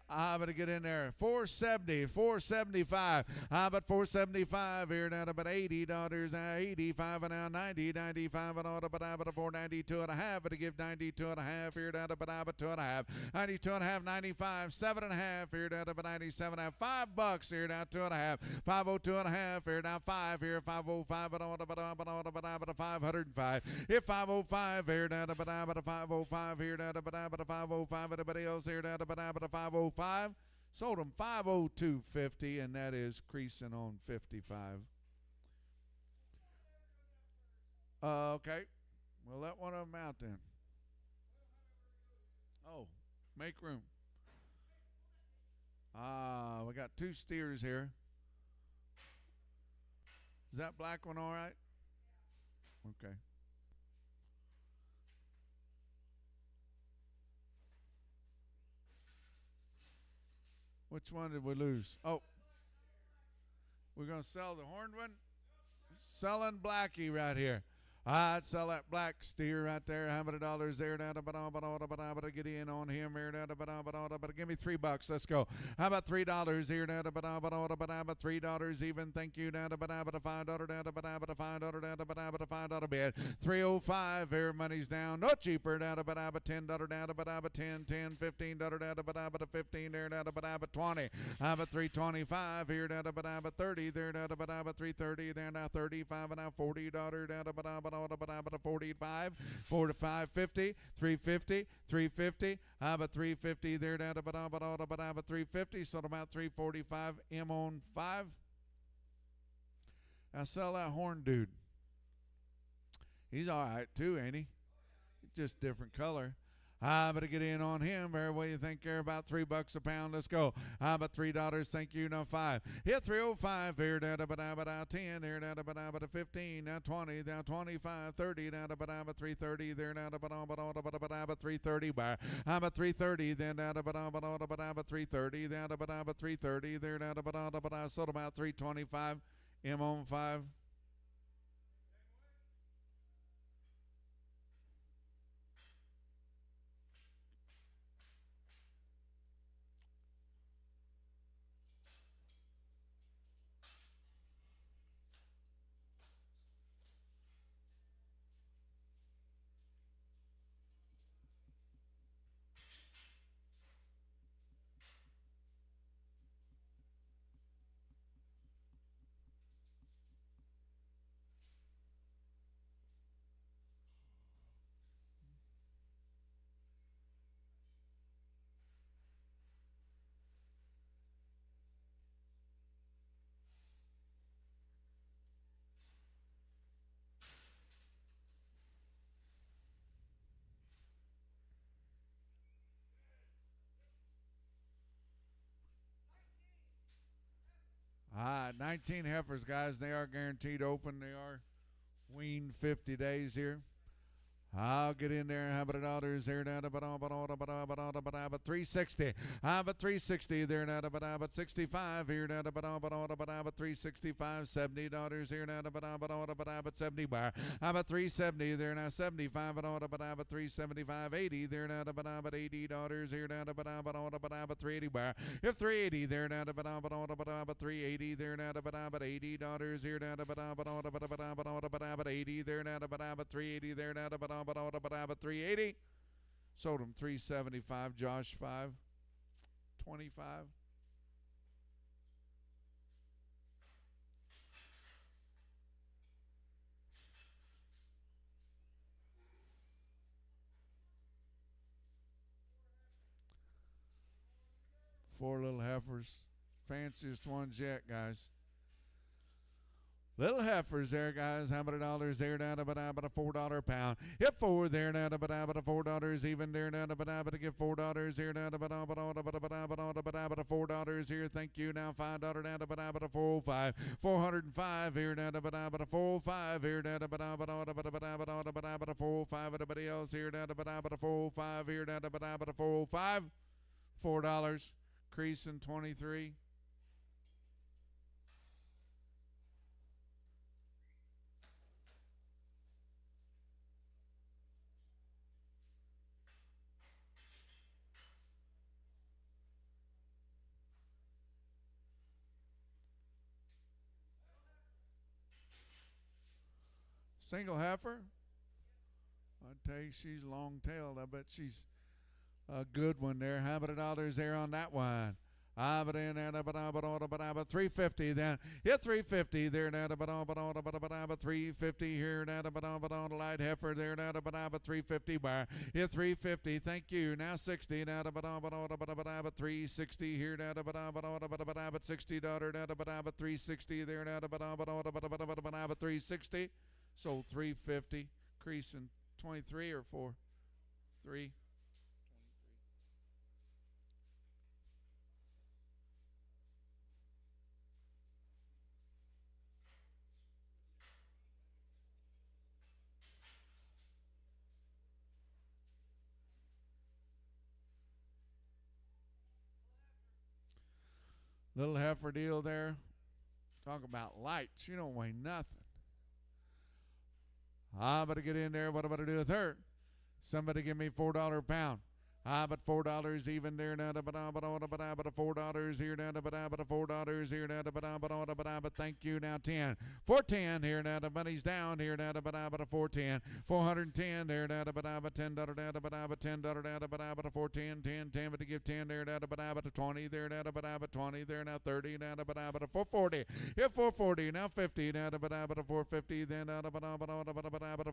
I'm going to get in there. 470, 475. But 475 here now, but $80, 85 and now 90, 95 and all, but 492 and a half. But to give 92 and a half here down to but 2.5, 92 and a half, 95, 7 and a half here down to but 97 and a half. $5 here now, 2.5, 502 and a half here now, 5 here, 505 and all, but 505. If 505 here down to but 505 here down to but 505. Everybody else here down to but 505. Sold them 502.50, and that is creasing on 55. Okay, well let one of them out then. Oh, make room. We got 2 steers here. Is that black one all right? Okay. Which one did we lose? Oh, we're going to sell the horned one? Selling Blackie right here. I'd sell that black steer right there. How many dollars there? But get in on him here. But give me $3. Let's go. How about $3 here? But $3 even. Thank you. But $5 but $5 bid. 305 here. Money's down. No cheaper. But $10 but 10, $15 but 15 there. But 20. But 325 here. But 30 there. But 330 there. Now 35 and now $40 but 45, 45, 50, 350, 350, but 350 there down to but 350, so about 345 M on 5. Now sell that horn dude. He's all right too, ain't he? just different color. But get in on him. There, what do you think there? About $3 a pound. Let's go. About $3. Thank you. Now 5. Hit 305. Here, down to 10. Here, down to 15. Now 20. Now 25. 30. Down to 330. There, down to 330. By about 330. Then down to 330. Down to 330. There, down to sold about 325. M on 5. All right, 19 heifers, guys. They are guaranteed open. They are weaned 50 days here. I'll get in there. How about $1 there? Down to 360. But 360 there. Now about 65 here. Now about 365. $70 here. Now about 70 bar. About 370 there. Now 75 about 375. 80 there. Now about $80 here. Now about 380 bar. If 380 there. Now about 380 there. Now about $80 here. Now about 80 there. Now about 380 there. Now about 380. Sold him 375. Josh 5. 25. Four little heifers. Fanciest ones yet, guys. Little heifers there, guys. How about $1 there? Down to about $4 a pound. Hit 4 there. Down to about $4 even there. Down to about to get $4 here. Down to about $4 here. Thank you. Now $5 down to about 405. 405 here. Down to about 405 here. Down to about 405. Everybody else here. Down to about 405 here. Down to about 405. $4. Creasing 23. Single heifer. I tell you, she's long-tailed. I bet she's a good one there. How about $1 there on that one? But in there, about 350 then. Hit 350 there. Now about 350 here. Now about light heifer there. Now about 350 bar. Hit 350. Thank you. Now 60. Now about 360 here. Now about $60. Now about 360 there. Now about 360. Sold 350. Creasing 23 or 4? 3. Little heifer deal there. Talk about lights. You don't weigh nothing. But to get in there, what am I to do with her? Somebody give me $4 a pound. But $4 even there. Now about $4 here. Now about $4 here. Now about thank you. Now 10. 410 here. Now the money's down here. Now about 410. 410 there. Now about $10. Now about $10. Now about 410. 10. But to give 10 there. Now about 20 there. Now about 20 there. Now 30. Now about 440. Here 440. Now 50. Now about 450. Then about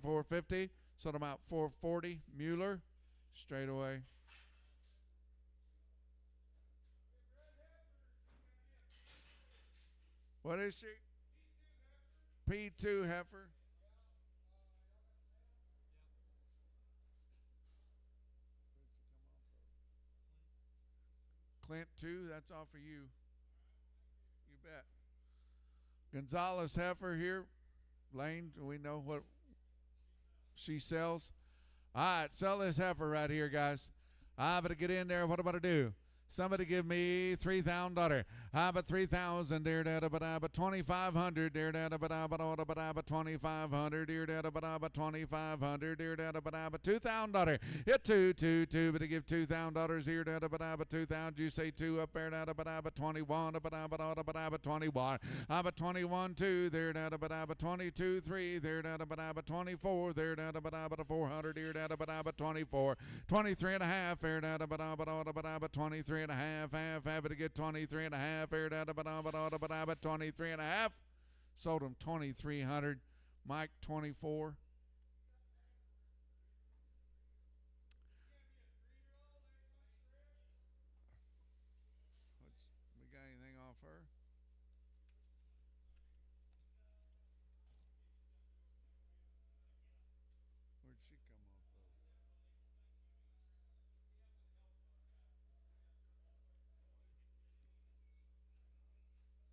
450. So about 440. Mueller straight away. What is she? P2 heifer. Clint, 2. That's all for you. You bet. Gonzalez heifer here. Lane, do we know what she sells? All right, sell this heifer right here, guys. I better get in there. What about to do? Somebody give me $3,000. I but 3,000. Dear data, but I but 2,500. Dear data, but I but 2,500. Dear data, but I but 2,500. Dear data, but I but $2,000. Hit two. But to give $2,000. Dear data, but I but 2,000. You say 2 up there. Data, but I but 21. But I but 21. I but 21 2. There data, but I but 22 3. There data, but I but 24. There data, but I but 400. Dear data, but I but 24. 23 and a half. There data, but I but 23 and a half. Half to get 23 and a half. Aired out about 23 and a half. Sold him 2,300. Mike 24. We got anything off her? Where'd she come off of?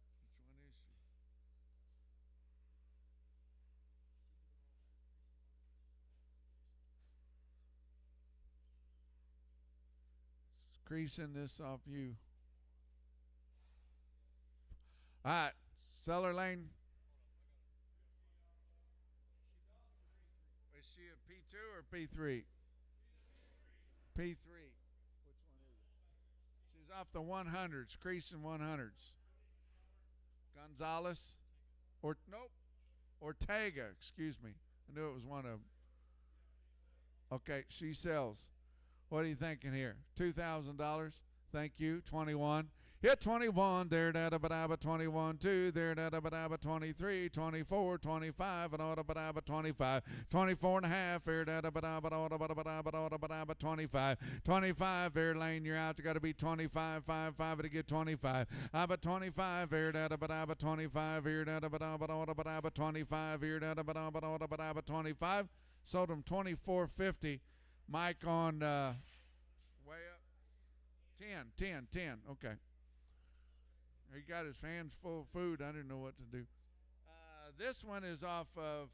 Which one is she? Creasing this off you. All right, Seller Lane. Is she a P2 or P3? P3. Which one is it? She's off the 100s, creasing 100s. Gonzalez, or nope, Ortega. Excuse me. I knew it was one of them. Okay, she sells. What are you thinking here? $2,000. Thank you. 21. Hit 21. There, da ba da ba 21. 2. There, da ba da ba 23. 24. 25. And order ba da ba 25. 24 and a half. There, da ba da ba order ba da ba da ba 25. 25. There, Lane, you're out. You got to be 25. 5 to get 25. I ba 25. There, da ba da ba 25. Here, da ba da ba order ba da ba 25. Here, da ba da ba order ba da ba 25. Sold him 24.50. Mike on way up 10. Okay. He got his hands full of food. I didn't know what to do. This one is off of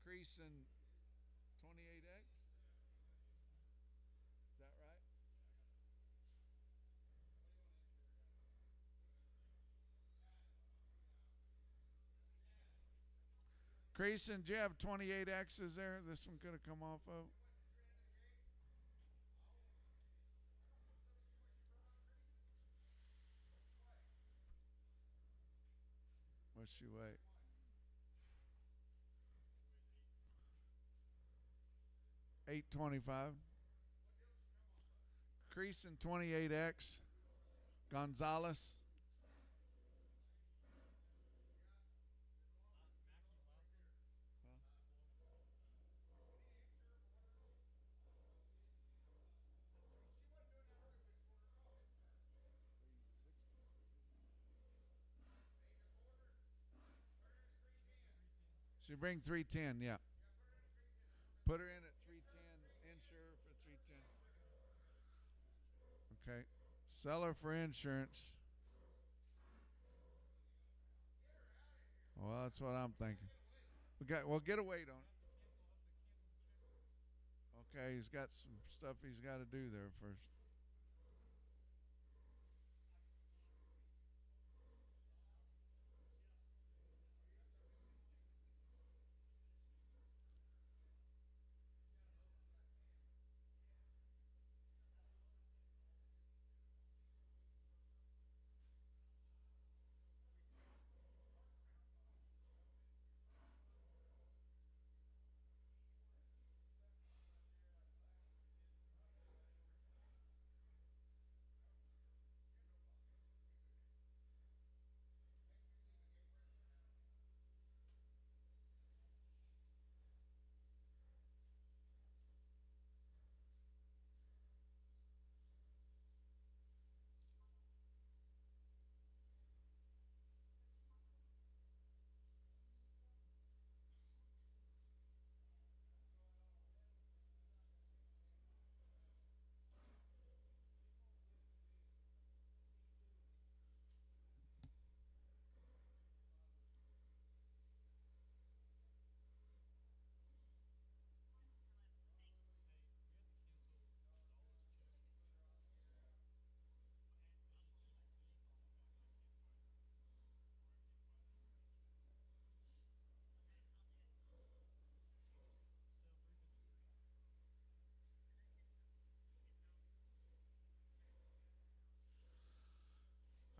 Creason 28X. Is that right? Creason, do you have 28Xs there? This one could have come off of. What's she weigh? $825. Creason 28X. Gonzalez. She bring 310, yeah. Put her in at 310. Insure for 310. Okay. Sell her for insurance. Well, that's what I'm thinking. Well, get a weight on it. Okay, he's got some stuff he's got to do there first.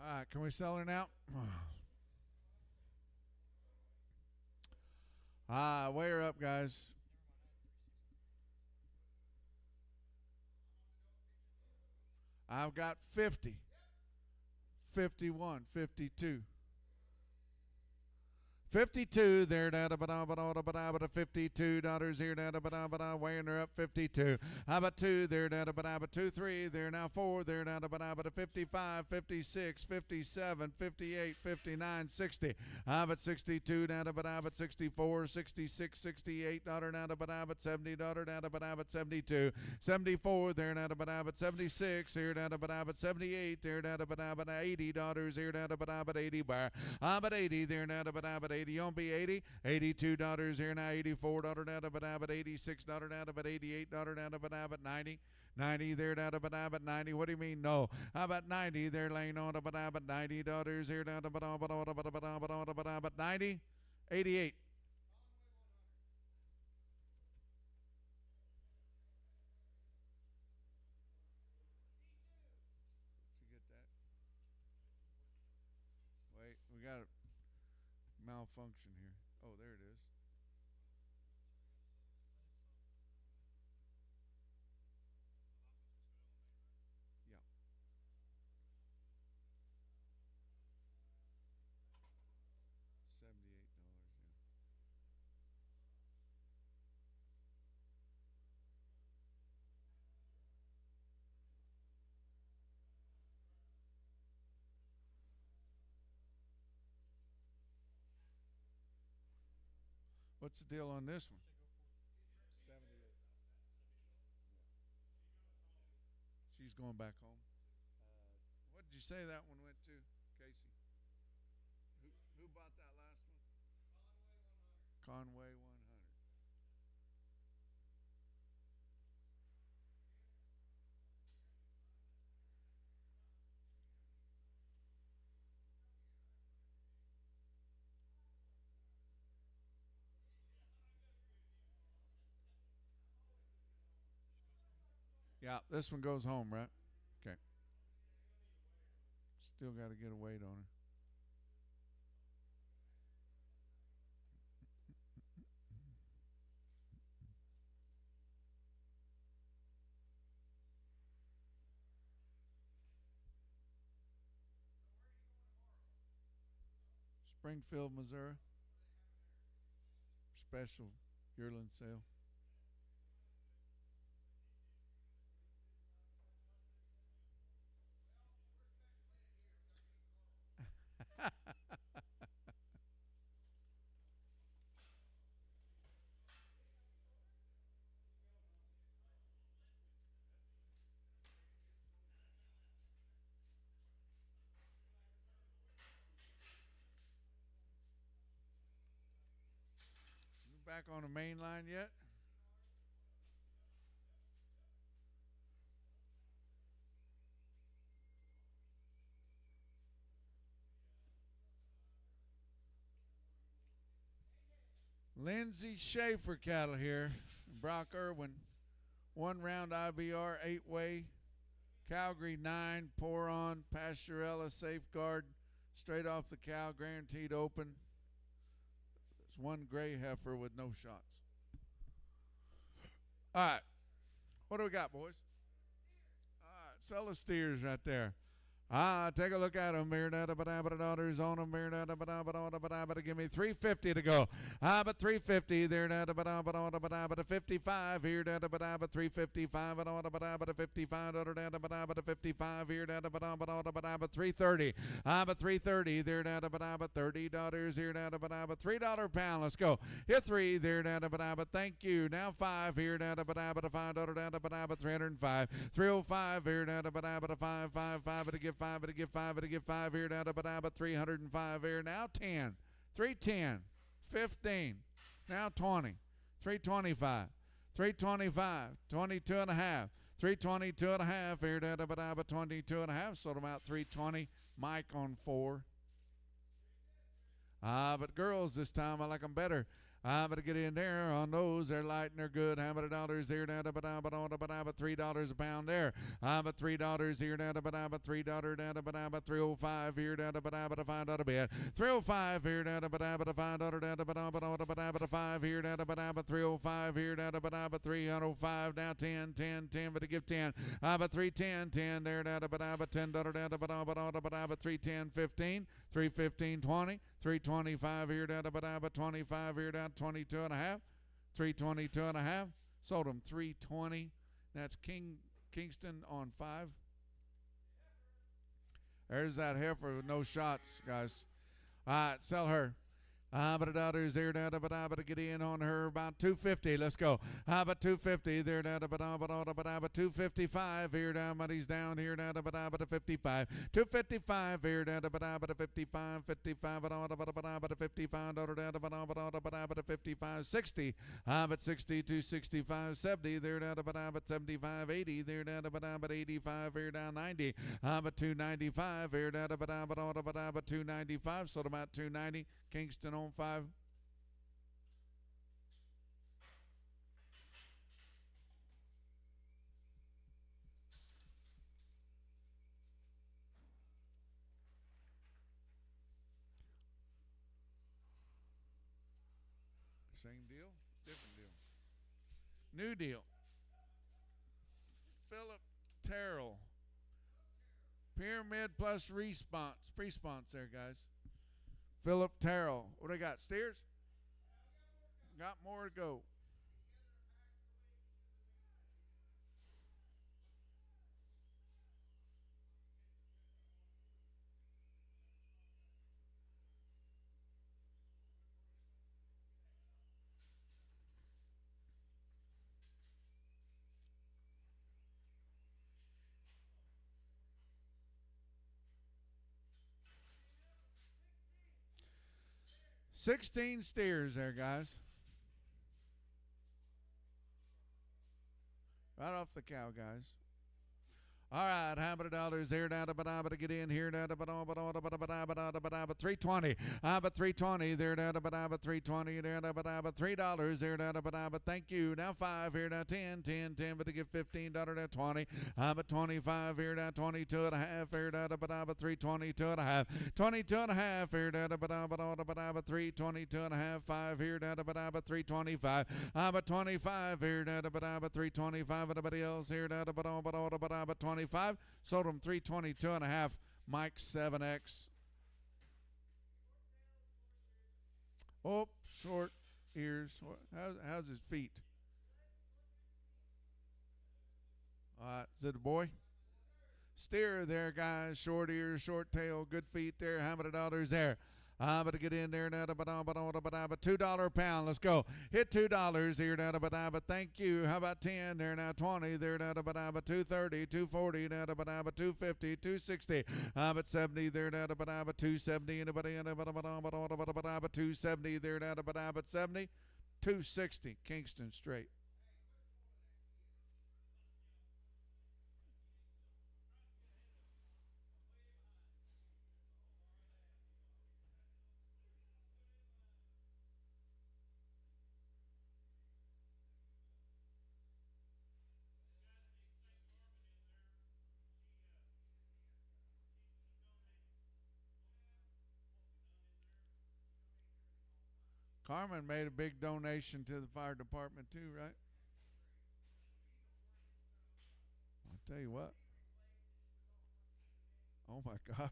All right, can we sell her now? Weigh her up, guys. I've got 50, 51, 52. 52 there, $52 here, weighing her up 52. How about 2 there, 2, 3 there, now 4 there, 55, 56, 57, 58, 59, 60. How about 62 now, 64, 66, 68, $70, 72, 74 there, 76 here, 78 there, $80 here, 80 bar. How about 80 there, 80 on be 80, $82 here now, $84 now, $86 now, $88 now, $90. 90 there, but 90. What do you mean? No. How about 90 there, laying on but $90 here, but 90, 88. Did you get that? Wait, we got a malfunction here. Oh, there it is. Yeah. $78, yeah. What's the deal on this one? 78. She's going back home. What did you say that one went to, Casey? Who bought that last one? Conway 100. Yeah, this one goes home, right? Okay. Still got to get a weight on her. Springfield, Missouri. Special yearling sale. Back on the main line yet? Lindsay Schaefer cattle here. Brock Irwin. 1 round IBR, 8-way. Calgary 9, pour on, Pasturella, safeguard, straight off the cow, guaranteed open. There's 1 gray heifer with no shots. All right. What do we got, boys? All right, sell the steers right there. Take a look at them. Daughters on them. Give me $350 to go. But $350 there. But 55 here. But 355. But 55. But 55 here. But 330. But 330 there. But $30 here. But $3 a pound. Let's go. Hit 3 there. But thank you. Now 5 here. But $5. But 305. 305 here. But 5 to give 5 to give 5 to give 5 here down to but 305 here now 10 310 15 now 20 325 325 22 and a half 322 and a half here down to but 22 and a half sold them out 320 Mike on 4 but girls this time I like them better I'm going to get in there on those. They're light and they're good. How about $1 here now? But $3 a pound there. But $3 here now. But $3 down. But $3.05 here now. But $5 bid. $3.05 here now. But $5 down. But $5 here now. But $3.05 here now. But $305 now. 10. But to give 10. But $3.10 there now. But $10 down. But $3.10 15. $3.15 20. $3.25 here down to $25 here down 22 and a half. $3.22 and a half. Sold them $3.20. That's Kingston on 5. There's that heifer with no shots, guys. All right, sell her. But $1 there now, but get in on her about $2.50. Let's go. But $2.50 there now, but $2.55 here down. Money's down here now, but $55. $2.55 here down, but $55. $55 but $55 down, but $55. $60. But $60 $2.65. $70 there now, but $75. $80 there now, but $85 here down. $90. But $2.95 here down, but $2.95. Sold about $2.90. Kingston on 5. Same deal, different deal. New deal. Philip Terrell. Pyramid plus response there, guys. Philip Terrell. What do they got? Steers? Got more to go. $16 steers there, guys. Right off the cow, guys. All right, how about $1 here now? But get in here now. But $3.20. But $3.20 there now. But $3.20 there now. But $3 there now. But thank you. Now 5 here now. 10. But to give $15 now. 20. But 25 here now. 22 and a half here now. But $3.22 and a half. 22 and a half here now. But $3.22 and a half. 5 here now. But $3.25. But 25 here now. But $3.25. Everybody else here now. But 20. Sold them $3.22 and a half. Mike 7X. Oh, short ears. How's his feet? All right, is it a boy? Steer there, guys. Short ears, short tail, good feet there. How many dollars there? But to get in there now, but $2 a pound. Let's go. Hit $2 here now, but thank you. How about 10 there now? 20 there now, but $2.30, $2.40 now, but $2.50, $2.60. But 70 there now, but $2.70 and but $2.70 there now, but 70, $2.60. Kingston straight. Carmen made a big donation to the fire department too, right? I'll tell you what. Oh my God.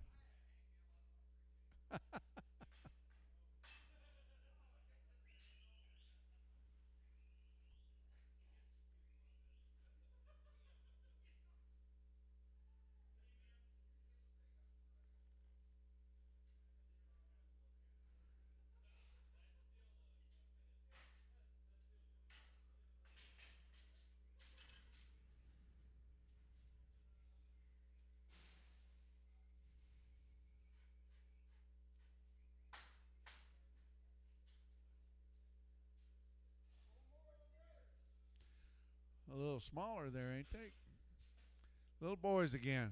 A little smaller there, ain't they? Little boys again.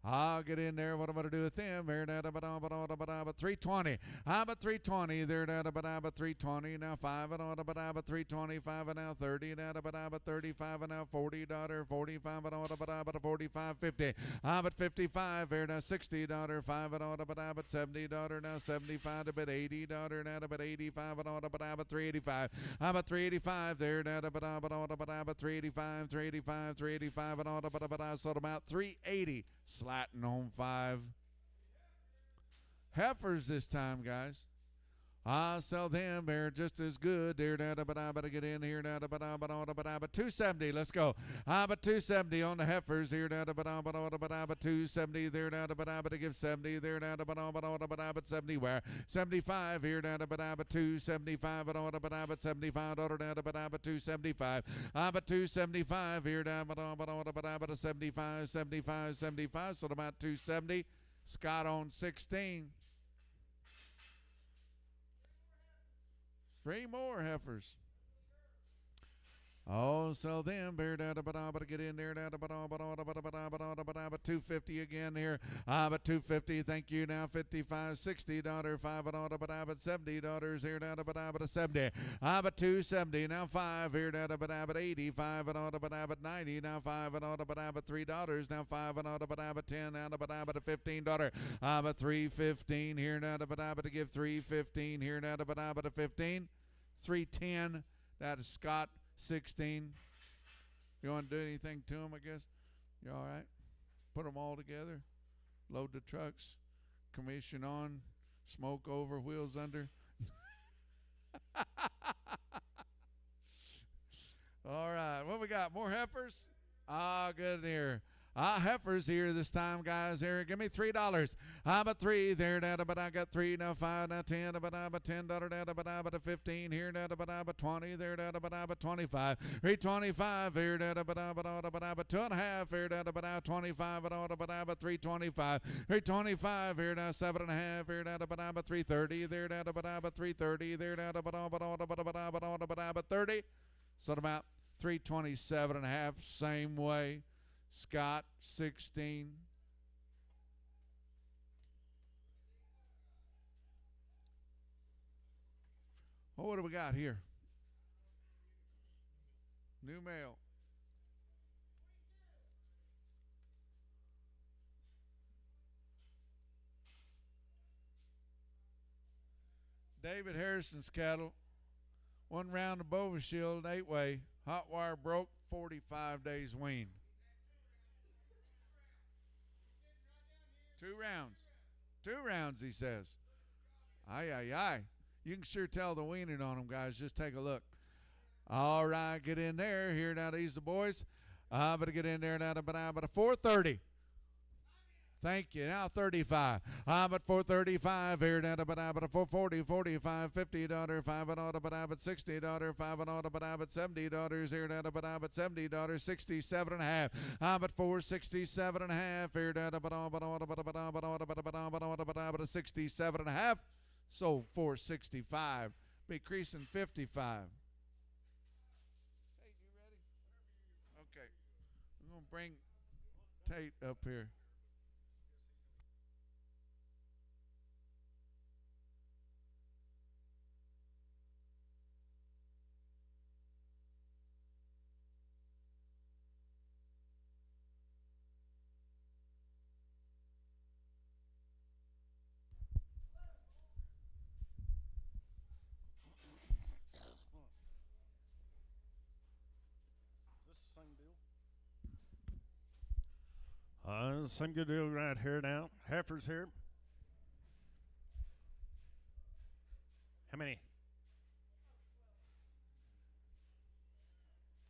I'll get in there. What am I going to do with them? 320. I'm at 320. There, 320. Now 5 and 325 and now 30. 35 and now 40. 45 and 45, 50. I'm at 55. There now 60. 5 and 70. Now 75 to 80. Now 85 and 385. I'm at 385. There, 385, 385 and so about 380. Slatting on 5. Heifers this time, guys. I'll sell them. They're just as good. They're better get in here. 270. Let's go. I'm at 270 on the heifers here. 270. They're to give 70. They're 70 where 75 here. 275 at 75. 275. I'm at 275 here. 75. 75. So about 270. Scott on 16. 3 more heifers. Oh, so them bear get in there 250 again here. But 250, thank you now 55, 60 daughter 5 and $70 here to 70. But 270 now 5 here 85 and 90 now 5 and $3 now 5 and 10 now to 15 daughter. But 315 here now to give 315 here now to 15. 310. That is Scott. 16. You want to do anything to them, I guess? You all right? Put them all together. Load the trucks. Commission on. Smoke over. Wheels under. All right. What we got? More heifers? Good here. Heifers here this time, guys. Here, give me $3. I'm at 3 there, but I got 3 now, 5 now, 10, but I'm at $10 but 15 here, but I'm at 20 there, but I'm at 25, 325 here, but I'm at 2.5 here, but I'm 25, but I'm at 325, 325 here now, 7.5 here, but I'm at 330 there, but I'm at 330 there, but I'm at 30. So about 327.5, same way. Scott, 16. Oh, what do we got here? New mail. David Harrison's cattle. 1 round of Bova Shield, 8-way. Hot wire broke, 45 days wean. 2 rounds. 2 rounds, he says. Aye. You can sure tell the weaning on them, guys. Just take a look. All right, get in there. Here now, these the boys. But get in there now, but a 430. Thank you. Now 35. I'm at 435 here now, but I'm at 440, 45, 50 daughter, 5 and auto, but I'm at 60 daughter, 5 and auto, but I'm at 70 daughters here now, but I'm at 70 daughters, 67.5. I'm at 467.5 here now, but I'm at 67.5. So 465. Be creasing 55. Tate, you ready? Okay. I'm gonna bring Tate up here. Same good deal right here now. Heifers here. How many?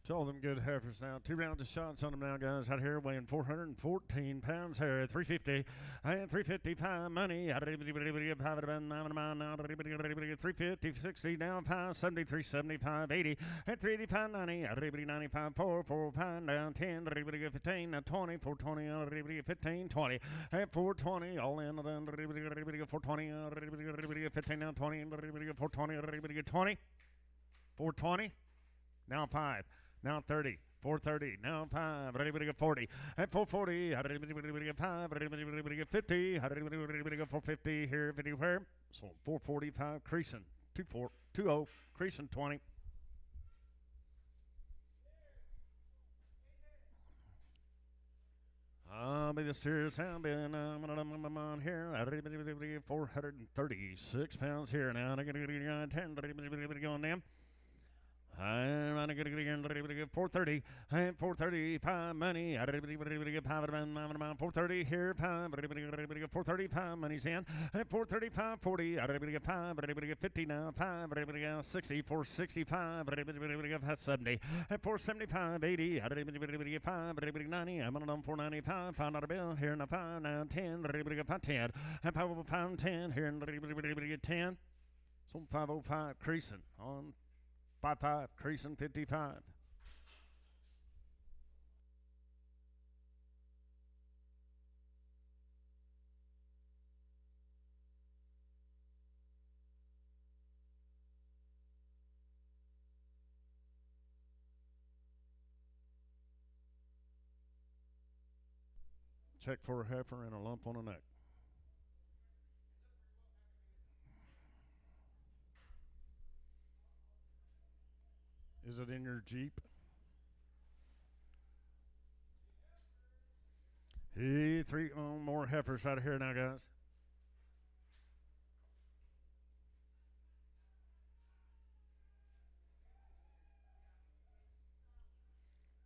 12 of them good heifers now. 2 rounds of shots on them now, guys. Out here weighing 414 pounds here. 350 and 355 money. 350, 60 down 570, 375, 80 and 385, 90. 95, 4 pound down 10. 15 now 20, 420, 15, 20 and 420 all in. 420, 15 now 20, 420, 20, 420 now 5. Now 30, 430, now 5, ready to go 40, at 440, ready to go 5, ready to go 50, ready to go 450, here, 50 where? So 445, creasing, 20, creasing 20. I'll be the steers, I've been on here, 436 pounds here now, I'm going to get 10, going down. I'm going to get 430, and 435 money. 430 here, 435 money's in, and 435 40. 50 now, 60, 465, 70, and 475 80. 90. I'm on 495. Pound out a bill here now, 5 now 10. 10, and pound 10 here, 10. So 505 creasing on. 55, creasing 55. Check for a heifer and a lump on the neck. Is it in your Jeep? Hey, 3 more heifers out of here now, guys.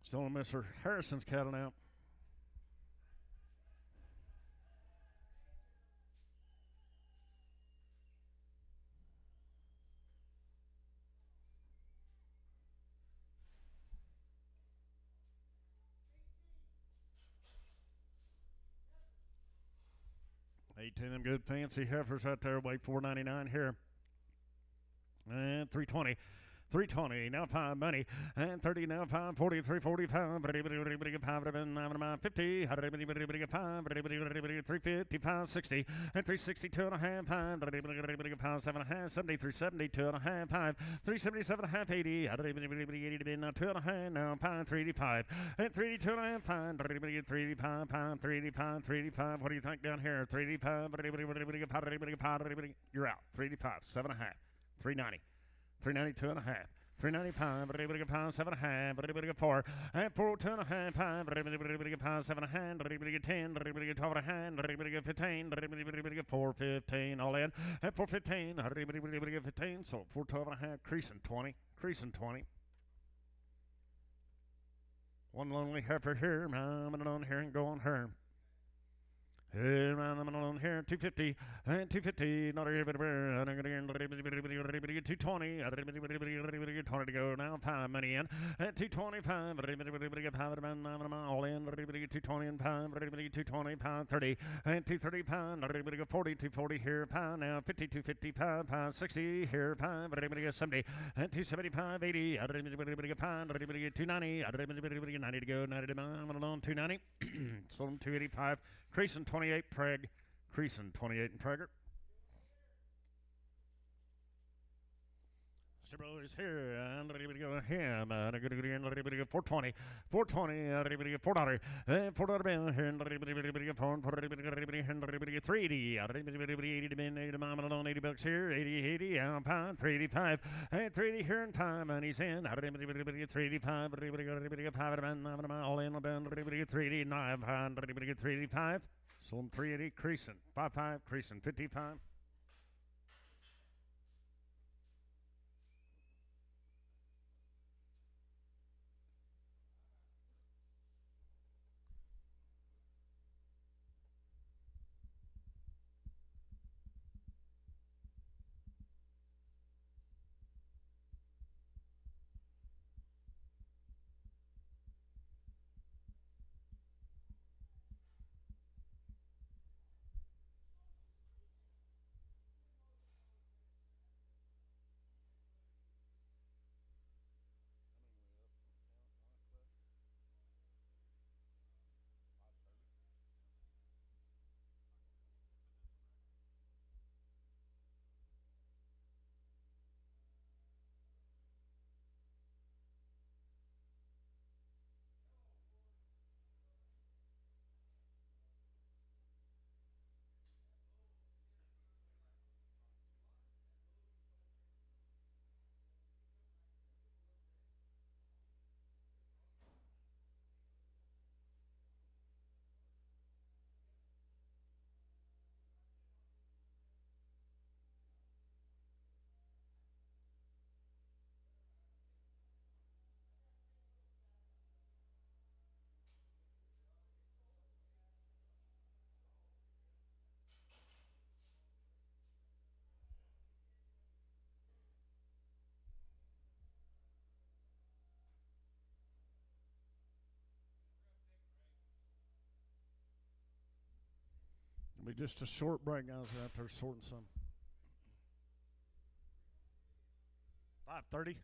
Still on Mr. Harrison's cattle now. Eighteen of them good fancy heifers out there, weigh 499 here. And 320. 320, now 5 money, and 30, now 5, 40, 345, 50, 355, 60, and 362 and a half, 5, 7 and a half, 70, 372 and a half, 5, 377 and a half, 80, 80 to be now 2 and a half, now 5, 385, and 382 and a half, 5, 385, 5, 385, 385, what do you think down here? 385, you're out, 385, 7 and a half, 390. 392 and a half. 395, 7 and a half, 4, and 402 and a half, 5, 7 and a half, 10, 12 and a half, 15, 415, all in, and 415, 15, so 412 and a half, creasing 20, creasing 20. One lonely heifer here, I'm on here and go on her. Here, I'm on here, 250, and 250, not here, but we're 220, 20 to go now, 5 money in, and 225, all in, 220 and 5, 220, pound 30, and 230 pound, 40, 240 here, pound now, 50, 255, pound 60 here, pound, 70, and 275, 80, pound, 290, 90 to go, 90 to on 290, sold them 285, creasing 28 preg, creasing 28 and Prager. Is here, and ready to go him, and a good 420, 420, $4, and $4 bill here, and ready to go phone, 380, 80 to bin, 80 to mom, and 80 bucks here, 80, pound, 385, and 380 here, and time, and he's in, 385, all in, 389, pound, 385, sold him 380, creasing, 55, creasing, 55. just a short break, guys. We're out there sorting some. 5:30.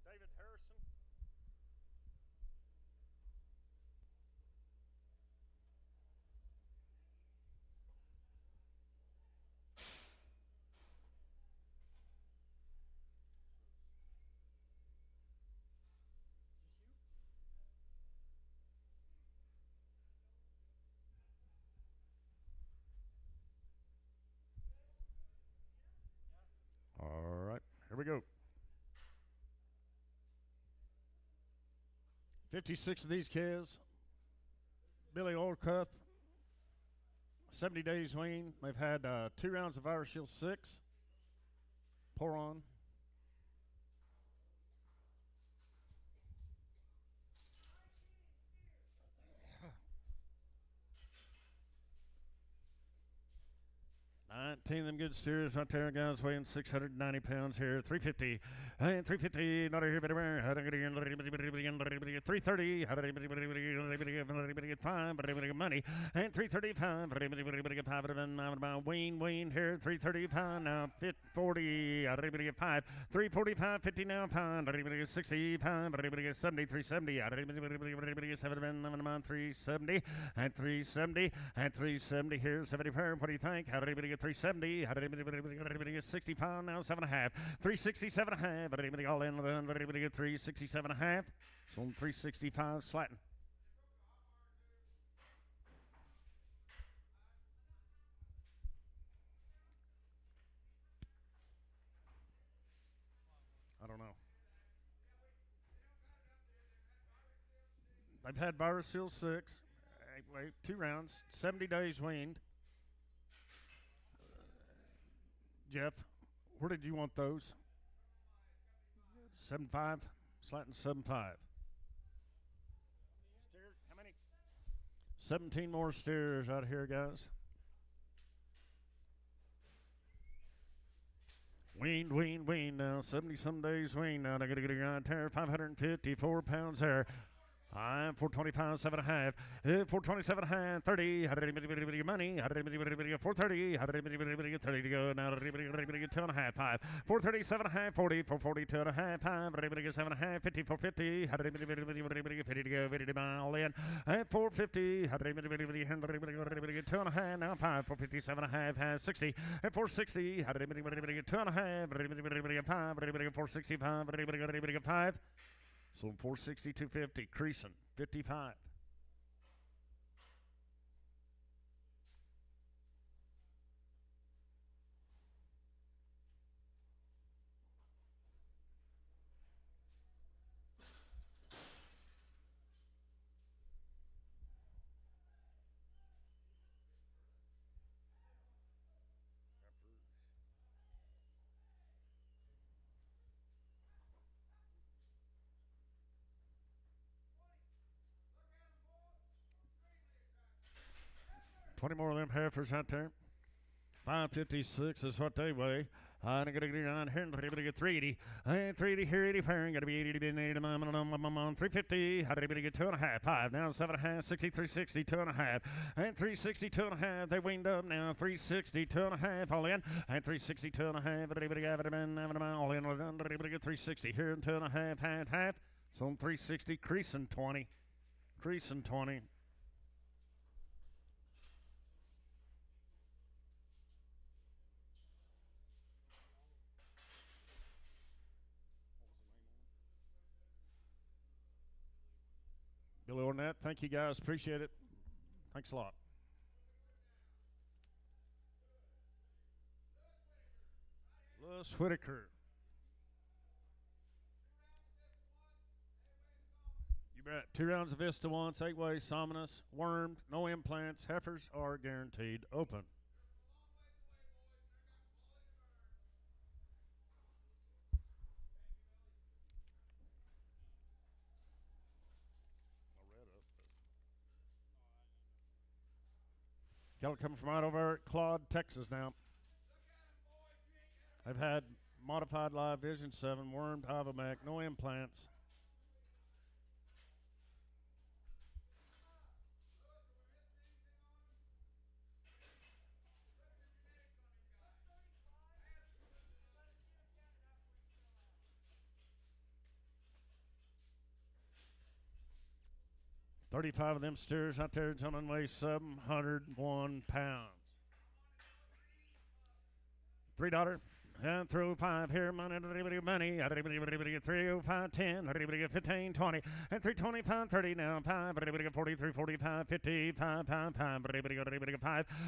David Harrison. All right, here we go. 56 of these calves. Billy Orcuth, 70 days weaned. They've had 2 rounds of Irish Shield 6. Pour on. Nineteen of them good steers right there, guys, weighing 690 pounds here. 350. And 350. Not here, but around. 330. 5. Money. And 335. 5. Wayne here. 335. Now 40. 5. 345. 50 now. Pound. 60. Pound. 70. 370. 370. And 370. And 370 here. 75. What do you think? 370, 65 now, 7.5, 367.5, all in, 367.5, so on 365, slatting. I don't know. They've had Virus Hill 6, 2 rounds, 70 days weaned. Jeff, where did you want those? 7.5, slatting 7.5. Steers, how many? 17 more steers out here, guys. Weaned now, 70 some days weaned now. I got to get a guy there, 554 pounds there. I'm 425, 7.5. 427, 30. Money. 430. 30 to go. Now 2.5. 5. 437, 40. 442.5. 5. 7.5. 50. 450. 50 to go. 50 to mile in. 450. 2.5. Now 5. 457.5. 60. 460. 2.5. 5. 465. 5. So 460, 250, creasing, 55. $20 more of them heifers out there. 556 is what they weigh. I'm going to get on here and 380. 380 here, 80 fair. Got to be 80 to be 80 to 350. How did they get 2.5? 5 now, 7.5, 60, 360, 2.5. And 360, 2.5. They winged up now. 360, 2.5 all in. And 360, 2.5. Everybody got it all in. Everybody get 360 here and 2.5, half. So 360, creasing 20. Creasing 20. Billy Ornette, thank you guys. Appreciate it. Thanks a lot. Lewis Whitaker. You bet. 2 rounds of Vista once, 8-way, Sominus, wormed, no implants. Heifers are guaranteed open. Cattle coming from right over at Claude, Texas now. I've had modified live vision 7, wormed Ivomec, no implants. $35 of them steers out there, gentlemen, weigh 701 pounds. $3 and through 5 here, money, 305, 10, 15, 20, and 325, 30 now, 5, 43, 45, 50, 5, 5, 5, 5,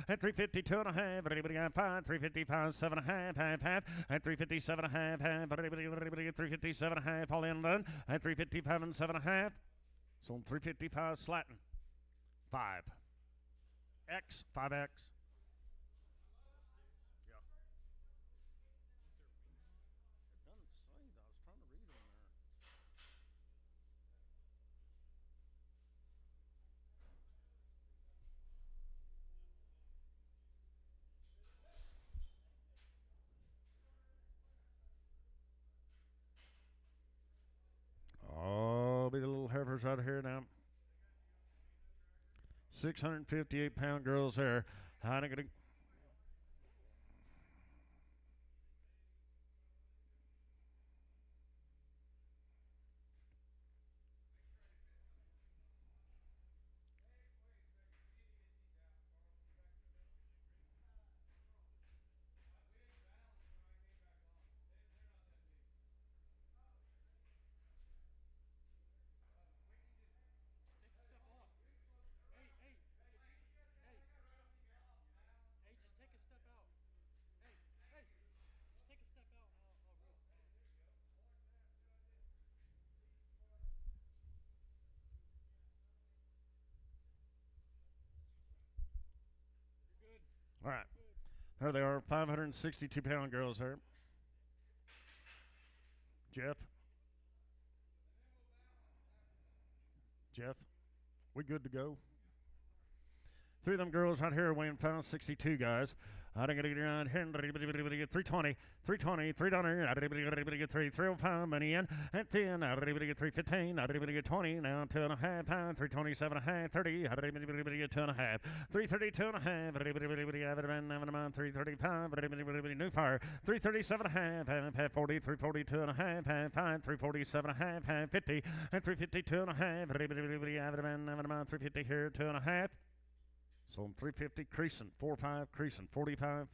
and 350, 2.5, 5, 355, 7.5, half, and 357, half, 357, half, all in done, and 355 and 7.5. So 355 slatting. 5. X, 5X. Yeah. It doesn't say that. I was trying to read on there. Oh, be the little heifers out here now. 658-pound girls there. I'm going to. All right. There they are, 562-pound girls there. Jeff, we good to go? 3 of them girls right here weighing 562, guys. I don't get it around here. 320, 320, $3. I didn't get 305 money in. And then I didn't get 315. I didn't get 20. Now 2.5 pounds. 327.5, 30. I didn't get 2.5. 332.5. I didn't 335. I didn't new fire. 337.5. Half 40. 342.5. Half 5. 347.5. Half 50. And 352.5. I didn't 350 here. 2.5. So I'm 350 creasing, 4.5 creasing, 45.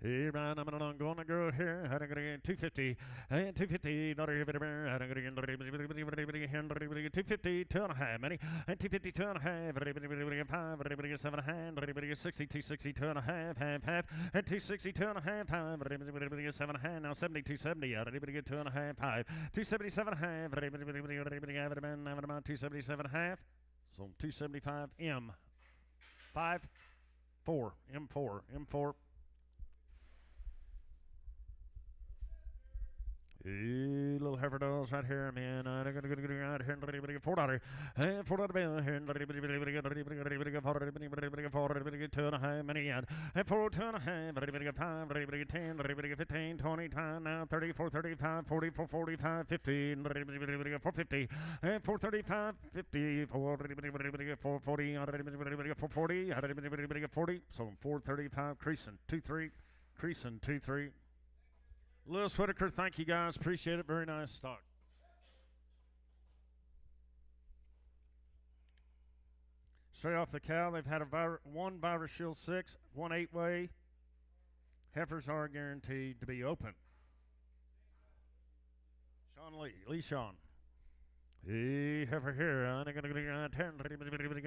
Here, I'm going to go here. I'm going to get 250 and 250. Not here, I'm going to get 250, 2.5 money, and 250, 2.5. 5, 7, 60, 260, 2.5, half, and 260, 2.5, 5, 7, now 70, 270. I'm going to get 2.5, 5, 277, half, 277, half. So 275 M, 5, 4, M4, M4. Little heifer dolls right here, man. I'm going to get right here. $4. And $4 bill here. 2.5 many yen. And 4, 2.5. 5, 10, 15, 20, time now 34, 35, 44, 45, 50, 450. And 435, 50, 440, 440, 40. So 435 creasing, 2-3, creasing, 2-3. Lewis Whitaker, thank you guys. Appreciate it. Very nice stock. Straight off the cow, they've had one Beaver Shield 6, one 8-way. Heifers are guaranteed to be open. Sean Lee Sean. Heifer here. I'm going to get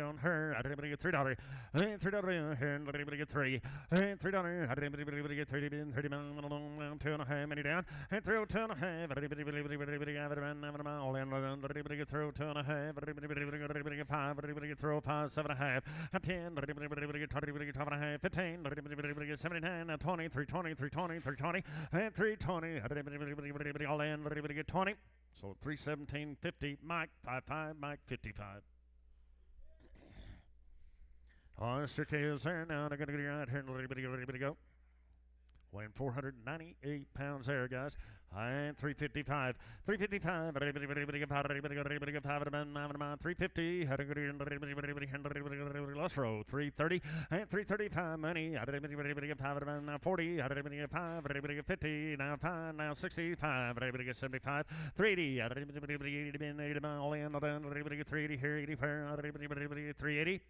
on her. I didn't get $3. And $3 here. And I get 3. And $3. I didn't get 30, 2.5 many down. And 2.5. I didn't all in. I didn't get 2.5. I didn't get 5. I didn't get 5, 7.5. 10. I didn't get 12.5. 15. I didn't get 79. 20. 320. 320. 320. And 320. I didn't all in. I didn't get 20. So 317.50, Mike 55, Mike 55. Mr. K is there now. They're going to get right here and ready to go. Weighing 498 pounds there, guys. And 355. 355. 350. Let's roll. 330. And 335 money. 40. 50. Now 5. Now 65. 75. 380. All in. 380 here. 84. 380.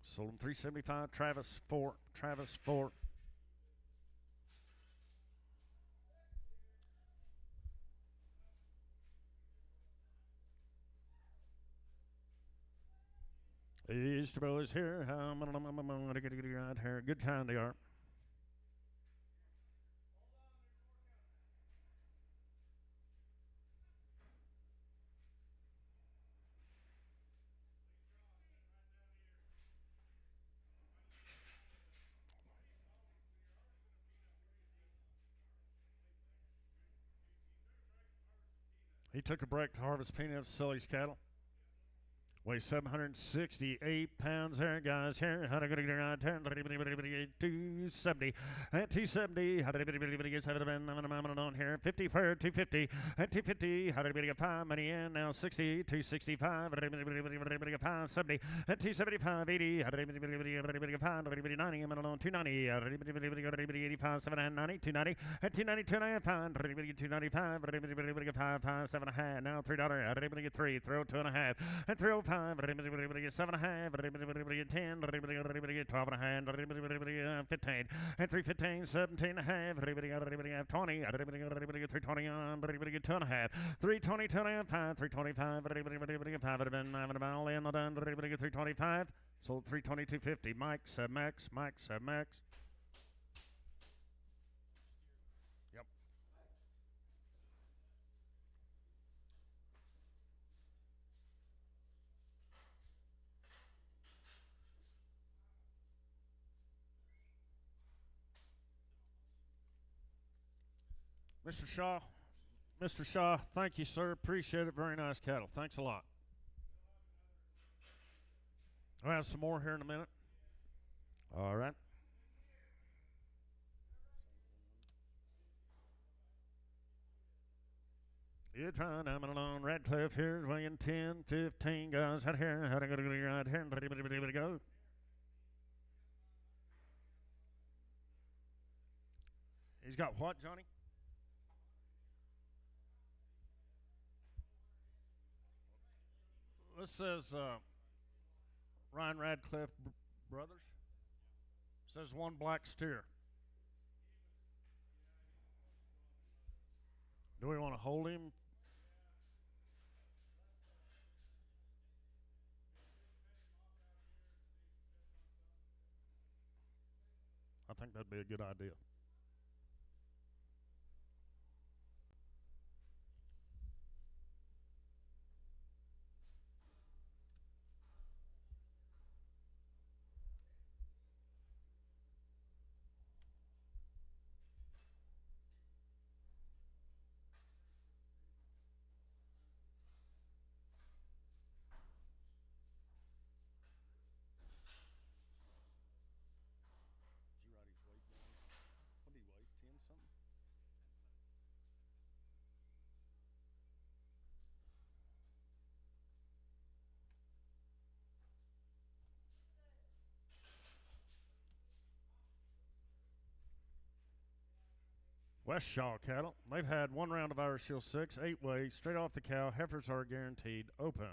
Sold him 375. Travis 4. Travis 4. Easter boys here. I'm gonna get right here. Good kind they are. He took a break to harvest peanuts, sell his cattle. Weighs 768 pounds there, guys. Here, 270. And 270. On here. 50 for 250. And 250. 5 money in. Now 60. 265. 570. And 275. 80. 90. 290. 85. 790. 290. And 290. 295. 295. 5. 7. Now $3. 3. Throw 2.5. And 305. 7.5, 10, 12.5, 15, and 315, 17.5, 20, 320 on, 2.5, 320, 2.5, 325, 5 all in, done, 325, sold 320, 250, Mike, Submax, Mike, Submax. Mr. Shaw. Mr. Shaw, thank you, sir. Appreciate it. Very nice cattle. Thanks a lot. I'll have some more here in a minute. All right. You're trying, I'm along Radcliffe here, weighing 10, 15 guys out here. How to go right here and go. He's got what, Johnny? This says Ryan Radcliffe Brothers. Says one black steer. Do we want to hold him? I think that'd be a good idea. West Shaw cattle. They've had one round of Irish Shield 6, 8-way, straight off the cow. Heifers are guaranteed open.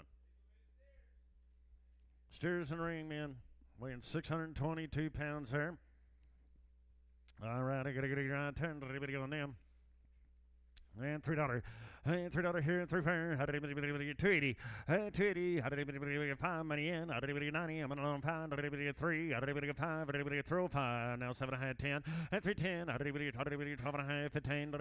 Steers and ring men weighing 622 pounds there. All right, I got to get a right turn on them. And $3. And $3 here, and $3 fair. 280. 280. 5 money in. 90. I'm on 5. 3. 5. 305. Now 7 1/2, 10. And 310. 12 1/2, 15.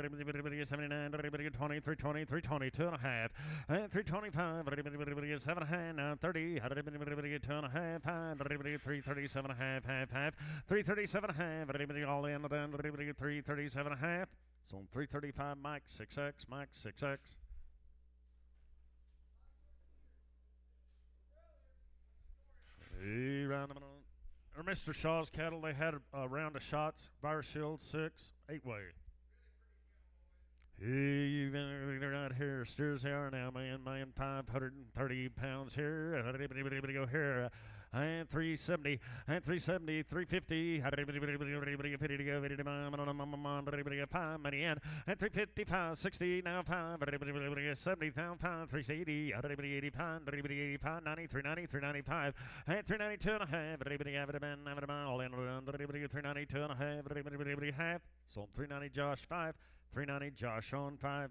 79. 20. 320. 320. 2 1/2. And 325. 7 1/2. Now 30. 2 1/2. 5. 337 1/2. Half. 337 1/2. All in. 337 1/2. It's on 335 Mike 6X, Mike 6X. Hey, round or Mr. Shaw's cattle, they had a round of shots, Fire Shield 6, 8-way. Hey, you've been right here, steers here now, man, 530 pounds here, go here. And 370, and 370, 350, 5 money in, and 355, 60, now 5, 70, now 5, 380, 85, 85, 90, 390, 395, and 392 and a half, all in, 392 and a half, so 390 Josh 5, 390 Josh on 5.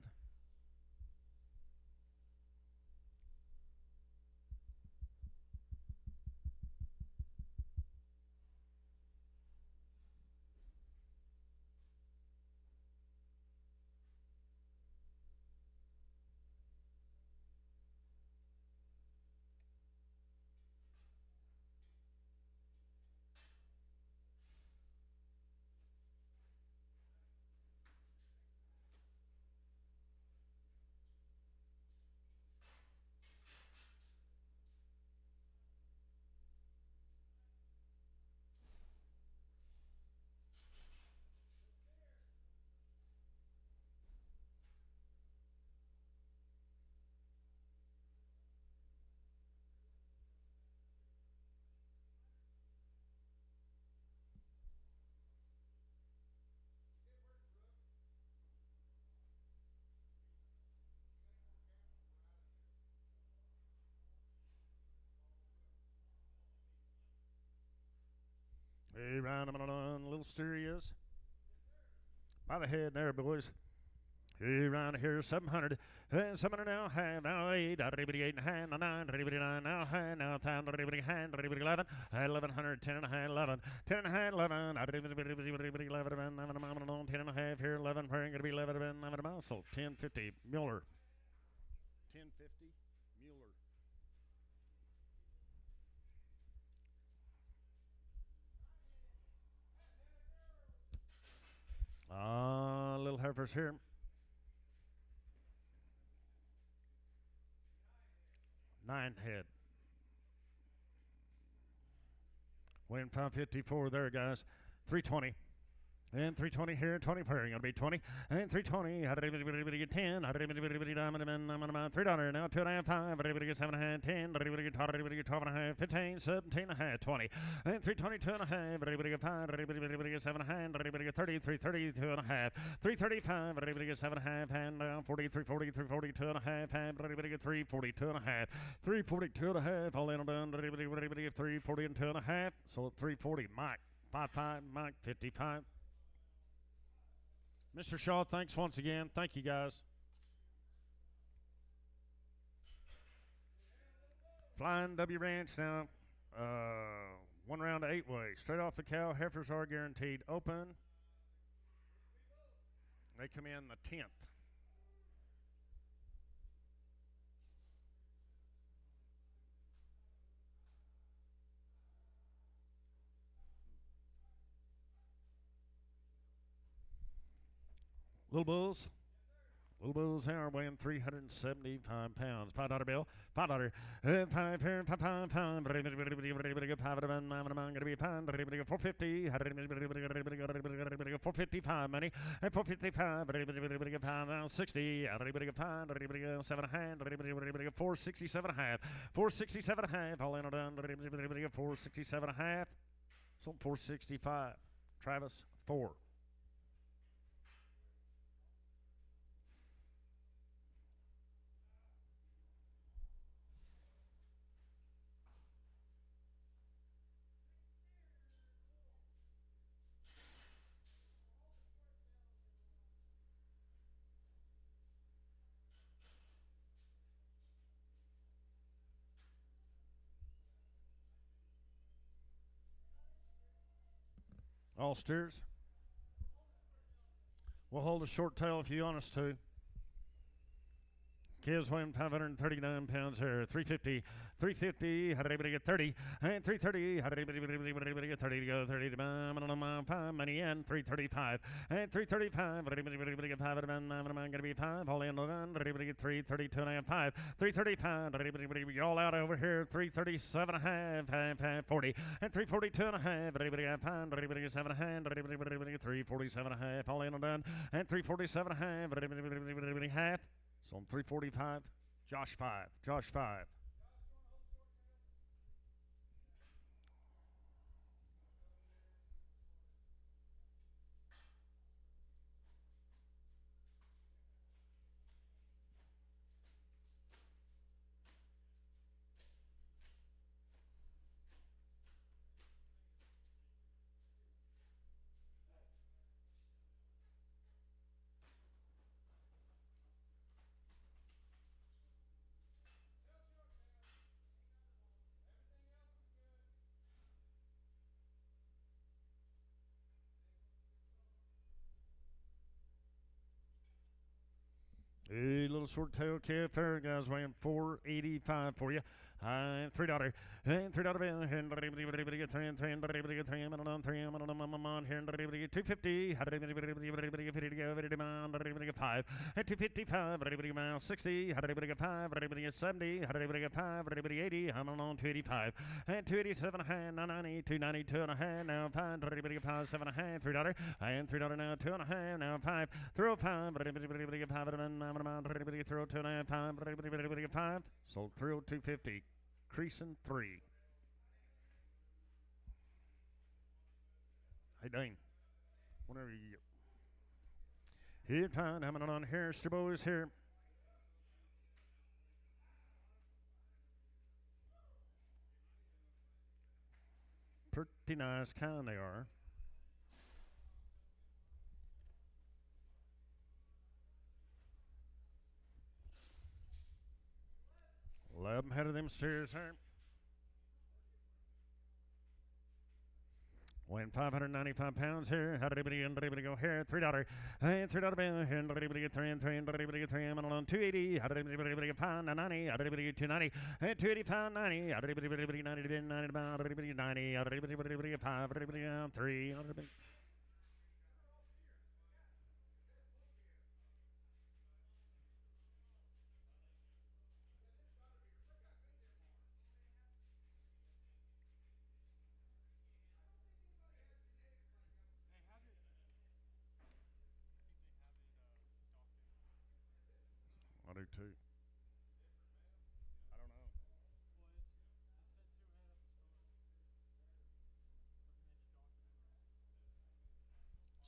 Hey, round him on, little steer he is. By the head there, boys. Hey, round here, 700. 700 now, half, now 8, 8 and a half, now 9, 9 now, half, now 10, 11, 1100, 10 and a half, 11, 10 and a half, 11, 11, 10 and a half here, 11, where going to be 11, 11 miles, so 1050, Mueller. 1050, Mueller. Little heifers here. 9 head. Weighing 554 there, guys. 320. And 320 here, 20 per. Gonna be 20. And 320. How did everybody get 10? How did everybody diamond $3? Now 2.5, 5. Everybody get 7.5, 10. Everybody get 12.5, 15, 17.5, 20. And 320, 2.5. Everybody get 5. Everybody get 7.5. Everybody get 30, 330, 2.5. 335. Everybody get 7.5. And 40, 340, 340, 2.5. And everybody get 340, 2.5. 340, 2.5. All in and done. Everybody get 340 and 2.5. So 340. Mike 55. Mike 55. Mr. Shaw, thanks once again. Thank you, guys. Flying W Ranch now. 1 round 8-way. Straight off the cow. Heifers are guaranteed open. They come in the 10th. Little Bulls. Little Bulls here weighing 375 pounds. $5 bill. $5. 5 here. 5. $5. Gonna be $5. 450. 455 money. And 455. 60. 7 hand. 467 half. 467 half. All in or done. 467 half. So 465. Travis 4. All steers. We'll hold a short tail if you want us to. Calves weighing 539 pounds here. 350. 350. How did anybody get 30? And 330. How did anybody get 30 to go? 30 to 5 money in. 335. And 335. How did anybody get 5? I'm going to be 5. All in. Everybody get 332 and a half. 5. 335. Everybody all out over here. 337 and a half. 40. And 342 and a half. Everybody got 5. Everybody get 7 and a half. Everybody get 347 and a half. All in and done. And 347 and a half. Everybody half. So I'm 345. Josh 5. Josh 5. A little short tail calf there, guys, weighing 485 for you. $3. And $3 bill. And everybody get 3 and 3 and everybody get 3 and on 3 and on here and everybody get 250. How did everybody get 50 to go? Everybody get 5. And 255. Everybody get mile 60. How did everybody get 5? Everybody get 70. How did everybody get 5? Everybody 80. I'm on 285. And 287 hand. 290. 292 and a hand. Now 5. Everybody get 5. 7 and a hand. $3. And $3 now 2 and a hand. Now 5. 305. Everybody get 5. Everybody get 302 and a half. 5. Everybody get 5. Sold 302.50. Creasing 3. Hey, Dane. Whenever you get. Here, time. Having it on here. Strabo is here. Pretty nice kind they are. Love them head of them steers here. Weighing 595 pounds here. How did everybody go here? $3. And $3 bill. And everybody get 3 and 3 and everybody get 3 and on 280. How did everybody get 5? 90. How did everybody get 290? And 285, 90. How did everybody 90 to 90 about everybody 90. How did everybody get 5? Everybody down 3. too. I don't know.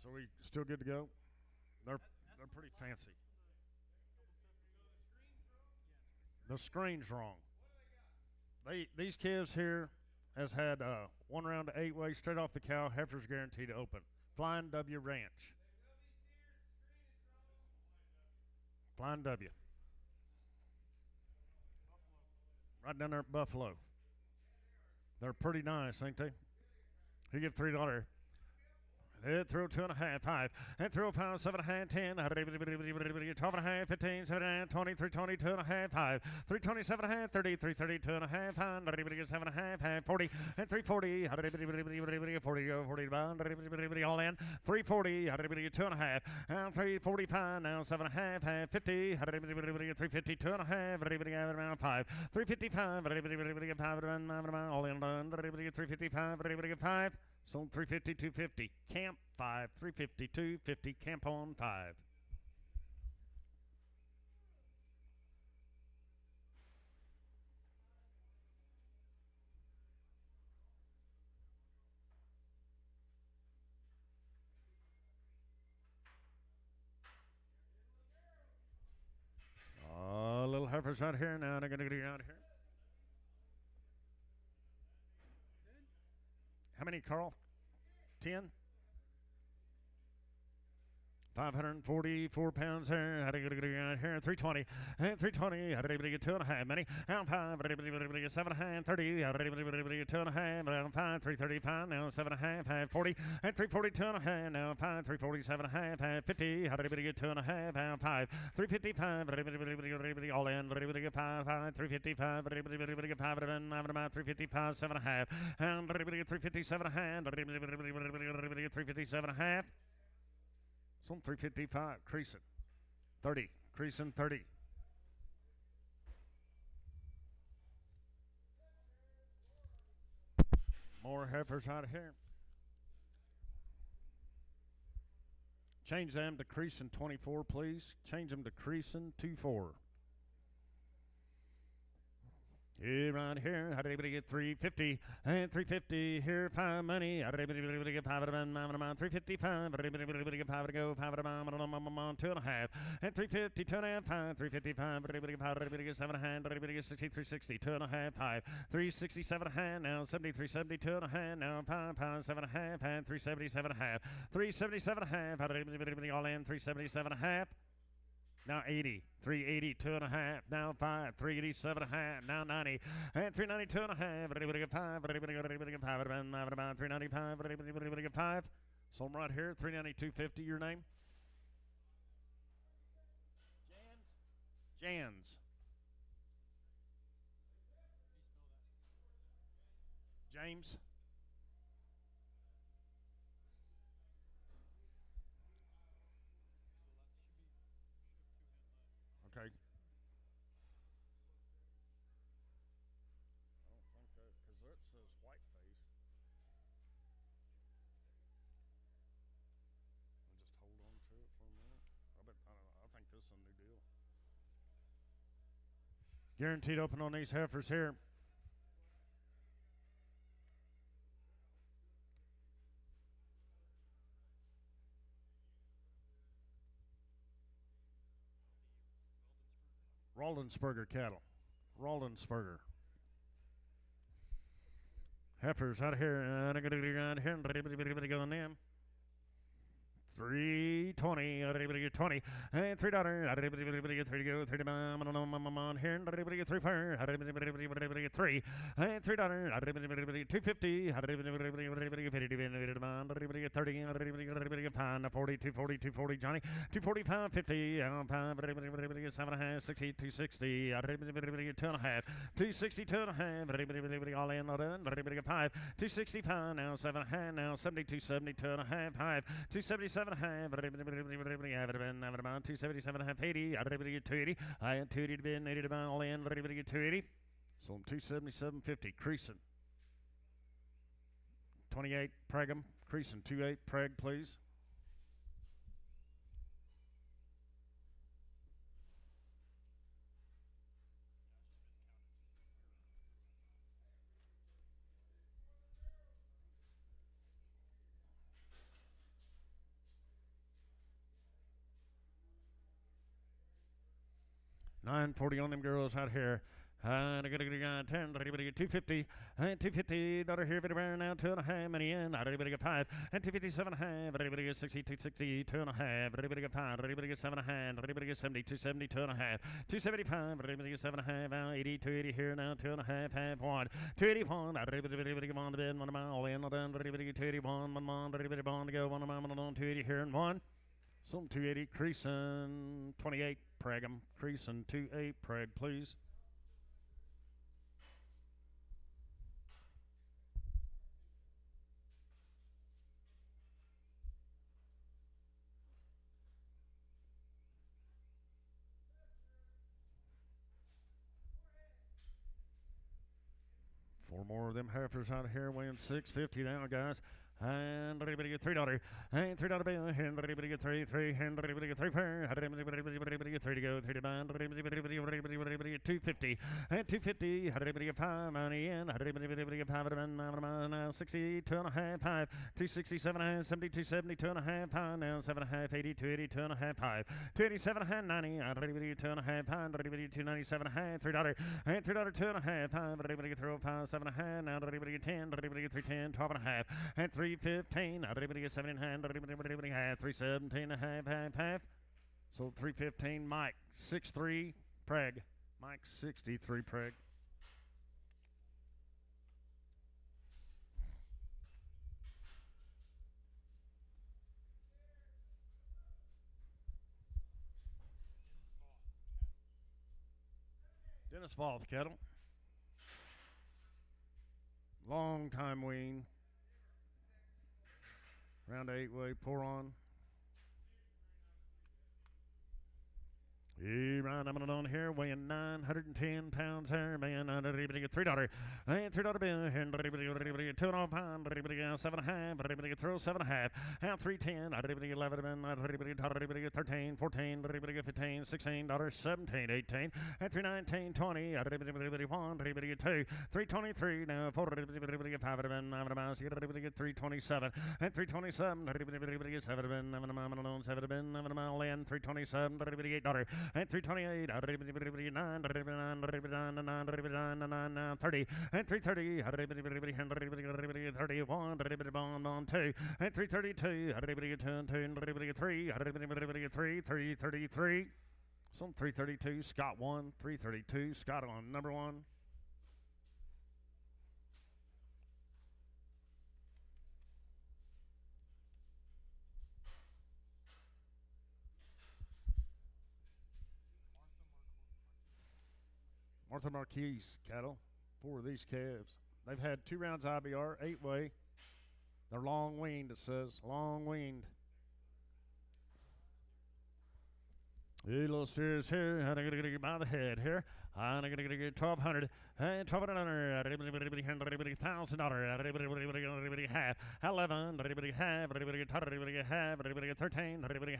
So we still good to go? They're pretty fancy. The screen's wrong. These calves here has had 1 round of 8-way straight off the cow. Heifers guaranteed to open. Flying W Ranch. Flying W. Right down there at Buffalo. They're pretty nice, ain't they? You get $3. It through 2.5, 5, and through 5, 7.5, 10, 12.5, 15, 7.5, 20, 320, 2.5, 5, 327.5, 30, 330, 2.5, 5, 7.5, 40, and 340, 40, 40, all in, 340, 2.5, and 345, now 7.5, 50, 350, 2.5, 5, 355, all in, 355, 5. Sold 350, 250. Camp 5, 350, 250. Camp on 5. Little heifers right here now. They're going to get out of here. How many, Carl? 10? 544 pounds here. How do you get here? 320. And 320. How do you get 2.5? Many. And 5. 7.5. 30. How do you get 2.5? And 5. 335. Now 7.5. 40. And 340. 2.5. Now 5. 347.5. 50. How do you get 2.5? And 5. 355. All in. 5. 355. 355. 7.5. And 357.5. 357.5. Some 355, creasing. 30, creasing 30. More heifers out here. Change them to creasing 24, please. Change them to creasing 24. Here, right here, how did anybody get 350? And 350, here, 5 money. How did anybody get 5 of them? 355, how did anybody get 5 to go? 5 of them, 2.5. And 350, 2.5, 5, 355, how did anybody get 7 hand? How did anybody get 60, 360, 2.5, 5, 367 hand, now 73, 72 and a hand, now 5, 7.5, and 377 half, 377 half, how did anybody all in? 377 half. Now 80, 380, 2.5, now 5, 387 half, now 90, and 392 and a half, everybody get 5, everybody get 5, about 395, everybody get 5. So I'm right here, 392.50, your name? Jans. James? Okay. I don't think that, because that says white face. And just hold on to it for a minute. I don't know. I think this is a new deal. Guaranteed open on these heifers here. Roldensberger cattle. Roldensberger. Heifers out here. Going in. 320, 20, and $3, get 3 to go, 3 to on here, get 3 fire, get 3, and $3, 250, get 30, get 5, 40, 240, 240, Johnny, 245, 50, 7.5, 60, 260, 2.5, 260, 2.5, all in, 5, 265, now 7.5, now 72, 72 and a half, 5, 277. Half, 277 half, 80, 280, I had 280 to bid, 80 to buy, all in, 280, so 277.50, creasing, 28, preg them, creasing, 28, preg, please. 940 on them girls out here. And I got 10, 250, and 250, daughter here, bit around now, 2.5, money in, everybody got 5, and 257.5, everybody get 60, 260, 2.5, everybody got 5, everybody get 7.5, everybody get 70, 270, 2.5, 275, everybody get 7.5, 80, 280 here now, 2.5, half 1, 281, everybody get on the bed, 1 mile in, everybody get 281, 1 mile, everybody born to go, 1 mile, 280 here and 1. Some 280, creasing 28, preg 'em, creasing 28, preg, please. Four more of them heifers out here weighing 650 now, guys. And everybody get $3. And $3 bill. And everybody get 3. And everybody get 3 fair. And everybody get 3 to go. 3 to bind. Everybody get 250. And 250. Everybody get 5 money in. Everybody get 5 now 60. 2.5. 5. 267 and 70. 270. 2.5. 5 now 7.5. 80. 280. 2.5. 5. 287 90. Everybody get 2.5. 5. Everybody get 297 $3. And $3 2.5. 5. Everybody get 305 7.5. Now everybody get 10. Everybody get 310. 12.5. And 315, everybody get 7.5, everybody had 317 and a half. So 315, Mike, 63, preg. Mike, 63, preg. Dennis Voth cattle. Long time wean. Round 8-way, pour on. Right, I'm on here, weighing 910 pounds here, man. Everybody get $3. And $3 bill, and everybody get 2.5 pounds, everybody get 7.5, everybody get 7.5, and 310, everybody get 11, everybody get 13, 14, everybody get 15, $16, 17, 18, and 319, 20, everybody 1, everybody get 2, 323, now 4, everybody get 5, everybody get 327, and 327, everybody get 7, 327, everybody get $8. And 328, 9, 30, and 330, 31, 2, and 332, 3, 333, some 332, Scott 1, 332, Scott on number 1. Martha Marquise cattle, 4 of these calves. They've had 2 rounds IBR, 8-way. They're long weaned, it says, long weaned. These little steers here, I'm going to get by the head here. I'm going to get 1,200, and 1,200, everybody $1,000, everybody half, 11, everybody half, everybody get 13, everybody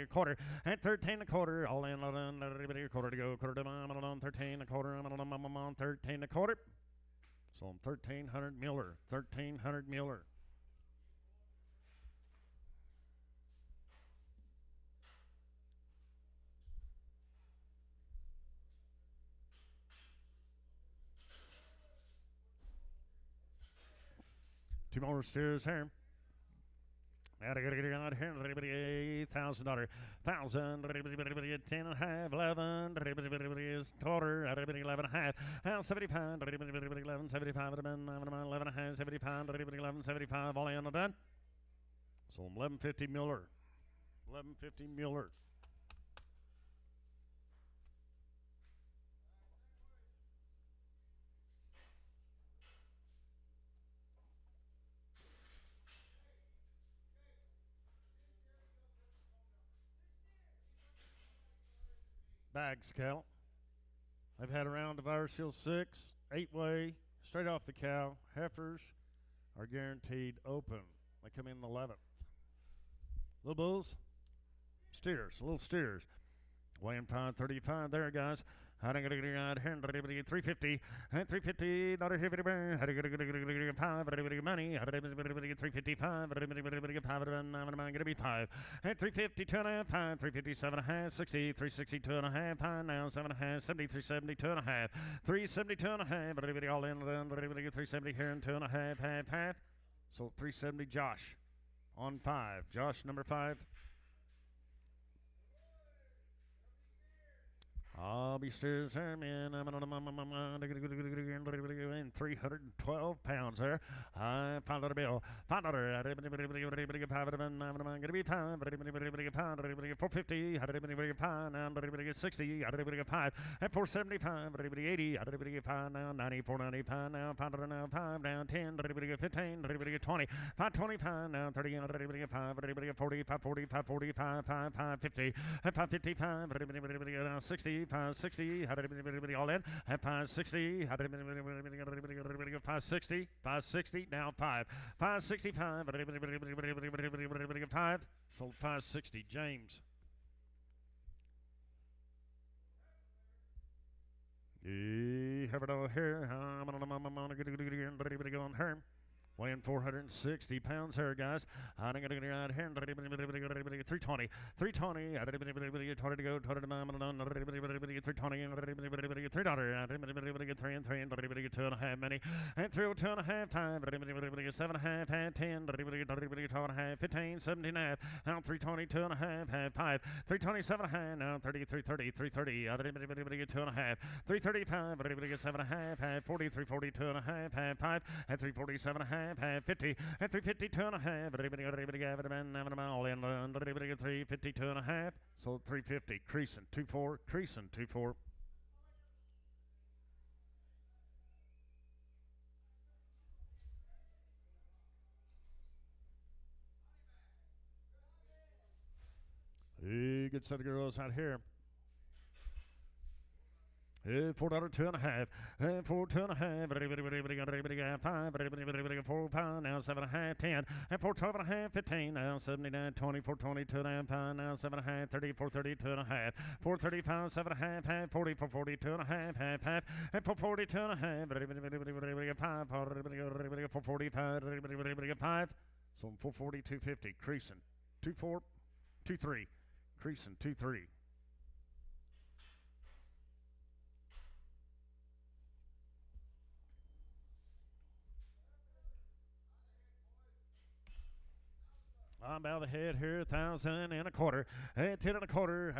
a quarter, and 13 a quarter, all in, everybody a quarter to go, quarter to on 13 a quarter, I'm on 13 a quarter. So I'm 1,300 Mueller, 1,300 Mueller. Two more steers here. And I gotta get out here. Everybody $1,000, 1,000. Everybody at 10.5, 11. Everybody is quarter. Everybody 11.5. Now 75. Everybody 11, 75. 11.5, 75. Everybody 11, 75. All in done. So 1150 Mueller. 1150 Mueller. Bags cattle. I've had a round of Irish Hill 6, 8-way, straight off the cow. Heifers are guaranteed open. They come in the 11th. Little bulls, steers, little steers. Weighing 535 there, guys. How to get a 350 and 350 not a heavy burn. How to get a money. How to get 355 going to be 5 and 350 2.5 5 357 1/2 60 360 2.5 5 now 7.5 70 370 2.5 370 2.5 everybody all in 370 here and 2.5 half. So 370 Josh on 5. Josh number 5. I'll be still man. I'm in 312 pounds there. $5 bill. $5. Gonna be $5. 450. 60. 5 at 475. 80. 5 now. 90. 495 now. $5 now. 5 down. 10. 15. 20. 525 now. 30. 5. 40. 540. 545. 550. 555. 60. 560, all in at 560, 560, 560, now 565, 5, sold 560, James. Have it all here, I'm gonna go on her. Weighing 460 pounds here, guys. I'm going to get out here. 320. 320. 20 to go. 20 to mom. 320. $3. 3 and 3 and 2.5 many. And 302.5. 5. 7.5. 10. 12.5. 15. 17.5. Now 320. 2.5. 5. 327.5. Now 30. 330. 330. 2.5. 335. 7.5. 40. 340. 2.5. 5. And 347.5. 50 and 350 2.5 all in 350 2.5 so 350 creasing 2.4 creasing 2.4. Hey, good set of girls out here. $4 2.5 4 2.5 5 £4 now 7.5 10 and 4 12.5 15 now 79 20 4 20 2.5 now 7.5 30 4 30 2.5 4 35 7.5 40 4 40 2.5 half and 4 40 2.5 5 4 45 so 440 250 creasing 2.4 2.3 creasing 2.3. I'm out of the head here, 1,000 and a quarter, 10 and a quarter,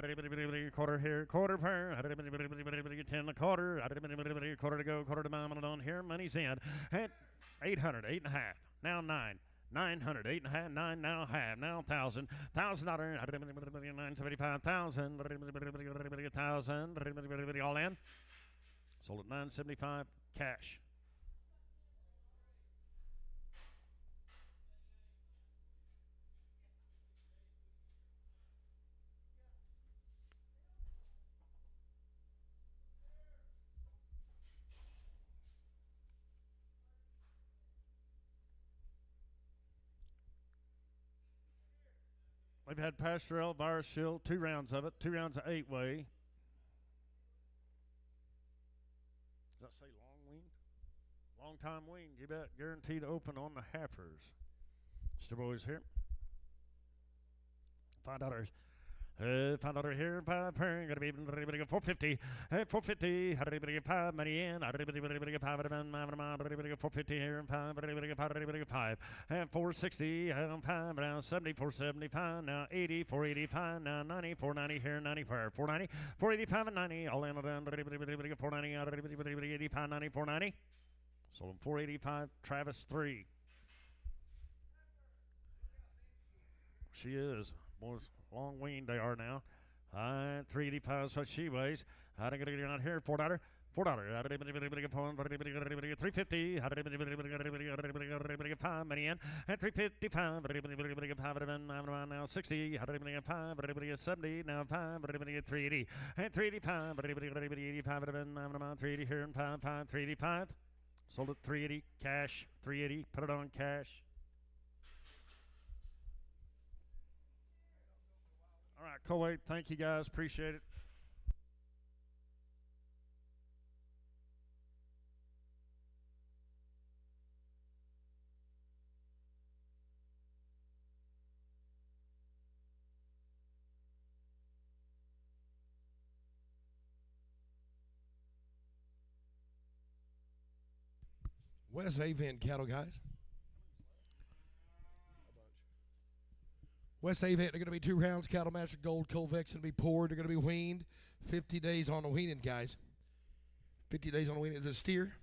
quarter here, quarter per, 10 and a quarter, quarter to go, quarter to mom and on here, money's in, at 800, 8.5, now 9. 900, 8.5, 9 now half, now $1,000, $1,000, 975,000, 1,000, all in. Sold at 975 cash. We've had Pastorelle, Virus Shield, 2 rounds of it, 2 rounds of 8-way. Does that say long weaned? Long time weaned, you bet. Guaranteed open on the heifers. Mr. Boys here. $5. $5 here, 5 per, gotta be 450, 450, 5 money in, 450 here, 5, 460, 5, now 70, 475, now 80, 485, now 90, 490 here, 94, 490, 485 and 90, all in, 490, 85, 90, 490, sold them 485, Travis 3. She is, boys. Long weaned they are now. 385 is what she weighs. How to get it out here? $4. $4. 350. 5 money in. And 355. Now 60. 5. 70. Now 5. 380. And 385. 380 here and 5. 385. Sold at 380 cash. 380. Put it on cash. All right, Kuwait, thank you guys. Appreciate it. West Avent cattle, guys. West Avent, they're going to be 2 rounds. Cattle Master Gold Colvex going to be poured. They're going to be weaned. 50 days on the weaning, guys. 50 days on the weaning. Is it a steer?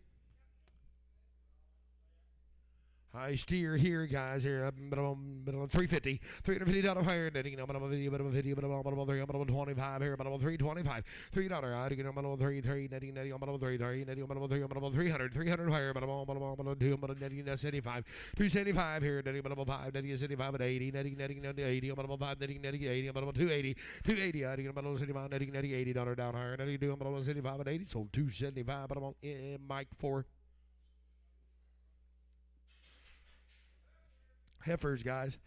High steer here, guys. Here, $350 higher. Then you know, but I'm a video, but I'm a video, but I'm a 3, but I'm 25 here, but I'm 325. $3. I get I'm 33, netting, netting, I'm 33, netting, I'm 3, I'm 300 higher, but I'm 2, but netting 75. 275 here, netting, but I'm 5, netting 75 at 80, netting, 80, I'm 5, netting 80, I'm 280. 280, I get I'm 75, netting $80 down higher, netting I'm 75 at 80, so 275, but I'm on Mike 4. Heifers, guys.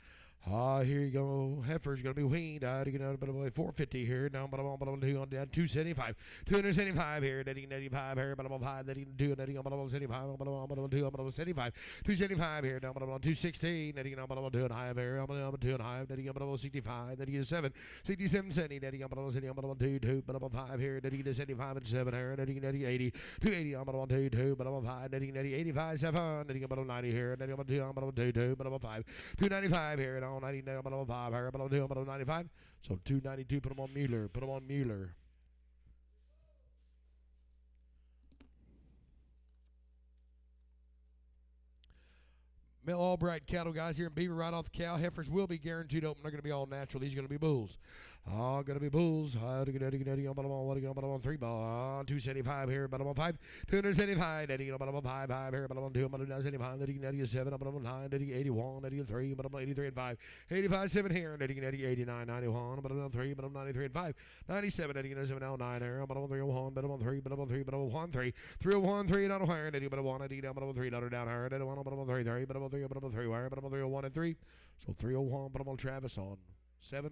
Here you go. Heifer's going to be weaned. You know, but I'm 450 here. Now, but I'm on down 275. 275 here. Netting 85 here. But I'm on 5. Netting 2. Netting I'm on 75. But I'm on 2. I'm on 75. 275 here. Now, but I'm on 260. Netting I'm on 2 and a half here. I'm on 2 and a half. Netting I'm on 65. Netting 7. 67 70. Netting I'm on 2. I'm on 2. But I'm on 5 here. Netting 75 and 7 here. Netting 80. 280. I'm on 2. But I'm on 5. Netting 85 7. Netting I'm on 90 here. Netting I'm on 2. I'm on 2. But I'm on 5. 295 here. And 90, but I'm on 5 here, but I'm doing 95. So 292, put them on Mueller. Put them on Mueller. Mel Albright cattle, guys, here in Beaver, right off the cow. Heifers will be guaranteed open. They're going to be all natural. These are going to be bulls. Going to be bulls. I'm on 3 ball. 275 here, but I'm on 5. 275. But I'm on 5 here, but I'm on 2. I'm on 75. 87. I'm on 9. 81. 83. But I'm on 83 and 5. 85 7 here. 89. 91. But I'm on 3. But I'm 93 and 5. 97. 87 now 9 here. But I'm on 301. But I'm on 3. But I'm on 3. But I'm on 1 3. 301 3 down higher. But I'm on 80 down. But I'm on 3 down higher. But I'm on 3 3. But I'm on 3. But I'm on 3 wire. But I'm on 301 and 3. So 301. But I'm on Travis on 7.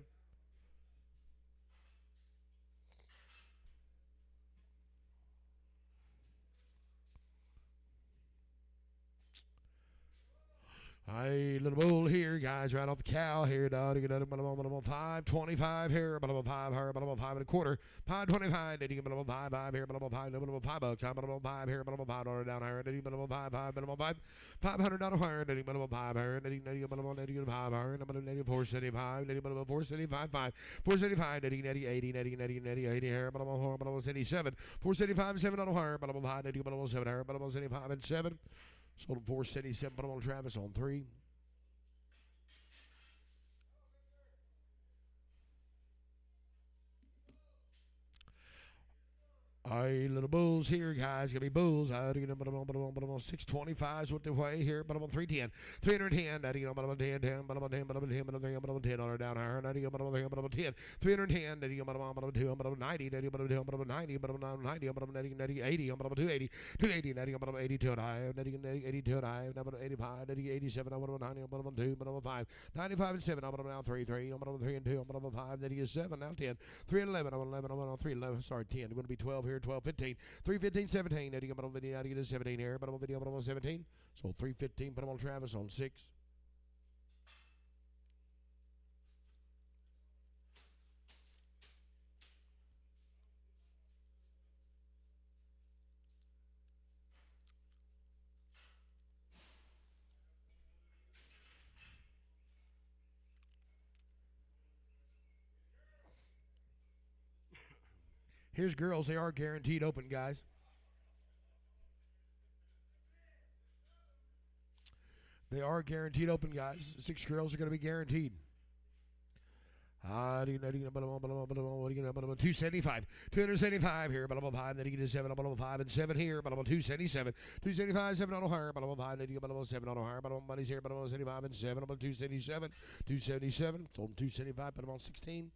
Hey, little bull here, guys, right off the cow here, dog. Get up, but I'm on 525 here, but I'm on 5 here, but I'm on 5 and a quarter. 525, then you get but I'm on 5 here, but I'm on 5, but I'm on $5. I'm on 5 here, but I'm on $5 down here, then you but I'm on 5, but I'm on 5, $500 higher, then you but I'm on 5 here, then you but I'm on 5 here, and I'm on 475, then you but I'm on 475, 475, then you 80 here, but I'm on 77, 475, $7 higher, but I'm on 5, then you but I'm on 7 here, but I'm on 75 and 7. Sold him 477, but I'm on Travis on 3. Hey, little bulls here, guys. Gonna be bulls. But I'm on 625 is what they weigh here, but I'm on 310. 310, but I'm on 10, but I'm on 10, but I'm on 10, but I'm on 10 on down here. But I'm on 10, but I'm on 10. 310, but I'm on 2, but I'm on 90, but I'm on 90, but I'm on 90, but I'm on 80, but I'm on 280, 280, but I'm on 82 and high, 82 and high, but I'm on 85, 87, but I'm on 90, but I'm on 2, but I'm on 5, 95 and 7, but I'm now 3, 3, but I'm on 3 and 2, but I'm on 5, 7, now 10, 3 and 11, I'm on 11, I'm on 3 11, sorry, 10, I'm going to be 12 here, 12, 15, 315, 17, I'm on video, I get 17 here, but I'm on video, but I'm on 17, so 315, but I'm on Travis on 6. Here's girls. They are guaranteed open, guys. They are guaranteed open, guys. 6 girls are going to be guaranteed. 275. 275 here, but I'm on 5. Then you get 7. I'm on 5 and 7 here, but I'm on 277. 275, 7 on higher, but I'm on 5. Then you get 7 on higher, but I'm on money's here, but I'm on 75 and 7. I'm on 277. 277. Told him 275, but I'm on 16.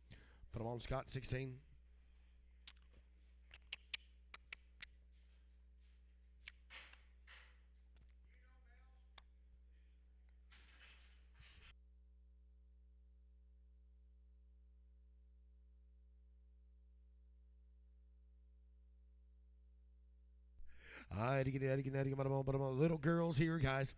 But I'm on Scott 16. Little girls here, guys.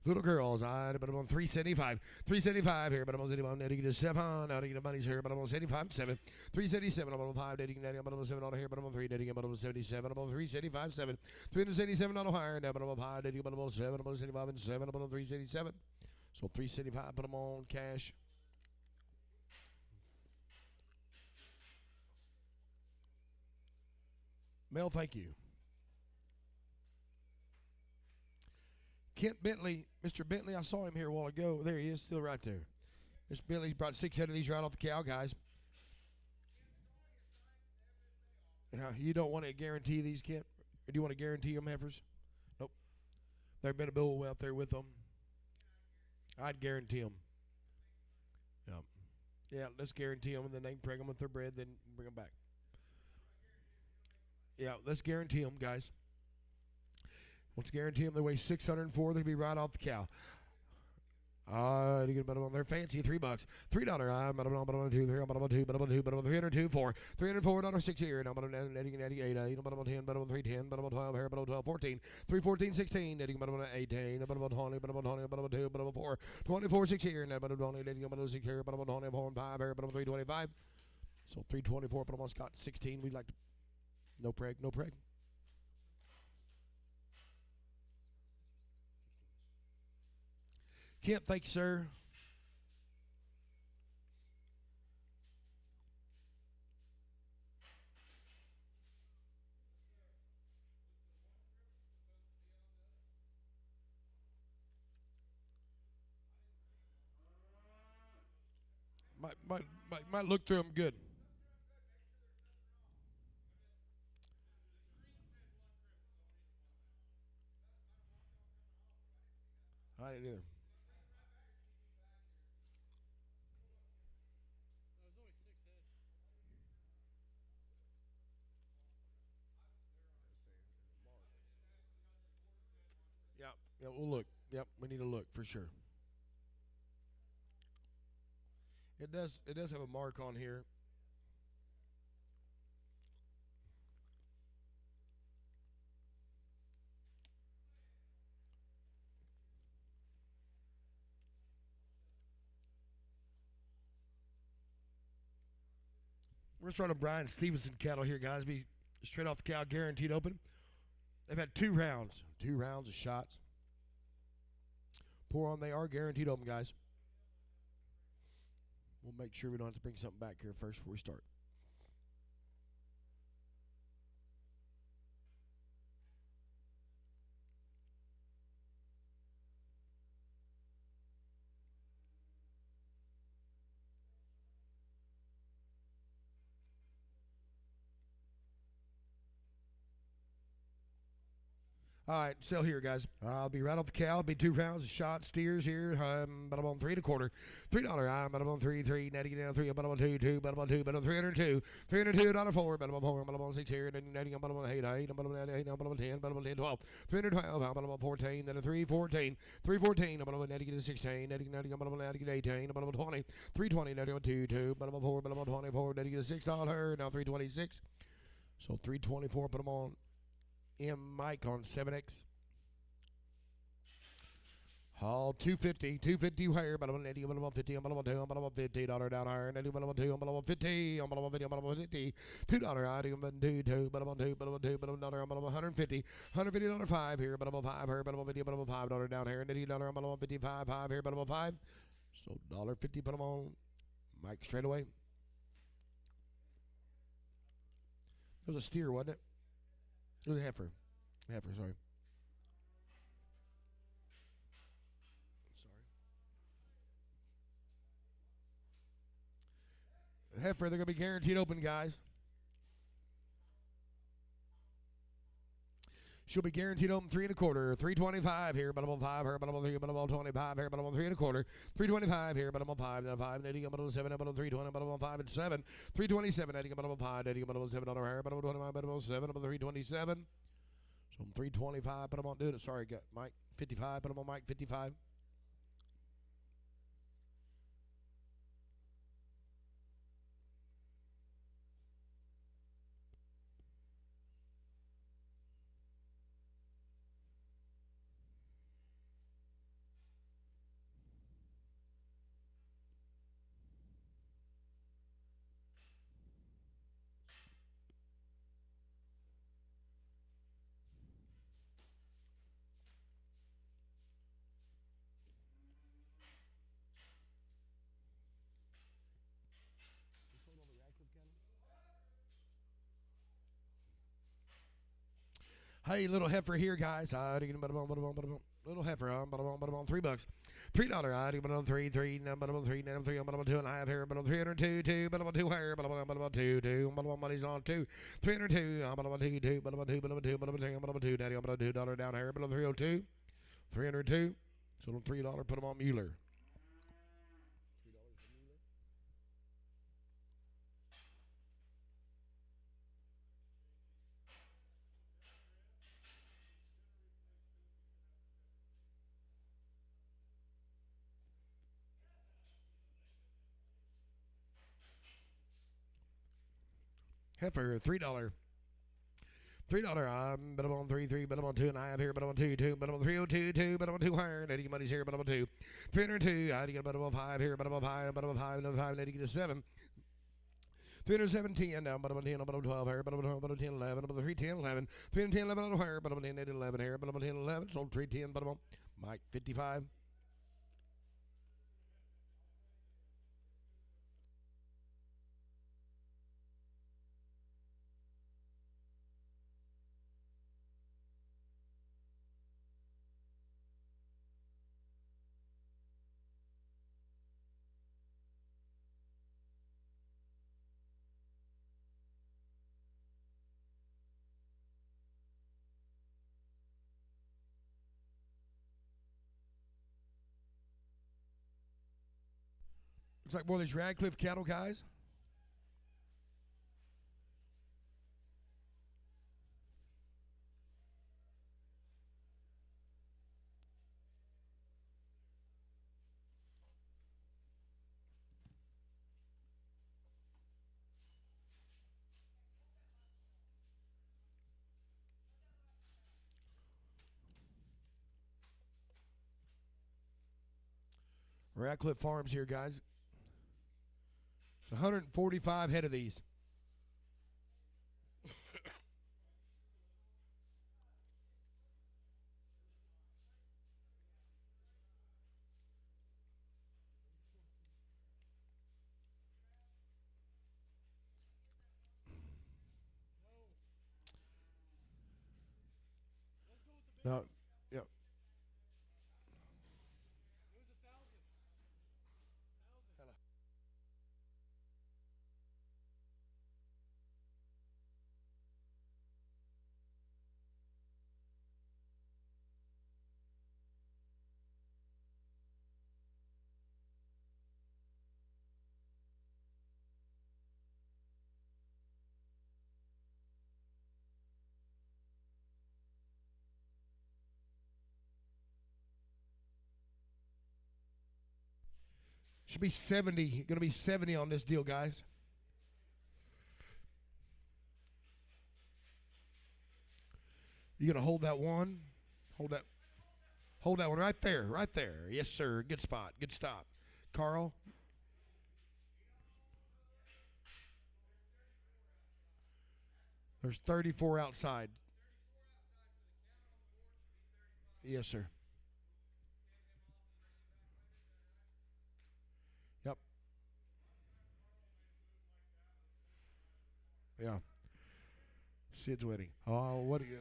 Little girls, I but I'm on 375. 375 here, but I'm on 71. Netting to 7. Now to get the money's here, but I'm on 75. 7. 377. I'm on 5. Netting, I'm on 7 on here, but I'm on 3. Netting, I'm on 77. I'm on 375. 7. 377 on higher. Now, but I'm on 5. Netting, I'm on 7. I'm on 75 and 7. I'm on 377. So 375, put them on cash. Mel, thank you. Kent Bentley, Mr. Bentley, I saw him here a while ago. There he is, still right there. Mr. Bentley's brought 6 head of these right off the cow, guys. Now, you don't want to guarantee these, Kent? Or do you want to guarantee them, heifers? Nope. There's been a bull out there with them. I'd guarantee them. Yeah. Yeah, let's guarantee them, and then they can bring them with their bread, then bring them back. Yeah, let's guarantee them, guys. Let's guarantee them they weigh 604. They'll be right off the cow. You get about on their fancy $3. $3. I'm about on 2, 3, about on 2, about on 2, about on 302, 4, $304 here. And I'm about on 88, about on 10, about on 310, about on 12 here, about on 12, 14, 314, 16, netting about on 18, about on 20, about on 20, about on 2, about on 4, 24, 6 here, and about on 20, netting about on 6 here, about on 20, 4 and 5 here, about on 325. So 324, but I'm on Scott 16. We'd like to no preg, no preg. Kent, thank you, sir. Might look through them good. I didn't either. Yeah, we'll look. Yep, we need to look for sure. It does have a mark on here. We're just trying to Brian Stevenson cattle here, guys. Be straight off the cow, guaranteed open. They've had 2 rounds of shots. Pour on, they are guaranteed open, guys. We'll make sure we don't have to bring something back here first before we start. All right, sell here, guys. I'll be right off the cow. It'll be 2 rounds of shot steers here. But I'm on 3 1/4. $3. I'm on 3, netting down 3. But I'm on 2, but I'm on 2, but I'm 302. $302.4. But I'm on 4. But I'm on 6 here. And netting. But I'm on 8. But I'm on 8. But I'm on 10. But I'm on 10, 12. 312. But I'm on 14. Then a 314. 314. But I'm on netting to 16. Netting. But I'm on netting to 18. But I'm on 20. 320. Netting on 2. But I'm on 4. But I'm on 24. Netting to $6. Now 326. So 324. But I'm on M. Mike on 7X. All 250 higher, but I'm on 80, I'm on 50, I'm on 2, I'm on $50 down higher, and I'm on 2, I'm on 50, I'm on 50, I'm on 50, $2 I do, I'm on 2, but I'm on 2, but I'm on 2, but I'm on $150 5 here, but I'm on 5 here, but I'm on 50, but I'm on $5 down here, and $80 I'm on 55 5 here, but I'm on 5, so $1.50, but I'm on Mike straight away. It was a steer, wasn't it? It was a heifer. Sorry. Heifer, they're going to be guaranteed open, guys. She'll be guaranteed open 3 1/4, 325 here, but I'm on 5 here, but I'm on 3, but I'm on 25 here, but I'm on 3 1/4, 325 here, but I'm on 5, then 5, netting, but I'm on 7, but I'm on 320, but I'm on 5 and 7, 327, netting, but I'm on 5, netting, but I'm on $7 here, but I'm on 25, but I'm on 7, I'm on 327. So I'm 325, but I'm on doing it. Sorry, got Mike 55, but I'm on Mike 55. Hey, little heifer here, guys. Little heifer, $3. $3, three, three, $3, $2 and a half here, $302, $2, $2 here, $2, money's on $2, $302, $2, Daddy, $2 down here, $302, $302, so $3, put them on Mueller. Heifer, $3. $3, bet I'm on 3, 3, bet I'm on 2 and a half here, bet I'm on 2, 2, bet I'm on 302, 2, bet I'm on 2 higher, Eddie money's here, bet I'm on 2, 302, I get a bet I'm on 5 here, bet I'm on 5, bet I'm on 5, another 5, and Eddie get a 7. 317 down, but I'm on 10, but I'm 12 here, but I'm on 10, 11, but I'm 310, 11, 310, 11 on higher, but I'm on 10, 11 here, but I'm on 10, 11, sold 310, but I'm on Mike 55. Looks like one of these Radcliffe cattle guys. Radcliffe Farms here, guys. It's 145 head of these. No, yeah. Should be 70. Going to be 70 on this deal, guys. You going to hold that one? Hold that one right there. Right there. Yes, sir. Good spot. Good stop. Carl. There's 34 outside. Yes, sir. Yep. Yeah. Sid's wedding. Oh, what do you...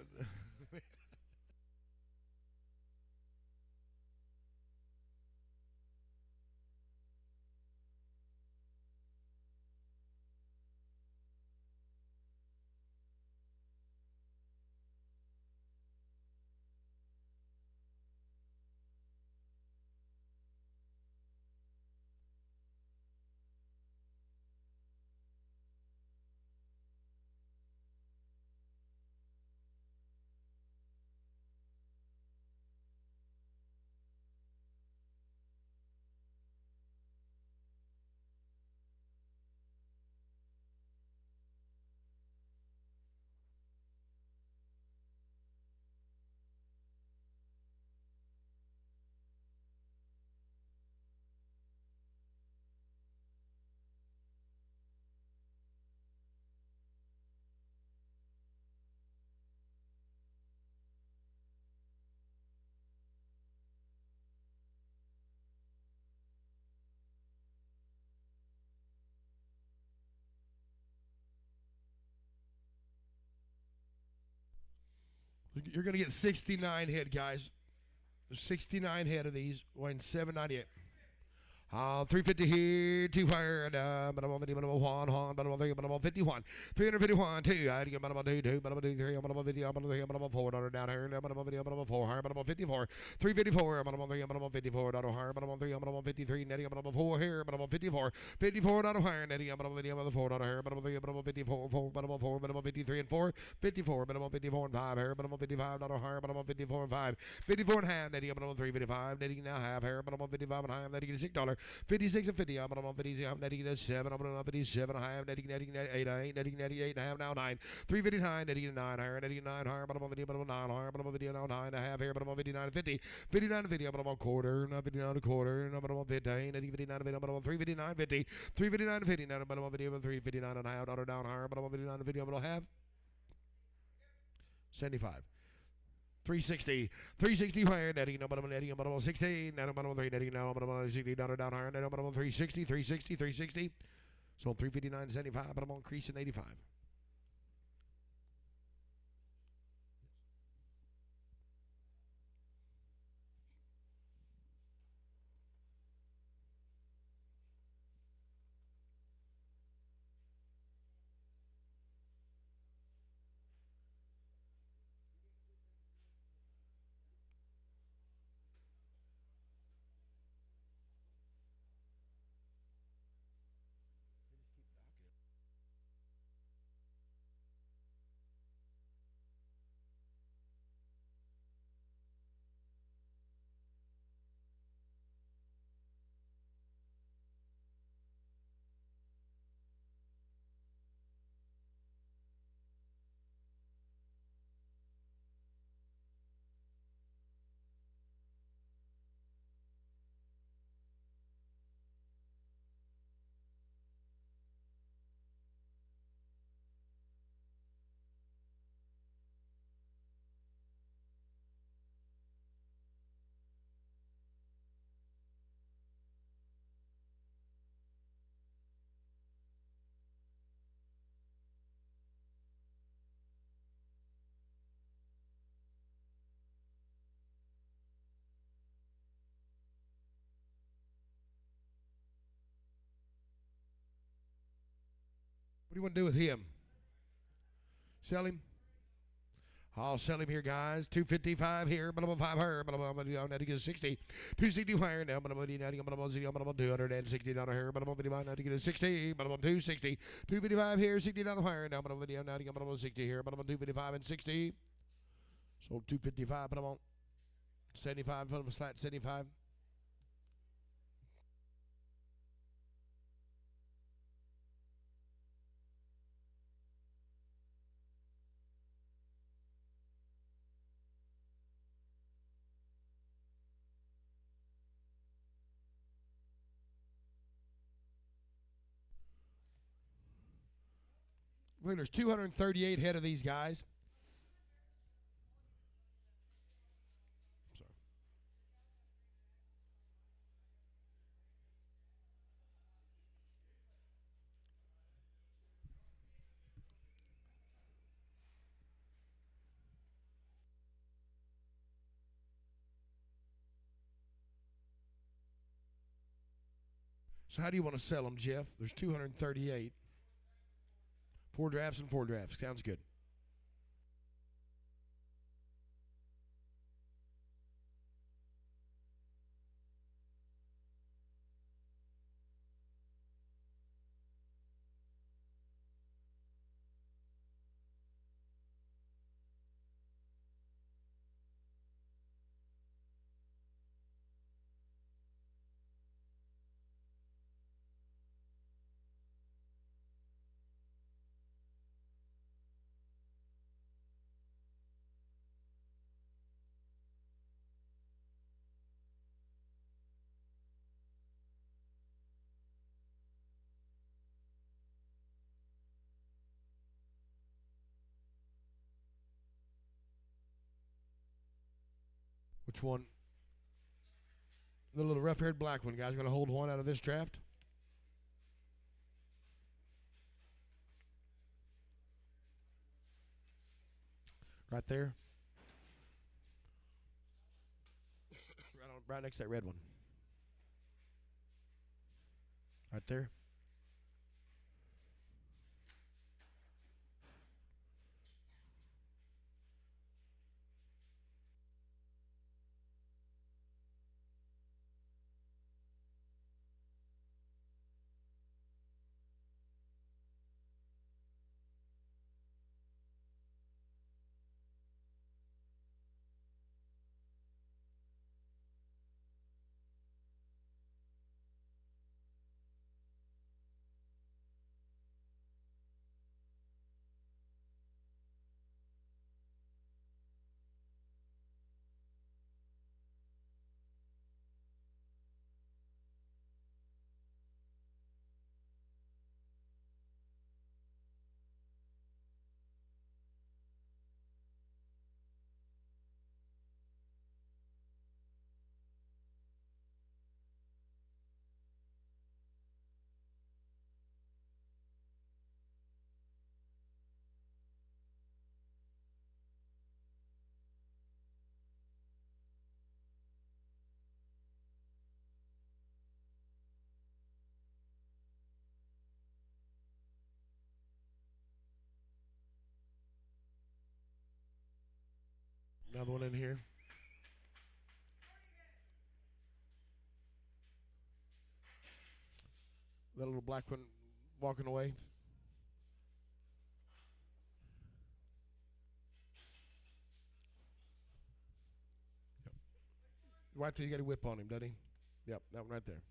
You're going to get 69 head, guys. There's 69 head of these, weighing 798. 350 here, 2 fire, and 1, 51, 351, 2, I get 2, 2, 3, 4 dollar down here, 4 higher, 54, 354, 54 dollar higher, 353, netting 4 here, 54, 54 dollar higher, netting 4 dollar here, 54, 4, 53 and 4, 54, 54 and 5 here, 55 dollar higher, 54 and 5, 54 and a half, netting 355, netting now half here, 55 and a half, netting $6. 56 and 50. I'm on 50. I'm netting at 7. I'm on 57. I have netting at 8. I ain't netting 8 and a half now 9. 359. Netting at 9 higher. Netting at 9 higher. But I'm on 50. But I'm 9 higher. But I'm on 50 now 9 and a half here. But I'm on 59 and 50. 59 and 50. I'm on quarter. Not 59 and a quarter. I'm on 15. Netting 59 and 50. I'm on 359 50. 359 and 50. Now I'm on 50. 359 and a half. Dollar down higher. But I'm on 59 and 50. I'm on half. 75. 360, 360 higher, netting, no bottom, netting, bottom 60, now bottom 3, netting, now bottom 60, down higher, now bottom 360, 360, 360. So 359, 75, but I'm on crease in 85. What do you want to do with him? Sell him? I'll sell him here, guys. 255 here, but I'm 5 here, but I'm going to get 60. 260 higher now, but I'm going to get 260 down here, but I'm going to get 60, but I'm 260. 255 here, 60 down higher now, but I'm going to get 60 here, but I'm 255 and 60. So 255, but I'm on 75, but I'm flat 75. Look, there's 238 head of these guys. Sorry. So how do you want to sell them, Jeff? There's 238. 4 drafts and 4 drafts. Sounds good. Which one? The little rough-haired black one, guys. Going to hold one out of this draft. Right there. right next to that red one. Right there. Another one in here. That little black one walking away. Yep. Right there, you got a whip on him, doesn't he? Yep, that one right there.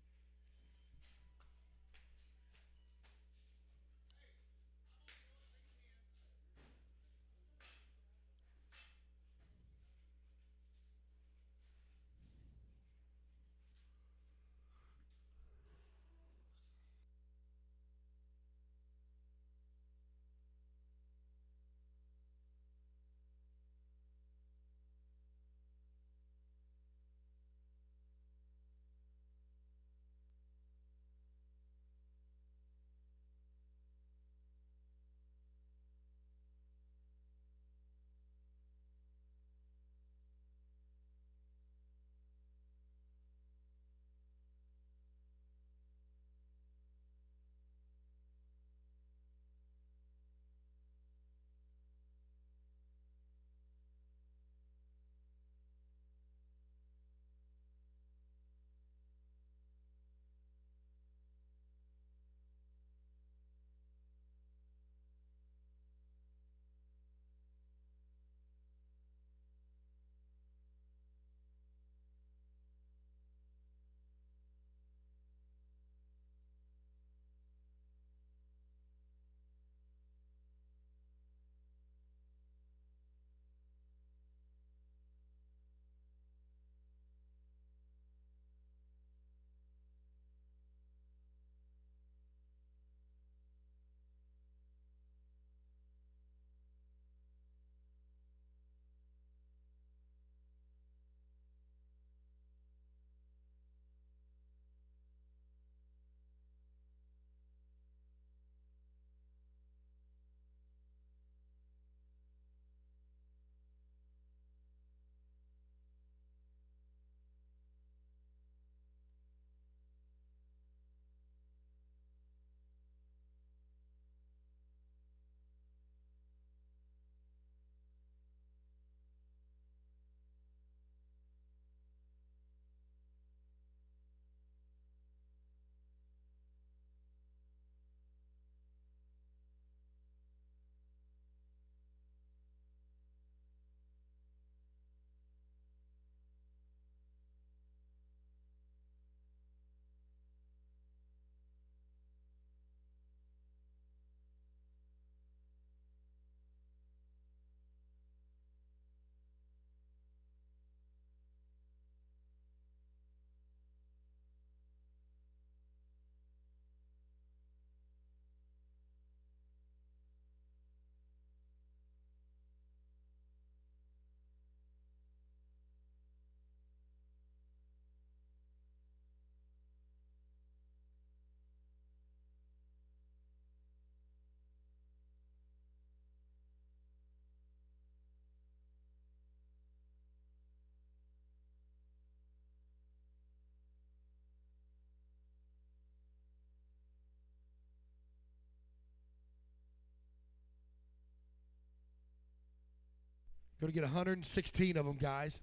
Going to get 116 of them, guys.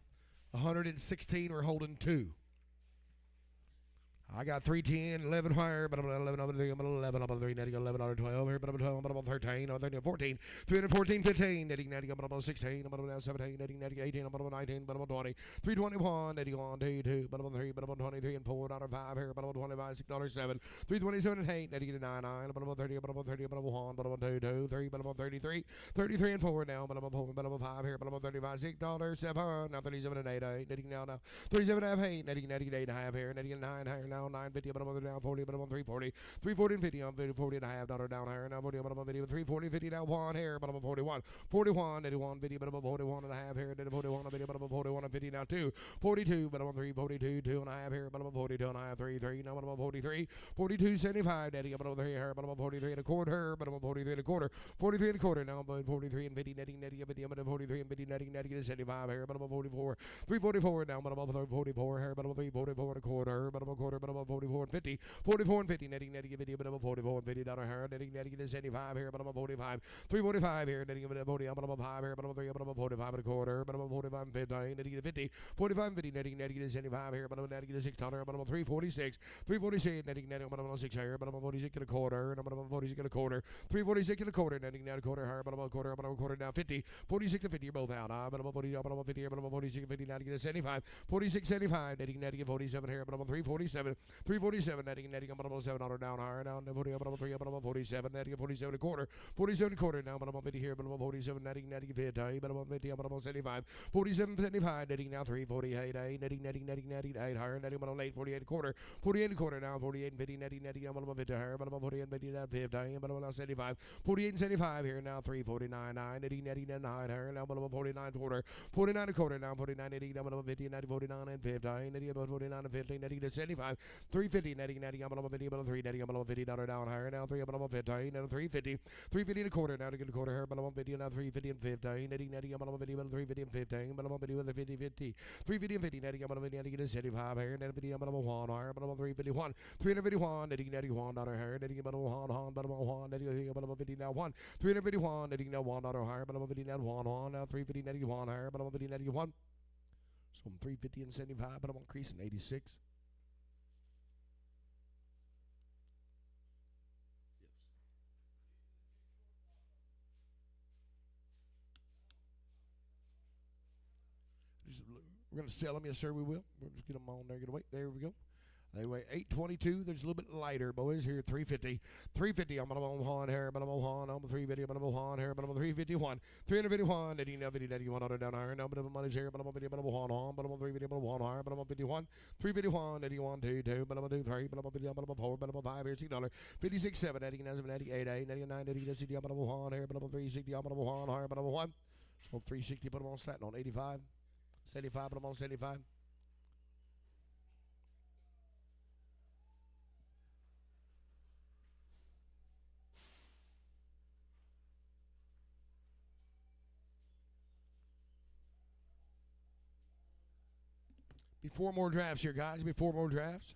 116. We're holding 2. I got 310, 11 higher, but I'm 11 over 3, I'm 11 over 3, netting 11 over 12 here, but I'm 12, but I'm 13, over 13, 14, 314, 15, netting, but I'm 16, but I'm 17, netting, 18, but I'm 19, but I'm 20, 321, netting on 2, but I'm 3, but I'm 23 and 4, $5 here, but I'm 25, $6, 7, 327 and 8, netting 9, but I'm 30, but I'm 30, but I'm 1, but I'm 2, 3, but I'm 33, 33 and 4 now, but I'm 4, but I'm 5 here, but I'm 35, $6, 7, now 37 and 8, netting now, 37 and a half, 8, netting 8 and a half here, netting 9 higher now. 950, but I'm on down 40, but I'm on 340, 340 and 50, I'm 40 and a half dollar down higher now 40, but I'm on 50, 340, 50 down 1 here, but I'm on 41, 41, 81, 50, but I'm on 41 and a half here, 41 and 50, but I'm on 41 and 50 now 2, 42, but I'm on 342, 2 and a half here, but I'm on 42 and a half, 3, now but I'm on 43, 42, 75, daddy, but I'm on 3 here, but I'm on 43 and a quarter, but I'm on 43 and a quarter, 43 and a quarter now, but 43 and 50, netting, 50, I'm on 43 and 50, netting, 75 here, but I'm on 44, 344 now, but I'm on 44 here, but I'm on 344 and a quarter, but I'm on a quarter, but I'm on 44 and 50, 44 and 50, netting 50, but I'm 44 and 50 dollar here, netting 75 here, but I'm 45, 345 here, netting 40, but I'm 5 here, but I'm 3, but I'm 45 and a quarter, but I'm 45 and 50, netting 50, 45 and 50, netting 75 here, but I'm netting $6, but I'm 346, 346, netting, but I'm 6 here, but I'm 46 and a quarter, and I'm 46 and a quarter, 346 and a quarter, netting a quarter here, but I'm a quarter now 50, 46 and 50, you're both out, but I'm 40, but I'm 50 here, but I'm 46 and 50, netting 75, 46, 75, netting 47 here, but I'm 347, 347, netting, but I'm $7 down higher now, 40, but I'm 3, but I'm 47, netting 47 and a quarter, 47 and a quarter now, but I'm 50 here, but I'm 47, netting 50, but I'm 50, but I'm 75, 47, 75, netting now 348, netting 8 higher, netting, but I'm 8, 48 and a quarter, 48 and a quarter now, 48 and 50, netting, but I'm 50 higher, but I'm 48 and 50, 50, but I'm now 75, 48 and 75 here now, 349, netting 9 higher now, but I'm 49 quarter, 49 and a quarter now, 49, netting, but I'm 50, 49 and 50, netting about 49 and 50, netting 75, 350, netting, but I'm 50, but I'm 3, netting, but I'm $50 down higher now, 3, but I'm 50, now 350, 350 and a quarter now to get a quarter here, but I'm 50, now 350 and 50, netting, but I'm 50, but I'm 350 and 15, but I'm 50 with a 50, 50, 350 and 50, netting, but I'm 50, netting get a 75 here, netting, but I'm 1 higher, but I'm 351, 351, netting, $1 higher, netting, but I'm 1, but I'm 1, netting, but I'm 50 now 1, 351, netting now $1 higher, but I'm 50 now 1, now 350, netting 1 higher, but I'm 50, netting 1. So I'm 350 and 75, but I'm increasing 86. We're going to sell them. Yes, sir, we will. We'll just get them on there. Get away. There we go. They weigh 822. There's a little bit lighter, boys. Here, 350. 350. I'm going to on here, but I'm on. I'm 350. I'm on here, but I'm 351. 351. 81 out down higher. Now, but I'm money's here, but I'm 50. But I'm on. But I'm 350. But I'm on higher, but I'm 51. 351. 81. 2. But I'm 2. 3. But I'm 50. But I'm 4. But I'm 5 here. $6. 56. 7. 89. 7. 88. 8. 99. 80. 60. But I'm on here, but I'm 360. But I'm on higher, but I'm 1. So 360. But I'm on slatin on 85. 75. But I'm on 75. Before more drafts here, guys. Before more drafts.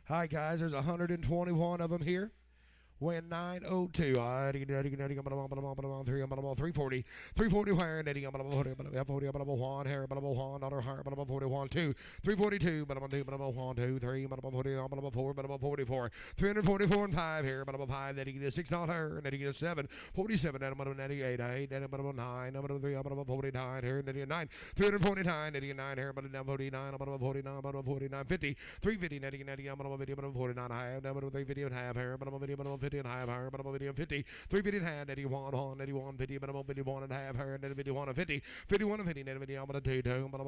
Hi, guys. There's 121 of them here. Win 902. 340. 340 higher. 40 1 hair. 1 other higher. 41 2. 342. 2 3. 4. 44. 344 and 5 here. 5. 6 not higher. 7. 47. 98. 8. 9. 49 here. 9. 349. 9 here. 49. 49. 50. 350. 49 high. 350 and half here. 50 and half higher, but I'm 50, 350 and half, 81, 50, but I'm 51 and half higher, 51 and 50, 51 and 50, 50, I'm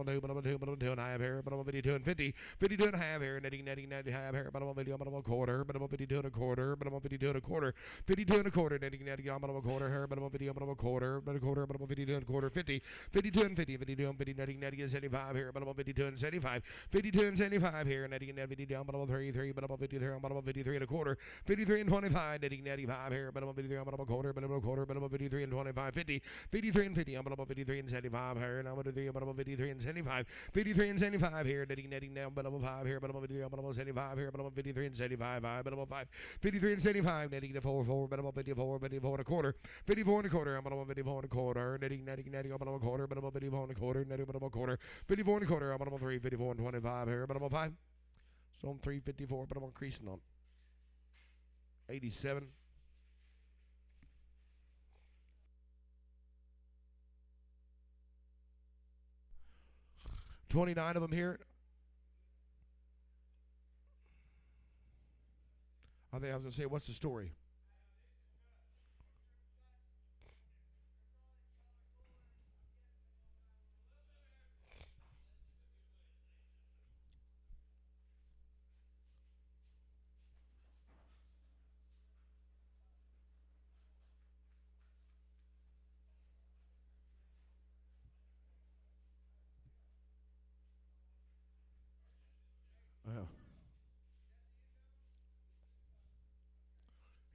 2, but I'm 2 and a half here, but I'm 52 and 50, 52 and a half here, 90 half here, but I'm 50, I'm a quarter, but I'm 52 and a quarter, but I'm 52 and a quarter, 52 and a quarter, 90, I'm a quarter here, but I'm 50, I'm a quarter, but I'm 52 and a quarter, 50, 52 and 50, 52 and 50, 90 is 75 here, but I'm 52 and 75, 52 and 75 here, 90, 50, I'm 3, but I'm 53, I'm 53 and a quarter, 53 and 25, 95 here, but I'm 53, I'm a quarter, but I'm 53 and 25, 50, 53 and 50, I'm 53 and 75 here, and I'm 53, I'm 53 and 75, 53 and 75 here, netting down, but I'm 5 here, but I'm 53, I'm 75 here, but I'm 53 and 75, 5, but I'm 5, 53 and 75, netting to 4, but I'm 54 and a quarter, 54 and a quarter, I'm 54 and a quarter, netting, I'm a quarter, but I'm 54 and a quarter, netting, but I'm a quarter, 54 and a quarter, I'm 3, 54 and 25 here, but I'm 5, so I'm 354, but I'm increasing on 87. 29 of them here. I think I was going to say, what's the story?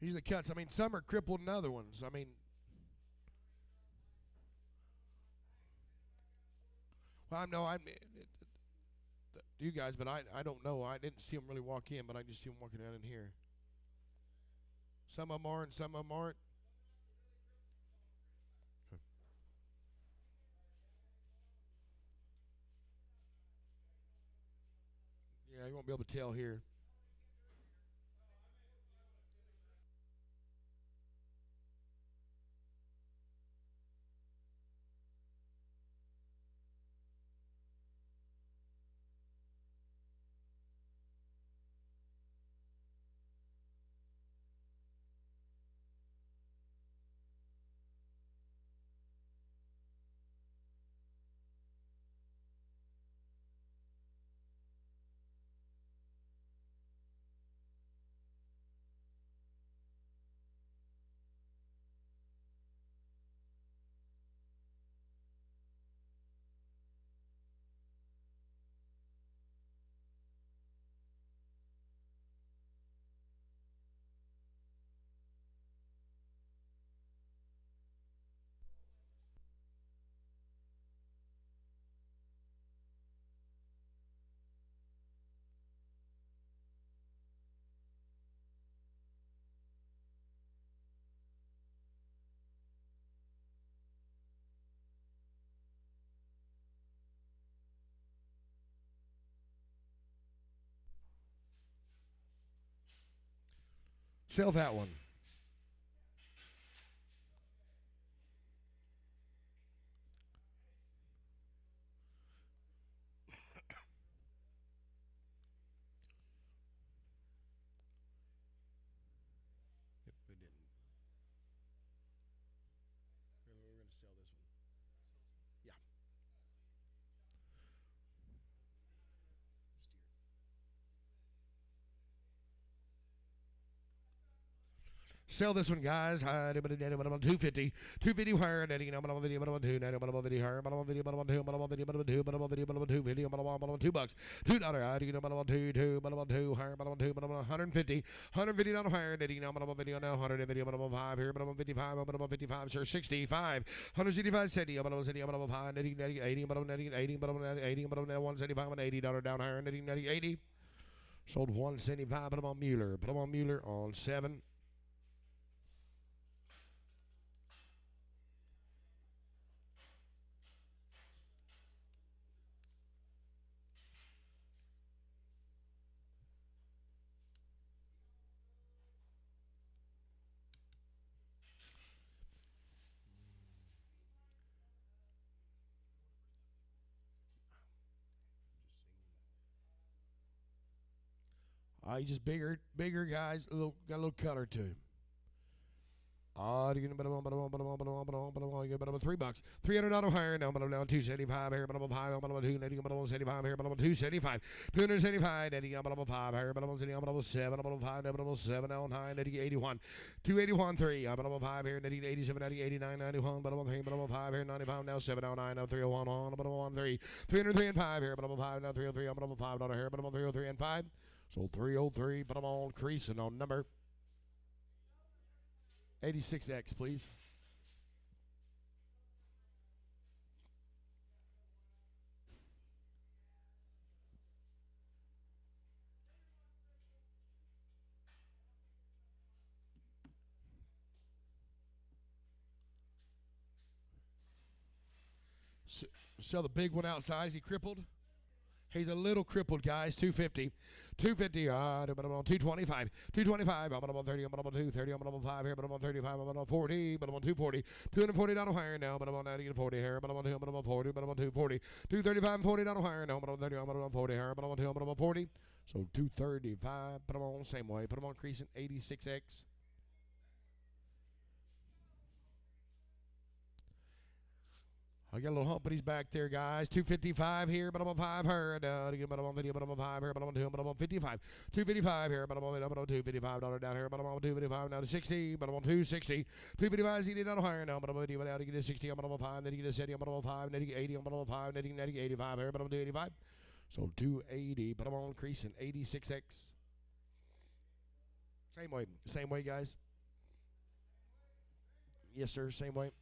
These are the cuts. I mean, some are crippled and other ones. I mean, well, I'm you guys, but I don't know. I didn't see them really walk in, but I just see them walking out in here. Some of them are and some of them aren't. Yeah, you won't be able to tell here. Sell that one. We didn't. We're going to sell this one. Yeah. Sell this one, guys. 250. 250 higher. Netting. I'm on video. I'm on two. I'm on video higher. I'm on video. I'm on two. I'm on video. I'm on two. I'm on video. I'm on two. Video. I'm on $2. $2. I'm on two. I'm on two higher. I'm on two. I'm on 150. 150 down higher. Netting. I'm on video now. 100 video. I'm on 5 here. I'm on 55. I'm on 55. Sure. 65. 165 centi. I'm on centi. I'm on 5. Netting. 80. I'm on netting. 80. I'm on 80. I'm on $175. $80 down higher. Netting. 80. Sold 175. Put them on Mueller. Put them on Mueller on 7. He's just bigger guys. Got a little color to him. You get $3. $300 higher now, but I'm now 275 here, but I'm 5, but I'm 275 here, but I'm 275. 275, Eddie, but I'm 5 here, but I'm 7, but I'm 5, but I'm 7 on high, Eddie 81. 281, 3, but I'm 5 here, Eddie 87, Eddie 89, 91, but I'm 3, but I'm 5 here, 95 now, 709 now, 301 on, but I'm 1, 3, 303 and 5 here, but I'm 5 now, 303, but I'm $5 here, but I'm 303 and 5. So 303, but I'm on creasing on number 86X, please. Sell the big one outside. Is he crippled? He's a little crippled, guys. 250. 250, but I'm on 225. 225, but I'm on 30, but I'm on 230, but I'm on 5 here, but I'm on 35, but I'm on 40, but I'm on 240. $240 higher now, but I'm on 90 and 40 here, but I'm on 2, but I'm on 40, but I'm on 240. $235 and $40 higher now, but I'm on 30, but I'm on 40 here, but I'm on 2, but I'm on 40. So 235, put them on the same way. Put them on creasing 86X. I got a little hump, but he's back there, guys. 255 here, but I'm on 5 here. But I'm on video, but I'm on 5 here, but I'm on 2, but I'm on 55. 255 here, but I'm on $255 down here, but I'm on 255 now to 60, but I'm on 260. 255 is $80 higher now, but I'm on video, but now to get to 60, I'm on 5, then you get to 70, I'm on 5, then you get 80, I'm on 5, then you get 85 here, but I'm on 285. So 280, but I'm on creasing 86X. Same way, guys. Yes, sir, same way.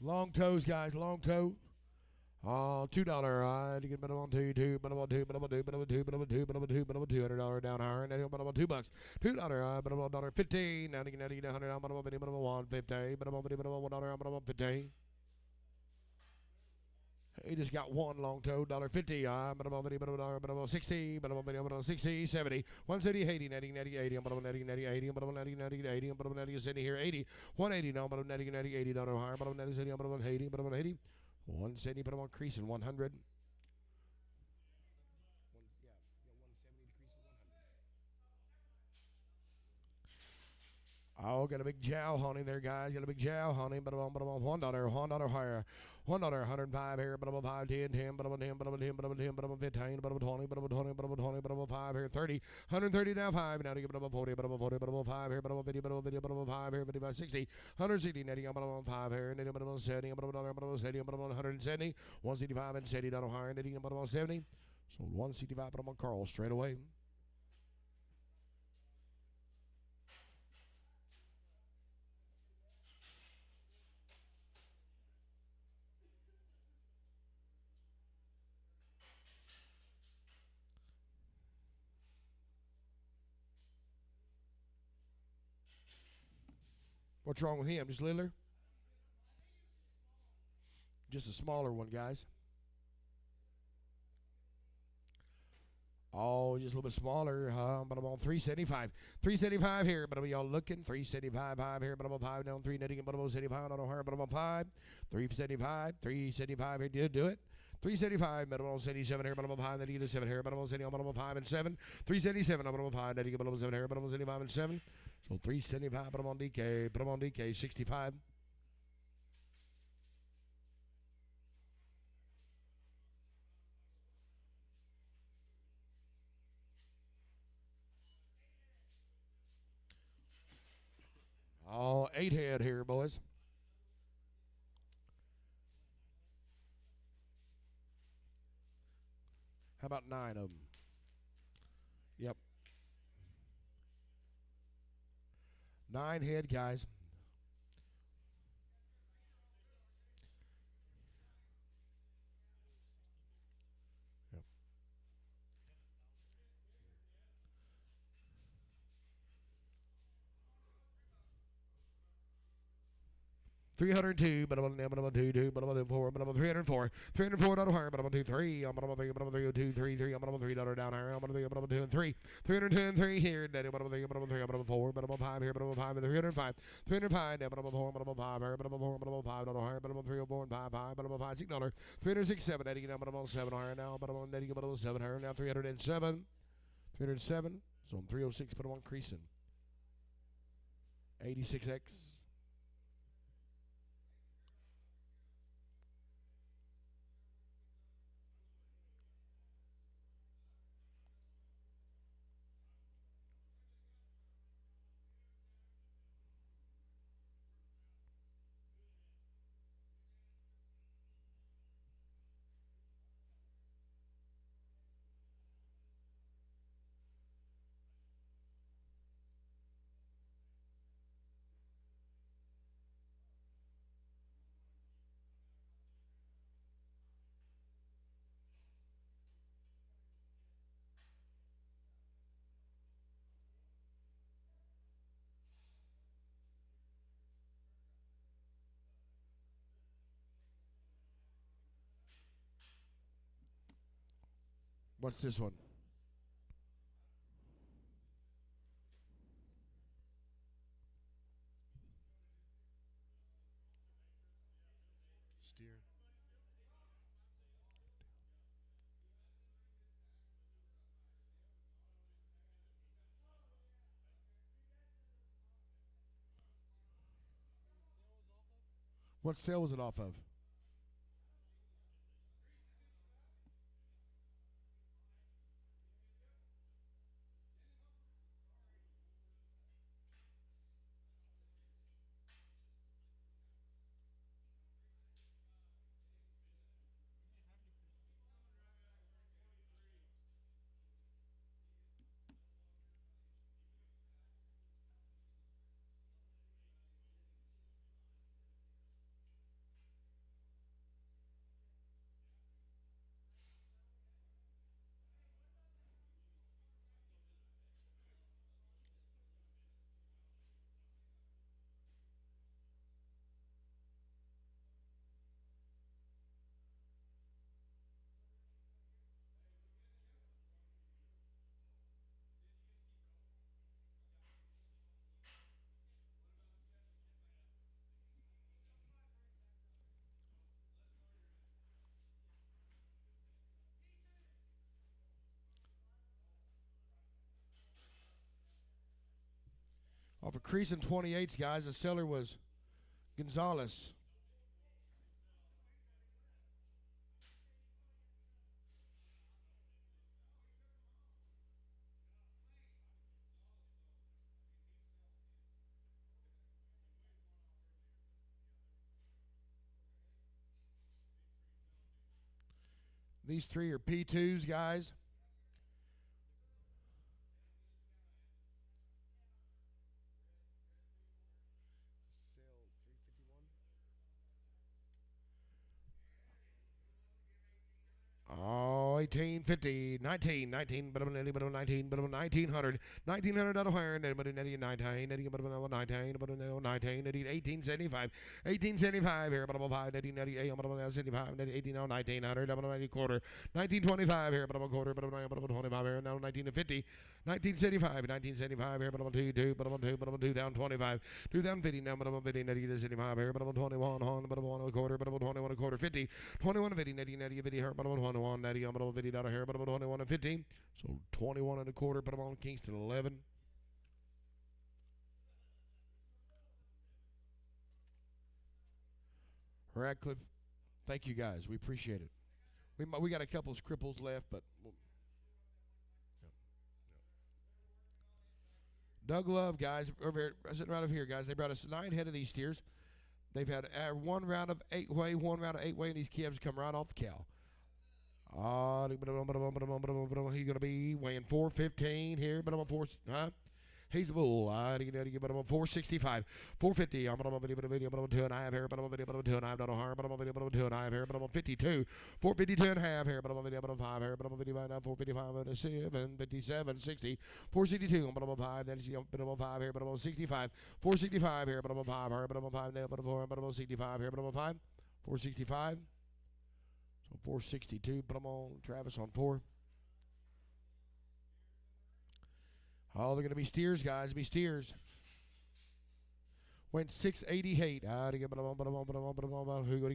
Long toes, guys. Long toe. $2. You get better on 2, but I'm on 2, but I'm on 2, but I'm on 2, but I'm on 2, but I'm on 2, but I'm on $200 down higher, and then but I'm on $2. $2, but I'm on $1.15. Now you get $100, but I'm on 50, but I'm on $1.50, but I'm on 50, but I'm on $1, but I'm on $50. He just got one long toe, $1.50. But I'm on 50, but I'm on 60, but I'm on 50, but I'm on 60, 70, 170, 80, 90, 80, but I'm on 90, 80, but I'm on 90, 80, but I'm on 90, 70 here, 80, 180 now, but I'm 90, $80 higher, but I'm 90, 70, but I'm on 80, but I'm on 80, 170, but I'm on creasing 100. Oh, got a big jowl hunting there, guys. Got a big jowl hunting, but I'm on $1 higher. $1, 105 here, but I'm on 5, 10, but I'm on 10, but I'm on 10, but I'm on 10, but I'm on 15, but I'm on 20, but I'm on 20, but I'm on 20, but I'm on 5 here, 30, 130 now 5, now to get but I'm on 40, but I'm on 40, but I'm on 5 here, but I'm on 50, but I'm on 50, but I'm on 5 here, 55, 60, 160, netting, but I'm on 5 here, and then but I'm on 70, but I'm on 70, but I'm on 170, 165 and $70 higher, netting, but I'm on 70, so 165, but I'm on Carl straight away. What's wrong with him? Just littler? Just a smaller one, guys. Oh, just a little bit smaller, but I'm on 375. 375 here, but I'm y'all looking. 375 5 here, but I'm on 5 down 3 netting, but I'm on 75 on higher, but I'm on 5. 375 here, did do it. 375, but I'm on 77 here, but I'm on 5, netting to 7 here, but I'm on 70, but I'm on 5 and 7. 377, but I'm on 5, netting, but I'm on 7 here, but I'm on 75 and 7. So 375, but I'm on DK, 65. Oh, 8 head here, boys. How about 9 of them? Yep. 9 head, guys. Yep. 302, but I'm on 2, but I'm on 4, but I'm on 304. 304 down higher, but I'm on 2, 3. I'm on 3, but I'm on 3, 2, 3, 3. I'm on 3 down higher. I'm on 3, but I'm on 2 and 3. 302 and 3 here. Daddy, but I'm on 3, but I'm on 3, but I'm on 4, but I'm on 5 here, but I'm on 5 and 305. 305, but I'm on 4, but I'm on 5 here, but I'm on 4, but I'm on 5 down higher, but I'm on 304 and 5, 5, but I'm on 5, $6. 367, Daddy, now, but I'm on 7 higher now, but I'm on Daddy, but I'm on 7 higher now. 307. 307. So I'm 306, but I'm on creasing. 86X. What's this one? Steer. What sale was it off of? Off of creasing 28s, guys. The seller was Gonzalez. These 3 are P2s, guys. Oh, 1850, 19, but I'm 19, but I'm 19, but I'm 1900, 1900 out of higher, and but 19, 19, but I'm 19, but I'm 19, 1875, 1875 here, but I'm 5, 1998, but I'm 75, 18, now 1900, but I'm 90 quarter, 1925 here, but I'm a quarter, but I'm 25 here, now 1950, 1975 here, but I'm 2, but I'm 2, but I'm 2025, 2050 now, but I'm 50, 75 here, but I'm 21 on, but I'm 1 quarter, but I'm 21 a quarter, 50, 21 50, 50 here, but I'm 21, 90, I'm 50 down here, but I'm 21 and 15, so 21 and a quarter, but I'm on Kingston 11. Radcliffe, thank you guys. We appreciate it. We got a couple of cripples left, but Doug Love, guys, over here, sitting right over here, guys. They brought us 9 head of these steers. They've had one round of 8-way, and these calves come right off the cow. He's going to be weighing 415 here, but I'm on 4. He's a bull. I get but I'm on 465, 450. I'm on video, but I'm on 2 and a half here, but I'm on video, but I'm 2 and a half, not a harm, but I'm on video, but I'm 2 and a half here, but I'm on 52, 452 and a half here, but I'm on video, but I'm 5 here, but I'm on video, now 455 and 7, 57, 60, 462, but I'm on 5, then but I'm on 5 here, but I'm on 65, 465 here, but I'm on 5 here, but I'm on 5 now, but I'm 4, but I'm on 65 here, but I'm on 5, 465. So 462, but I'm on Travis on 4. Oh, they're going to be steers, guys. Be steers. Went 688. Who are you going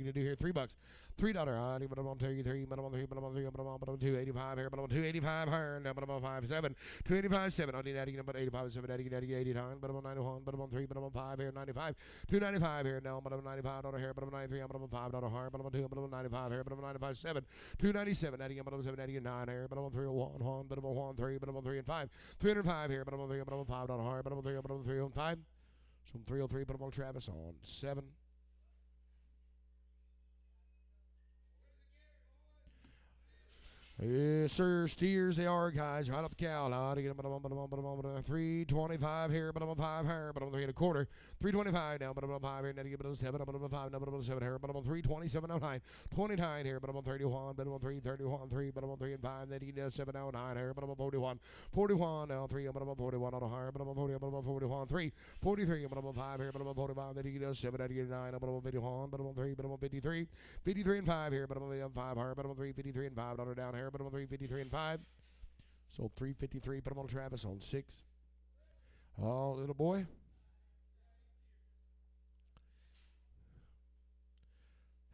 to do here? $3. $3. But I'm on 33. But I'm on 3. But I'm on 3. But I'm on 285 here. But I'm on 285 here. But I'm on 57. 285 7. I need adding number 85 7. Adding 89. But I'm on 91. But I'm on 3. But I'm on 5 here. 95. 295 here now. But I'm on $95 here. But I'm on 93. But I'm on $5 here. But I'm on 2. But I'm on 95 here. But I'm on 95 7. 297. Adding but I'm on 7. Adding 9 here. But I'm on 301. But I'm on 1 3. But I'm on 3 and 5. 305 here. But I'm on 3. But I'm on $5 here. But I'm on 3. But I'm on 3 and 5. So I'm 303, but I'm on Travis on 7. Yes, sir. Steers they are, guys. Right up the cow. To get them, but I'm on 325 here, but I'm on 5 here, but I'm on 3 1/4. 325 now, but I'm on 5 here. Now to get on 7, but I'm on 5 now, but I'm on 7 here, but I'm on 327 now 9. 29 here, but I'm on 31, but I'm on 331 3, but I'm on 3 and 5. Then you get 7 now 9 here, but I'm on 41. 41 now 3, but I'm on 41 on a higher, but I'm on 40, but I'm on 41 3. 43, but I'm on 5 here, but I'm on 45. Then you get 7 out to get 9, but I'm on 51, but I'm on 3, but I'm on 53. 53 and 5 here, but I'm on 5 here, but I'm on 3, 53 and 5 down here. But I'm on 353 and 5. So 353, put him on Travis on 6. Oh, little boy.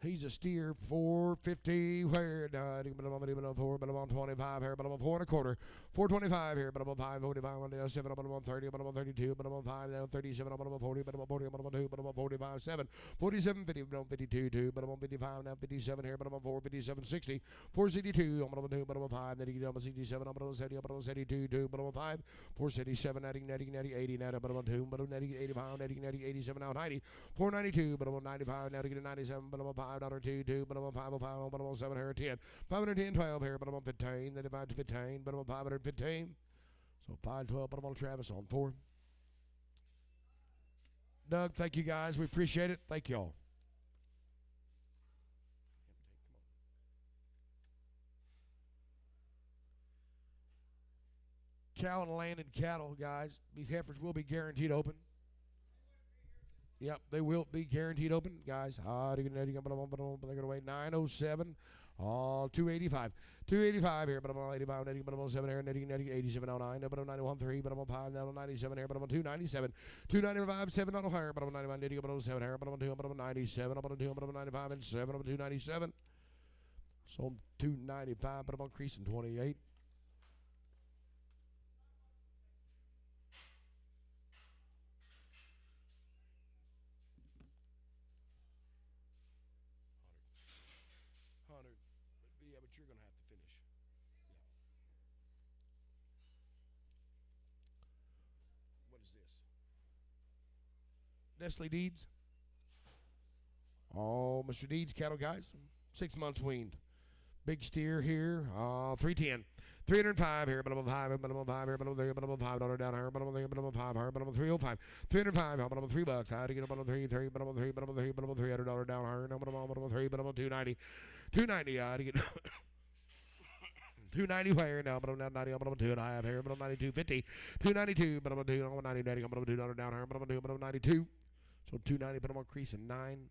He's a steer, 450. Where? But I'm on 4, but I'm on 25 here, but I'm on 4 1/4. 425 here, but I'm on 545. I'm on 7, but I'm on 30, but I'm on 32, but I'm on 5 now, 37, but I'm on 40, but I'm on 40, but I'm on 2, but I'm on 45, 7. 47, 50, but I'm on 52, 2, but I'm on 55 now, 57 here, but I'm on 4, 57, 60. 462, I'm on 2, but I'm on 5, then you get on 67, I'm on 70, but I'm on 72, 2, but I'm on 5. 477, 80, now, but I'm on 2, but I'm on 85, 87, now 90. 492, but I'm on 95, now to get a 97, but I'm on 5. $2, but I'm on 505, but I'm on 7 here, 10. 510, 12 here, but I'm on 15. Then divide to 15, but I'm on 515. So 512, but I'm on Travis on 4. Doug, thank you guys. We appreciate it. Thank y'all. Cow and land and cattle, guys. These heifers will be guaranteed open. Yep, they will be guaranteed open, guys. They're going to wait 907. 285. 285 here, but I'm on 85, but I'm on 7 here, 87 on 9, but I'm 91 3, but I'm on 5 now, 97 here, but I'm on 297. 295, 7 on higher, but I'm on 91, but I'm on 7 here, but I'm on 2, but I'm on 97, I'm on 2, but I'm on 95 and 7, I'm on 297. So I'm 295, but I'm on creasing 28. You're going to have to finish. Yeah. What is this? Nestle Deeds. Oh, Mr. Deeds cattle, guys. 6 months weaned. Big steer here. 310. 305 here, but I'm on 5, but I'm on 5 here, but I'm on 3, but I'm on $5 down here, but I'm on 3, but I'm on 5 here, but I'm on 305. 305, but I'm on $3. I had to get up on 3, but I'm on 3, but I'm on 3, but I'm on $300 down here, but I'm on 3, but I'm on 290. 290, I had to get 290 here now, but I'm not 90, but I'm on 2 and a half here, but I'm 92.50. 292, but I'm on 2, I'm on 90, but I'm on $2 down here, but I'm on 2, but I'm 92. So 290, but I'm on creasing 9.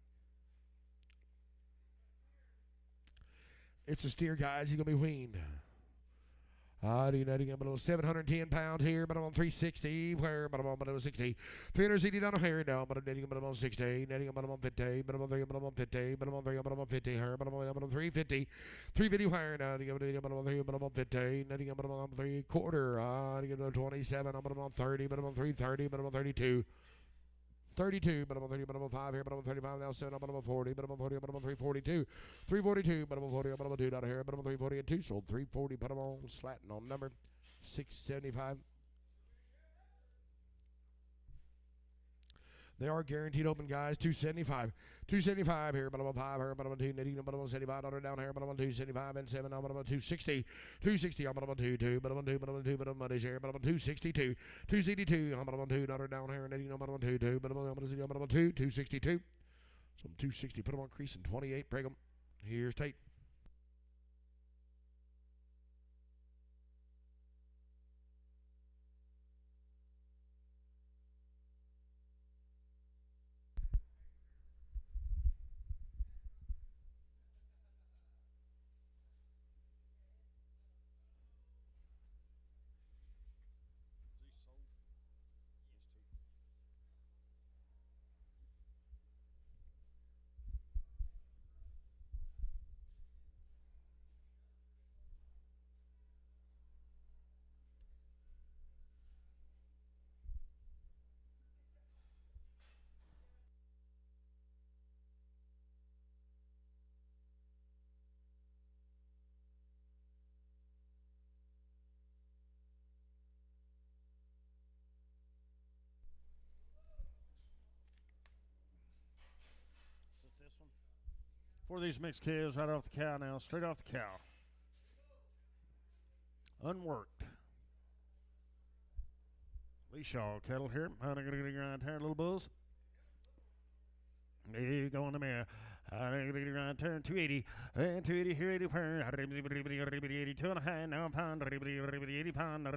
It's a steer, guys. He's going to be weaned. But I'm 710 pounds here, but I'm on 360. Where? But I'm on 60. 360 down here now, but I'm on 60. Netting, but I'm on 50. But I'm on 3, but I'm on 50. But I'm on 3, but I'm on 50 here. But I'm on 350. 350 where now? But I'm on 3, but I'm on 50. Netting, but I'm on 3 1/4. 27. But I'm on 30. But I'm on 330. But I'm on 32. 32, but I'm on 30, but I'm on 5 here, but I'm on 35 now, 7, but I'm on 40, but I'm on 40, but I'm on 342. 342, but I'm on 40, but I'm on 2 down here, but I'm on 340 and 2, sold 340, put them on, slatting on number 675. They are guaranteed open, guys. 275. 275 here, bottom of 5 here, bottom of 2, knitting, bottom of 75, down here, bottom of 275 and 7, bottom of 260. 260 on bottom of 2, 2, bottom of 2, bottom of 2, bottom of here, bottom of 262. 262 on bottom of 2, down here, knitting on bottom of 2, 2, bottom of 2, bottom of 2, 262. Some 260, put them on crease in 28, break them. Here's Tate. For these mixed calves, right off the cow now, straight off the cow. Unworked. Leashaw cattle here. I'm going to grind here, little bulls. There you go on the mare. I'm going to grind turn 280. And 280 here, 80 pound. 82 and a half. Now a pound. 80 pound.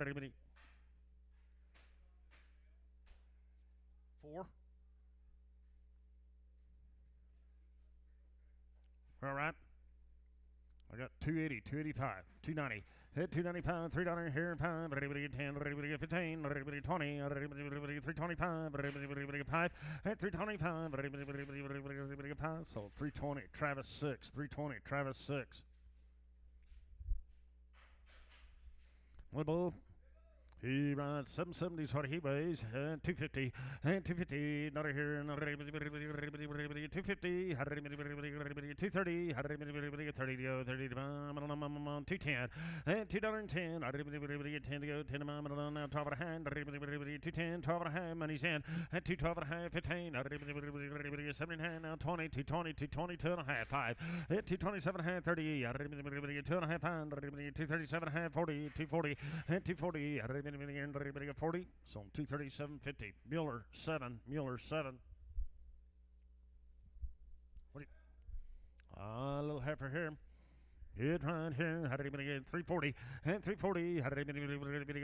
4. All right. I got 280, 285, 290. Hit 290 pound, $3 here pound. Everybody get 10, everybody get 15, everybody 20, everybody get 325, everybody get 5. Hit 325, everybody get 5. So 320, Travis 6, 320, Travis 6. Little he runs 770s what he weighs, and 250, and 250, not here, 250, 230, 230 to go, 30 to 210, and $2.10, 10 to go, 10 to now 12 and a half, 210, 12 and a half, money's in, and 212 and a half, 15, 79, now 20, 220, 222 and a half, 5, 227 and a half, 30, 2 and a half pound, 237 and a half, 40, 240, and 240, everybody got 40, so 237.50. Mueller 7. Mueller 7. What do you? A little heifer here. Good right here. How did anybody get 340? And 340. How did anybody get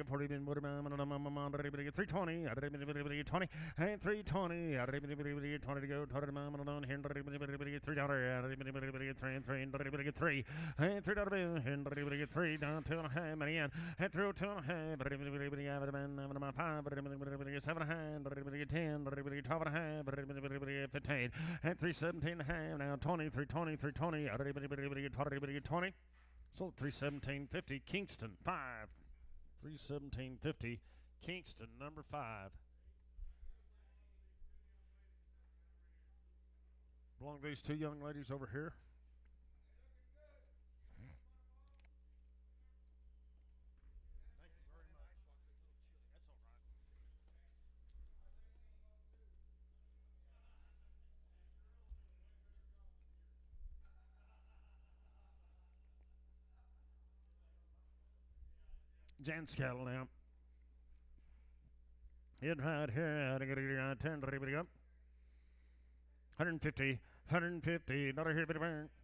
40? Everybody get 320. How did anybody get 20? And 320. How did anybody get 20 to go? Here, everybody get $3. Everybody get 3 and 3. Everybody get 3. And $3 bill. And everybody get 3 down 2.5 money in. And through 2.5. Everybody have it man 5. Everybody get 7.5. Everybody get 10. Everybody get 12.5. Everybody get 15. And 317.5. Now 20. 320. 320. Everybody get 20. Everybody get 20. Sold 317.50. Kingston 5. 317.50. Kingston number 5. Belong to these two young ladies over here. Thank you very much. That's all right. Jan's cattle now. Head right here. I got to turn everybody up. 150. 150, another here,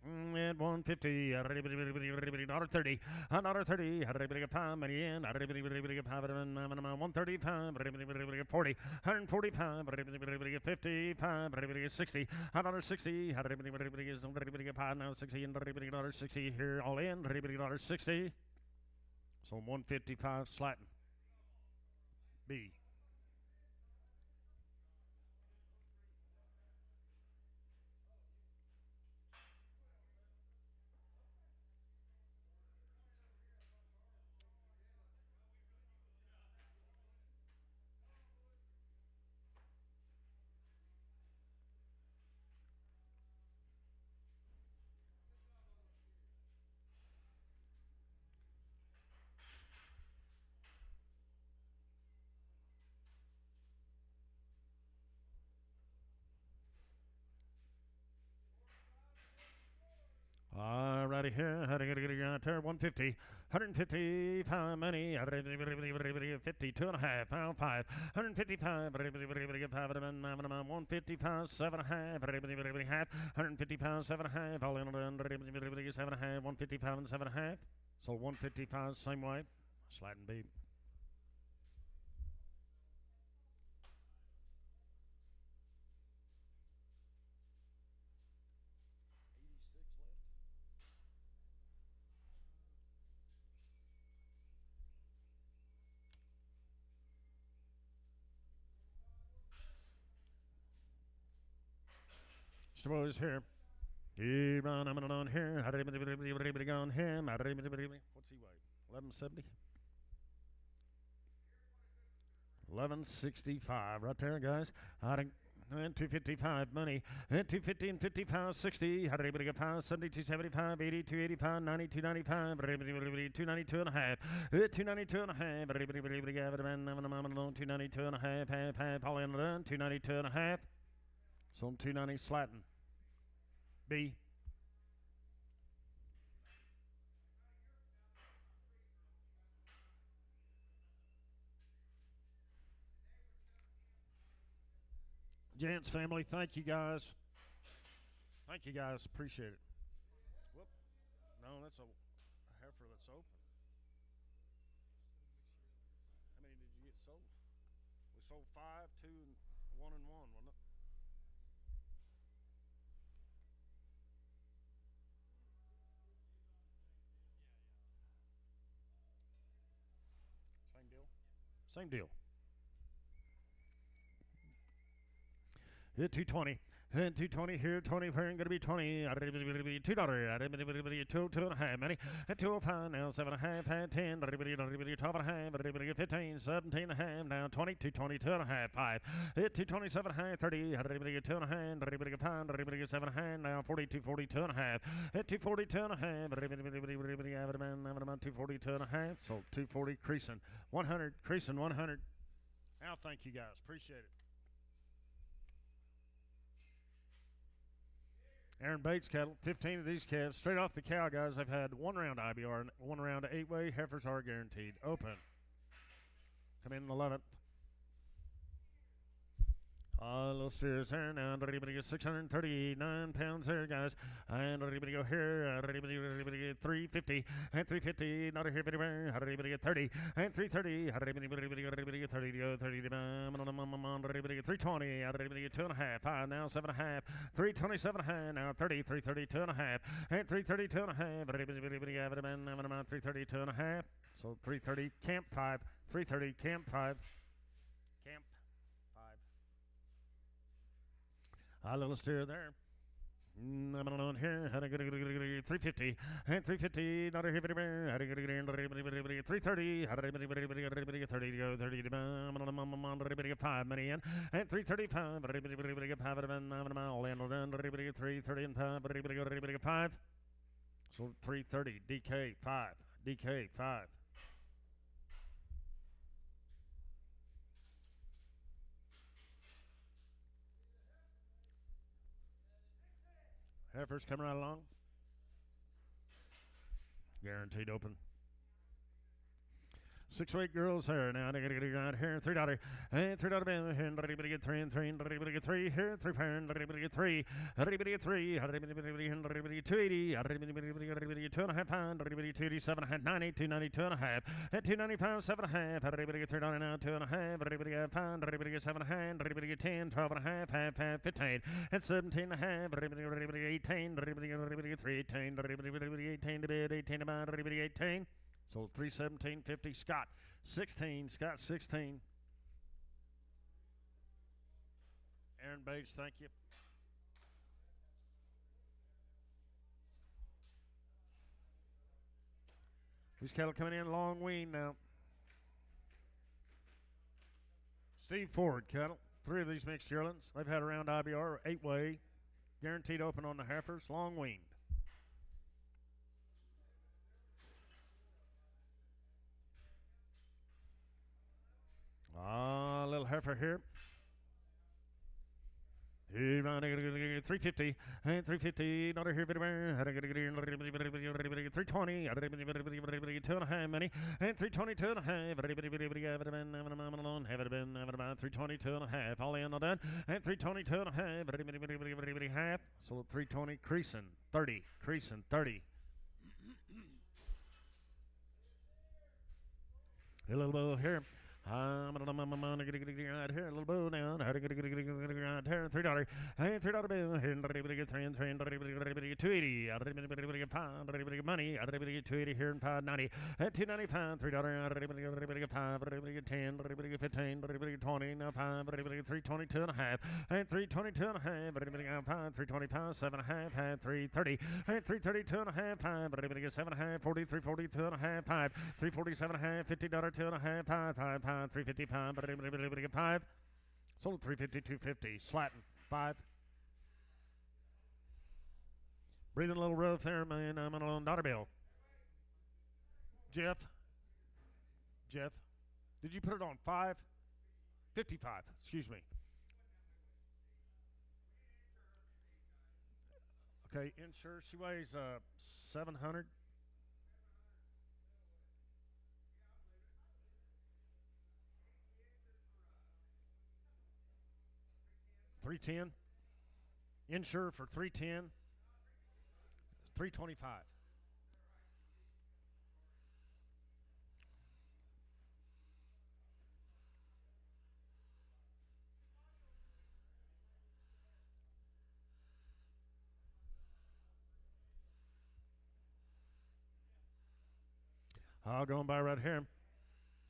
and 150, another 30, another 30, everybody get pound, money in, everybody get pound, 130 pound, everybody get 40, 140 pound, everybody get 50 pound, everybody get 60, another 60, everybody get pound, now 60, and everybody get another 60 here, all in, everybody get another 60. So 155 slatting. B. somebody here. 150. 155 money. 52 and a half. Pound 5. 155. 155 7 and a half. 155 7 and a half. All in on 7 and a half. 155 and 7 and a half. So 155 same way. Sliding beat. Boys here. I'm on here. What's he weigh? 1170. 1165 right there, guys. And 255 money. And 250 and 55, 60. 5, 72, 75, 80, 285, 90, 295, 292 and a half. 292 and a half. 292 and a half. Half. All in done. 292 and a half. So I'm 290 slatting. B. Gents family, thank you guys. Thank you guys. Appreciate it. Whoop. No, that's a heifer that's open. How many did you get sold? We sold 5, 2, and 1 and 1, wasn't it? Same deal. Hit 220. And 220 here, 20 here, going to be 20. $2. 2 and a half, money. At 205 now, 7 and a half, 10. 12 and a half, 15, 17 and a half, now 20, 220, 2 and a half, 5. Hit 227 and a half, 30. 2 and a half, 5, 7 and a half, now 42, 42 and a half. Hit 242 and a half, 242 and a half, so 240 creasing. 100, creasing 100. Now, thank you guys. Appreciate it. Aaron Bates cattle, 15 of these calves. Straight off the cow, guys. I've had 1 round IBR and 1 round 8-way. Heifers are guaranteed. Open. Come in the 11th. Little steers here now. Everybody get 639 pounds there, guys. And everybody go here. Everybody get 350. And 350. Not here, everybody get 30. And 330. Everybody get 30 to go. 30 to everybody get 320. Everybody get 2 and a half. 5 now, 7 and a half. 327 and a half. Now 30. 330, 2 and a half. And 330, 2 and a half. Everybody get 330, 2 and a half. So 330, camp 5. 330, camp 5. Camp. A little steer there. On here, 350, and 350, not a hip, 330, 30 to go, 30 to 5 money in, and 335, all in, 330 and 5, so 330, DK 5, DK 5. Heifers coming right along. Guaranteed open. 6-weight girls here now. They get right here. $3. And $3 bill here. Everybody get 3 and 3. Everybody get 3 here. 3 pound. Everybody get 3. Everybody get 3. Everybody get 280. Everybody get 2 and a half pound. Everybody 287 and a half. 90. 292 and a half. At 295, 7 and a half. Everybody get $3 now. 2 and a half. Everybody get a pound. Everybody get 7 and a half. Everybody get 10. 12 and a half. Half. 15. At 17 and a half. Everybody 18. Everybody get 3. 18. Everybody 18 to bid. 18 to buy. Everybody 18. So 317.50. Scott 16. Scott 16. Aaron Bates, thank you. These cattle coming in long wean now. Steve Ford cattle. 3 of these mixed yearlings. They've had around IBR 8-way. Guaranteed open on the heifers. Long weaned. Little heifer here. 350 and 350. Not here, 320. 2.5 money and 320 2.5. Have it been 320 2.5. All in, all done. And 320 2.5. Half. So 320 creasing 30. Creasing 30. A little bit here. Right here, a little bow down. $3 and $3 bill. Here, $280. Money. $280 here and $5.90. At $2.95. $3. $5. $10. $15. $20. Now $5. $3.20 2.5. And $3.20 2.5. $5. $3.25. 7.5. Had $3.30. And $3.30 2.5. $5. $7.5. $40. $3.40 2.5. $5. $3.47.5. $50 2.5. $5. $3.55. 5. Sold $3.50. $2.50. Slatting 5. Breathing a little rough there, man. I'm on dollar bill. Jeff, did you put it on 5? 55. Excuse me. Okay, insure. She weighs 700. $310. Insure for $310. $325. I'll go by right here.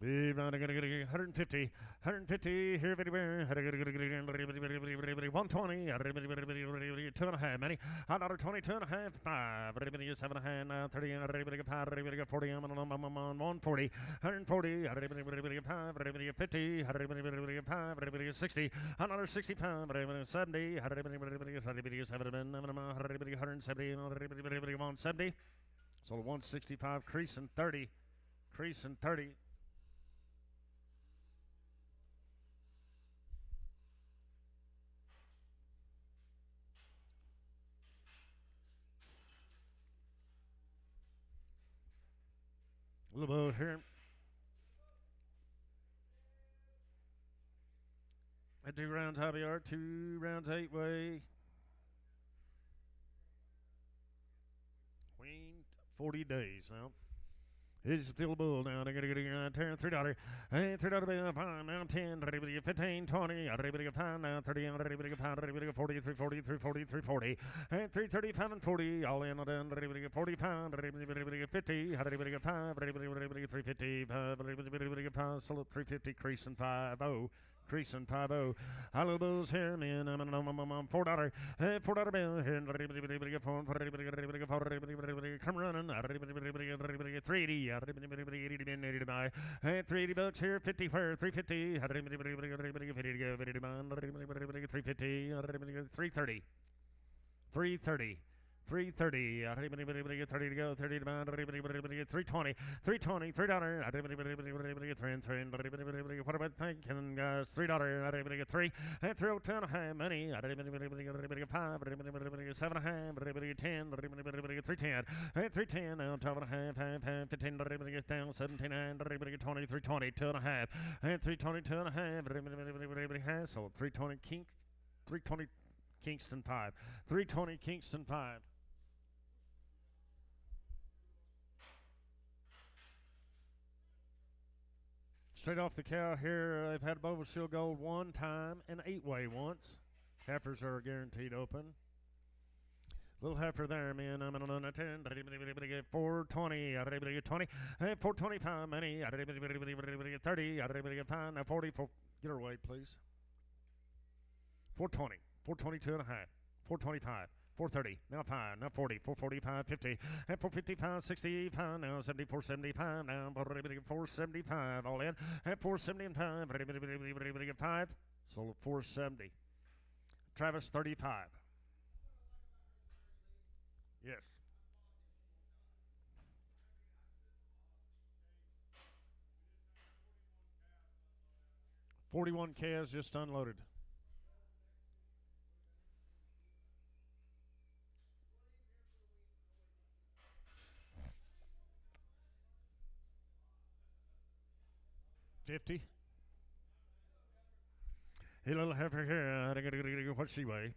We're going to get 150. 150 here, 120. 2.5 money. $1.20, 2.5. 5. 7.5 now. 30. 40. I'm on 140. 140. 5. 50. 5. 60. Another 65. 70. 170. 170. So 165. Crease and 30. Crease and 30. A little bit here. I do rounds hobby art, 2 rounds 8 way. Queen 40 days now. It's still a bull now. I gotta get $3. Hey, $3 bill, $5 now, 10, 15, 20, 5 now, 30, 5, 40, 340, 340, 340, and 335 and 40, all in, done, 45, 50, 5, 350, 5, solo 350, crease and 5-0. Creasing 5-0. Hello, Bulls here, man. I'm $4. $4 bill here. Come running. 380. 80 to buy. $380 here. 50 where? 350. 350. 330. 330. 330, 30 to go, 30 to bound, 320, $3. What about thinking, guys? $3, 3, and 302.5 money, 5, 7.5, 10, 310, and 310, now 12.5, 15, down, 79, 20, 320, 2.5, and 320, 2.5, so 320 King, 320 Kingston 5, 320 Kingston 5. Straight off the cow here, they've had Boba Shield Gold 1 time and 8-way once. Heifers are guaranteed open. Little heifer there, man. I'm on a 10. 420. 20. 425 money. 30. 5. 40. Get her away, please. 420. 422 and a half. 425. 430, now 5, now 40, 445, 50, and 455, 65, now 74, 75, now 475, all in, and 475, 5, sold 470. Travis, 35. Yes. $41 calves just unloaded. 50. Hey, little heifer here. What's she weigh?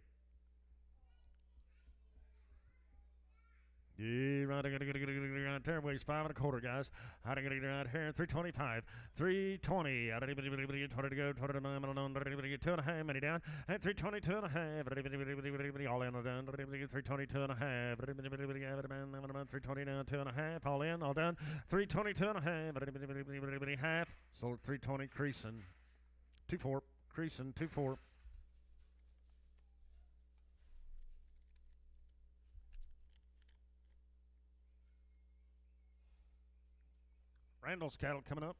Yeah, right. I gotta get around there. Weighs 5 1/4, guys. I gotta get around here. 325, 320. I don't even 20 to go. 20 to mile. I don't even 2.5. Many down. And 320, 2.5. All in, all done. 320, 2.5. 320 down, 2.5. All in, all done. 320, 2.5. Half. So 320 creasing. 2.4. Creasing 2.4. Randall's cattle coming up.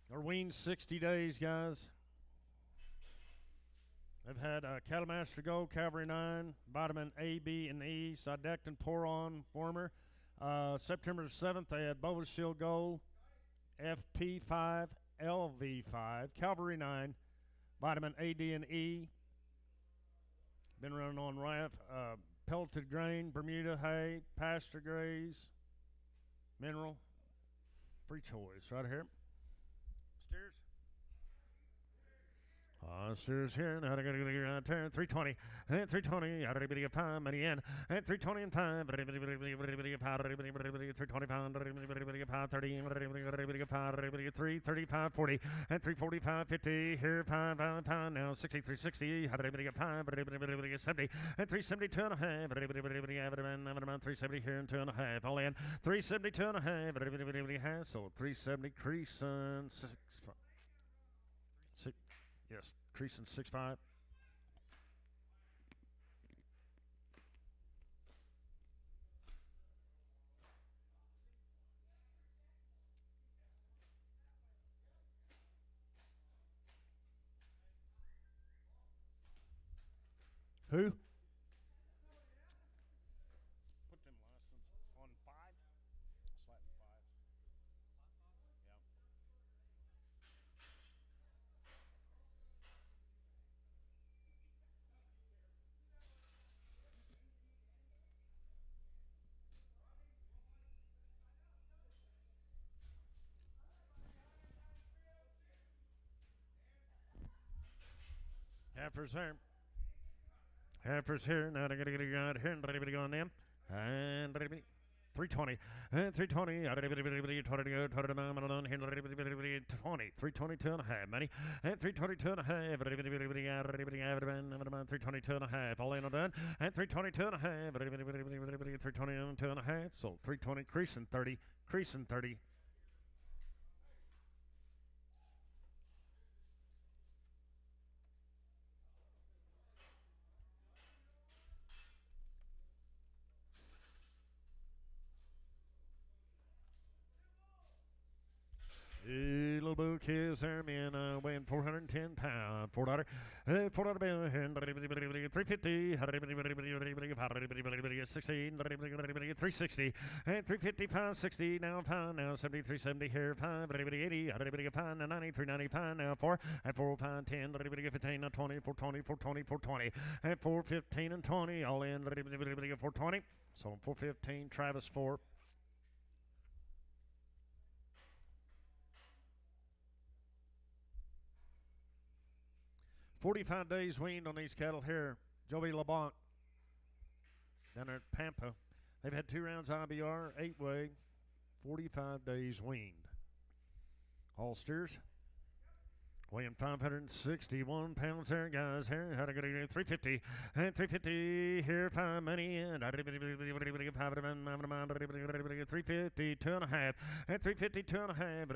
They're weaned 60 days, guys. They've had Cattle Master Gold, Cavalry 9, Vitamin A, B, and E, Sidectin, Poron, Wormer. September the 7th, they had Bovis Shield Gold, FP5, LV5, Cavalry 9, Vitamin A, D, and E. Been running on pelleted grain, Bermuda hay, pasture graze, mineral, free choice right here. Steers. Steers here. Now I got to get around turn 320 and 320. I got to get 5 money in and 320 and 5. 320 pound. 30 3 35 40 and 345 50 here 5 pound now 63 60. How did I get 5? 70 and 372 and a half. 370 here and 2.5. All in 372 and a half. So 370 crease and 6. Yes, creasing 6.5. Who? Put them last ones on 5. Slapping 5. Yeah. Heifers here. Heifers here. Now they're going to get around here and ready to go on them. And 320. And 320. 20 to go. 20 to mile. 20. 322 and a half. Money. And 322 and a half. 322 and a half. All in all done. And 322 and a half. 322 and a half. So 320 creasing 30. Creasing 30. Little book is there, man, weighing 410 pounds. $4. $4 bill, 350, 16, 360, and 350, 560, now pound, now 70, 370 here, 5, 80, pound, now 90, 390 pound, now 4, at 4, pound, 10, 15, now 20, 420, 420, 420, at 415 and 20, all in, 420, so 415, Travis 4. 45 days weaned on these cattle here. Joey LeBlanc down there at Pampa. They've had 2 rounds IBR, 8-way, 45 days weaned. All steers weighing 561 pounds there, guys. Here, how to go to 350 and 350 here, 5 money and 350, 2 and a half and 350, 2 and a half.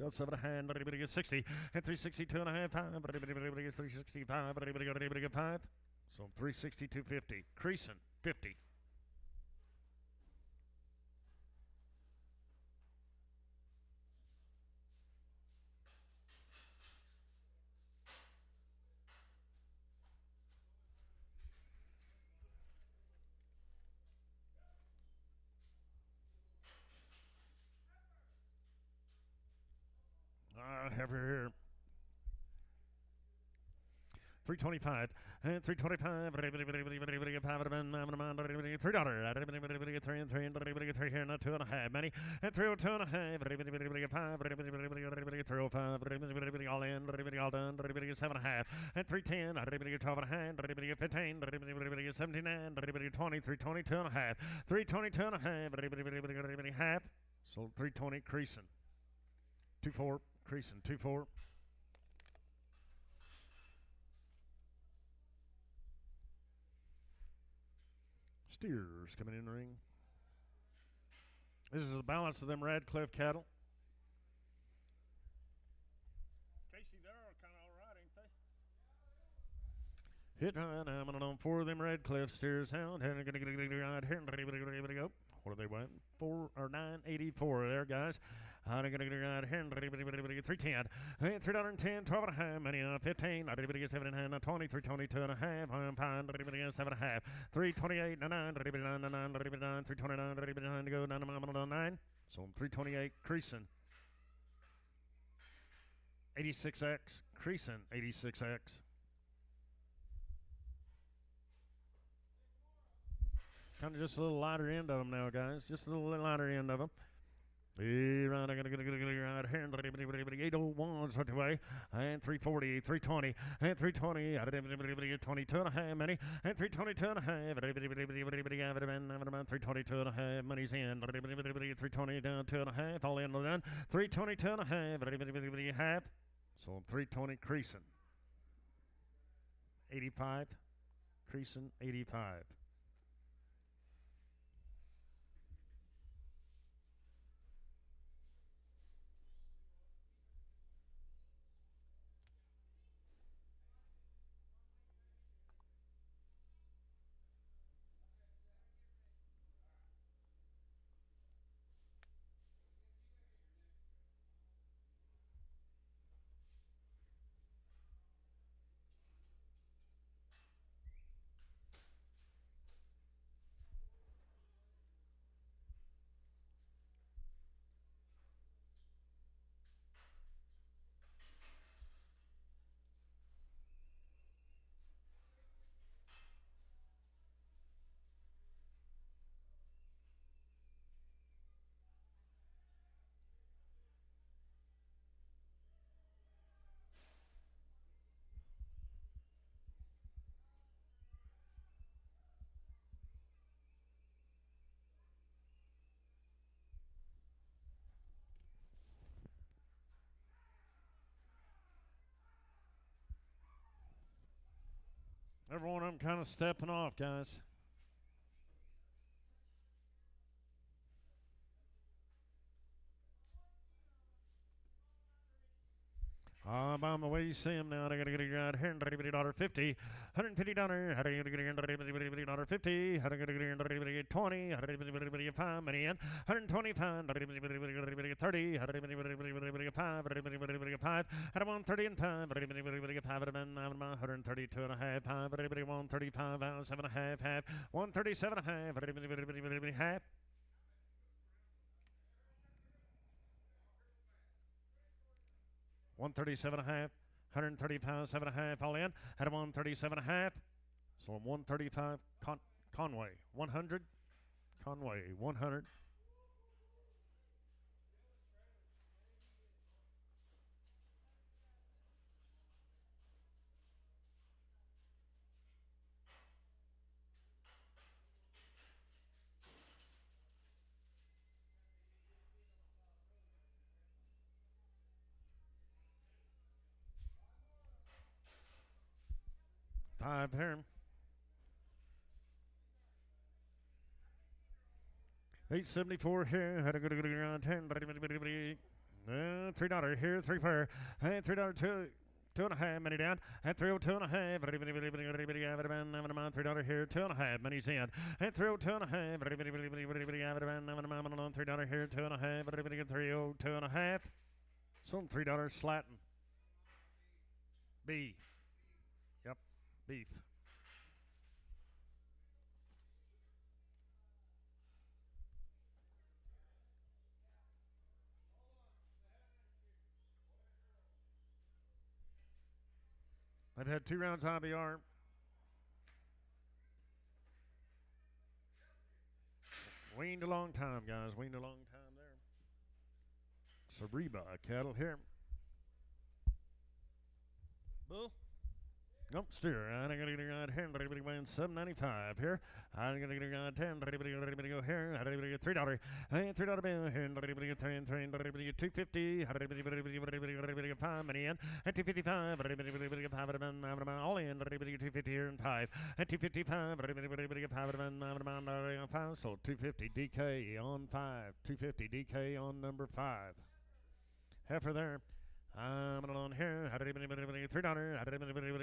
That's 7 and a half, 60 and 360, 2 and a half, 365, 5. So 360, 250, creasing 50. I have her here. 325 and 325 $3 3 here, not 2.5 many and 302.5 305 all in all done 7.5 and 310 12.5 15 79 20 322.5 322.5 half so 320 creasing 2-4 creasing 2-4. Steers coming in the ring. This is the balance of them Radcliffe cattle. Casey, they're kind of all right, ain't they? Hit right, I'm on 4 of them Radcliffe steers out. Right here. What are they weighing? 4 or 984 there, guys. Right here. 310. $3.10, 12.5 money on 15. 7.5, 20, 322.5. I'm fine. 7.5. 328, 9, 329 to go. 9 So 328 creasing. 86X creasing. 86X. Kind of just a little lighter end of them now, guys. Just a little lighter end of them. Right, I gotta get right here. 801's what the way. And 340, 320, and 320. 22.5 money. And 322.5. 322.5 money's in. 320 down 2.5. All in done. 322.5. Half. So 320 creasing. 85. Creasing 85. Every one of them kind of stepping off, guys. By the way you see them now, I got to get right here. $50, $150. How do you get $50? How do you get 20? How do you get 5 money in? 125. 30. How do you 5? 5. How do 130 and 5? 132 and a half. 5. 135. 7.5. Half. 137.5. Half. 137.5, 135, 7.5, all in. Had a 137.5. So I'm 135. Conway, 100. Conway, 100. Five here. 874 here. Had a good around 10. $3 here. 3 fair. And $3 two and a half. Money down. And 302 and a half. $3 here. 2.5. Money's in. And 302 and a half. $3 here. 2.5. 302 and a half. Some $3 slatting. B. Yep. Beef. That had 2 rounds IBR. Weaned a long time, guys. Weaned a long time there. Cereba cattle here. Bull. Nope, steer. I'm going to get here. Everybody weighing 795 here. I'm going to get 10. Everybody go here. Everybody get $3. And $3 bill here. Everybody get 3 and 3. Everybody get 250. Everybody get 5 money in. And 255. Everybody get 5 all in. Everybody get 250 here and 5. And 255. Everybody get 5 on 5. So 250 DK on 5. 250 DK on number 5. Heifer there. I'm on here. $3. Everybody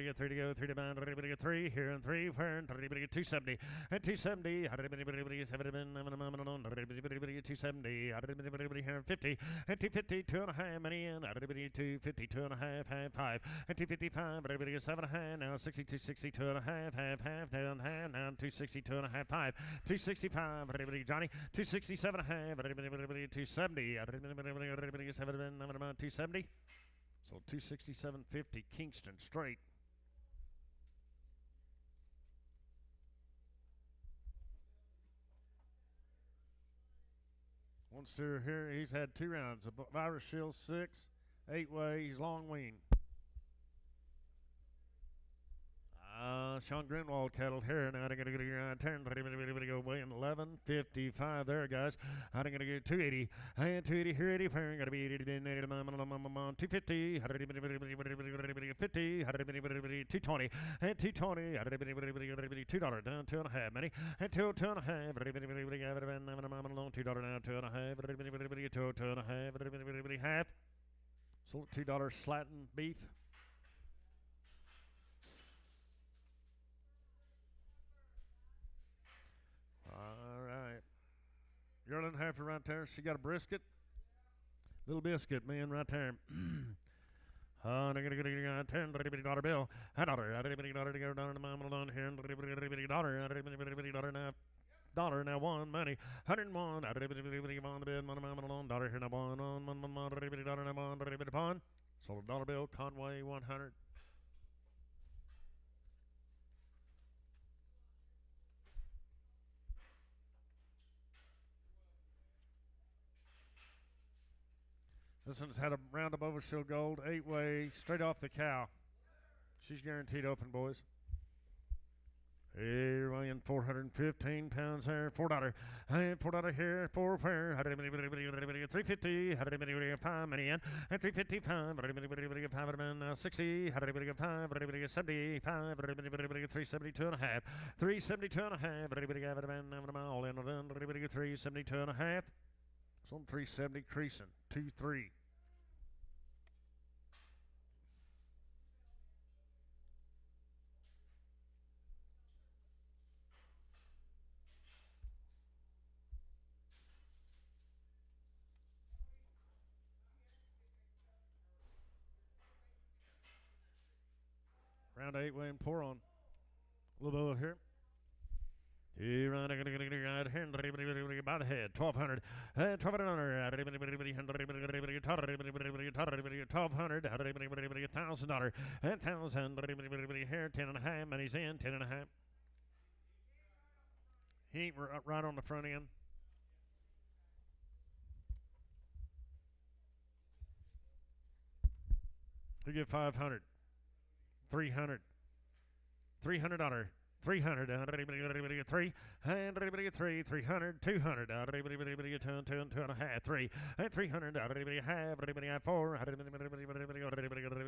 get 3 to go. 3 to bound. Everybody get 3 here and 3. Everybody get 270 and 270. Everybody get 7. Everybody get 270. Everybody here 50 and 250. 2.5 money in. Everybody 250. 2.5 half 5 and 255. Everybody get 7.5 now. 62 60 2.5 half down half now 260 2.5 5 265. Everybody Johnny 267.5. Everybody 270. Everybody get 7 270. So 267.50 Kingston straight. One steer here. He's had 2 rounds. A virus shield 6, 8-way. He's long wean. Sean Grinwald cattle here. Now I'm going to get your turn. Go weighing 11.55 there, guys. I'm going to get 280. And 280 here, 80. Got to be 80 to 250. 50. 220. And 220. $2 down 2.5 money. And 2.5. $2 now 2.5. 2.5. Half. So $2 slatting beef. All right. Yearling heifer right there. She got a brisket. Little biscuit, man, right there. I'm going to get a $10 bill. Dollar now 1 money. 101. Dollar here now 1 on. Sold a dollar bill. Conway 100. This one's had a round of overshield gold, 8-way, straight off the cow. She's guaranteed open, boys. Here, weighing 415 pounds there, $4. And $4 here, 4 fair. 350. 5 money in. And 355. 5 60. 5 70. 5 372 and a half. 372 and a half. All in. 372 and a half. It's on 370 creasing. 2-3. Round 8 weighing pour on. A little over here. He run right hand by the head. 1,200. 1,200 under. 1,200. $1,000. And 1,000 here. 10.5. Money's in. 10.5. He ain't right on the front end. You get 500. 300. $300. 300, everybody get 3, and everybody get 3, 300, 200, everybody get 2 and 2.5, 3, and 300, everybody have 4, everybody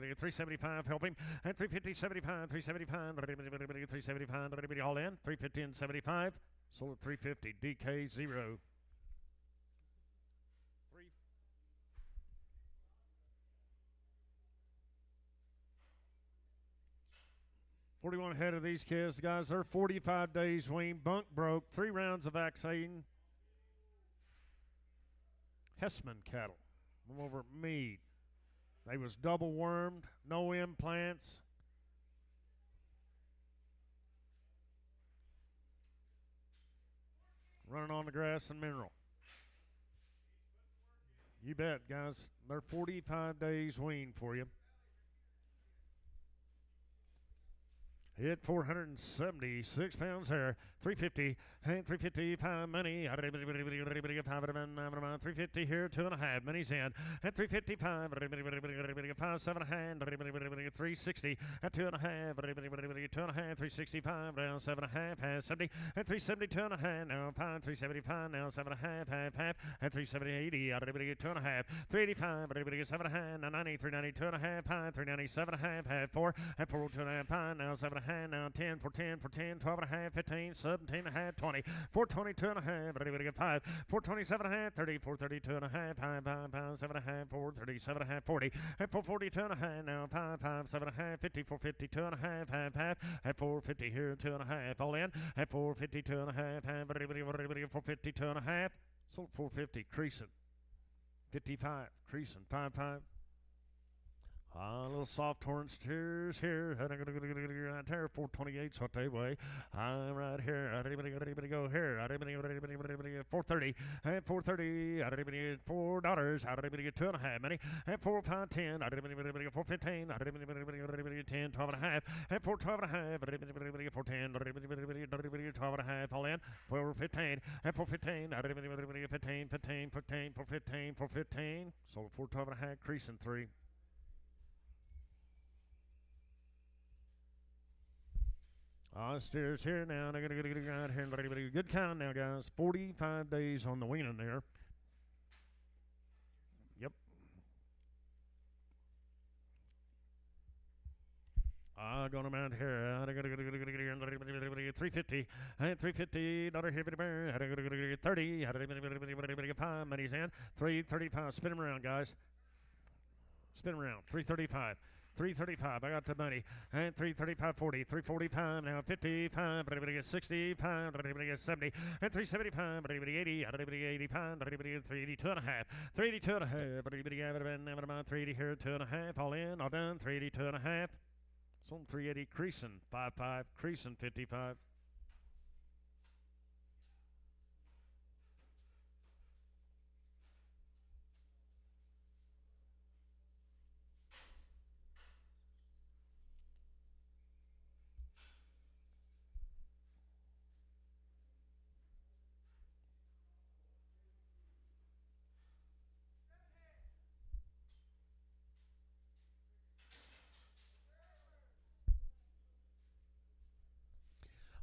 get 375, help him, and 350, 75, 375, everybody get 375, everybody all in, 350 and 75, sold at 350, DK 0. 41 head of these kids, guys. They're 45 days wean, bunk broke, 3 rounds of vaccine. Hessman cattle from over at Meade. They was double wormed, no implants. Running on the grass and mineral. You bet, guys. They're 45 days wean for you. hit 476 pounds there. 350 and 355 money. 350 here, 2.5. Money's in at 355. 5, 7 hand. 360 at 2.5. 2.5. 365 now 7.5. Has 70 at 370 2.5. Now 5. 375 now 7.5. Half at 370 80. 2.5. 385. 7.5. Now 90. 390 2.5. 5. 397 half 4 at 4 2.5. 5 now 7.5. Now 10 for 10 for 10. 12.5. 15. 17.5. 20. 422 2.5. 5. 427.5. 30. 432 2.5. 5. 7.5. 437.5. 40. At 442 2.5. Now 5. 7.5. 50. 452 2.5. Half at 450 here 2.5. All in at 452 2.5. 452 2.5. Sold 450 creasing. 55 creasing. 5. A little soft horn steers here. Right there, 428's what they weigh. Right here. Anybody go here? 430. At 430. $4. Anybody get 2.5 money? At 4 5 10. 415. 10 12.5. At 412.5. 410. 12.5. All in. 415. At 415. 415. Sold 412.5. Creasing 3. Steers here now. They're going to get out here. Good count now, guys. 45 days on the weaning there. Yep. Going around here. 350. 350. $30. 5. Money's in. 335. Spin them around, guys. Spin them around. 335. 335, I got the money. And 335, 40, 345, now 55, everybody gets 65, everybody gets 70, and 375, everybody 80, everybody 85, everybody gets 382 and a half, 382 and a half, everybody have it been 380 here, 2.5, all in, all done, 382 and a half. Sold 380, creasing, 5, creasing, 55.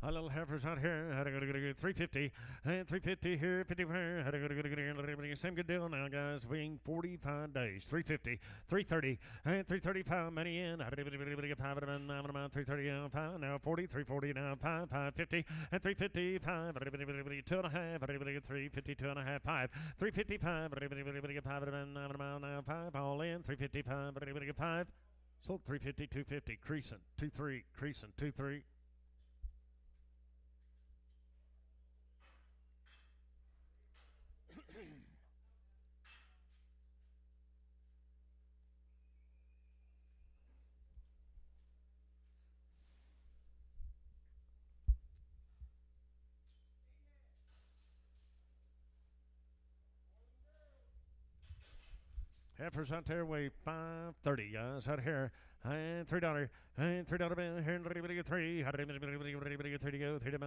A little heifers out here. Had to go to 350 and 350 here, 54. Had to go to same good deal now, guys. Being 45 days, 350, 330 and 335. Money in. Had to go to 5 330 now 5 now 40, 340 now 5, 550 and 355. 2.5. 352 and a half 5, 355. 5 now 5 all in 355. 5 sold 350, 250 creasing 2-3 creasing 2-3. Heifers out there weigh 530, guys. Out here, and $3, and $3 bill here, and 3. How did everybody get 3 to go? 3 to you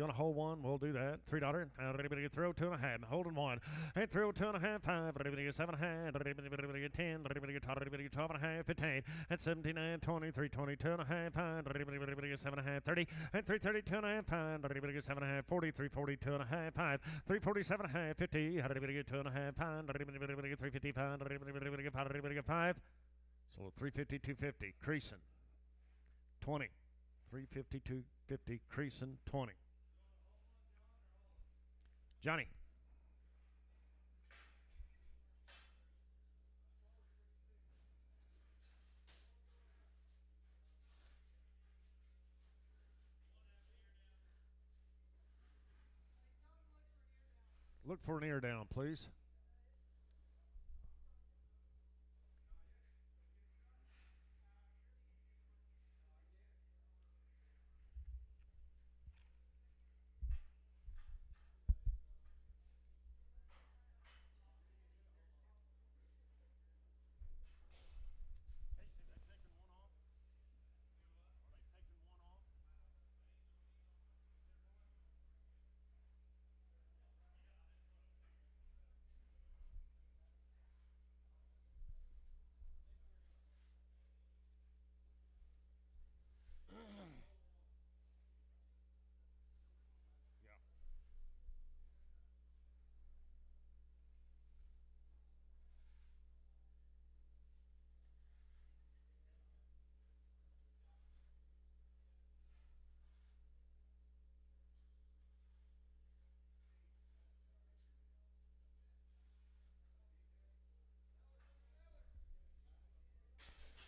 want to hold one? We'll do that. $3. Everybody get throw 2.5. Holding 1. And throw 2.5. 5. Everybody get 7.5. Everybody get 10. Everybody get 12.5. 15. And 17. 20. 320. 2.5. 5. Everybody get 7.5. 30. And 330. 2.5. 5. Everybody get 7.5. 40. 340. 2.5. 5. 347.5. 50. How did everybody get 2.5? 5. Everybody get 350. 5. Everybody get 5. So 350, 250, creasing 20. 350, 250, creasing 20. Johnny. Look for an ear down, please.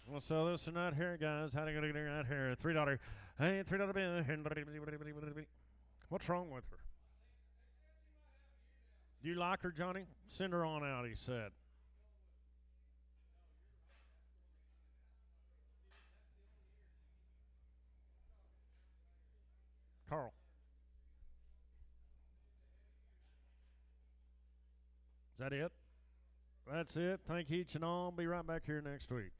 Well, so this one right here, guys. How do you get right here? $3. Hey, $3 bill. What's wrong with her? You like her, Johnny? Send her on out, he said. Carl. Is that it? That's it. Thank each and all. Be right back here next week.